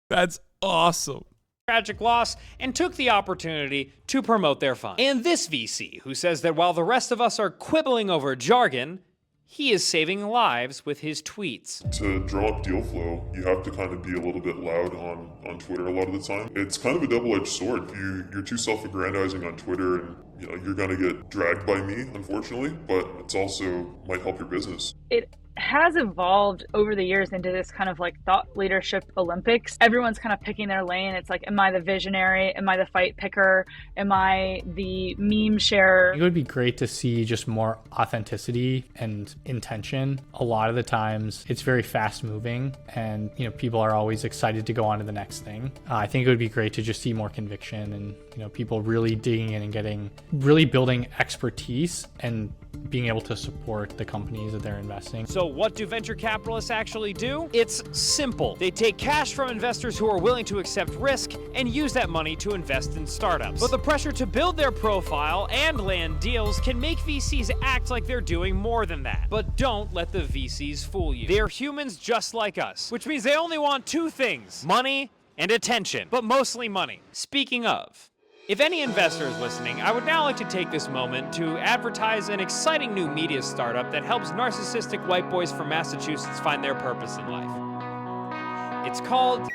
That's awesome. Tragic loss and took the opportunity to promote their fund. And this VC who says that while the rest of us are quibbling over jargon, he is saving lives with his tweets. To draw up deal flow, you have to kind of be a little bit loud on Twitter a lot of the time. It's kind of a double-edged sword. You're too self-aggrandizing on Twitter, and you're gonna get dragged by me, unfortunately, but it's also might help your business. It has evolved over the years into this kind of like thought leadership Olympics. Everyone's kind of picking their lane. It's like, am I the visionary? Am I the fight picker? Am I the meme sharer? It would be great to see just more authenticity and intention. A lot of the times it's very fast moving and people are always excited to go on to the next thing. I think it would be great to just see more conviction and people really digging in and really building expertise and being able to support the companies that they're investing. So what do venture capitalists actually do? It's simple. They take cash from investors who are willing to accept risk and use that money to invest in startups. But the pressure to build their profile and land deals can make VCs act like they're doing more than that. But don't let the VCs fool you. They're humans just like us, which means they only want two things: money and attention, but mostly money. Speaking of, if any investor is listening, I would now like to take this moment to advertise an exciting new media startup that helps narcissistic white boys from Massachusetts find their purpose in life. It's called...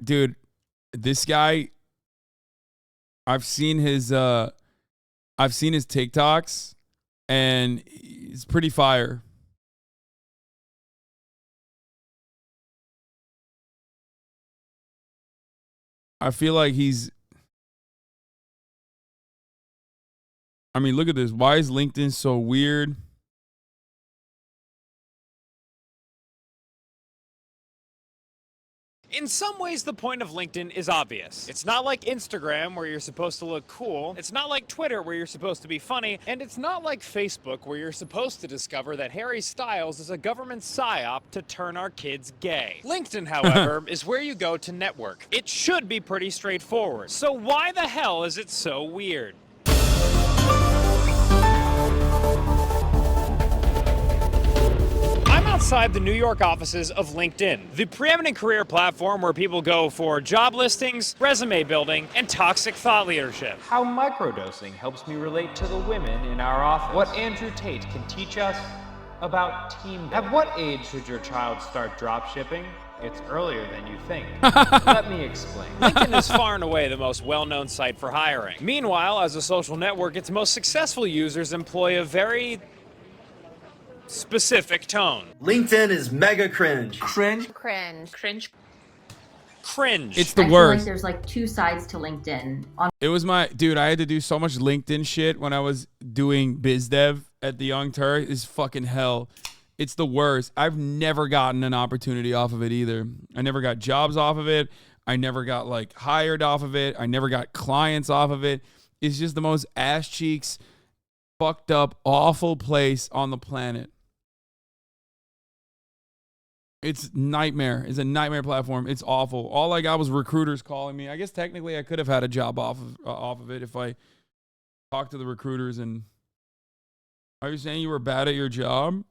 Dude, this guy, I've seen his TikToks, and he's pretty fire. I feel like look at this. Why is LinkedIn so weird? In some ways, the point of LinkedIn is obvious. It's not like Instagram, where you're supposed to look cool. It's not like Twitter, where you're supposed to be funny. And it's not like Facebook, where you're supposed to discover that Harry Styles is a government psyop to turn our kids gay. LinkedIn, however, is where you go to network. It should be pretty straightforward. So why the hell is it so weird? Outside the New York offices of LinkedIn, the preeminent career platform where people go for job listings, resume building, and toxic thought leadership. How microdosing helps me relate to the women in our office. What Andrew Tate can teach us about team building. At what age should your child start drop shipping? It's earlier than you think. Let me explain. LinkedIn is far and away the most well-known site for hiring. Meanwhile, as a social network, its most successful users employ a very specific tone. LinkedIn is mega cringe. Cringe. It's the I worst. feel like there's like two sides to LinkedIn. It was I had to do so much LinkedIn shit when I was doing biz dev at the Young Turk. It's fucking hell. It's the worst. I've never gotten an opportunity off of it either. I never got jobs off of it. I never got hired off of it. I never got clients off of it. It's just the most ass cheeks, fucked up, awful place on the planet. It's nightmare. It's a nightmare platform. It's awful. All I got was recruiters calling me. I guess technically I could have had a job off of it if I talked to the recruiters. And are you saying you were bad at your job?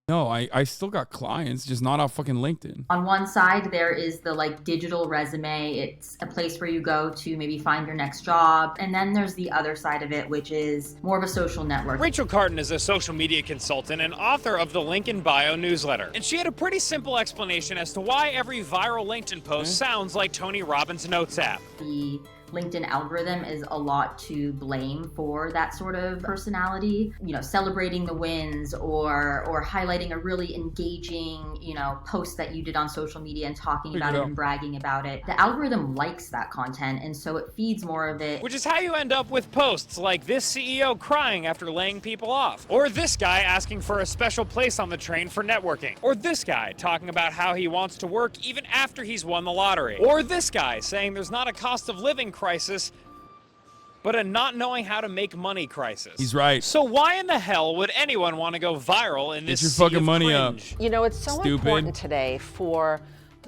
No, I still got clients, just not off fucking LinkedIn. On one side, there is the digital resume. It's a place where you go to maybe find your next job. And then there's the other side of it, which is more of a social network. Rachel Carton is a social media consultant and author of the Link in Bio newsletter. And she had a pretty simple explanation as to why every viral LinkedIn post sounds like Tony Robbins' Notes app. The LinkedIn algorithm is a lot to blame for that sort of personality. You know, celebrating the wins or highlighting a really engaging, you know, post that you did on social media and talking about it and bragging about it. The algorithm likes that content, and so it feeds more of it. Which is how you end up with posts like this CEO crying after laying people off, or this guy asking for a special place on the train for networking, or this guy talking about how he wants to work even after he's won the lottery, or this guy saying there's not a cost of living crisis, but a not knowing how to make money crisis. He's right. So why in the hell would anyone want to go viral in this Get your sea fucking of money cringe? up. You know, it's so Stupid. important today for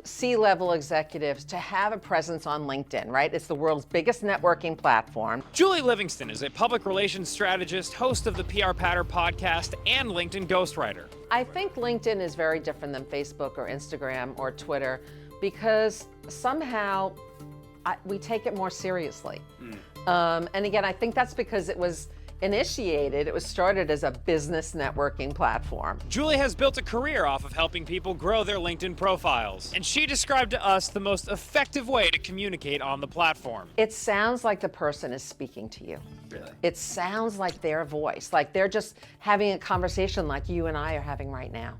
C-level executives to have a presence on LinkedIn, right? It's the world's biggest networking platform. Julie Livingston is a public relations strategist, host of the PR Patter podcast, and LinkedIn ghostwriter. I think LinkedIn is very different than Facebook or Instagram or Twitter because somehow we take it more seriously. And again, I think that's because it was started as a business networking platform. Julie has built a career off of helping people grow their LinkedIn profiles, and she described to us the most effective way to communicate on the platform. It sounds like the person is speaking to you. Really? It sounds like their voice, like they're just having a conversation like you and I are having right now.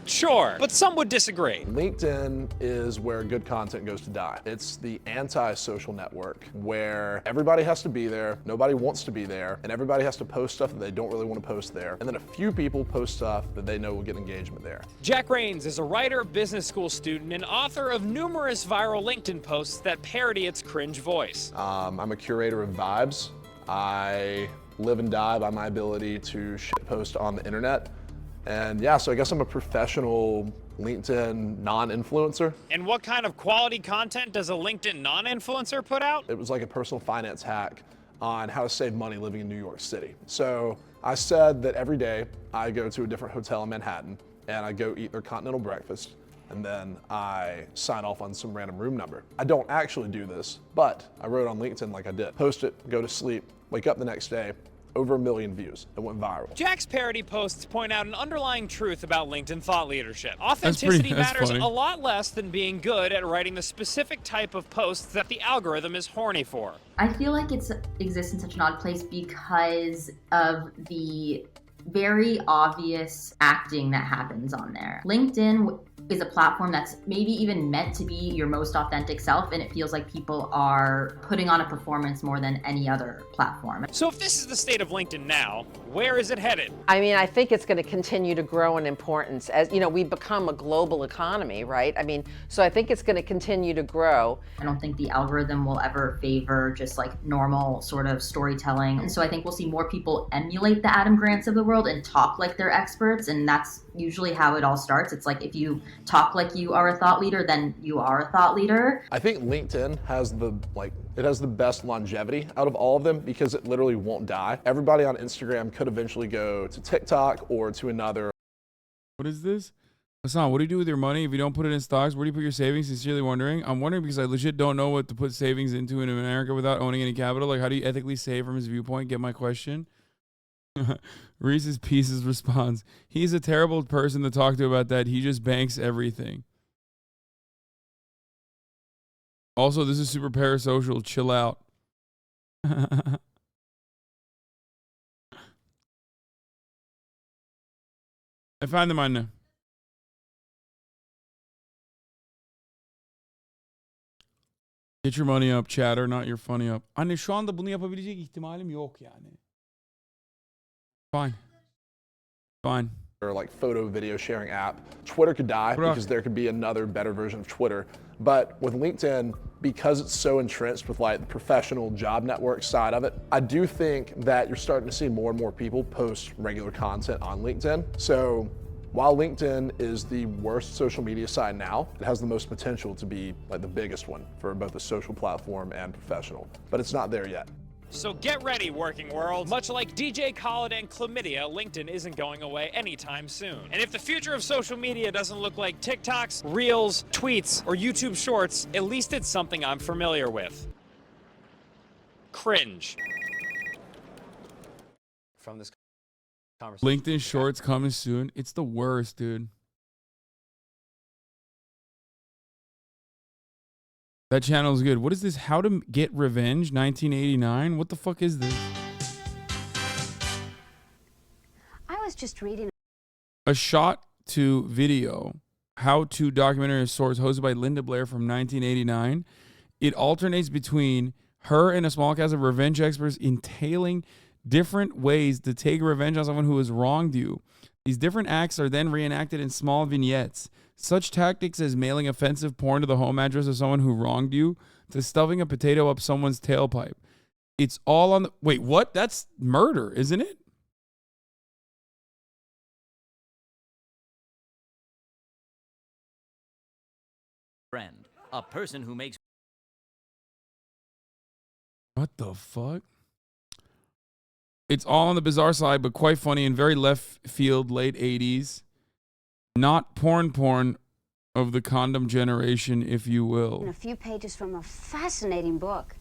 Sure, but some would disagree. LinkedIn is where good content goes to die. It's the anti-social network where everybody has to be there, nobody wants to be there, and everybody has to post stuff that they don't really want to post there. And then a few people post stuff that they know will get engagement there. Jack Rains is a writer, business school student, and author of numerous viral LinkedIn posts that parody its cringe voice. I'm a curator of vibes. I live and die by my ability to shitpost on the internet. And yeah, so I guess I'm a professional LinkedIn non-influencer. And what kind of quality content does a LinkedIn non-influencer put out? It was like a personal finance hack on how to save money living in New York City. So I said that every day I go to a different hotel in Manhattan and I go eat their continental breakfast, and then I sign off on some random room number. I don't actually do this, but I wrote on LinkedIn like I did. Post it, go to sleep, wake up the next day, over 1 million views. It went viral. Jack's parody posts point out an underlying truth about LinkedIn thought leadership. Authenticity matters a lot less than being good at writing the specific type of posts that the algorithm is horny for. I feel like it exists in such an odd place because of the very obvious acting that happens on there. LinkedIn is a platform that's maybe even meant to be your most authentic self, and it feels like people are putting on a performance more than any other platform. So if this is the state of LinkedIn now, where is it headed? I mean, I think it's going to continue to grow in importance. As you know, we become a global economy, right? I mean, so I think it's going to continue to grow. I don't think the algorithm will ever favor just like normal sort of storytelling. And so I think we'll see more people emulate the Adam Grants of the world and talk like they're experts. And that's usually how it all starts. It's like if you talk like you are a thought leader, then you are a thought leader. I think LinkedIn has the best longevity out of all of them because it literally won't die. Everybody on Instagram could eventually go to TikTok or to another. What is this? Hasan, what do you do with your money if you don't put it in stocks? Where do you put your savings? Sincerely wondering. I'm wondering because I legit don't know what to put savings into in America without owning any capital. Like, how do you ethically save from his viewpoint? Get my question? Reese's Pieces responds, he's a terrible person to talk to about that. He just banks everything. Also, this is super parasocial. Chill out. Efendim anne. Get your money up, chatter, not your funny up. Anne şu anda bunu yapabilecek ihtimalim yok yani. Fine. Fine. Or like photo video sharing app. Twitter could die because there could be another better version of Twitter. But with LinkedIn, because it's so entrenched with like the professional job network side of it, I do think that you're starting to see more and more people post regular content on LinkedIn. So while LinkedIn is the worst social media site now, it has the most potential to be like the biggest one for both a social platform and professional. But it's not there yet. So get ready, working world. Much like DJ Khaled and chlamydia, LinkedIn isn't going away anytime soon. And if the future of social media doesn't look like TikToks, Reels, tweets, or YouTube Shorts, at least it's something I'm familiar with. Cringe. From this conversation. LinkedIn Shorts coming soon. It's the worst, dude. That channel is good. What is this? How to Get Revenge 1989? What the fuck is this? I was just reading A shot to video how-to documentary source hosted by Linda Blair from 1989. It alternates between her and a small cast of revenge experts entailing different ways to take revenge on someone who has wronged you. These different acts are then reenacted in small vignettes. Such tactics as mailing offensive porn to the home address of someone who wronged you, to stuffing a potato up someone's tailpipe. It's all on the... Wait, what? That's murder, isn't it? Friend, a person who makes... What the fuck? It's all on the bizarre side, but quite funny and very left field, late 80s. Not porn of the condom generation, if you will. a few pages from a fascinating book.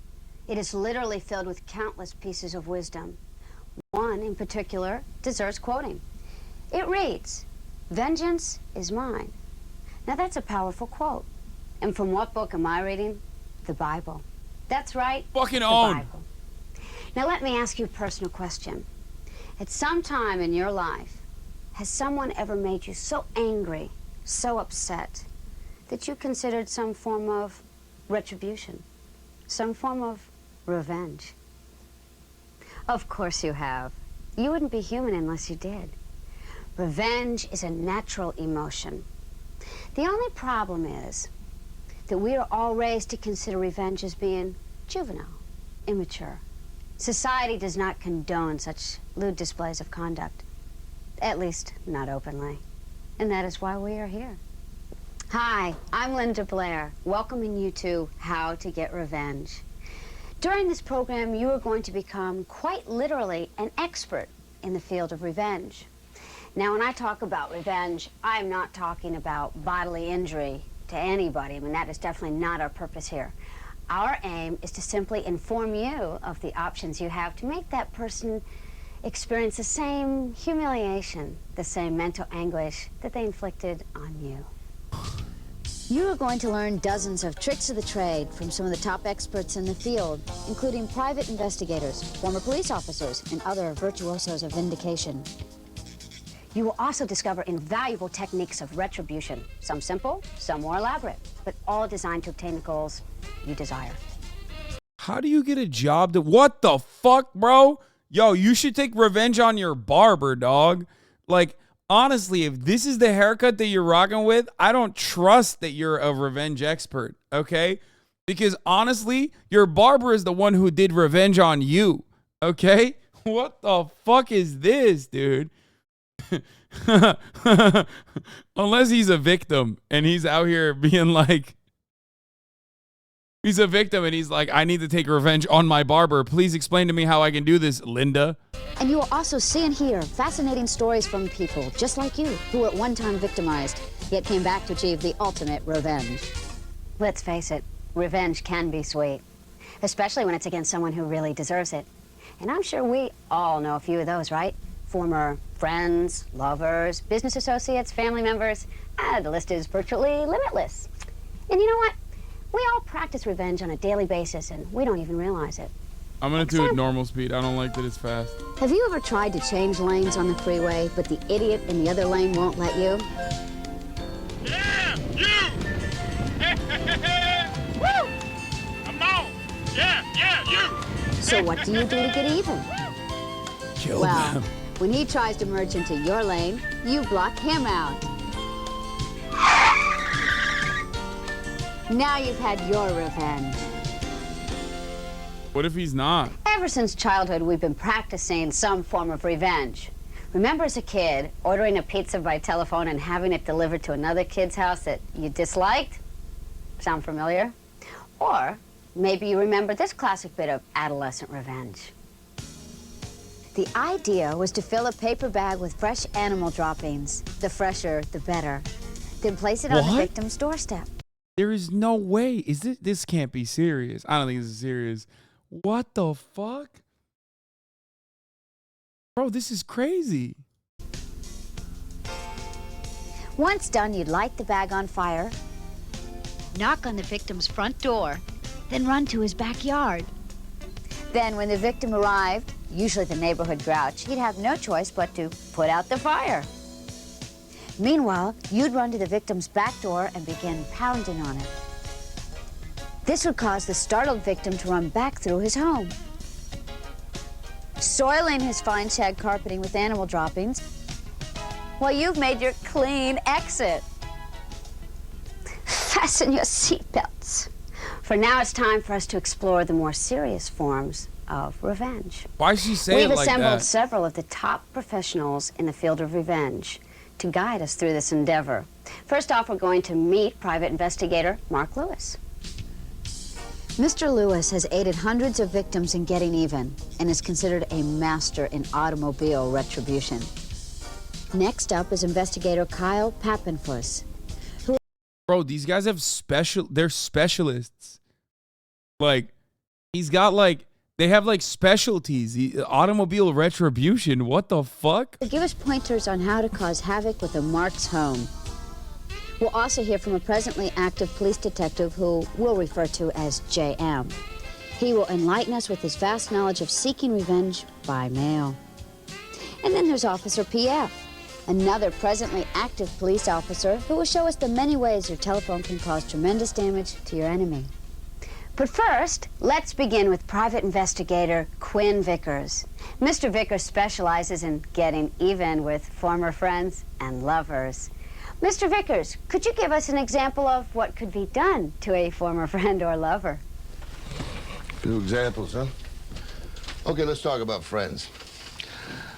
It is literally filled with countless pieces of wisdom. One in particular deserves quoting. It reads, "Vengeance is mine." Now that's a powerful quote. And from what book am I reading? The Bible. That's right. Fucking the on. Bible. Now let me ask you a personal question. At some time in your life, has someone ever made you so angry, so upset, that you considered some form of retribution, some form of revenge? Of course you have. You wouldn't be human unless you did. Revenge is a natural emotion. The only problem is that we are all raised to consider revenge as being juvenile, immature. Society does not condone such lewd displays of conduct, at least not openly. And that is why we are here. Hi, I'm Linda Blair, welcoming you to How to Get Revenge. During this program, you are going to become quite literally an expert in the field of revenge. Now, when I talk about revenge, I'm not talking about bodily injury to anybody. I mean, that is definitely not our purpose here. Our aim is to simply inform you of the options you have to make that person experience the same humiliation, the same mental anguish that they inflicted on you. You are going to learn dozens of tricks of the trade from some of the top experts in the field, including private investigators, former police officers, and other virtuosos of vindication. You will also discover invaluable techniques of retribution, some simple, some more elaborate, but all designed to obtain the goals you desire. How do you get a job what the fuck, bro? Yo, you should take revenge on your barber, dog. Like, honestly, if this is the haircut that you're rocking with, I don't trust that you're a revenge expert, okay? Because honestly, your barber is the one who did revenge on you, okay? What the fuck is this, dude? Unless he's a victim and he's out here being like, he's a victim and he's like, I need to take revenge on my barber. Please explain to me how I can do this, Linda. And you will also see and hear fascinating stories from people just like you who were at one time victimized, yet came back to achieve the ultimate revenge. Let's face it, revenge can be sweet, especially when it's against someone who really deserves it. And I'm sure we all know a few of those, right? Former friends, lovers, business associates, family members. The list is virtually limitless. And you know what? We all practice revenge on a daily basis, and we don't even realize it. I'm going to do it at normal speed. I don't like that it's fast. Have you ever tried to change lanes on the freeway, but the idiot in the other lane won't let you? Yeah, you! Woo! Come on! Yeah, you! So what do you do to get even? Kill well, them. When he tries to merge into your lane, you block him out. Now you've had your revenge. What if he's not? Ever since childhood, we've been practicing some form of revenge. Remember as a kid, ordering a pizza by telephone and having it delivered to another kid's house that you disliked? Sound familiar? Or maybe you remember this classic bit of adolescent revenge. The idea was to fill a paper bag with fresh animal droppings. The fresher, the better. Then place it on the victim's doorstep. There is no way. Is this can't be serious. I don't think this is serious. What the fuck? Bro, this is crazy. Once done, you'd light the bag on fire, knock on the victim's front door, then run to his backyard. Then when the victim arrived, usually the neighborhood grouch, he'd have no choice but to put out the fire. Meanwhile, you'd run to the victim's back door and begin pounding on it. This would cause the startled victim to run back through his home, soiling his fine shag carpeting with animal droppings while you've made your clean exit. Fasten your seatbelts, for now it's time for us to explore the more serious forms of revenge. Why is she saying We've it like assembled that? several of the top professionals in the field of revenge to guide us through this endeavor. First off, we're going to meet private investigator Mark Lewis. Mr. Lewis has aided hundreds of victims in getting even and is considered a master in automobile retribution. Next up is investigator Kyle Pappenfuss. Bro, these guys have they're specialists. Like, he's got like, they have like specialties. Automobile retribution, what the fuck? Give us pointers on how to cause havoc with a Mark's home. We'll also hear from a presently active police detective who we'll refer to as JM. He will enlighten us with his vast knowledge of seeking revenge by mail. And then there's Officer PF, another presently active police officer who will show us the many ways your telephone can cause tremendous damage to your enemy. But first, let's begin with private investigator Quinn Vickers. Mr. Vickers specializes in getting even with former friends and lovers. Mr. Vickers, could you give us an example of what could be done to a former friend or lover? Few examples, huh? Okay, let's talk about friends.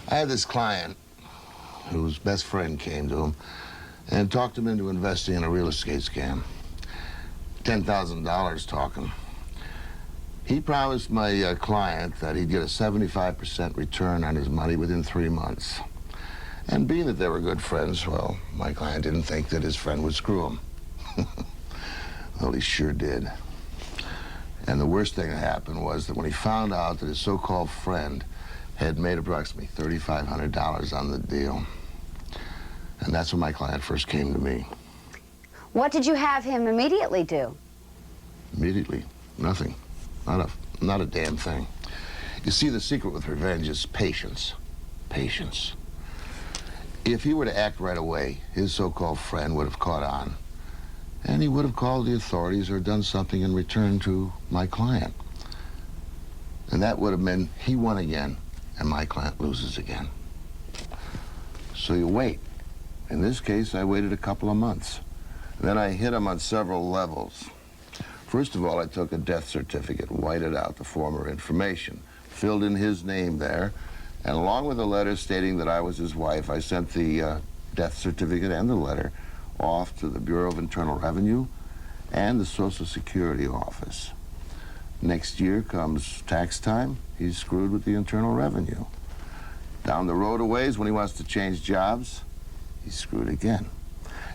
I had this client whose best friend came to him and talked him into investing in a real estate scam. $10,000 talking. He promised my client that he'd get a 75% return on his money within 3 months. And being that they were good friends, well, my client didn't think that his friend would screw him. Well, he sure did. And the worst thing that happened was that when he found out that his so-called friend had made approximately $3,500 on the deal, and that's when my client first came to me. What did you have him immediately do? Immediately, nothing. Not a damn thing. You see, the secret with revenge is patience. Patience. If he were to act right away, his so-called friend would have caught on, and he would have called the authorities or done something in return to my client. And that would have meant he won again, and my client loses again. So you wait. In this case, I waited a couple of months. Then I hit him on several levels. First of all, I took a death certificate, whited out the former information, filled in his name there, and along with a letter stating that I was his wife, I sent the death certificate and the letter off to the Bureau of Internal Revenue and the Social Security Office. Next year comes tax time, he's screwed with the Internal Revenue. Down the road a ways, when he wants to change jobs, he's screwed again.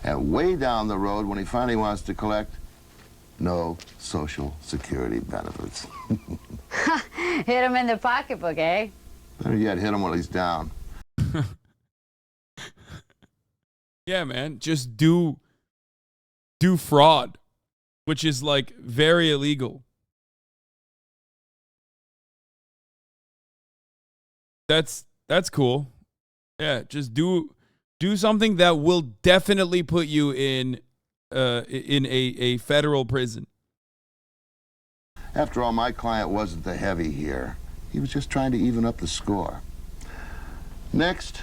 And way down the road, when he finally wants to collect, no Social Security benefits. Hit him in the pocketbook, eh? Better yet, hit him while he's down. Yeah, man, just do fraud, which is like very illegal. That's cool. Yeah, just do something that will definitely put you in a federal prison. After all, my client wasn't the heavy here. He was just trying to even up the score. Next,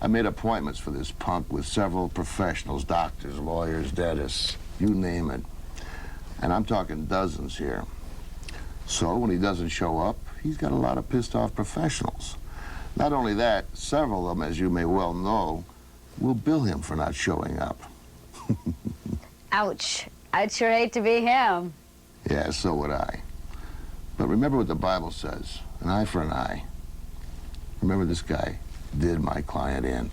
I made appointments for this punk with several professionals, doctors, lawyers, dentists, you name it. And I'm talking dozens here. So when he doesn't show up, he's got a lot of pissed off professionals. Not only that, several of them, as you may well know, will bill him for not showing up. Ouch. I'd sure hate to be him. Yeah, so would I. But remember what the Bible says, an eye for an eye. Remember, this guy did my client in.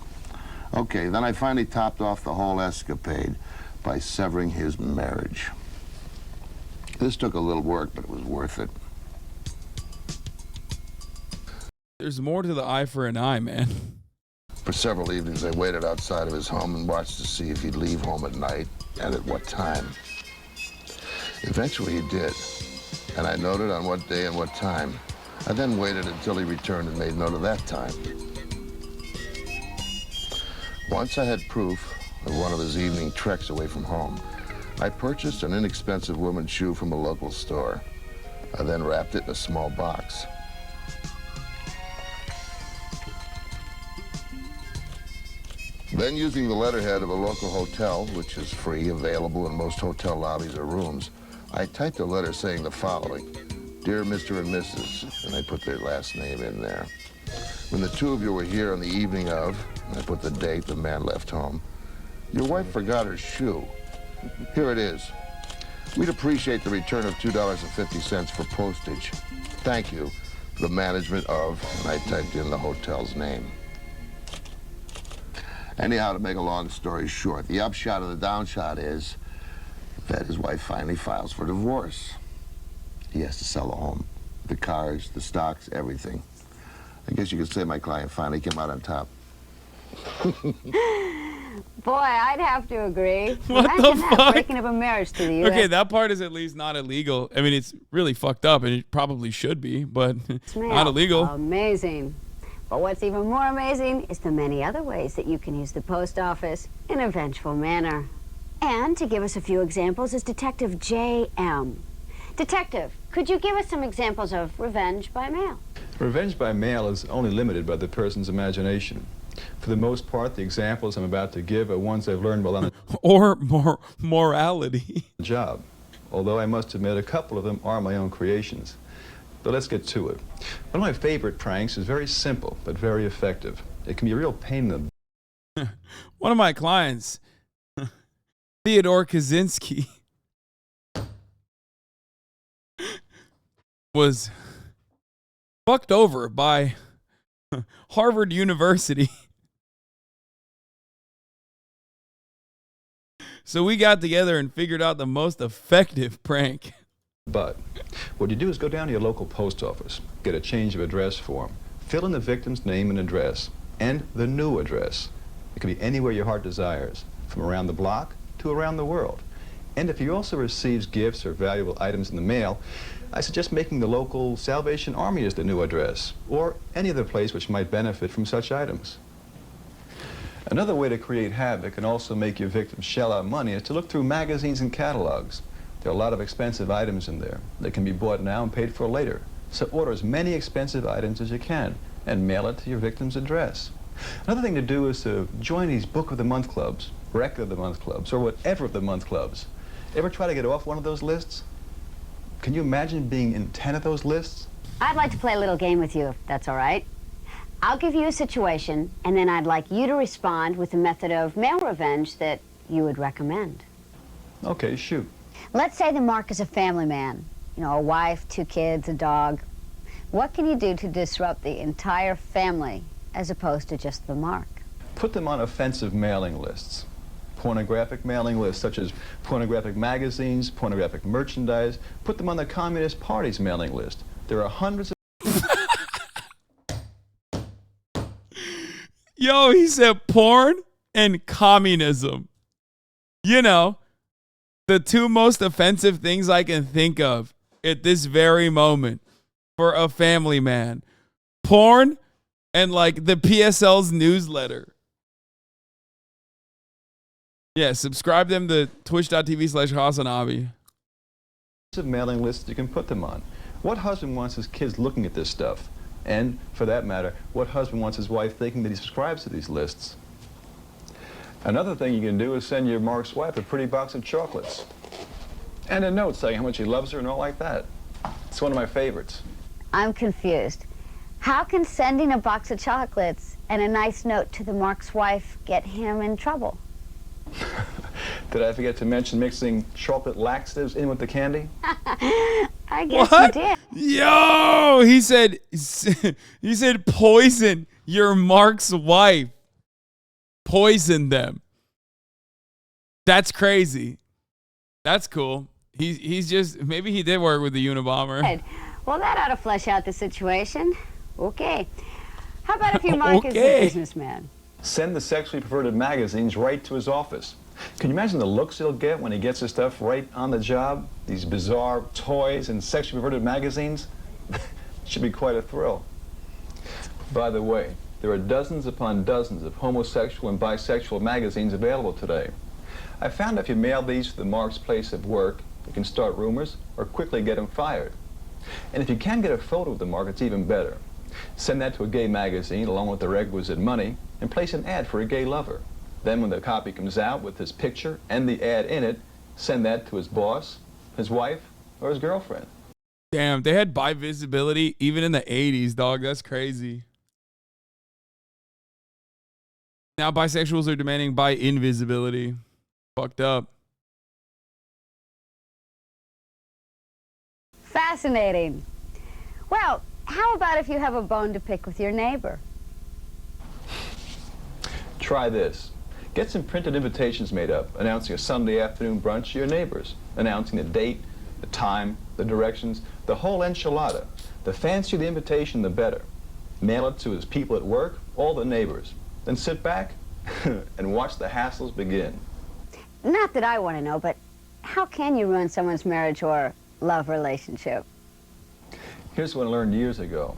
Okay, then I finally topped off the whole escapade by severing his marriage. This took a little work, but it was worth it. There's more to the eye for an eye, man. For several evenings, I waited outside of his home and watched to see if he'd leave home at night and at what time. Eventually he did, and I noted on what day and what time. I then waited until he returned and made note of that time. Once I had proof of one of his evening treks away from home, I purchased an inexpensive woman's shoe from a local store. I then wrapped it in a small box. Then, using the letterhead of a local hotel, which is free, available in most hotel lobbies or rooms, I typed a letter saying the following: Dear Mr. and Mrs., and I put their last name in there. When the two of you were here on the evening of, and I put the date the man left home, your wife forgot her shoe. Here it is. We'd appreciate the return of $2.50 for postage. Thank you for the management of, and I typed in the hotel's name. Anyhow, to make a long story short, the upshot of the downshot is that his wife finally files for divorce. He has to sell the home, the cars, the stocks, everything. I guess you could say my client finally came out on top. Boy, I'd have to agree. What the fuck? Breaking up a marriage to the U.S. Okay, that part is at least not illegal. I mean, it's really fucked up, and it probably should be, but not illegal. Amazing. But what's even more amazing is the many other ways that you can use the post office in a vengeful manner. And to give us a few examples is Detective J.M. Detective, could you give us some examples of revenge by mail? Revenge by mail is only limited by the person's imagination. For the most part, the examples I'm about to give are ones I've learned while on the or morality job. Although I must admit a couple of them are my own creations. But let's get to it. One of my favorite pranks is very simple, but very effective. It can be a real pain in the... One of my clients, Theodore Kaczynski, was fucked over by Harvard University. So we got together and figured out the most effective prank. But what you do is go down to your local post office, get a change of address form, fill in the victim's name and address, and the new address. It can be anywhere your heart desires, from around the block to around the world. And if he also receives gifts or valuable items in the mail, I suggest making the local Salvation Army as the new address, or any other place which might benefit from such items. Another way to create havoc and also make your victims shell out money is to look through magazines and catalogs. There are a lot of expensive items in there. They can be bought now and paid for later. So order as many expensive items as you can and mail it to your victim's address. Another thing to do is to join these Book of the Month clubs, Record of the Month clubs, or whatever of the month clubs. Ever try to get off one of those lists? Can you imagine being in 10 of those lists? I'd like to play a little game with you, if that's all right. I'll give you a situation, and then I'd like you to respond with a method of mail revenge that you would recommend. Okay, shoot. Let's say the Mark is a family man. You know, a wife, 2 kids, a dog. What can you do to disrupt the entire family as opposed to just the Mark? Put them on offensive mailing lists. Pornographic mailing lists such as pornographic magazines, pornographic merchandise. Put them on the Communist Party's mailing list. There are hundreds of... Yo, he said porn and communism. You know, the two most offensive things I can think of at this very moment for a family man. Porn and like the PSL's newsletter. Yeah, subscribe them to twitch.tv/HasanAbi. Mailing lists you can put them on. What husband wants his kids looking at this stuff? And, for that matter, what husband wants his wife thinking that he subscribes to these lists? Another thing you can do is send your Mark's wife a pretty box of chocolates. And a note saying how much he loves her and all like that. It's one of my favorites. I'm confused. How can sending a box of chocolates and a nice note to the Mark's wife get him in trouble? Did I forget to mention mixing chocolate laxatives in with the candy? I guess What? you did. Yo, he said poison your Mark's wife. Poison them. That's crazy. That's cool. He's just, maybe he did work with the Unabomber. Good. Well, that ought to flesh out the situation. Okay. How about if your Mark is a businessman? Send the sexually perverted magazines right to his office. Can you imagine the looks he'll get when he gets his stuff right on the job? These bizarre toys and sexually perverted magazines? Should be quite a thrill. By the way, there are dozens upon dozens of homosexual and bisexual magazines available today. I found if you mail these to the mark's place of work, you can start rumors or quickly get them fired. And if you can get a photo of the mark, it's even better. Send that to a gay magazine along with the requisite money and place an ad for a gay lover. Then when the copy comes out with his picture and the ad in it, send that to his boss, his wife, or his girlfriend. Damn, they had bi visibility even in the 80s, dog. That's crazy. Now bisexuals are demanding bi invisibility. Fucked up. Fascinating. Well, how about if you have a bone to pick with your neighbor? Try this. Get some printed invitations made up, announcing a Sunday afternoon brunch to your neighbors, announcing the date, the time, the directions, the whole enchilada. The fancier the invitation, the better. Mail it to his people at work, all the neighbors. Then sit back and watch the hassles begin. Not that I want to know, but how can you ruin someone's marriage or love relationship? Here's what I learned years ago.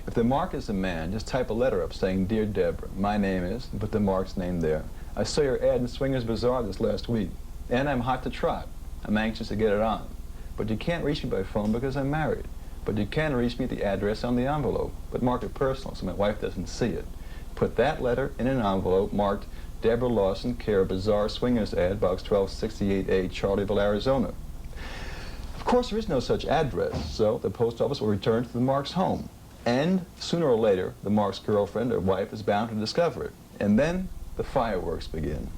If the mark is a man, just type a letter up saying, "Dear Deborah, my name is," and put the mark's name there. I saw your ad in Swingers Bazaar this last week, and I'm hot to trot. I'm anxious to get it on. But you can't reach me by phone because I'm married. But you can reach me at the address on the envelope, but mark it personal so my wife doesn't see it. Put that letter in an envelope marked Deborah Lawson, care of Bazaar Swingers ad, box 1268A, Charleville, Arizona. Of course, there is no such address, so the post office will return to the mark's home. And sooner or later, the mark's girlfriend or wife is bound to discover it. And then the fireworks begin.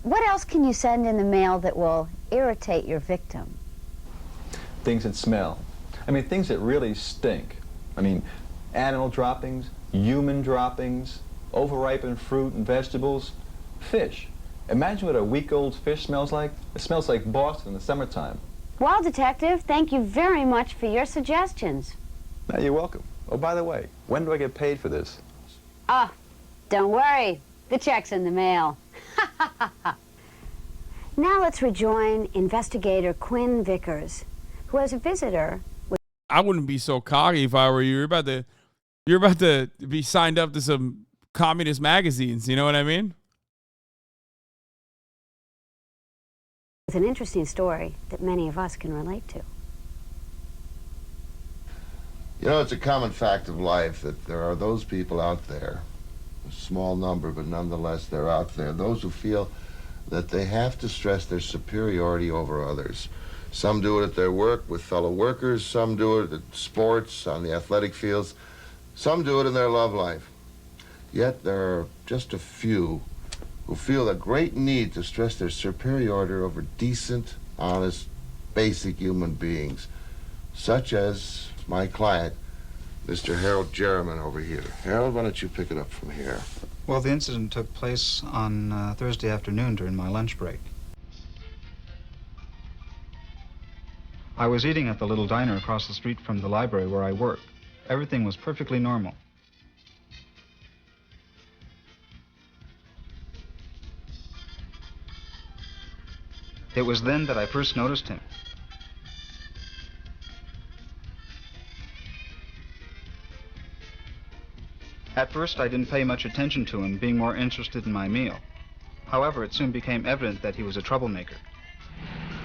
What else can you send in the mail that will irritate your victim? Things that smell. I mean, things that really stink. I mean, animal droppings, human droppings, overripened fruit and vegetables, fish. Imagine what a week-old fish smells like. It smells like Boston in the summertime. Well, Detective, thank you very much for your suggestions. Now, you're welcome. Oh, by the way, when do I get paid for this? Ah, don't worry. The check's in the mail. Now let's rejoin investigator Quinn Vickers, who has a visitor with... I wouldn't be so cocky if I were you. You're about to be signed up to some communist magazines. You know what I mean? With an interesting story that many of us can relate to. You know, it's a common fact of life that there are those people out there, a small number, but nonetheless they're out there, those who feel that they have to stress their superiority over others. Some do it at their work with fellow workers, some do it at sports, on the athletic fields, some do it in their love life. Yet there are just a few who feel a great need to stress their superiority over decent, honest, basic human beings, such as my client, Mr. Harold Jerriman over here. Harold, why don't you pick it up from here? Well, the incident took place on Thursday afternoon during my lunch break. I was eating at the little diner across the street from the library where I work. Everything was perfectly normal. It was then that I first noticed him. At first, I didn't pay much attention to him, being more interested in my meal. However, it soon became evident that he was a troublemaker.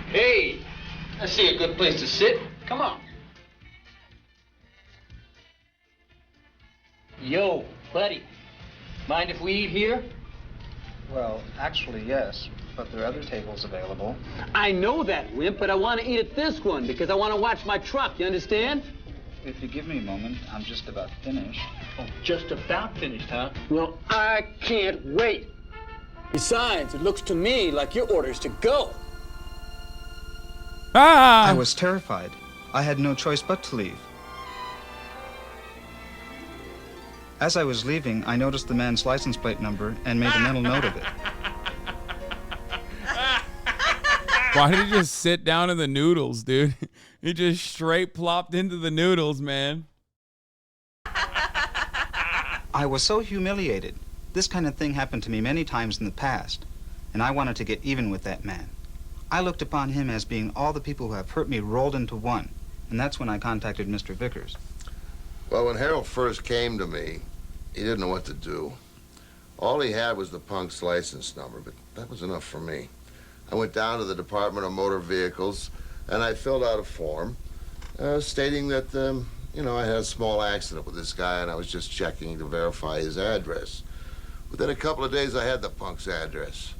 Hey, I see a good place to sit. Come on. Yo, buddy, mind if we eat here? Well, actually, yes, but there are other tables available. I know that, Wimp, but I want to eat at this one because I want to watch my truck, you understand? If you give me a moment, I'm just about finished. Oh, just about finished, huh? Well, I can't wait. Besides, it looks to me like your order's to go. I was terrified. I had no choice but to leave. As I was leaving, I noticed the man's license plate number and made a mental note of it. Why did he just sit down in the noodles, dude? He just straight plopped into the noodles, man. I was so humiliated. This kind of thing happened to me many times in the past. and I wanted to get even with that man. I looked upon him as being all the people who have hurt me rolled into one, and that's when I contacted Mr. Vickers. Well, when Harold first came to me, he didn't know what to do. All he had was the punk's license number, but that was enough for me. I went down to the Department of Motor Vehicles, and I filled out a form stating that, I had a small accident with this guy, and I was just checking to verify his address. Within a couple of days, I had the punk's address.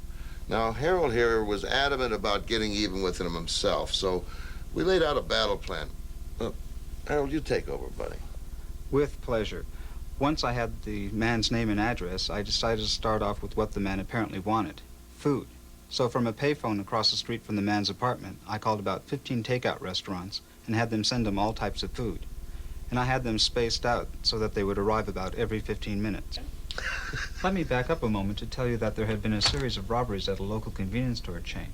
Now, Harold here was adamant about getting even with him himself, so we laid out a battle plan. Harold, you take over, buddy. With pleasure. Once I had the man's name and address, I decided to start off with what the man apparently wanted: food. So from a payphone across the street from the man's apartment, I called about 15 takeout restaurants and had them send him all types of food. And I had them spaced out so that they would arrive about every 15 minutes. Let me back up a moment to tell you that there had been a series of robberies at a local convenience store chain.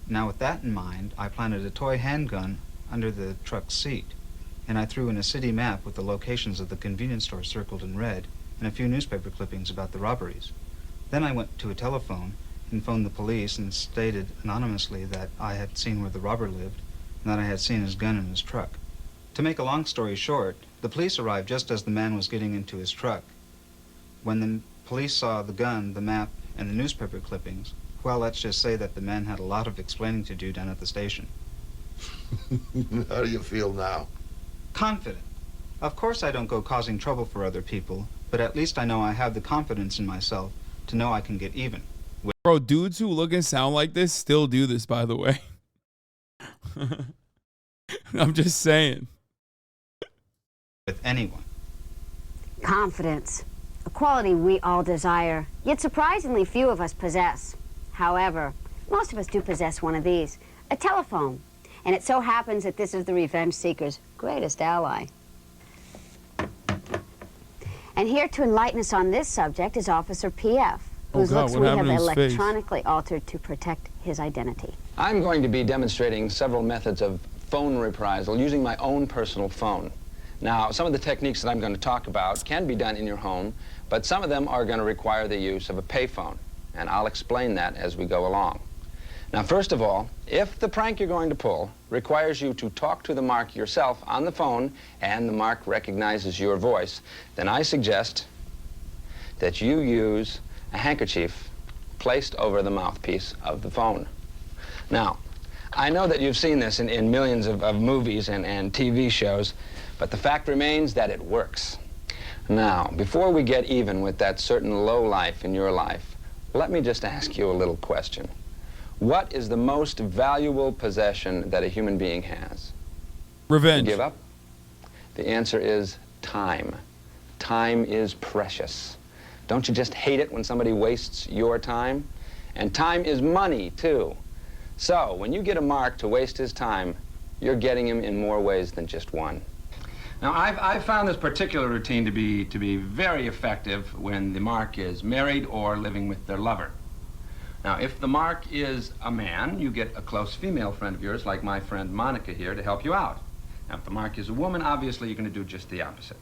Now, with that in mind, I planted a toy handgun under the truck's seat, and I threw in a city map with the locations of the convenience stores circled in red and a few newspaper clippings about the robberies. Then I went to a telephone and phoned the police and stated anonymously that I had seen where the robber lived and that I had seen his gun in his truck. To make a long story short, the police arrived just as the man was getting into his truck. When the police saw the gun, the map, and the newspaper clippings, well, let's just say that the man had a lot of explaining to do down at the station. How do you feel now? Confident. Of course I don't go causing trouble for other people, but at least I know I have the confidence in myself to know I can get even. Bro, dudes who look and sound like this still do this, by the way. I'm just saying. With anyone. Confidence, a quality we all desire, yet surprisingly few of us possess. However, most of us do possess one of these, a telephone. And it so happens that this is the revenge seeker's greatest ally. And here to enlighten us on this subject is Officer P.F., whose looks we have electronically altered to protect his identity. I'm going to be demonstrating several methods of phone reprisal using my own personal phone. Now, some of the techniques that I'm going to talk about can be done in your home, but some of them are going to require the use of a payphone, and I'll explain that as we go along. Now, first of all, if the prank you're going to pull requires you to talk to the mark yourself on the phone and the mark recognizes your voice, then I suggest that you use a handkerchief placed over the mouthpiece of the phone. Now, I know that you've seen this in millions of movies and TV shows, but the fact remains that it works. Now, before we get even with that certain low life in your life, let me just ask you a little question. What is the most valuable possession that a human being has? Revenge. You give up? The answer is time. Time is precious. Don't you just hate it when somebody wastes your time? And time is money, too. So, when you get a mark to waste his time, you're getting him in more ways than just one. Now, I've found this particular routine to be very effective when the mark is married or living with their lover. Now, if the mark is a man, you get a close female friend of yours, like my friend Monica here, to help you out. Now, if the mark is a woman, obviously you're going to do just the opposite.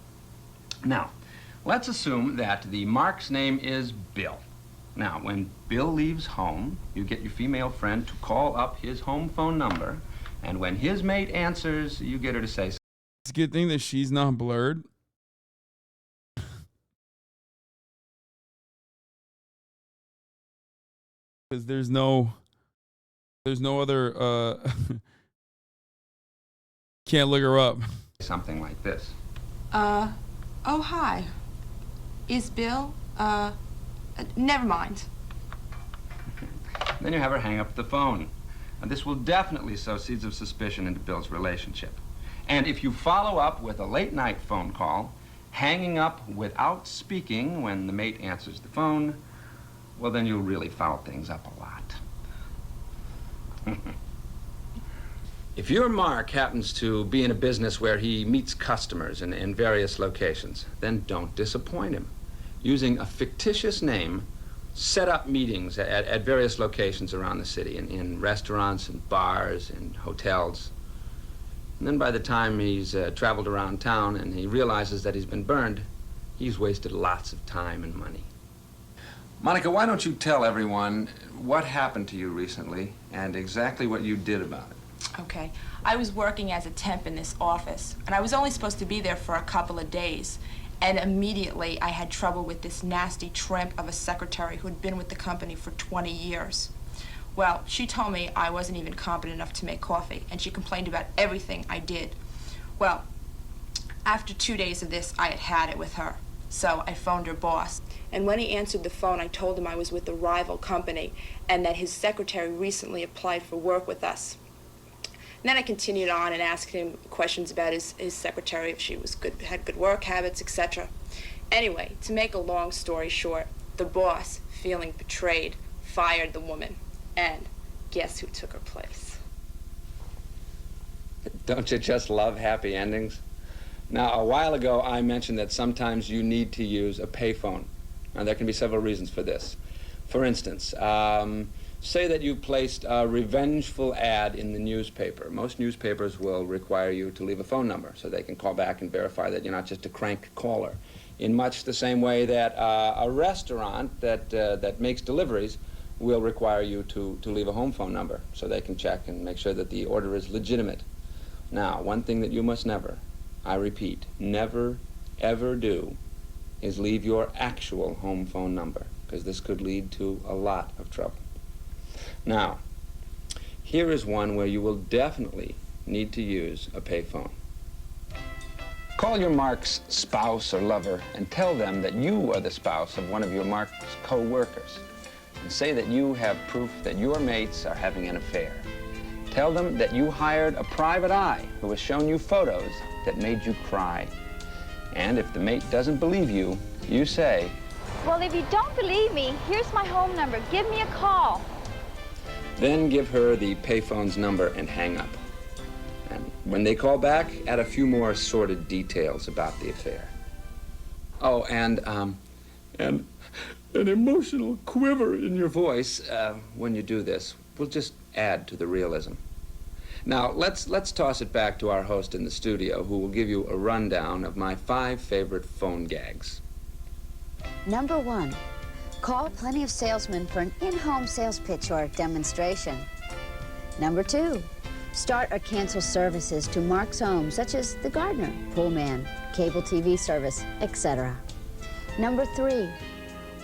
Now, let's assume that the mark's name is Bill. Now, when Bill leaves home, you get your female friend to call up his home phone number, and when his mate answers, you get her to say, it's a good thing that she's not blurred. Because there's no other, can't look her up. Something like this. Oh, hi. Is Bill, never mind. Then you have her hang up the phone. And this will definitely sow seeds of suspicion into Bill's relationship. And if you follow up with a late-night phone call, hanging up without speaking when the mate answers the phone, well, then you'll really foul things up a lot. If your mark happens to be in a business where he meets customers in various locations, then don't disappoint him. Using a fictitious name, set up meetings at various locations around the city, in restaurants and bars and hotels. And then by the time he's traveled around town and he realizes that he's been burned, he's wasted lots of time and money. Monica, why don't you tell everyone what happened to you recently and exactly what you did about it. Okay. I was working as a temp in this office, and I was only supposed to be there for a couple of days. And immediately I had trouble with this nasty tramp of a secretary who'd been with the company for 20 years. Well, she told me I wasn't even competent enough to make coffee, and she complained about everything I did. Well, after 2 days of this, I had had it with her. So I phoned her boss. And when he answered the phone, I told him I was with the rival company and that his secretary recently applied for work with us. And then I continued on and asked him questions about his secretary, if she was good, had good work habits, etc. Anyway, to make a long story short, the boss, feeling betrayed, fired the woman. And guess who took her place? Don't you just love happy endings? Now, a while ago, I mentioned that sometimes you need to use a payphone. Now, there can be several reasons for this. For instance, say that you placed a revengeful ad in the newspaper. Most newspapers will require you to leave a phone number so they can call back and verify that you're not just a crank caller. In much the same way that a restaurant that makes deliveries will require you to leave a home phone number so they can check and make sure that the order is legitimate. Now, one thing that you must never, I repeat, never, ever do is leave your actual home phone number, because this could lead to a lot of trouble. Now, here is one where you will definitely need to use a payphone. Call your Mark's spouse or lover and tell them that you are the spouse of one of your Mark's co-workers, and say that you have proof that your mates are having an affair. Tell them that you hired a private eye who has shown you photos that made you cry. And if the mate doesn't believe you, you say, "Well, if you don't believe me, here's my home number. Give me a call." Then give her the payphone's number and hang up. And when they call back, add a few more sordid details about the affair. Oh, and an emotional quiver in your voice when you do this will just add to the realism. Now, let's toss it back to our host in the studio, who will give you a rundown of my 5 favorite phone gags. Number 1, call plenty of salesmen for an in-home sales pitch or demonstration. Number 2, start or cancel services to Mark's home, such as the gardener, pool man, cable TV service, etc. Number 3,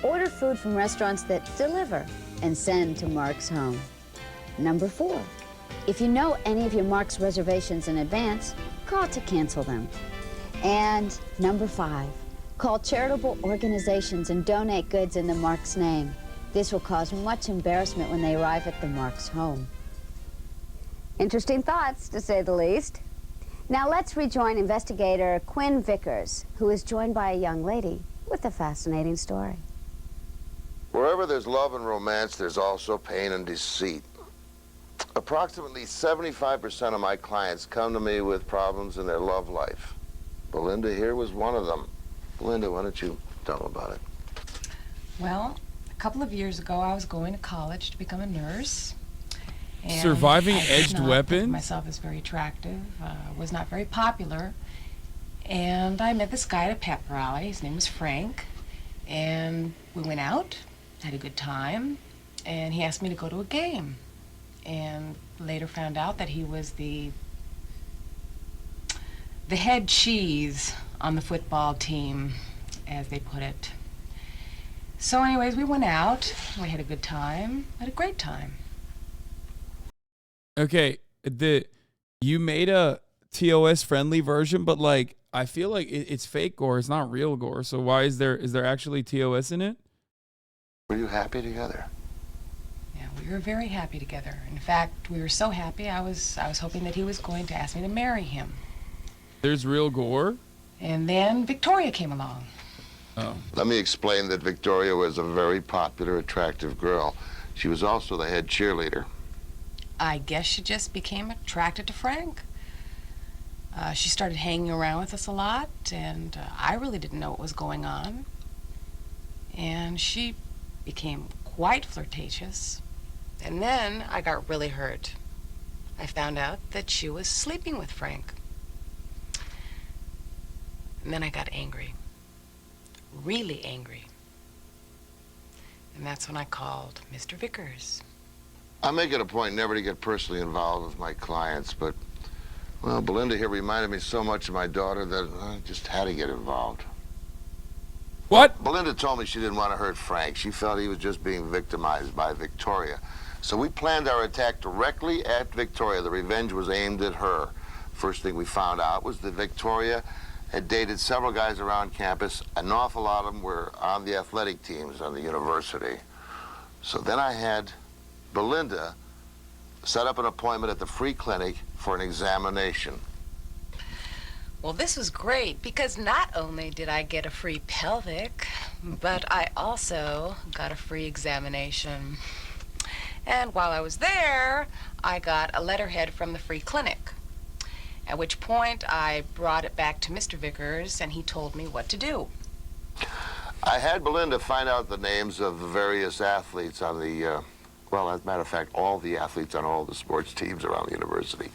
order food from restaurants that deliver and send to Mark's home. Number 4, if you know any of your Mark's reservations in advance, call to cancel them. And number 5, call charitable organizations and donate goods in the Mark's name. This will cause much embarrassment when they arrive at the Mark's home. Interesting thoughts, to say the least. Now let's rejoin investigator Quinn Vickers, who is joined by a young lady with a fascinating story. Wherever there's love and romance, there's also pain and deceit. Approximately 75% of my clients come to me with problems in their love life. Belinda here was one of them. Belinda, why don't you tell them about it? Well, a couple of years ago, I was going to college to become a nurse. And Surviving I did edged not weapons? think myself as very attractive, was not very popular. And I met this guy at a pep rally. His name was Frank. And we went out, had a good time, and he asked me to go to a game. And later found out that he was the head cheese on the football team, as they put it. So anyways, we went out, we had a good time, had a great time. Okay, you made a TOS friendly version, but like I feel like it's fake gore. It's not real gore. So why is there actually TOS in it? Were you happy together? Yeah, we were very happy together. In fact, we were so happy, I was hoping that he was going to ask me to marry him. There's real gore? And then Victoria came along. Oh. Let me explain that Victoria was a very popular, attractive girl. She was also the head cheerleader. I guess she just became attracted to Frank. She started hanging around with us a lot, and I really didn't know what was going on. And she became quite flirtatious. And then I got really hurt. I found out that she was sleeping with Frank. And then I got angry. Really angry. And that's when I called Mr. Vickers. I make it a point never to get personally involved with my clients, but, well, Belinda here reminded me so much of my daughter that I just had to get involved. What? Belinda told me she didn't want to hurt Frank. She felt he was just being victimized by Victoria. So we planned our attack directly at Victoria. The revenge was aimed at her. First thing we found out was that Victoria had dated several guys around campus. An awful lot of them were on the athletic teams on the university. So then I had Belinda set up an appointment at the free clinic for an examination. Well, this was great because not only did I get a free pelvic, but I also got a free examination. And while I was there, I got a letterhead from the free clinic, at which point I brought it back to Mr. Vickers and he told me what to do. I had Belinda find out the names of the various athletes on the, well, as a matter of fact, all the athletes on all the sports teams around the university.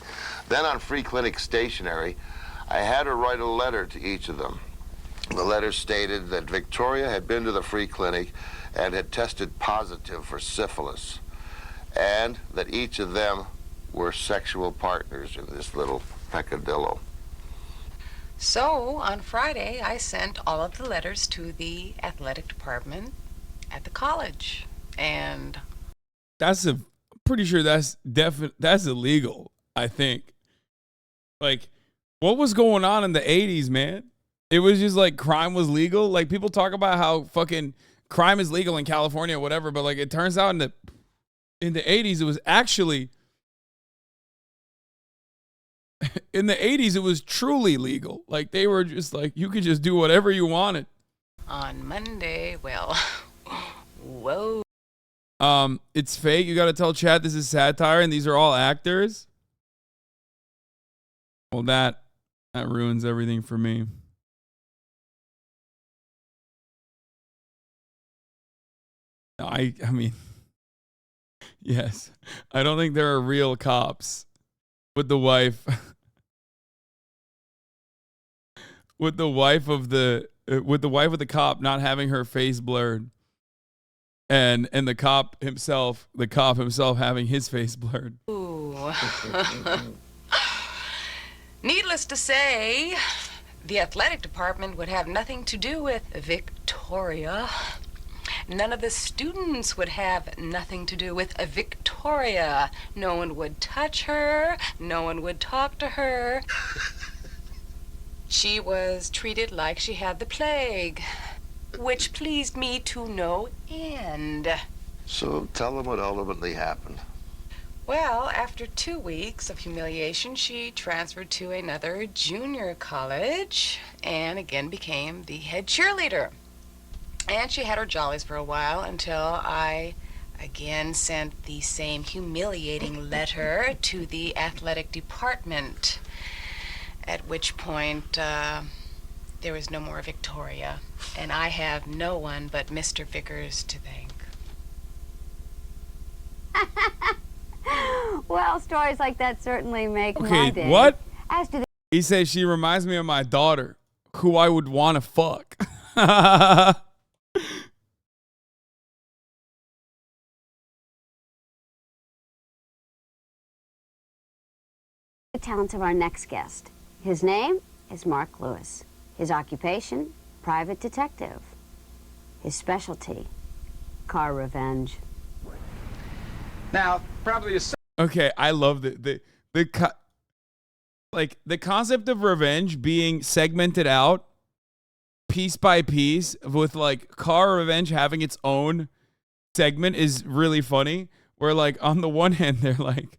Then on free clinic stationery, I had her write a letter to each of them. The letter stated that Victoria had been to the free clinic and had tested positive for syphilis, and that each of them were sexual partners in this little peccadillo. So on Friday, I sent all of the letters to the athletic department at the college, and I'm pretty sure that's illegal, I think. Like, what was going on in the 80s, man? It was just like crime was legal. Like, people talk about how fucking crime is legal in California or whatever, but like it turns out in the 80s it was actually in the 80s it was truly legal. Like, they were just like, you could just do whatever you wanted. on Monday, well, whoa. It's fake. You got to tell chat this is satire and these are all actors. Well, that ruins everything for me. I mean, yes. I don't think there are real cops with the wife. With the wife of the cop not having her face blurred. And the cop himself having his face blurred. Ooh. Needless to say, the athletic department would have nothing to do with Victoria. None of the students would have nothing to do with Victoria. No one would touch her. No one would talk to her. She was treated like she had the plague, which pleased me to no end. So tell them what ultimately happened. Well, after 2 weeks of humiliation, she transferred to another junior college and again became the head cheerleader. And she had her jollies for a while until I again sent the same humiliating letter to the athletic department, at which point there was no more Victoria, and I have no one but Mr. Vickers to thank. Well, stories like that certainly make my Okay, day. what? As to the He says she reminds me of my daughter, who I would want to fuck. talents of our next guest. His name is Mark Lewis. His occupation, private detective. His specialty, car revenge. Now, probably a... Okay, I love the concept of revenge being segmented out piece by piece with like car revenge having its own segment is really funny. Where like on the one hand they're like,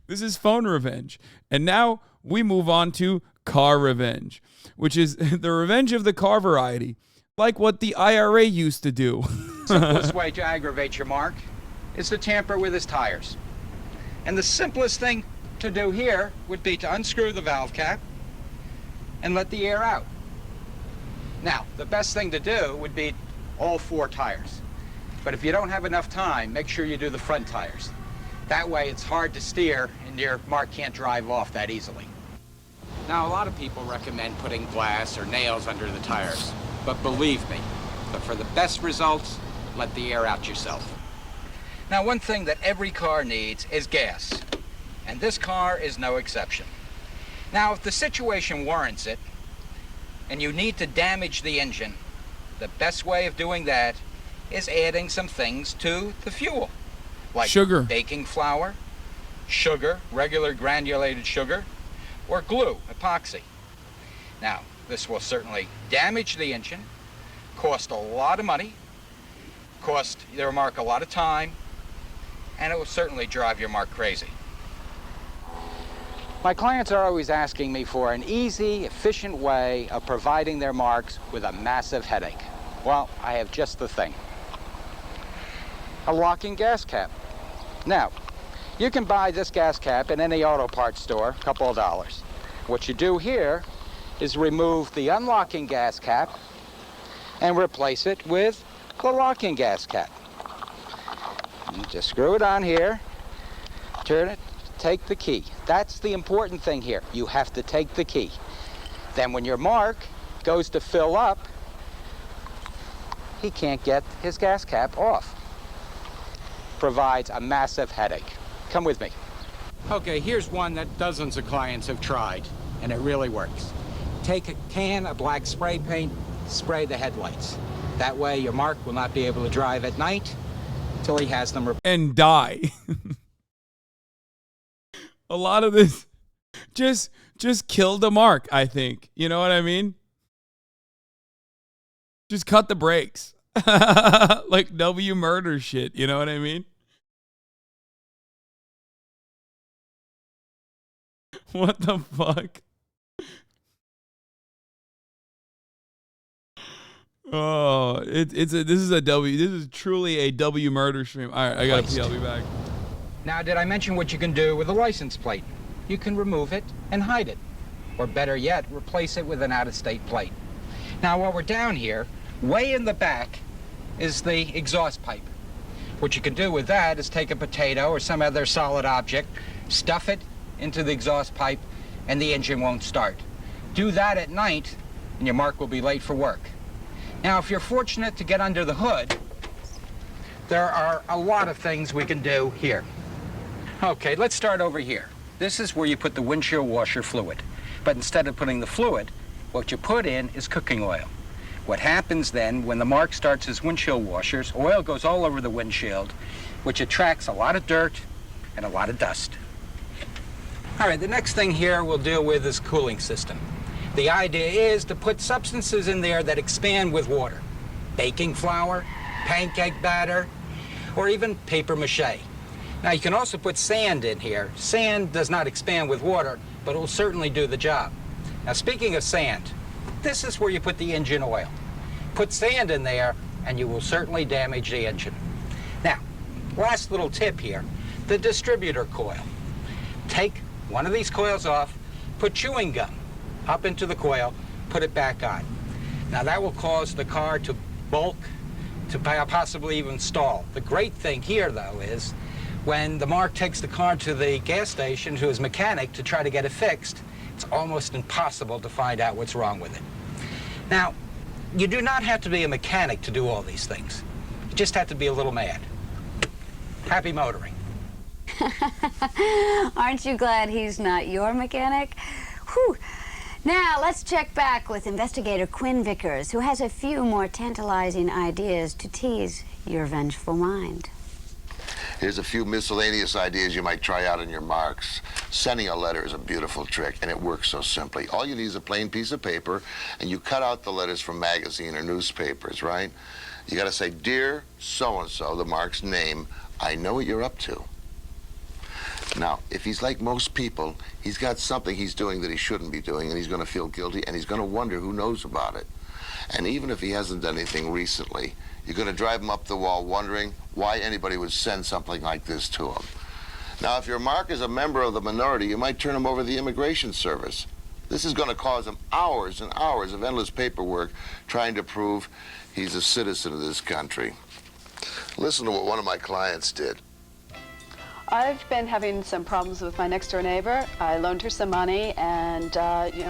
this is phone revenge. And now we move on to car revenge, which is the revenge of the car variety, like what the IRA used to do. simplest way to aggravate your Mark is to tamper with his tires. And the simplest thing to do here would be to unscrew the valve cap and let the air out. Now, the best thing to do would be all 4 tires. But if you don't have enough time, make sure you do the front tires. That way it's hard to steer and your Mark can't drive off that easily. Now, a lot of people recommend putting glass or nails under the tires. But believe me, for the best results, let the air out yourself. Now, one thing that every car needs is gas, and this car is no exception. Now, if the situation warrants it, and you need to damage the engine, the best way of doing that is adding some things to the fuel, like sugar, baking flour, sugar, regular granulated sugar, or glue, epoxy. Now, this will certainly damage the engine, cost a lot of money, cost your mark a lot of time, and it will certainly drive your mark crazy. My clients are always asking me for an easy, efficient way of providing their marks with a massive headache. Well, I have just the thing. A locking gas cap. Now, you can buy this gas cap in any auto parts store, a couple of dollars. What you do here is remove the unlocking gas cap and replace it with the locking gas cap. You just screw it on here, turn it, take the key. That's the important thing here. You have to take the key. Then when your mark goes to fill up, he can't get his gas cap off. Provides a massive headache. Come with me. Okay, here's one that dozens of clients have tried, and it really works. Take a can of black spray paint, spray the headlights. That way your mark will not be able to drive at night until he has them and die. A lot of this just kill the mark, I think. You know what I mean? Just cut the brakes. Like W murder shit, you know what I mean? What the fuck? Oh, this is truly a W murder stream. All right, I gotta pee. I'll be back. Now, did I mention what you can do with a license plate? You can remove it and hide it. Or better yet, replace it with an out-of-state plate. Now, while we're down here, way in the back is the exhaust pipe. What you can do with that is take a potato or some other solid object, stuff it into the exhaust pipe, and the engine won't start. Do that at night, and your mark will be late for work. Now, if you're fortunate to get under the hood, there are a lot of things we can do here. Okay, let's start over here. This is where you put the windshield washer fluid. But instead of putting the fluid, what you put in is cooking oil. What happens then, when the mark starts his windshield washers, oil goes all over the windshield, which attracts a lot of dirt and a lot of dust. All right, the next thing here we'll deal with is cooling system. The idea is to put substances in there that expand with water. Baking flour, pancake batter, or even paper mache. Now, you can also put sand in here. Sand does not expand with water, but it will certainly do the job. Now, speaking of sand, this is where you put the engine oil. Put sand in there, and you will certainly damage the engine. Now, last little tip here, the distributor coil. Take one of these coils off, put chewing gum up into the coil, put it back on. Now, that will cause the car to bulk, to possibly even stall. The great thing here, though, is when the mark takes the car to the gas station to his mechanic to try to get it fixed, it's almost impossible to find out what's wrong with it. Now, you do not have to be a mechanic to do all these things. You just have to be a little mad. Happy motoring. Aren't you glad he's not your mechanic? Whew. Now, let's check back with investigator Quinn Vickers, who has a few more tantalizing ideas to tease your vengeful mind. Here's a few miscellaneous ideas you might try out on your marks. Sending a letter is a beautiful trick, and it works so simply. All you need is a plain piece of paper, and you cut out the letters from magazine or newspapers, right? You gotta say, "Dear so-and-so," the mark's name, "I know what you're up to." Now, if he's like most people, he's got something he's doing that he shouldn't be doing, and he's going to feel guilty, and he's going to wonder who knows about it. And even if he hasn't done anything recently, you're going to drive him up the wall wondering why anybody would send something like this to him. Now, if your mark is a member of the minority, you might turn him over to the Immigration Service. This is going to cause him hours and hours of endless paperwork trying to prove he's a citizen of this country. Listen to what one of my clients did. I've been having some problems with my next-door neighbor. I loaned her some money, and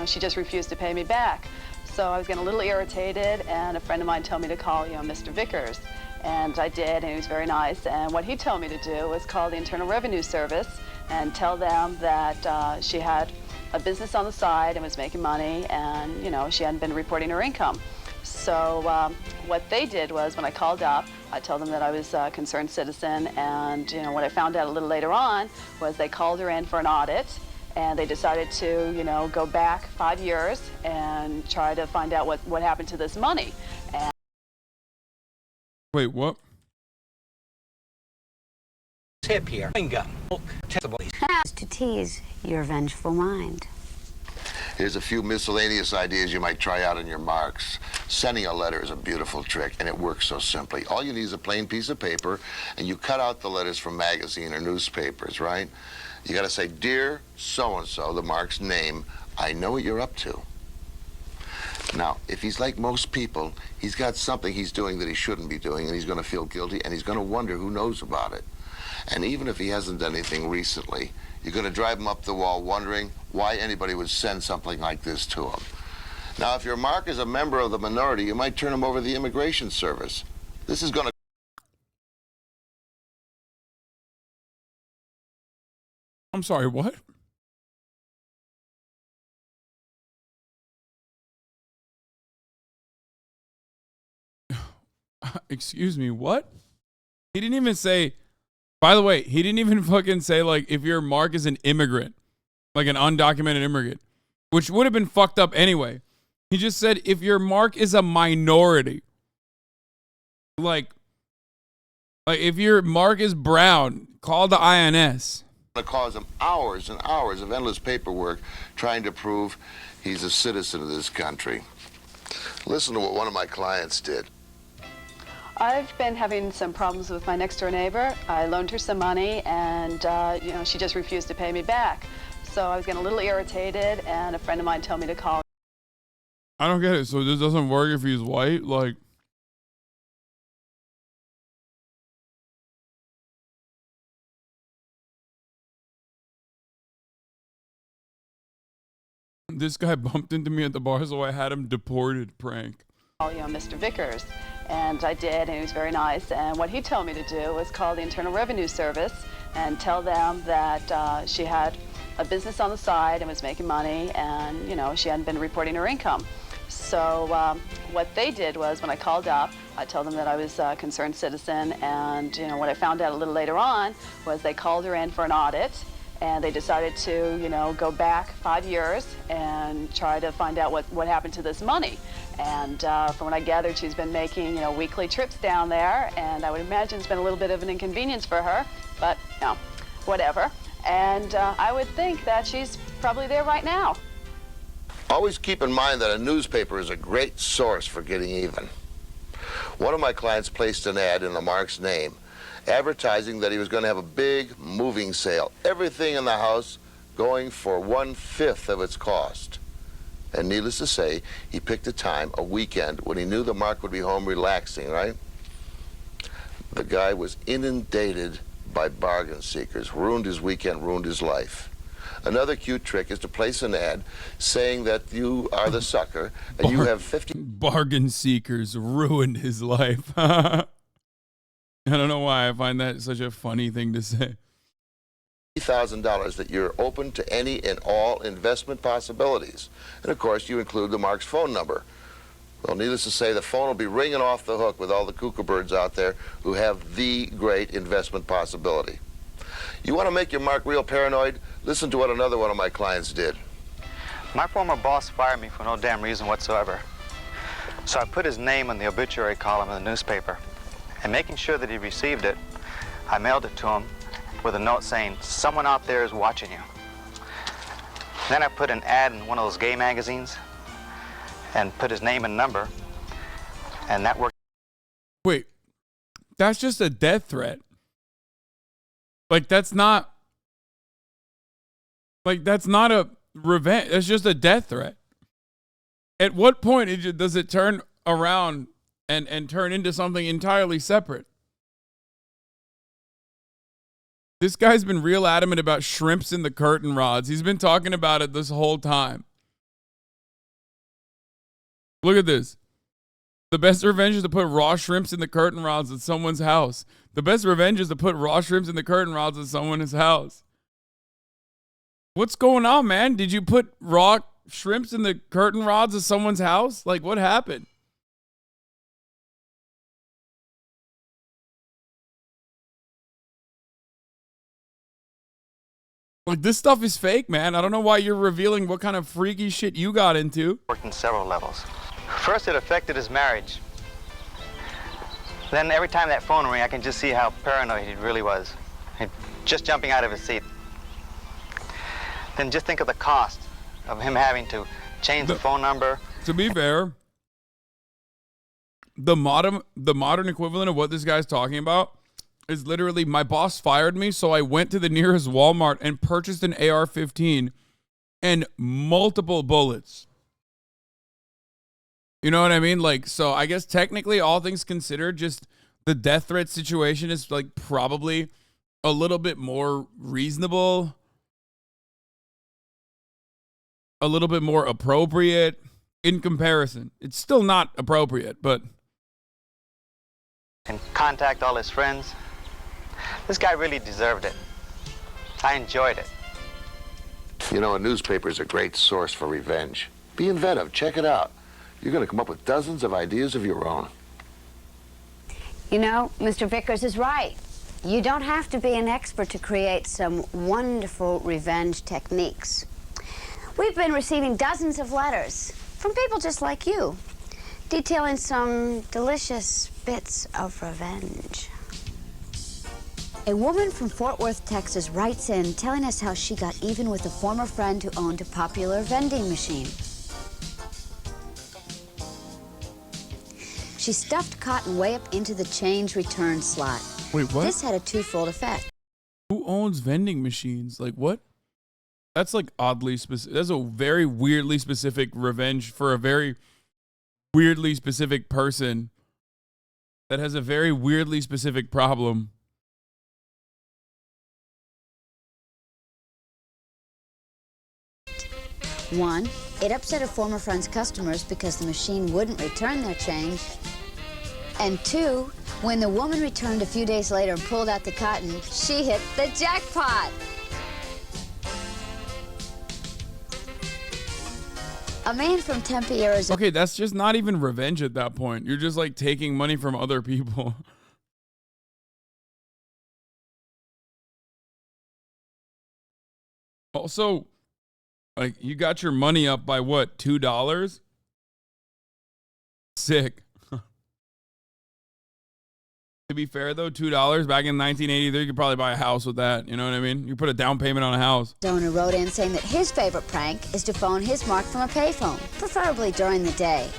she just refused to pay me back. So I was getting a little irritated, and a friend of mine told me to call, Mr. Vickers. And I did, and he was very nice. And what he told me to do was call the Internal Revenue Service and tell them that she had a business on the side and was making money, and, you know, she hadn't been reporting her income. So what they did was, when I called up, I told them that I was a concerned citizen, and, you know, what I found out a little later on was they called her in for an audit, and they decided to, you know, go back 5 years and try to find out what happened to this money. And Wait, what? Tip here. Gum. To tease your vengeful mind. Here's a few miscellaneous ideas you might try out in your marks. Sending a letter is a beautiful trick, and it works so simply. All you need is a plain piece of paper, and you cut out the letters from magazine or newspapers, right? You got to say, "Dear so-and-so," the mark's name, "I know what you're up to." Now, if he's like most people, he's got something he's doing that he shouldn't be doing, and he's going to feel guilty, and he's going to wonder who knows about it. And even if he hasn't done anything recently, you're going to drive him up the wall wondering why anybody would send something like this to him. Now, if your mark is a member of the minority, you might turn him over to the Immigration Service. This is going to... I'm sorry, what? Excuse me, what? He didn't even say, by the way, he didn't even fucking say, like, if your mark is an immigrant, like an undocumented immigrant, which would have been fucked up anyway. He just said, if your mark is a minority, like if your mark is brown, call the INS. Going to cause him hours and hours of endless paperwork trying to prove he's a citizen of this country. Listen to what one of my clients did. I've been having some problems with my next-door neighbor. I loaned her some money, and, you know, she just refused to pay me back. So I was getting a little irritated, and a friend of mine told me to call. I don't get it. So this doesn't work if he's white? Like, this guy bumped into me at the bar, so I had him deported prank. You know, Mr. Vickers, and I did, and he was very nice. And what he told me to do was call the Internal Revenue Service and tell them that she had a business on the side and was making money, and, you know, she hadn't been reporting her income. So what they did was, when I called up, I told them that I was a concerned citizen, and, you know, what I found out a little later on was they called her in for an audit, and they decided to, you know, go back 5 years and try to find out what happened to this money. And from what I gathered, she's been making, you know, weekly trips down there, and I would imagine it's been a little bit of an inconvenience for her, but, you know, whatever. And I would think that she's probably there right now. Always keep in mind that a newspaper is a great source for getting even. One of my clients placed an ad in the mark's name, advertising that he was going to have a big moving sale. Everything in the house going for 1/5 of its cost. And needless to say, he picked a time, a weekend, when he knew the mark would be home relaxing, right? The guy was inundated by bargain seekers, ruined his weekend, ruined his life. Another cute trick is to place an ad saying that you are the sucker and you have 50... Bargain seekers ruined his life. I don't know why I find that such a funny thing to say. $50,000 that you're open to any and all investment possibilities. And of course, you include the mark's phone number. Well, needless to say, the phone will be ringing off the hook with all the cuckoo birds out there who have the great investment possibility. You want to make your mark real paranoid? Listen to what another one of my clients did. My former boss fired me for no damn reason whatsoever. So I put his name in the obituary column in the newspaper. And making sure that he received it, I mailed it to him with a note saying, "Someone out there is watching you." Then I put an ad in one of those gay magazines and put his name and number, and that worked. Wait, that's just a death threat. Like, that's not a revenge. That's just a death threat. At what point does it turn around and turn into something entirely separate? This guy's been real adamant about shrimps in the curtain rods. He's been talking about it this whole time. Look at this. The best revenge is to put raw shrimps in the curtain rods at someone's house. The best revenge is to put raw shrimps in the curtain rods at someone's house. What's going on, man? Did you put raw shrimps in the curtain rods of someone's house? Like, what happened? Like, this stuff is fake, man. I don't know why you're revealing what kind of freaky shit you got into. Worked in several levels. First, it affected his marriage. Then every time that phone rang, I can just see how paranoid he really was. Just jumping out of his seat. Then just think of the cost of him having to change the phone number. To be fair, the modern equivalent of what this guy's talking about is literally, my boss fired me, so I went to the nearest Walmart and purchased an AR-15 and multiple bullets. You know what I mean? Like, so I guess technically, all things considered, just the death threat situation is like probably a little bit more reasonable, a little bit more appropriate in comparison. It's still not appropriate, but... And contact all his friends. This guy really deserved it. I enjoyed it. You know, a newspaper is a great source for revenge. Be inventive. Check it out. You're going to come up with dozens of ideas of your own. You know, Mr. Vickers is right. You don't have to be an expert to create some wonderful revenge techniques. We've been receiving dozens of letters from people just like you, detailing some delicious bits of revenge. A woman from Fort Worth, Texas writes in telling us how she got even with a former friend who owned a popular vending machine. She stuffed cotton way up into the change return slot. Wait, what? This had a twofold effect. Who owns vending machines? Like, what? That's like oddly specific. That's a very weirdly specific revenge for a very weirdly specific person that has a very weirdly specific problem. One, it upset a former friend's customers because the machine wouldn't return their change. And two, when the woman returned a few days later and pulled out the cotton, she hit the jackpot. A man from Tempe, Arizona. Okay, that's just not even revenge at that point. You're just like taking money from other people. Also, like, you got your money up by what, $2? Sick. To be fair, though, $2 back in 1983, you could probably buy a house with that. You know what I mean? You put a down payment on a house. Owner wrote in saying that his favorite prank is to phone his mark from a payphone, preferably during the day.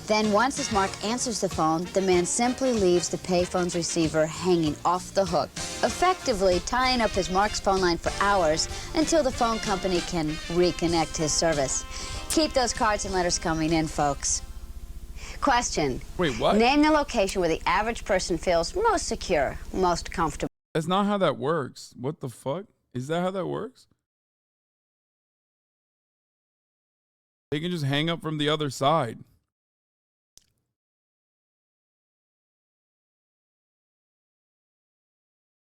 Then once his mark answers the phone, the man simply leaves the payphone's receiver hanging off the hook, effectively tying up his mark's phone line for hours until the phone company can reconnect his service. Keep those cards and letters coming in, folks. Question. Wait, what? Name the location where the average person feels most secure, most comfortable. That's not how that works. What the fuck? Is that how that works? They can just hang up from the other side.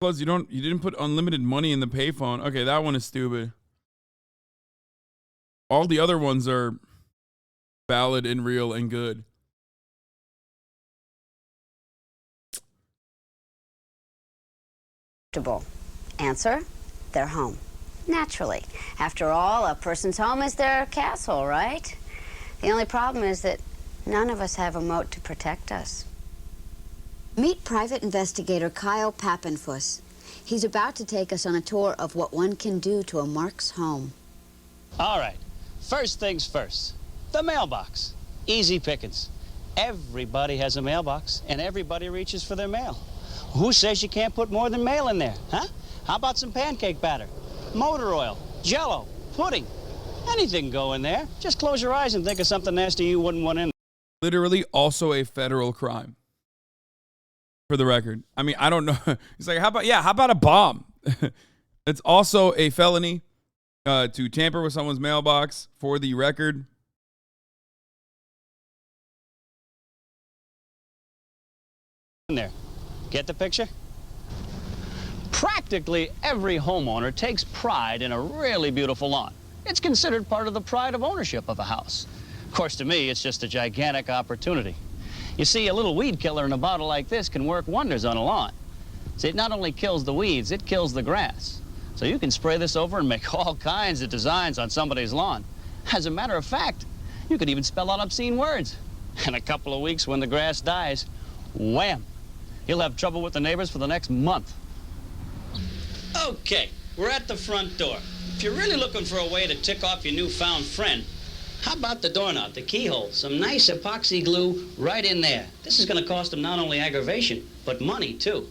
Plus, you didn't put unlimited money in the payphone. Okay, that one is stupid. All the other ones are valid and real and good. Answer, their home. Naturally. After all, a person's home is their castle, right? The only problem is that none of us have a moat to protect us. Meet private investigator Kyle Pappenfuss. He's about to take us on a tour of what one can do to a mark's home. All right, first things first, the mailbox. Easy pickings. Everybody has a mailbox, and everybody reaches for their mail. Who says you can't put more than mail in there, huh? How about some pancake batter, motor oil, Jell-O, pudding? Anything can go in there. Just close your eyes and think of something nasty you wouldn't want in. Literally also a federal crime. For the record. I mean, I don't know. He's like, how about a bomb? It's also a felony to tamper with someone's mailbox, for the record. there. Get the picture? Practically every homeowner takes pride in a really beautiful lawn. It's considered part of the pride of ownership of a house. Of course, to me, it's just a gigantic opportunity. You see, a little weed killer in a bottle like this can work wonders on a lawn. See, it not only kills the weeds, it kills the grass. So you can spray this over and make all kinds of designs on somebody's lawn. As a matter of fact, you could even spell out obscene words. In a couple of weeks, when the grass dies, wham! You'll have trouble with the neighbors for the next month. Okay, we're at the front door. If you're really looking for a way to tick off your newfound friend, how about the doorknob, the keyhole? Some nice epoxy glue right in there. This is going to cost them not only aggravation, but money, too.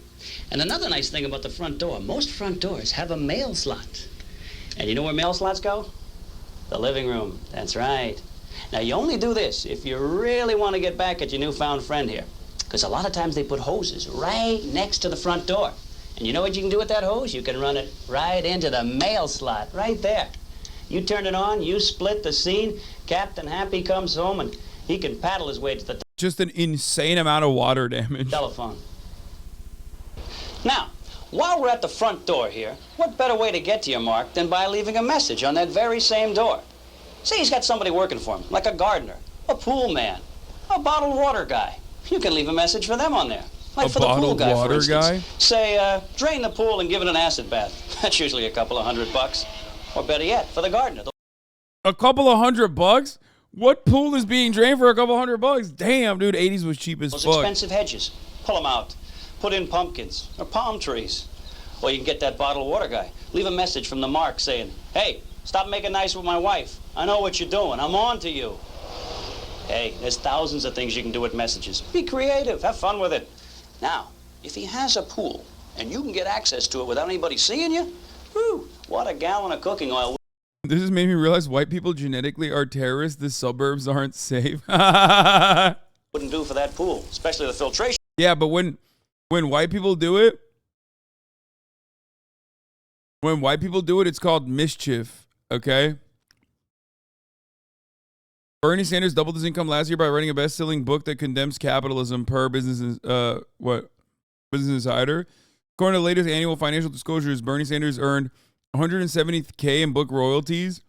And another nice thing about the front door, most front doors have a mail slot. And you know where mail slots go? The living room. That's right. Now, you only do this if you really want to get back at your newfound friend here. Because a lot of times they put hoses right next to the front door. And you know what you can do with that hose? You can run it right into the mail slot, right there. You turn it on, you split the scene, Captain Happy comes home, and he can paddle his way to the Just an insane amount of water damage. telephone. Now, while we're at the front door here, what better way to get to your Mark than by leaving a message on that very same door? Say he's got somebody working for him, like a gardener, a pool man, a bottled water guy. You can leave a message for them on there. Like A for the pool bottled guy, water for instance. guy? Say, drain the pool and give it an acid bath. That's usually a couple of $100. Or better yet, for the gardener. A couple of $100? What pool is being drained for a couple $100? Damn, dude, 80s was cheap as Those fuck. expensive hedges. Pull them out. Put in pumpkins or palm trees. Or you can get that bottled water guy. Leave a message from the Mark saying, hey, stop making nice with my wife. I know what you're doing. I'm on to you. Hey, there's thousands of things you can do with messages. Be creative. Have fun with it. Now, if he has a pool and you can get access to it without anybody seeing you, whew, what a gallon of cooking oil. This has made me realize white people genetically are terrorists. The suburbs aren't safe. Wouldn't do for that pool, especially the filtration. Yeah, but when white people do it, it's called mischief, okay? Bernie Sanders doubled his income last year by writing a best-selling book that condemns capitalism per Business Insider. According to the latest annual financial disclosures, Bernie Sanders earned $170K in book royalties.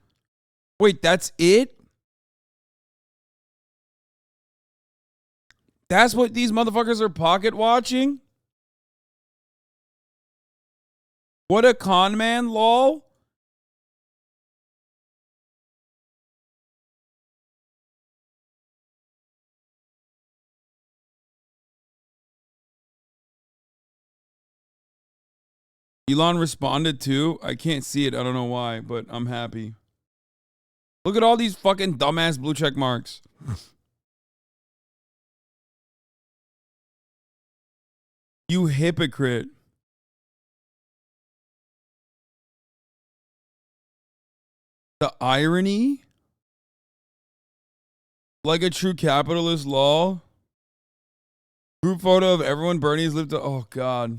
Wait, that's it? That's what these motherfuckers are pocket watching? What a con man, lol. Elon responded too. I can't see it. I don't know why, but I'm happy. Look at all these fucking dumbass blue check marks. You hypocrite. The irony? Like a true capitalist, lol. Group photo of everyone Bernie's lived to. Oh, God.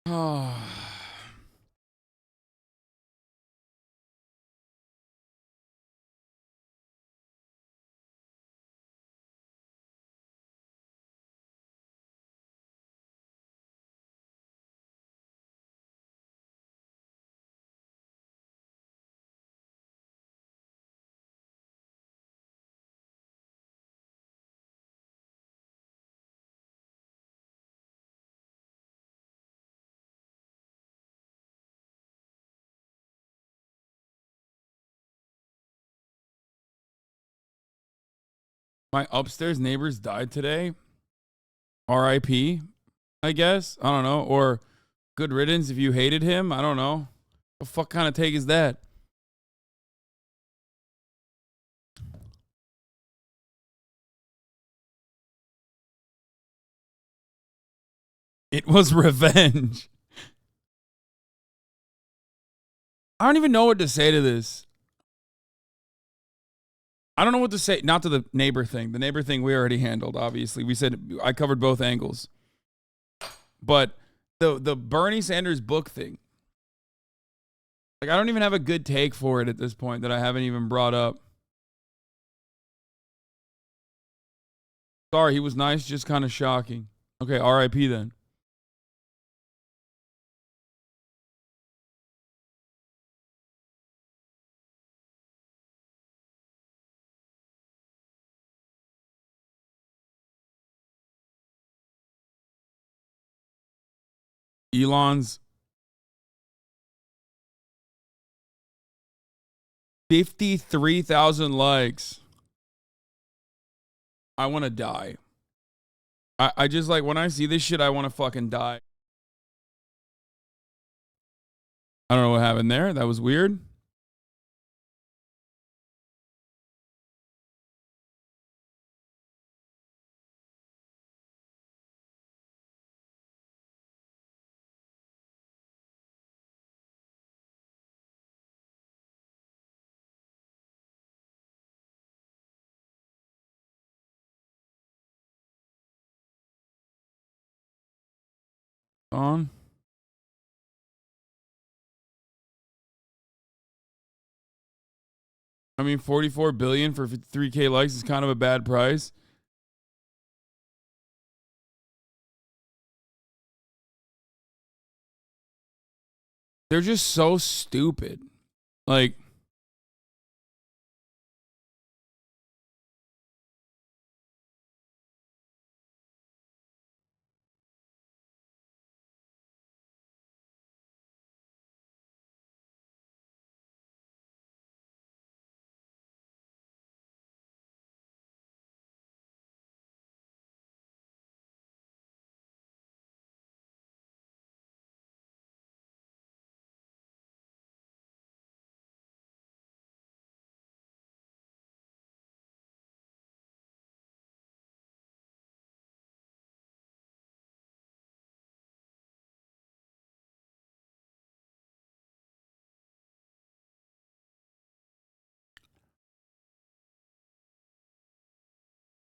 Oh. My upstairs neighbors died today. R.I.P. I guess. I don't know. Or good riddance if you hated him. I don't know. What the fuck kind of take is that? It was revenge. I don't even know what to say to this. I don't know what to say. Not to the neighbor thing. The neighbor thing we already handled, obviously. We said I covered both angles. But the Bernie Sanders book thing. Like, I don't even have a good take for it at this point that I haven't even brought up. Sorry, he was nice, just kind of shocking. Okay, RIP then. Elon's 53,000 likes. I want to die. I just like when I see this shit, I want to fucking die. I don't know what happened there. That was weird. On. I mean, 44 billion for 3K likes is kind of a bad price. They're just so stupid. Like,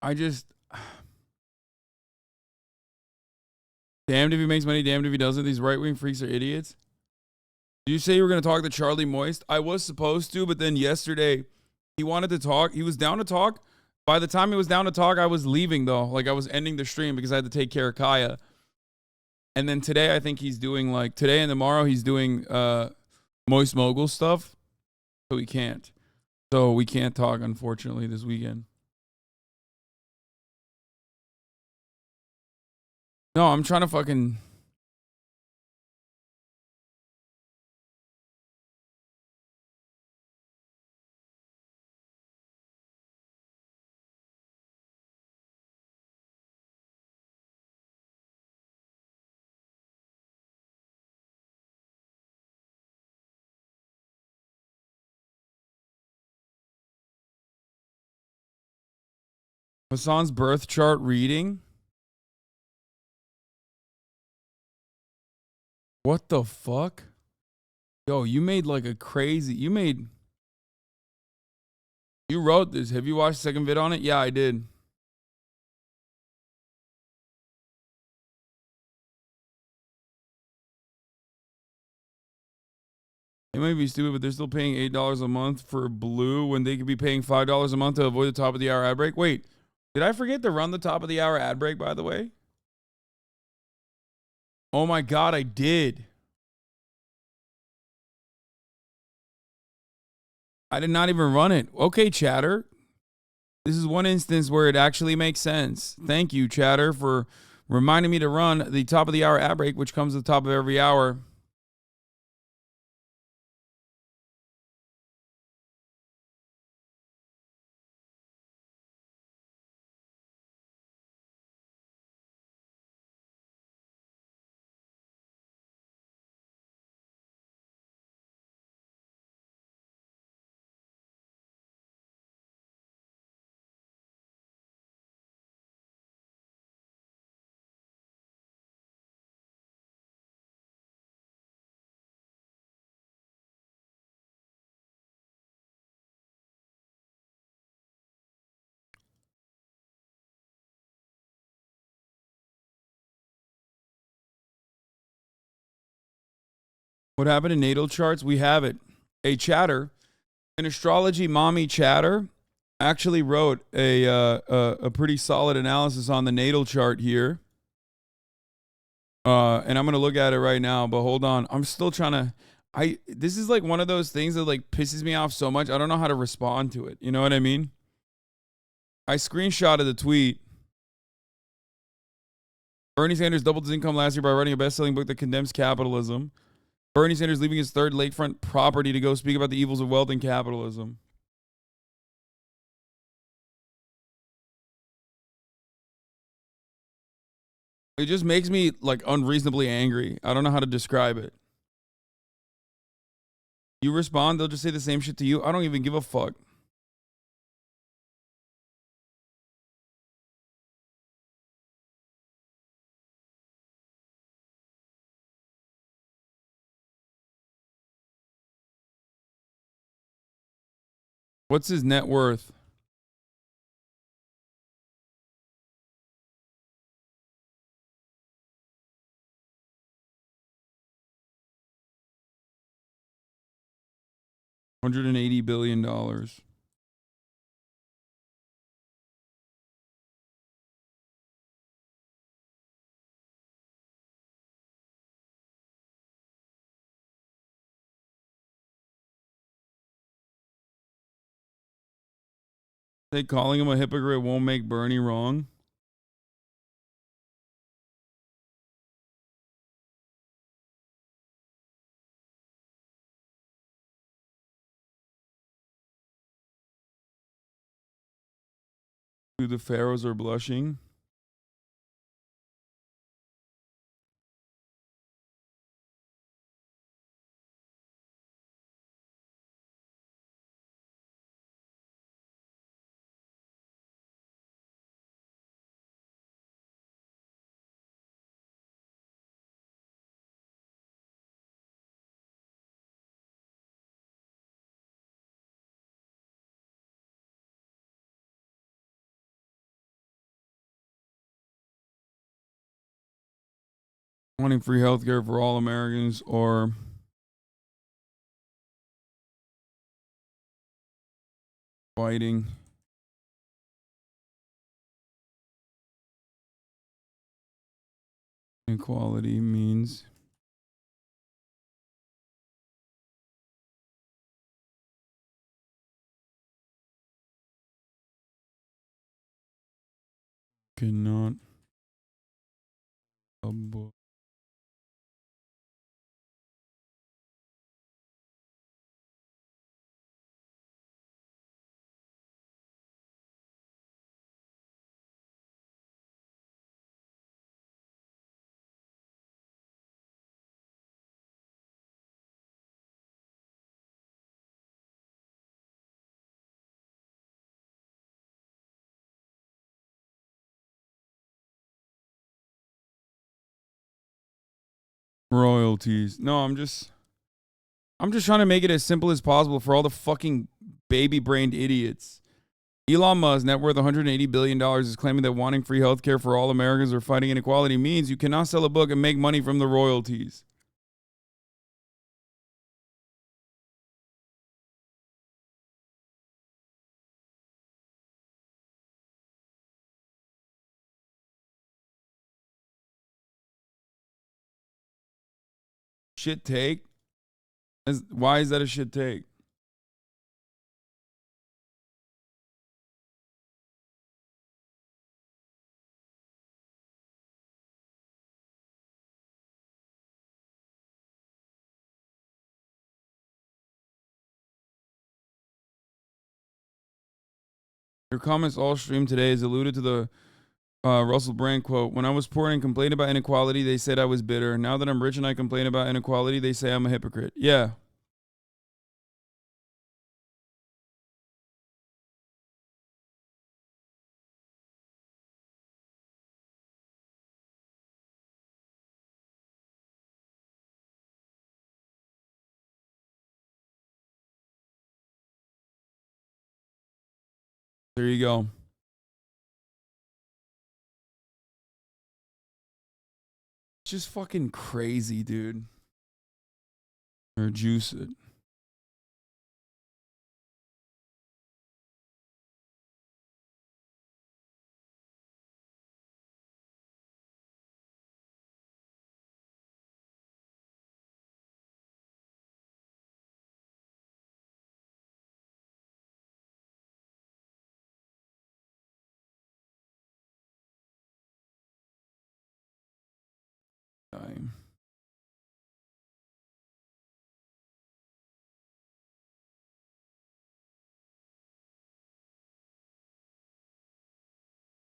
I just damned if he makes money, damned if he doesn't. These right-wing freaks are idiots. Did you say you were going to talk to Charlie Moist? I was supposed to, but then yesterday he wanted to talk. He was down to talk. By the time he was down to talk, I was leaving though. Like I was ending the stream because I had to take care of Kaya. And then today I think he's doing like today and tomorrow he's doing Moist Mogul stuff. So he can't. So we can't talk unfortunately this weekend. No, I'm trying to fucking Hasan's birth chart reading. What the fuck? Yo, you made like a crazy, you wrote this. Have you watched the second vid on it? Yeah, I did. They might be stupid, but they're still paying $8 a month for Blue when they could be paying $5 a month to avoid the top of the hour ad break. Wait, did I forget to run the top of the hour ad break, by the way? Oh my God, I did. I did not even run it. Okay, chatter. This is one instance where it actually makes sense. Thank you, chatter, for reminding me to run the top of the hour ad break, which comes at the top of every hour. What happened in natal charts? We have it. A chatter, an astrology mommy chatter, actually wrote a pretty solid analysis on the natal chart here. And I'm gonna look at it right now, but hold on. I'm still trying to. This is like one of those things that like pisses me off so much. I don't know how to respond to it. You know what I mean? I screenshotted the tweet. Bernie Sanders doubled his income last year by writing a best-selling book that condemns capitalism. Bernie Sanders leaving his third lakefront property to go speak about the evils of wealth and capitalism. It just makes me like unreasonably angry. I don't know how to describe it. You respond, they'll just say the same shit to you. I don't even give a fuck. What's his net worth? $180 billion. They calling him a hypocrite won't make Bernie wrong. The pharaohs are blushing. Wanting free healthcare for all Americans or fighting inequality means cannot abo- royalties. No, I'm just trying to make it as simple as possible for all the fucking baby-brained idiots. Elon Musk, net worth $180 billion, is claiming that wanting free healthcare for all Americans or fighting inequality means you cannot sell a book and make money from the royalties. Shit take? Why is that a shit take? Your comments all streamed today is alluded to the Russell Brand quote. When I was poor and complained about inequality, they said I was bitter. Now that I'm rich and I complain about inequality, they say I'm a hypocrite. Yeah. There you go. It's just fucking crazy, dude. Or juice it. Time.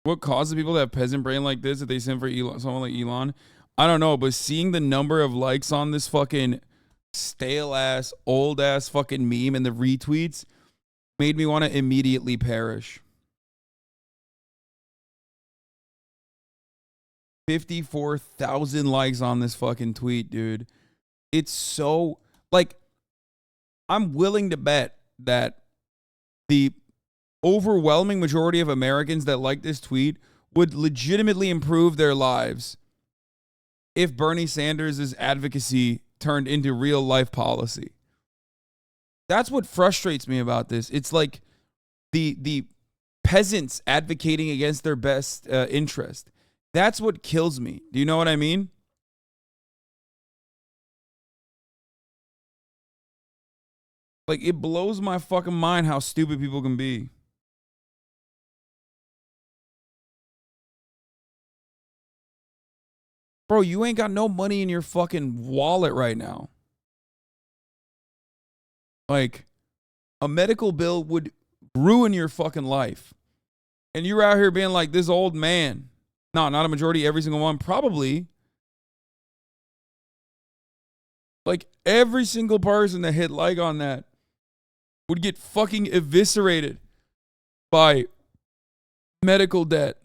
What causes people to have peasant brain like this if they send for Elon, someone like Elon? I don't know, but seeing the number of likes on this fucking stale ass, old ass fucking meme and the retweets made me want to immediately perish. 54,000 likes on this fucking tweet, dude. It's so, like, I'm willing to bet that the overwhelming majority of Americans that like this tweet would legitimately improve their lives if Bernie Sanders' advocacy turned into real life policy. That's what frustrates me about this. It's like the peasants advocating against their best interest. That's what kills me. Do you know what I mean? Like, it blows my fucking mind how stupid people can be. Bro, you ain't got no money in your fucking wallet right now. Like, a medical bill would ruin your fucking life. And you're out here being like this old man. No, not a majority, every single one. Probably. Like, every single person that hit like on that would get fucking eviscerated by medical debt.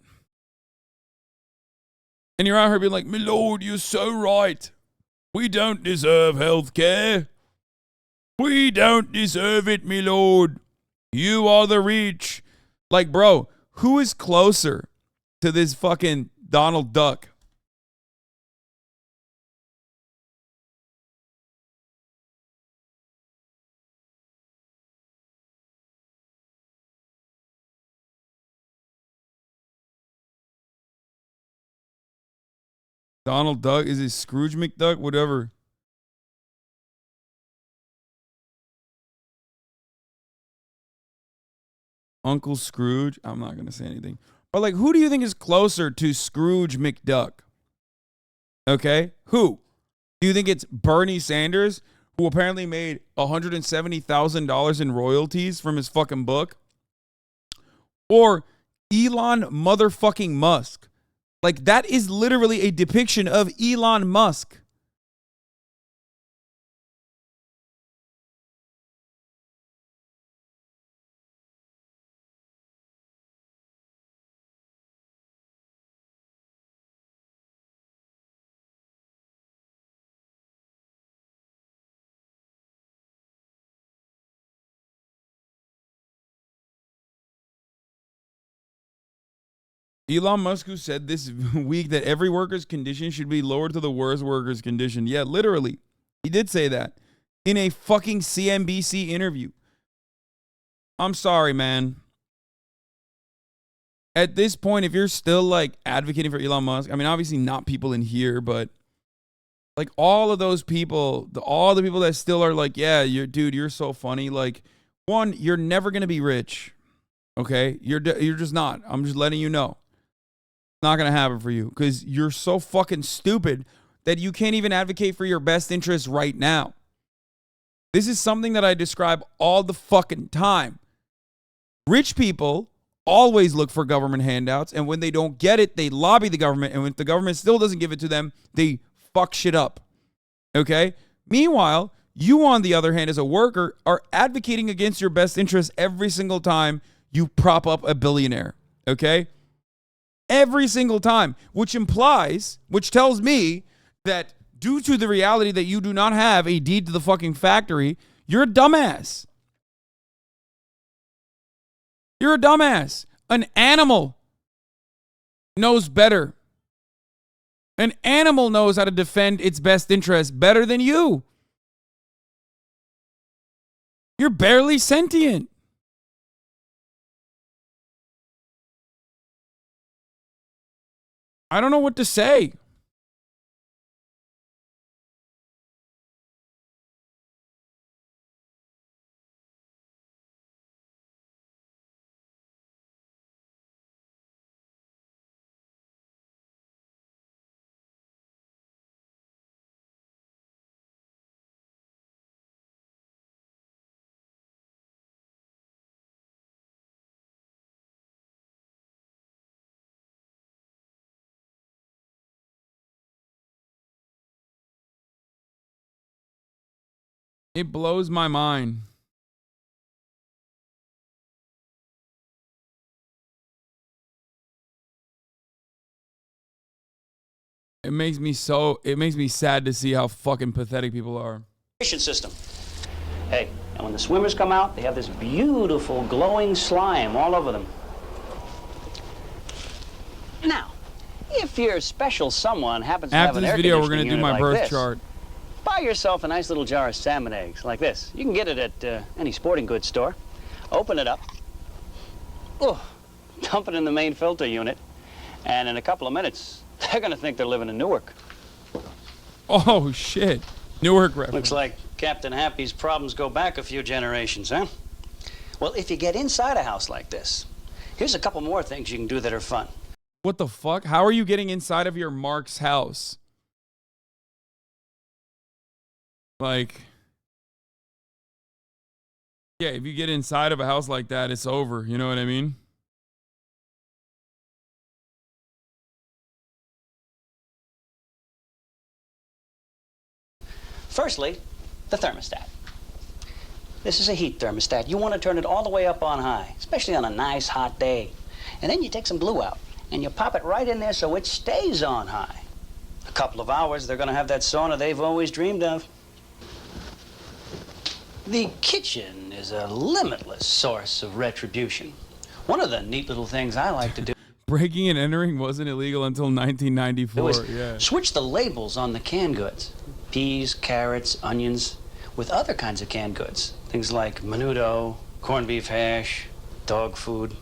And you're out here being like, my lord, you're so right. We don't deserve health care. We don't deserve it, my lord. You are the rich. Like, bro, who is closer to this fucking Donald Duck? Donald Duck? Is it Scrooge McDuck? Whatever. Uncle Scrooge? I'm not going to say anything. But, like, who do you think is closer to Scrooge McDuck? Okay? Who? Do you think it's Bernie Sanders, who apparently made $170,000 in royalties from his fucking book? Or Elon motherfucking Musk? Like, that is literally a depiction of Elon Musk. Elon Musk, who said this week that every worker's condition should be lowered to the worst worker's condition. Yeah, literally. He did say that in a fucking CNBC interview. I'm sorry, man. At this point, if you're still like advocating for Elon Musk, I mean, obviously not people in here, but like all of those people, all the people that still are like, yeah, you're so funny. Like, one, you're never going to be rich. Okay? You're just not. I'm just letting you know. Not going to happen for you because you're so fucking stupid that you can't even advocate for your best interests right now. This is something that I describe all the fucking time. Rich people always look for government handouts, and when they don't get it, they lobby the government, and when the government still doesn't give it to them, they fuck shit up. Okay? Meanwhile, you, on the other hand, as a worker, are advocating against your best interests every single time you prop up a billionaire. Okay? Every single time, which tells me that due to the reality that you do not have a deed to the fucking factory, you're a dumbass. You're a dumbass. An animal knows better. An animal knows how to defend its best interest better than you. You're barely sentient. I don't know what to say. It blows my mind. It makes me sad to see how fucking pathetic people are. System. Hey, and when the swimmers come out, they have this beautiful glowing slime all over them. Now, if your special someone happens to have After an this air video, we're gonna conditioning do my unit birth like this, chart. buy yourself a nice little jar of salmon eggs like this. You can get it at any sporting goods store. Open it up. Oh, dump it in the main filter unit, and in a couple of minutes, they're gonna think they're living in Newark. Oh shit, Newark reference. Looks like Captain Happy's problems go back a few generations, huh? Well, if you get inside a house like this, here's a couple more things you can do that are fun. What the fuck? How are you getting inside of your Mark's house? Like, yeah, if you get inside of a house like that, it's over. You know what I mean? Firstly, the thermostat. This is a heat thermostat. You want to turn it all the way up on high, especially on a nice hot day. And then you take some glue out and you pop it right in there so it stays on high. A couple of hours, they're going to have that sauna they've always dreamed of. The kitchen is a limitless source of retribution. One of the neat little things I like to do Breaking and entering wasn't illegal until 1994. is Yeah. switch the labels on the canned goods. Peas, carrots, onions, with other kinds of canned goods. Things like menudo, corned beef hash, dog food.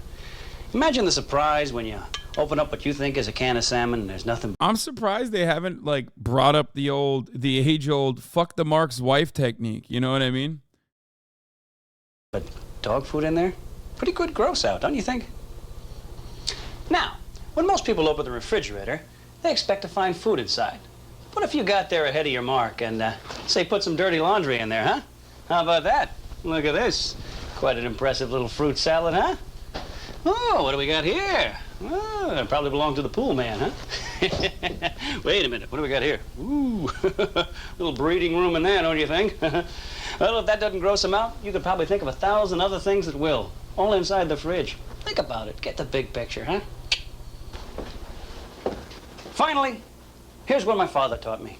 Imagine the surprise when you open up what you think is a can of salmon and there's nothing. I'm surprised they haven't like brought up the age-old fuck the Mark's wife technique. You know what I mean? But dog food in there? Pretty good gross out, don't you think? Now, when most people open the refrigerator, they expect to find food inside. What if you got there ahead of your mark and, say, put some dirty laundry in there, huh? How about that? Look at this. Quite an impressive little fruit salad, huh? Oh, what do we got here? Oh, that probably belonged to the pool man, huh? Wait a minute, what do we got here? Ooh, little breeding room in there, don't you think? Well, if that doesn't gross them out, you could probably think of 1,000 other things that will, all inside the fridge. Think about it, get the big picture, huh? Finally, here's what my father taught me.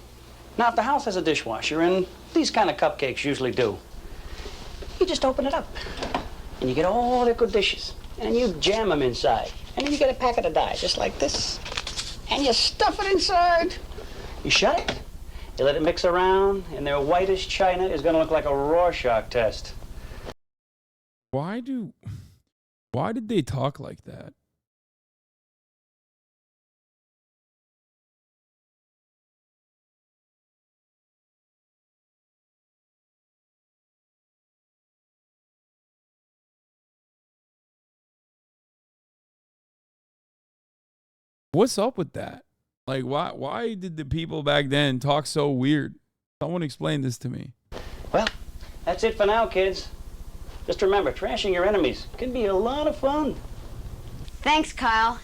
Now, if the house has a dishwasher, and these kind of cupcakes usually do, you just open it up, and you get all the good dishes, and you jam them inside, and then you get a packet of dye, just like this, and you stuff it inside. You shut it, you let it mix around, and their whitest china is gonna look like a Rorschach test. Why did they talk like that? What's up with that? Like, why did the people back then talk so weird? Someone explain this to me. Well, that's it for now, kids. Just remember, trashing your enemies can be a lot of fun. Thanks, Kyle.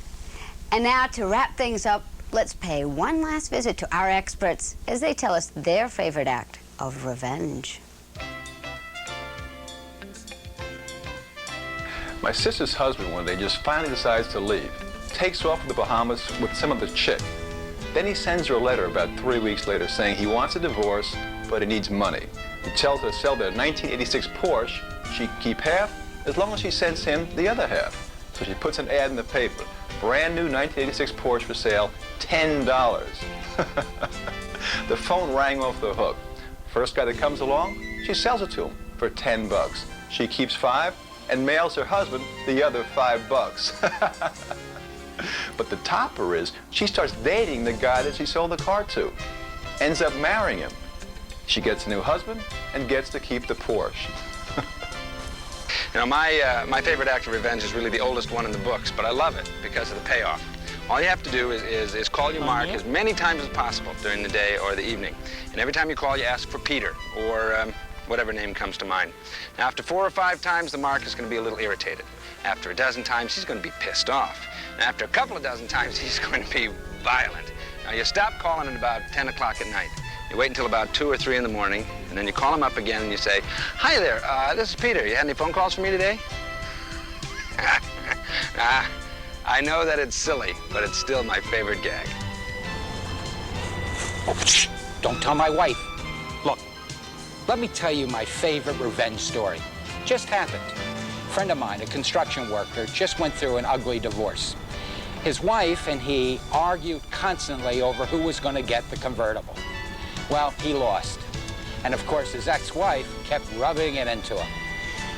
And now to wrap things up, let's pay one last visit to our experts as they tell us their favorite act of revenge. My sister's husband one day just finally decides to leave. Takes off to the Bahamas with some other chick. Then he sends her a letter about 3 weeks later saying he wants a divorce, but he needs money. He tells her to sell their 1986 Porsche. She can keep half as long as she sends him the other half. So she puts an ad in the paper. Brand new 1986 Porsche for sale, $10. The phone rang off the hook. First guy that comes along, she sells it to him. for $10. She keeps 5 and mails her husband the other $5. But the topper is she starts dating the guy that she sold the car to. Ends up marrying him. She gets a new husband and gets to keep the Porsche. You know, my favorite act of revenge is really the oldest one in the books, but I love it because of the payoff. All you have to do is call your mark as many times as possible during the day or the evening. And every time you call, you ask for Peter or whatever name comes to mind. Now, after 4 or 5 times, the mark is going to be a little irritated. After a dozen times, he's going to be pissed off. And after a couple of dozen times, he's going to be violent. Now, you stop calling at about 10 o'clock at night. You wait until about 2 or 3 in the morning, and then you call him up again and you say, "Hi there, this is Peter. You had any phone calls for me today?" I know that it's silly, but it's still my favorite gag. Don't tell my wife. Look, let me tell you my favorite revenge story. Just happened. A friend of mine, a construction worker, just went through an ugly divorce. His wife and he argued constantly over who was going to get the convertible. Well, he lost. And of course, his ex-wife kept rubbing it into him.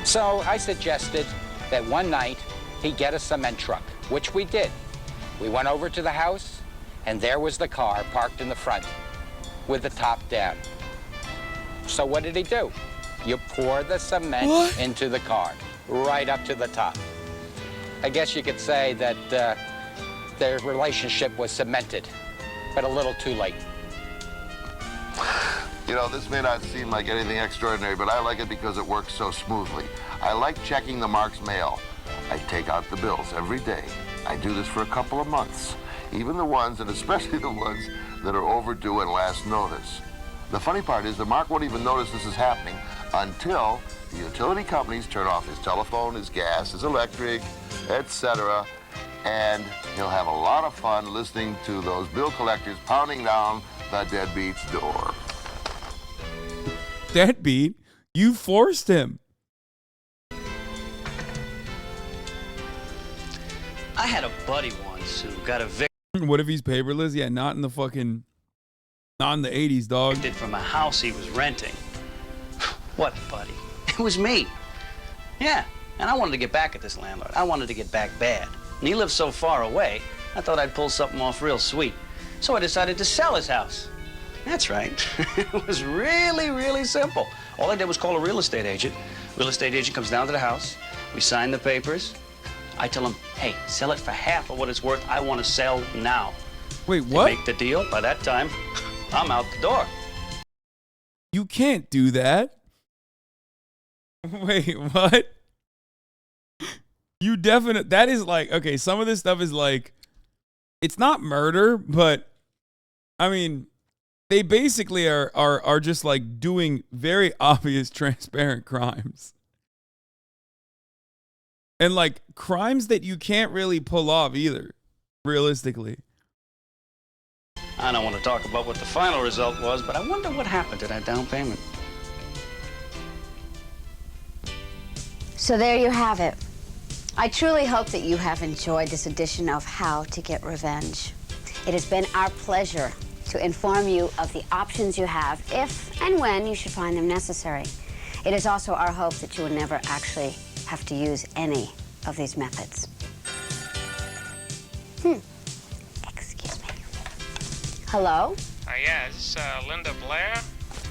So I suggested that one night he get a cement truck, which we did. We went over to the house, and there was the car parked in the front with the top down. So what did he do? You pour the cement into the car, right up to the top. I guess you could say that their relationship was cemented, but a little too late. You know, this may not seem like anything extraordinary, but I like it because it works so smoothly. I like checking the mark's mail. I take out the bills every day. I do this for a couple of months. Even the ones, and especially the ones that are overdue and last notice. The funny part is the mark won't even notice this is happening until the utility companies turn off his telephone, his gas, his electric, etc. And he'll have a lot of fun listening to those bill collectors pounding down the deadbeat's door. Deadbeat? You forced him. I had a buddy once who got evicted What if he's paperless? Yeah, not in the 80s, dog. from a house he was renting. What, buddy? It was me. Yeah, and I wanted to get back at this landlord. I wanted to get back bad. And he lived so far away, I thought I'd pull something off real sweet. So I decided to sell his house. That's right. It was really, really simple. All I did was call a real estate agent. Real estate agent comes down to the house. We sign the papers. I tell him, hey, sell it for half of what it's worth. I want to sell now. Wait, what? They make the deal. By that time, I'm out the door. You can't do that. Wait, what? You definitely, that is like, okay, some of this stuff is like, it's not murder, but I mean, they basically are just like doing very obvious, transparent crimes. And like crimes that you can't really pull off either, realistically. I don't want to talk about what the final result was, but I wonder what happened to that down payment. So there you have it. I truly hope that you have enjoyed this edition of How to Get Revenge. It has been our pleasure to inform you of the options you have if and when you should find them necessary. It is also our hope that you will never actually have to use any of these methods. Excuse me. Hello? Yeah, is this Linda Blair?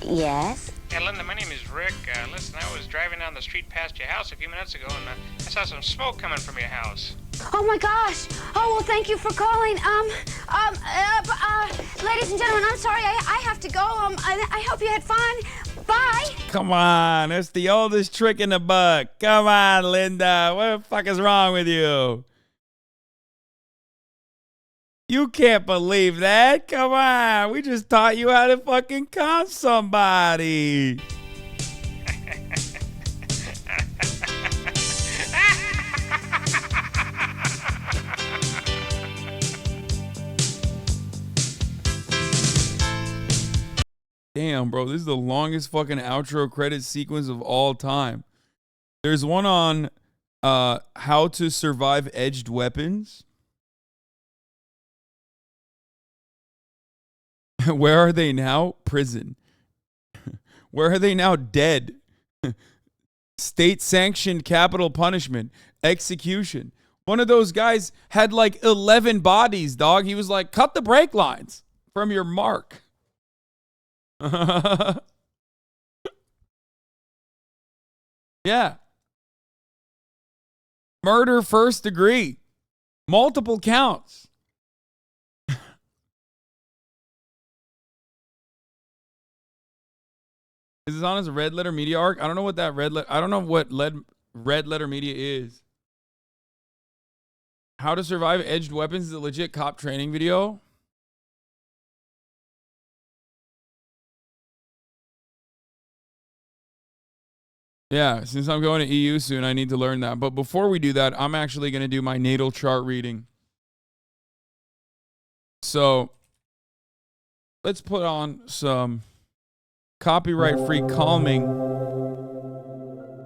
Yes? Yeah, Linda, my name is Rick. Listen, I was driving down the street past your house a few minutes ago, and I saw some smoke coming from your house. Oh my gosh! Oh, well, thank you for calling. Ladies and gentlemen, I'm sorry, I have to go. I hope you had fun. Bye! Come on, that's the oldest trick in the book. Come on, Linda. What the fuck is wrong with you? You can't believe that. Come on. We just taught you how to fucking con somebody. Damn, bro. This is the longest fucking outro credit sequence of all time. There's one on how to survive edged weapons. Where are they now? Prison. Where are they now? Dead. State-sanctioned capital punishment. Execution. One of those guys had like 11 bodies, dog. He was like, cut the brake lines from your mark. Yeah. Murder first degree. Multiple counts. Is this on as a red letter media arc? I don't know what that I don't know what red letter media is. How to survive edged weapons is a legit cop training video. Yeah, since I'm going to EU soon, I need to learn that. But before we do that, I'm actually going to do my natal chart reading. So let's put on some copyright-free calming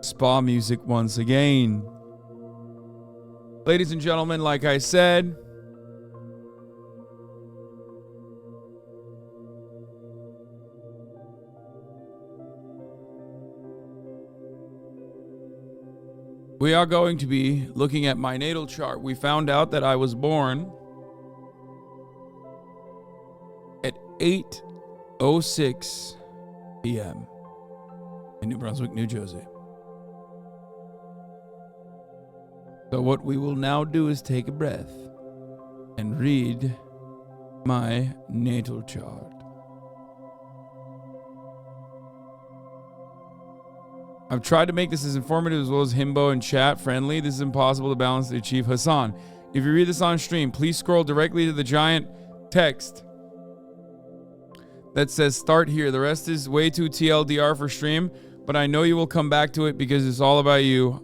spa music once again. Ladies and gentlemen, like I said, we are going to be looking at my natal chart. We found out that I was born at 8:06 p.m. in New Brunswick, New Jersey. So what we will now do is take a breath and read my natal chart. I've tried to make this as informative as well as himbo and chat friendly. This is impossible to balance to achieve. Hasan, if you read this on stream, please scroll directly to the giant text that says start here. The rest is way too TLDR for stream, but I know you will come back to it because it's all about you.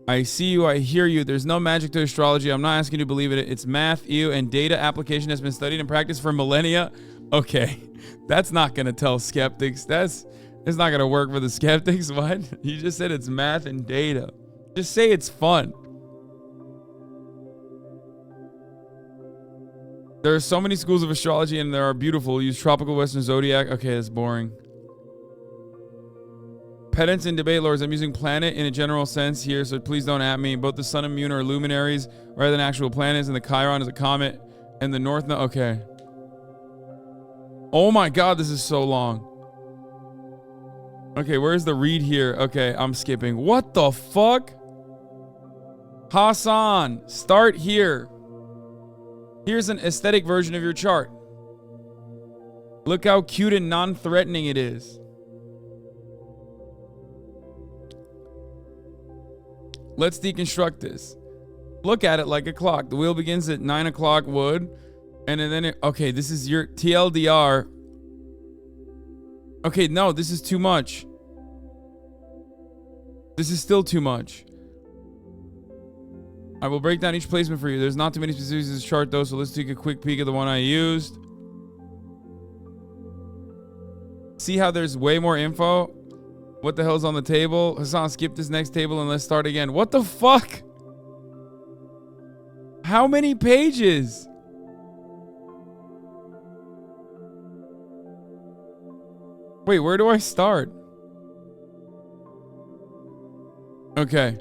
I see you, I hear you. There's no magic to astrology. I'm not asking you to believe it. It's math, and data application has been studied and practiced for millennia. Okay, that's not going to tell skeptics. It's not going to work for the skeptics. What? You just said it's math and data. Just say it's fun. There are so many schools of astrology and they are beautiful. Use tropical Western zodiac. Okay, that's boring. Pedants and debate lords. I'm using planet in a general sense here, so please don't at me. Both the sun and moon are luminaries rather than actual planets, and the Chiron is a comet, and the north node. Okay. Oh my God, this is so long. Okay, where's the read here? Okay, I'm skipping. What the fuck? Hasan, start here. Here's an aesthetic version of your chart. Look how cute and non-threatening it is. Let's deconstruct this. Look at it like a clock. The wheel begins at 9 o'clock wood. And then okay, this is your TLDR. Okay, no, this is too much. This is still too much. I will break down each placement for you. There's not too many specifics in this chart though, so let's take a quick peek at the one I used. See how there's way more info? What the hell's on the table? Hasan, skip this next table and let's start again. What the fuck? How many pages? Wait, where do I start? Okay.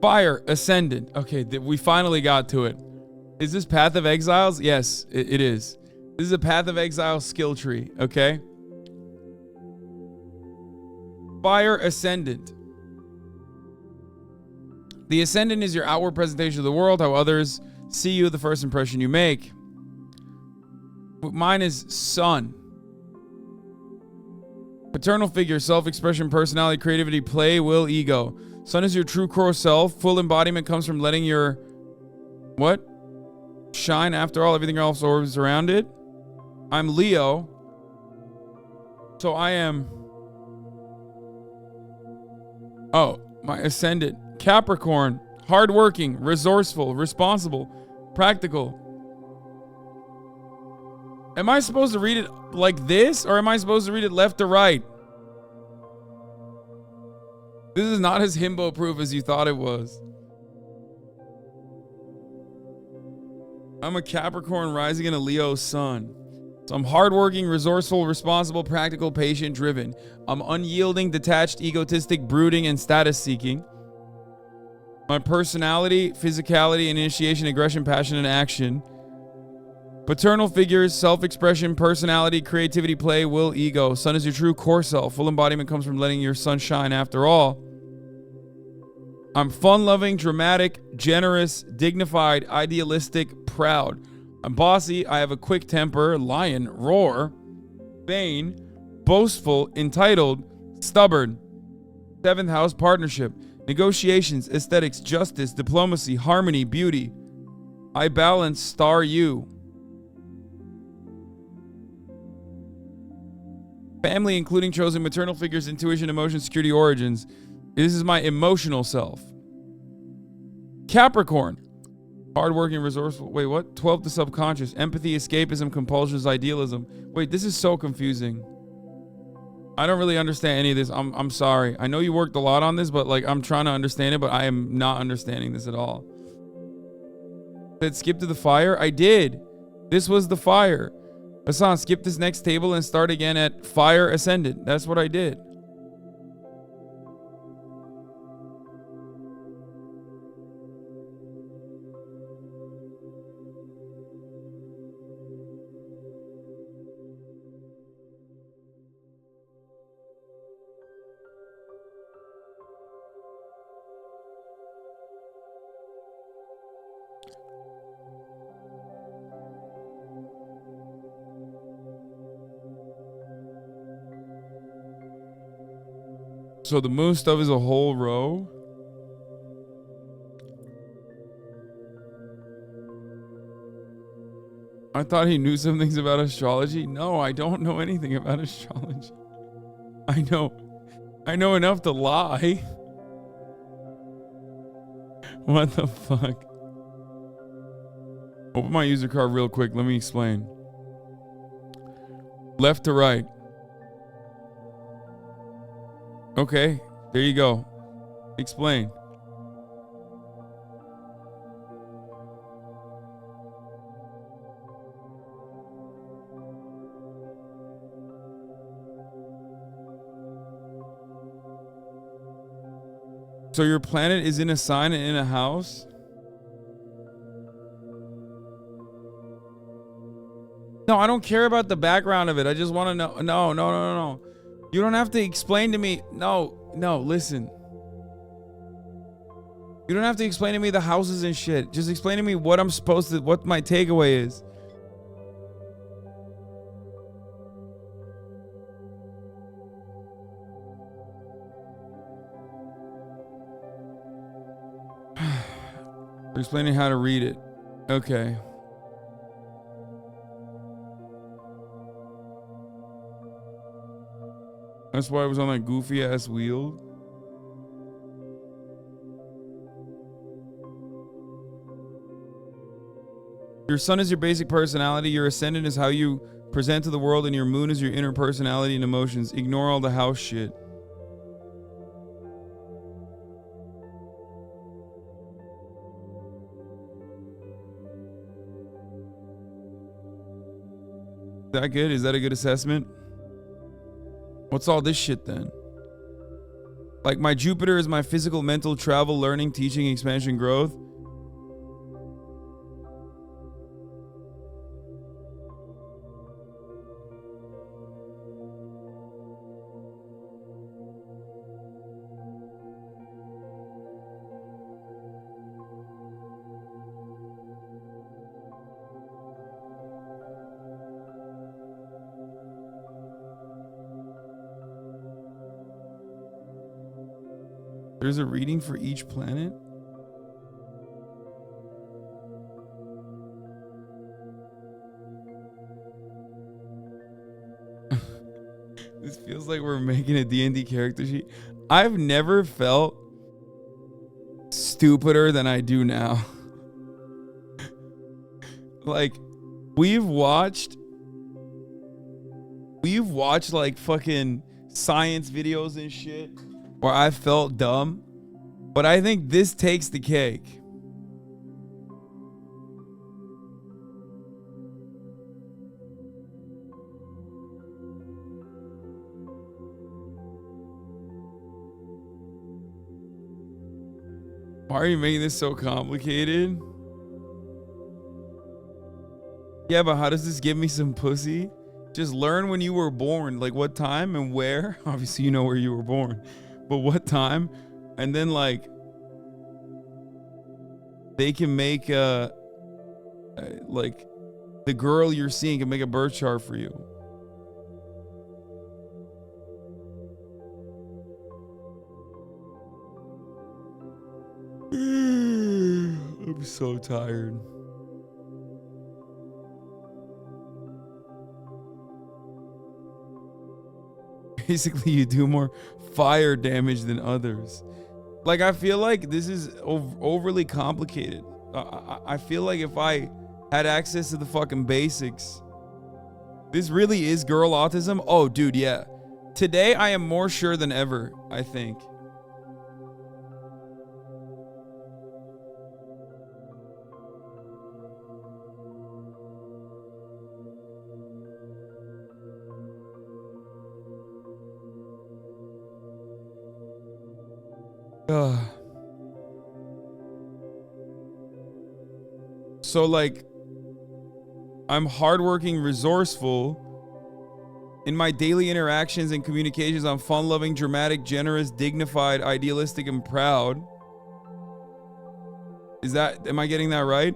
Fire, ascendant. Okay, we finally got to it. Is this Path of Exiles? Yes, it is. This is a Path of Exile skill tree, okay? Fire, ascendant. The ascendant is your outward presentation of the world, how others see you, the first impression you make. Mine is sun. Paternal figure, self-expression, personality, creativity, play, will, ego. Sun is your true core self. Full embodiment comes from letting your... What? Shine. After all, everything else orbs around it. I'm Leo. So I am... Oh, my ascendant. Capricorn. Hardworking, resourceful, responsible, practical. Am I supposed to read it like this, or am I supposed to read it left to right? This is not as himbo-proof as you thought it was. I'm a Capricorn rising in a Leo sun. So I'm hardworking, resourceful, responsible, practical, patient, driven. I'm unyielding, detached, egotistic, brooding, and status seeking. My personality, physicality, initiation, aggression, passion, and action. Paternal figures, self-expression, personality, creativity, play, will, ego. Sun is your true core self. Full embodiment comes from letting your sun shine after all. I'm fun-loving, dramatic, generous, dignified, idealistic, proud. I'm bossy. I have a quick temper, lion, roar, vain, boastful, entitled, stubborn. 7th house, partnership, negotiations, aesthetics, justice, diplomacy, harmony, beauty. I balance, star you. Family, including chosen maternal figures, intuition, emotion, security, origins. This is my emotional self. Capricorn. Hardworking, resourceful. Wait, what? 12 to subconscious. Empathy, escapism, compulsions, idealism. Wait, this is so confusing. I don't really understand any of this. I'm sorry. I know you worked a lot on this, but like I'm trying to understand it, but I am not understanding this at all. Said skip to the fire? I did. This was the fire. Hasan, skip this next table and start again at fire ascendant. That's what I did. So the moon stuff is a whole row. I thought he knew some things about astrology. No, I don't know anything about astrology. I know enough to lie. What the fuck? Open my user card real quick. Let me explain. Left to right. Okay, there you go. Explain. So your planet is in a sign and in a house? No, I don't care about the background of it. I just want to know. No. You don't have to explain to me. No, listen. You don't have to explain to me the houses and shit. Just explain to me what I'm supposed to, what my takeaway is. You're explaining how to read it. Okay. That's why I was on that goofy ass wheel. Your sun is your basic personality. Your ascendant is how you present to the world, and your moon is your inner personality and emotions. Ignore all the house shit. Is that good? Is that a good assessment? What's all this shit then? Like my Jupiter is my physical, mental, travel, learning, teaching, expansion, growth. There's a reading for each planet? This feels like we're making a D&D character sheet. I've never felt stupider than I do now. Like, we've watched like fucking science videos and shit where I felt dumb, but I think this takes the cake. Why are you making this so complicated? Yeah, but how does this give me some pussy? Just learn when you were born, like what time and where. Obviously, you know where you were born, but what time? And then like they can make like the girl you're seeing can make a birth chart for you. I'm so tired. Basically, you do more fire damage than others. Like, I feel like this is overly complicated. I feel like if I had access to the fucking basics, this really is girl autism. Oh, dude, yeah. Today, I am more sure than ever, I think. So like, I'm hardworking, resourceful. In my daily interactions and communications, I'm fun-loving, dramatic, generous, dignified, idealistic, and proud. Am I getting that right?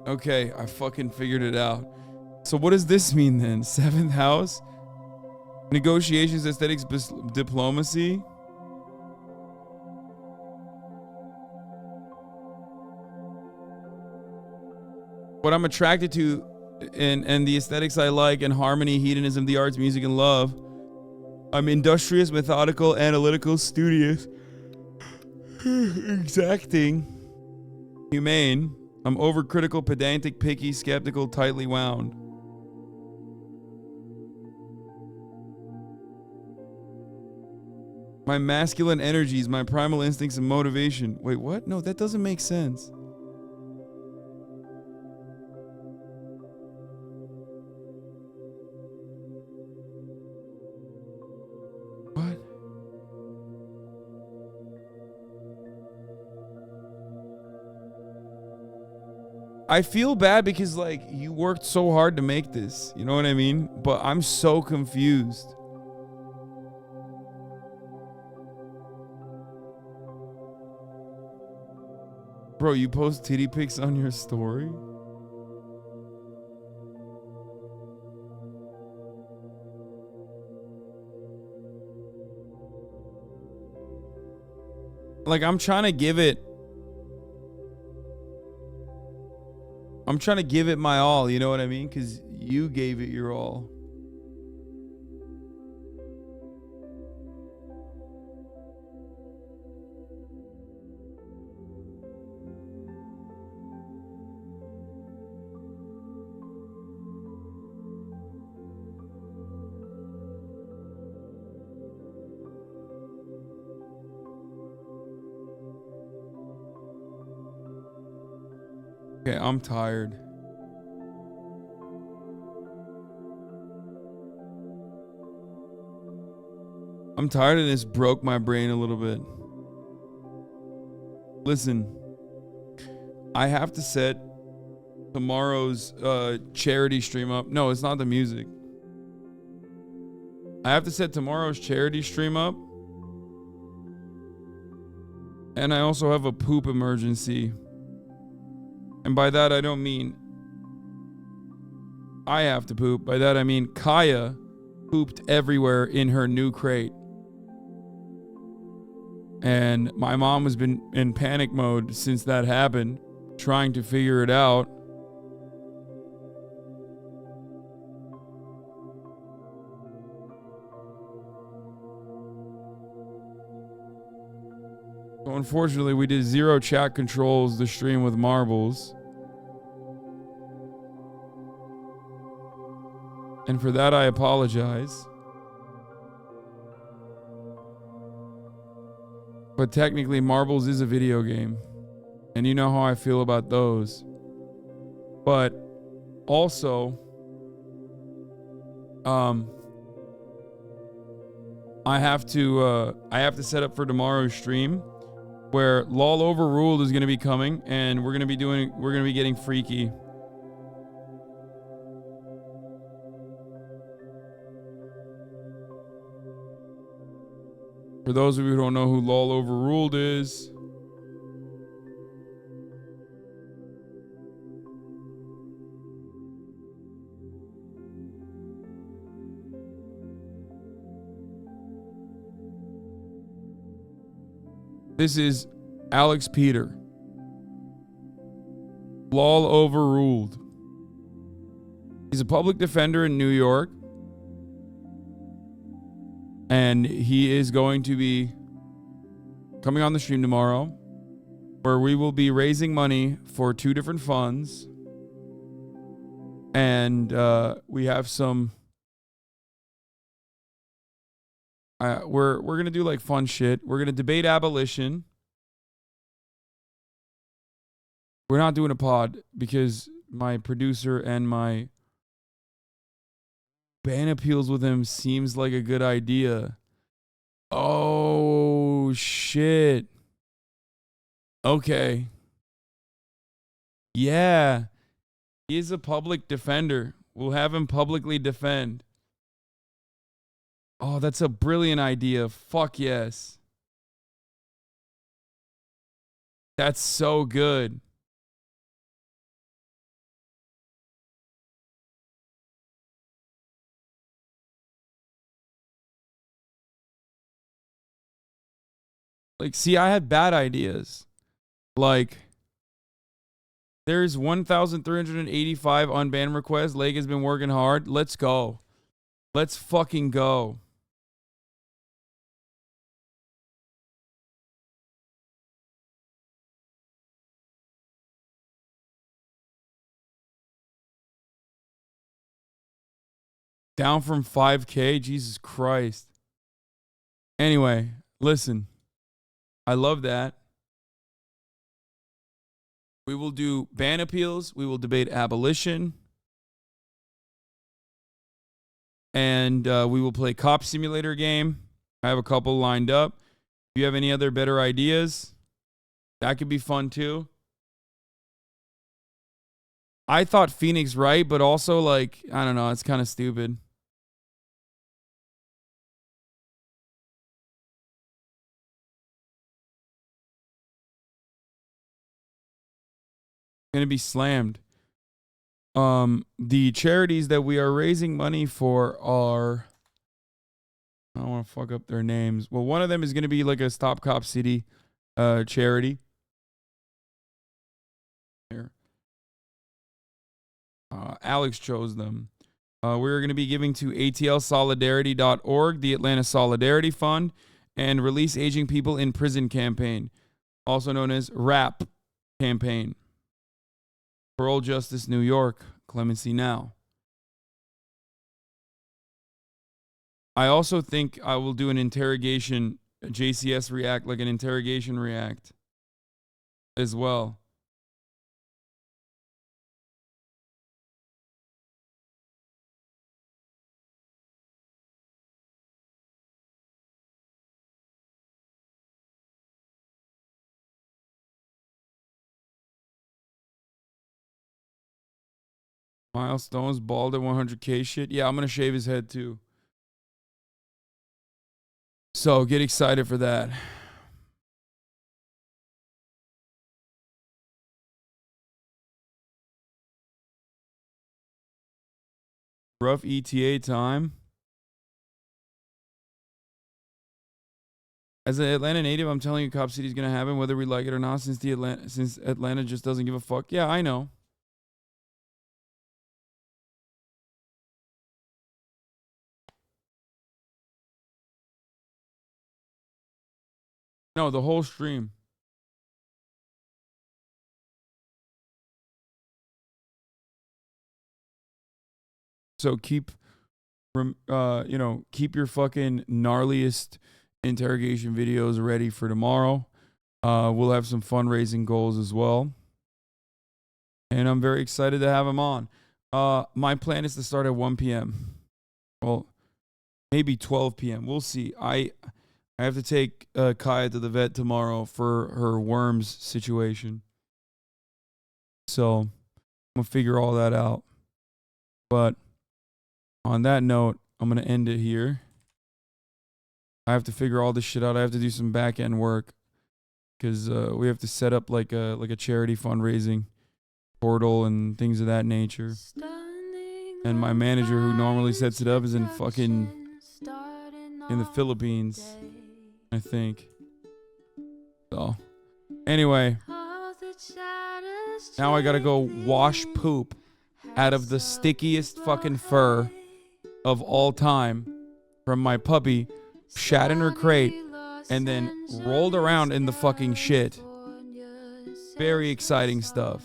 Okay, I fucking figured it out. So what does this mean then? 7th house? Negotiations, aesthetics, diplomacy. What I'm attracted to and the aesthetics I like, and harmony, hedonism, the arts, music, and love. I'm industrious, methodical, analytical, studious, exacting, humane. I'm overcritical, pedantic, picky, skeptical, tightly wound. My masculine energies, my primal instincts and motivation. Wait, what? No, that doesn't make sense. What? I feel bad because like you worked so hard to make this, you know what I mean? But I'm so confused. Bro, you post titty pics on your story? Like, I'm trying to give it my all, you know what I mean? Because you gave it your all. Okay, I'm tired. I'm tired and this broke my brain a little bit. Listen, I have to set tomorrow's charity stream up. No, it's not the music. I have to set tomorrow's charity stream up. And I also have a poop emergency. And by that, I don't mean I have to poop. By that, I mean Kaya pooped everywhere in her new crate. And my mom has been in panic mode since that happened, trying to figure it out. So unfortunately, we did 0 chat controls the stream with marbles. And for that, I apologize. But technically, marbles is a video game. And you know how I feel about those. But also, I have to set up for tomorrow's stream where LOL Overruled is going to be coming, and we're going to be getting freaky. For those of you who don't know who LOL Overruled is, this is Alex Peter. LOL Overruled. He's a public defender in New York. And he is going to be coming on the stream tomorrow, where we will be raising money for 2 different funds. And we have some... we're going to do like fun shit. We're going to debate abolition. We're not doing a pod because my producer and my ban appeals with him seems like a good idea. Oh, shit. Okay. Yeah. He is a public defender. We'll have him publicly defend. Oh, that's a brilliant idea. Fuck yes. That's so good. Like, see, I had bad ideas. Like, there's 1,385 unbanned requests. Leg has been working hard. Let's go. Let's fucking go. Down from 5K? Jesus Christ. Anyway, listen. I love that. We will do ban appeals. We will debate abolition. And we will play cop simulator game. I have a couple lined up. If you have any other better ideas, that could be fun too. I thought Phoenix right, but also like, I don't know, it's kind of stupid. Going to be slammed. The charities that we are raising money for are, I don't want to fuck up their names. Well, one of them is going to be like a Stop Cop City charity. Here. Alex chose them. We're going to be giving to atlsolidarity.org, the Atlanta Solidarity Fund, and Release Aging People in Prison campaign, also known as RAP campaign. Parole Justice New York, Clemency Now. I also think I will do an interrogation, JCS React, like an interrogation React as well. Milestones, bald at 100K shit. Yeah, I'm going to shave his head too. So get excited for that. Rough ETA time. As an Atlanta native, I'm telling you, Cop City is going to happen, whether we like it or not, since Atlanta just doesn't give a fuck. Yeah, I know. No, the whole stream. So keep your fucking gnarliest interrogation videos ready for tomorrow. We'll have some fundraising goals as well. And I'm very excited to have him on. My plan is to start at 1 p.m. Well, maybe 12 p.m. We'll see. I have to take Kaya to the vet tomorrow for her worms situation. So I'm going to figure all that out. But on that note, I'm going to end it here. I have to figure all this shit out. I have to do some back end work because we have to set up like a charity fundraising portal and things of that nature. And my manager, who normally sets it up, is in the Philippines, I think. So, anyway, now I gotta go wash poop out of the stickiest fucking fur of all time from my puppy, shat in her crate, and then rolled around in the fucking shit. Very exciting stuff.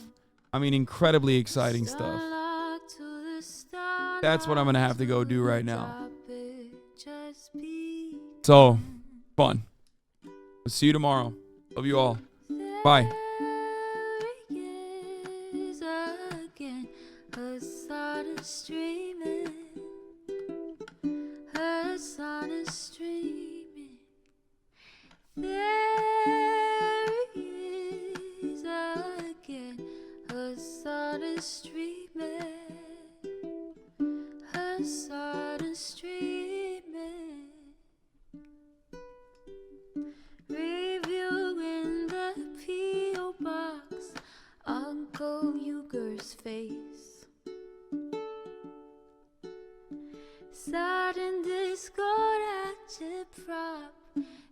I mean, incredibly exciting stuff. That's what I'm gonna have to go do right now. So, fun. I'll see you tomorrow. Love you all. Bye. Hasan is streaming. Hasan is streaming. There he is again. Hasan is streaming. Hasan is streaming. Reviewing the P.O. box. Uncle Uger's face. Sudden discord agitprop.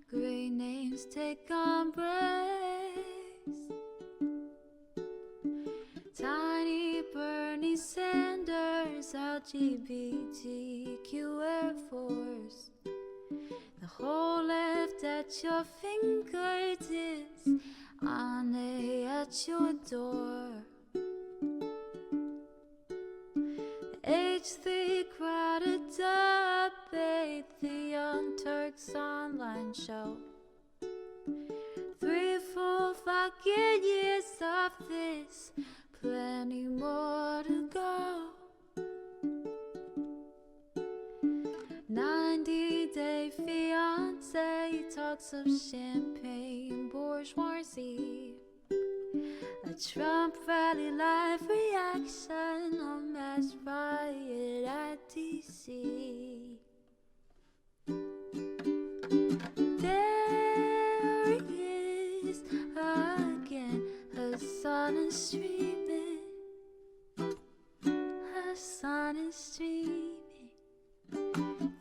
Great names take embrace. Tiny Bernie Sanders, LGBTQ Air Force. The whole left at your fingertips, Ane at your door. H3 crowded debate, the Young Turks online show. 3 full fucking years of this, plenty more to go. 90-day fiance, talks of champagne bourgeoisie. A Trump rally live reaction, a mass riot at DC. There he is again, Hasan is streaming. Hasan is streaming.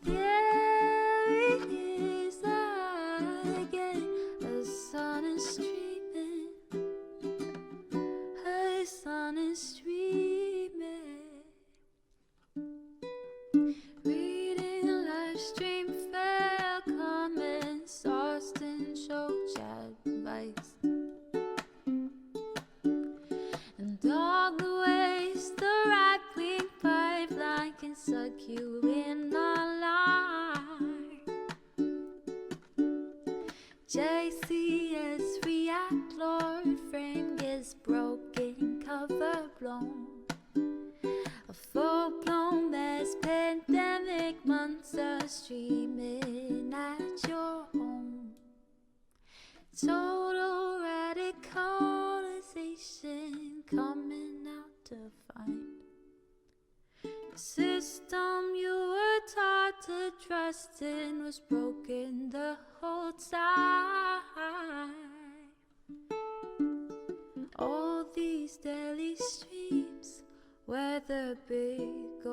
There he is again, Hasan is streaming. Hasan is streaming. Reading live stream fair comments, Austin show chat advice, and all the ways the right-wing pipeline can suck you in online. JCS react, Lord frame gets broken, cover blown. A full-blown mass pandemic, monster streaming at your home. Total radicalization coming out to find. The system you were taught to trust in was broken the whole time. All these daily streams, whether big or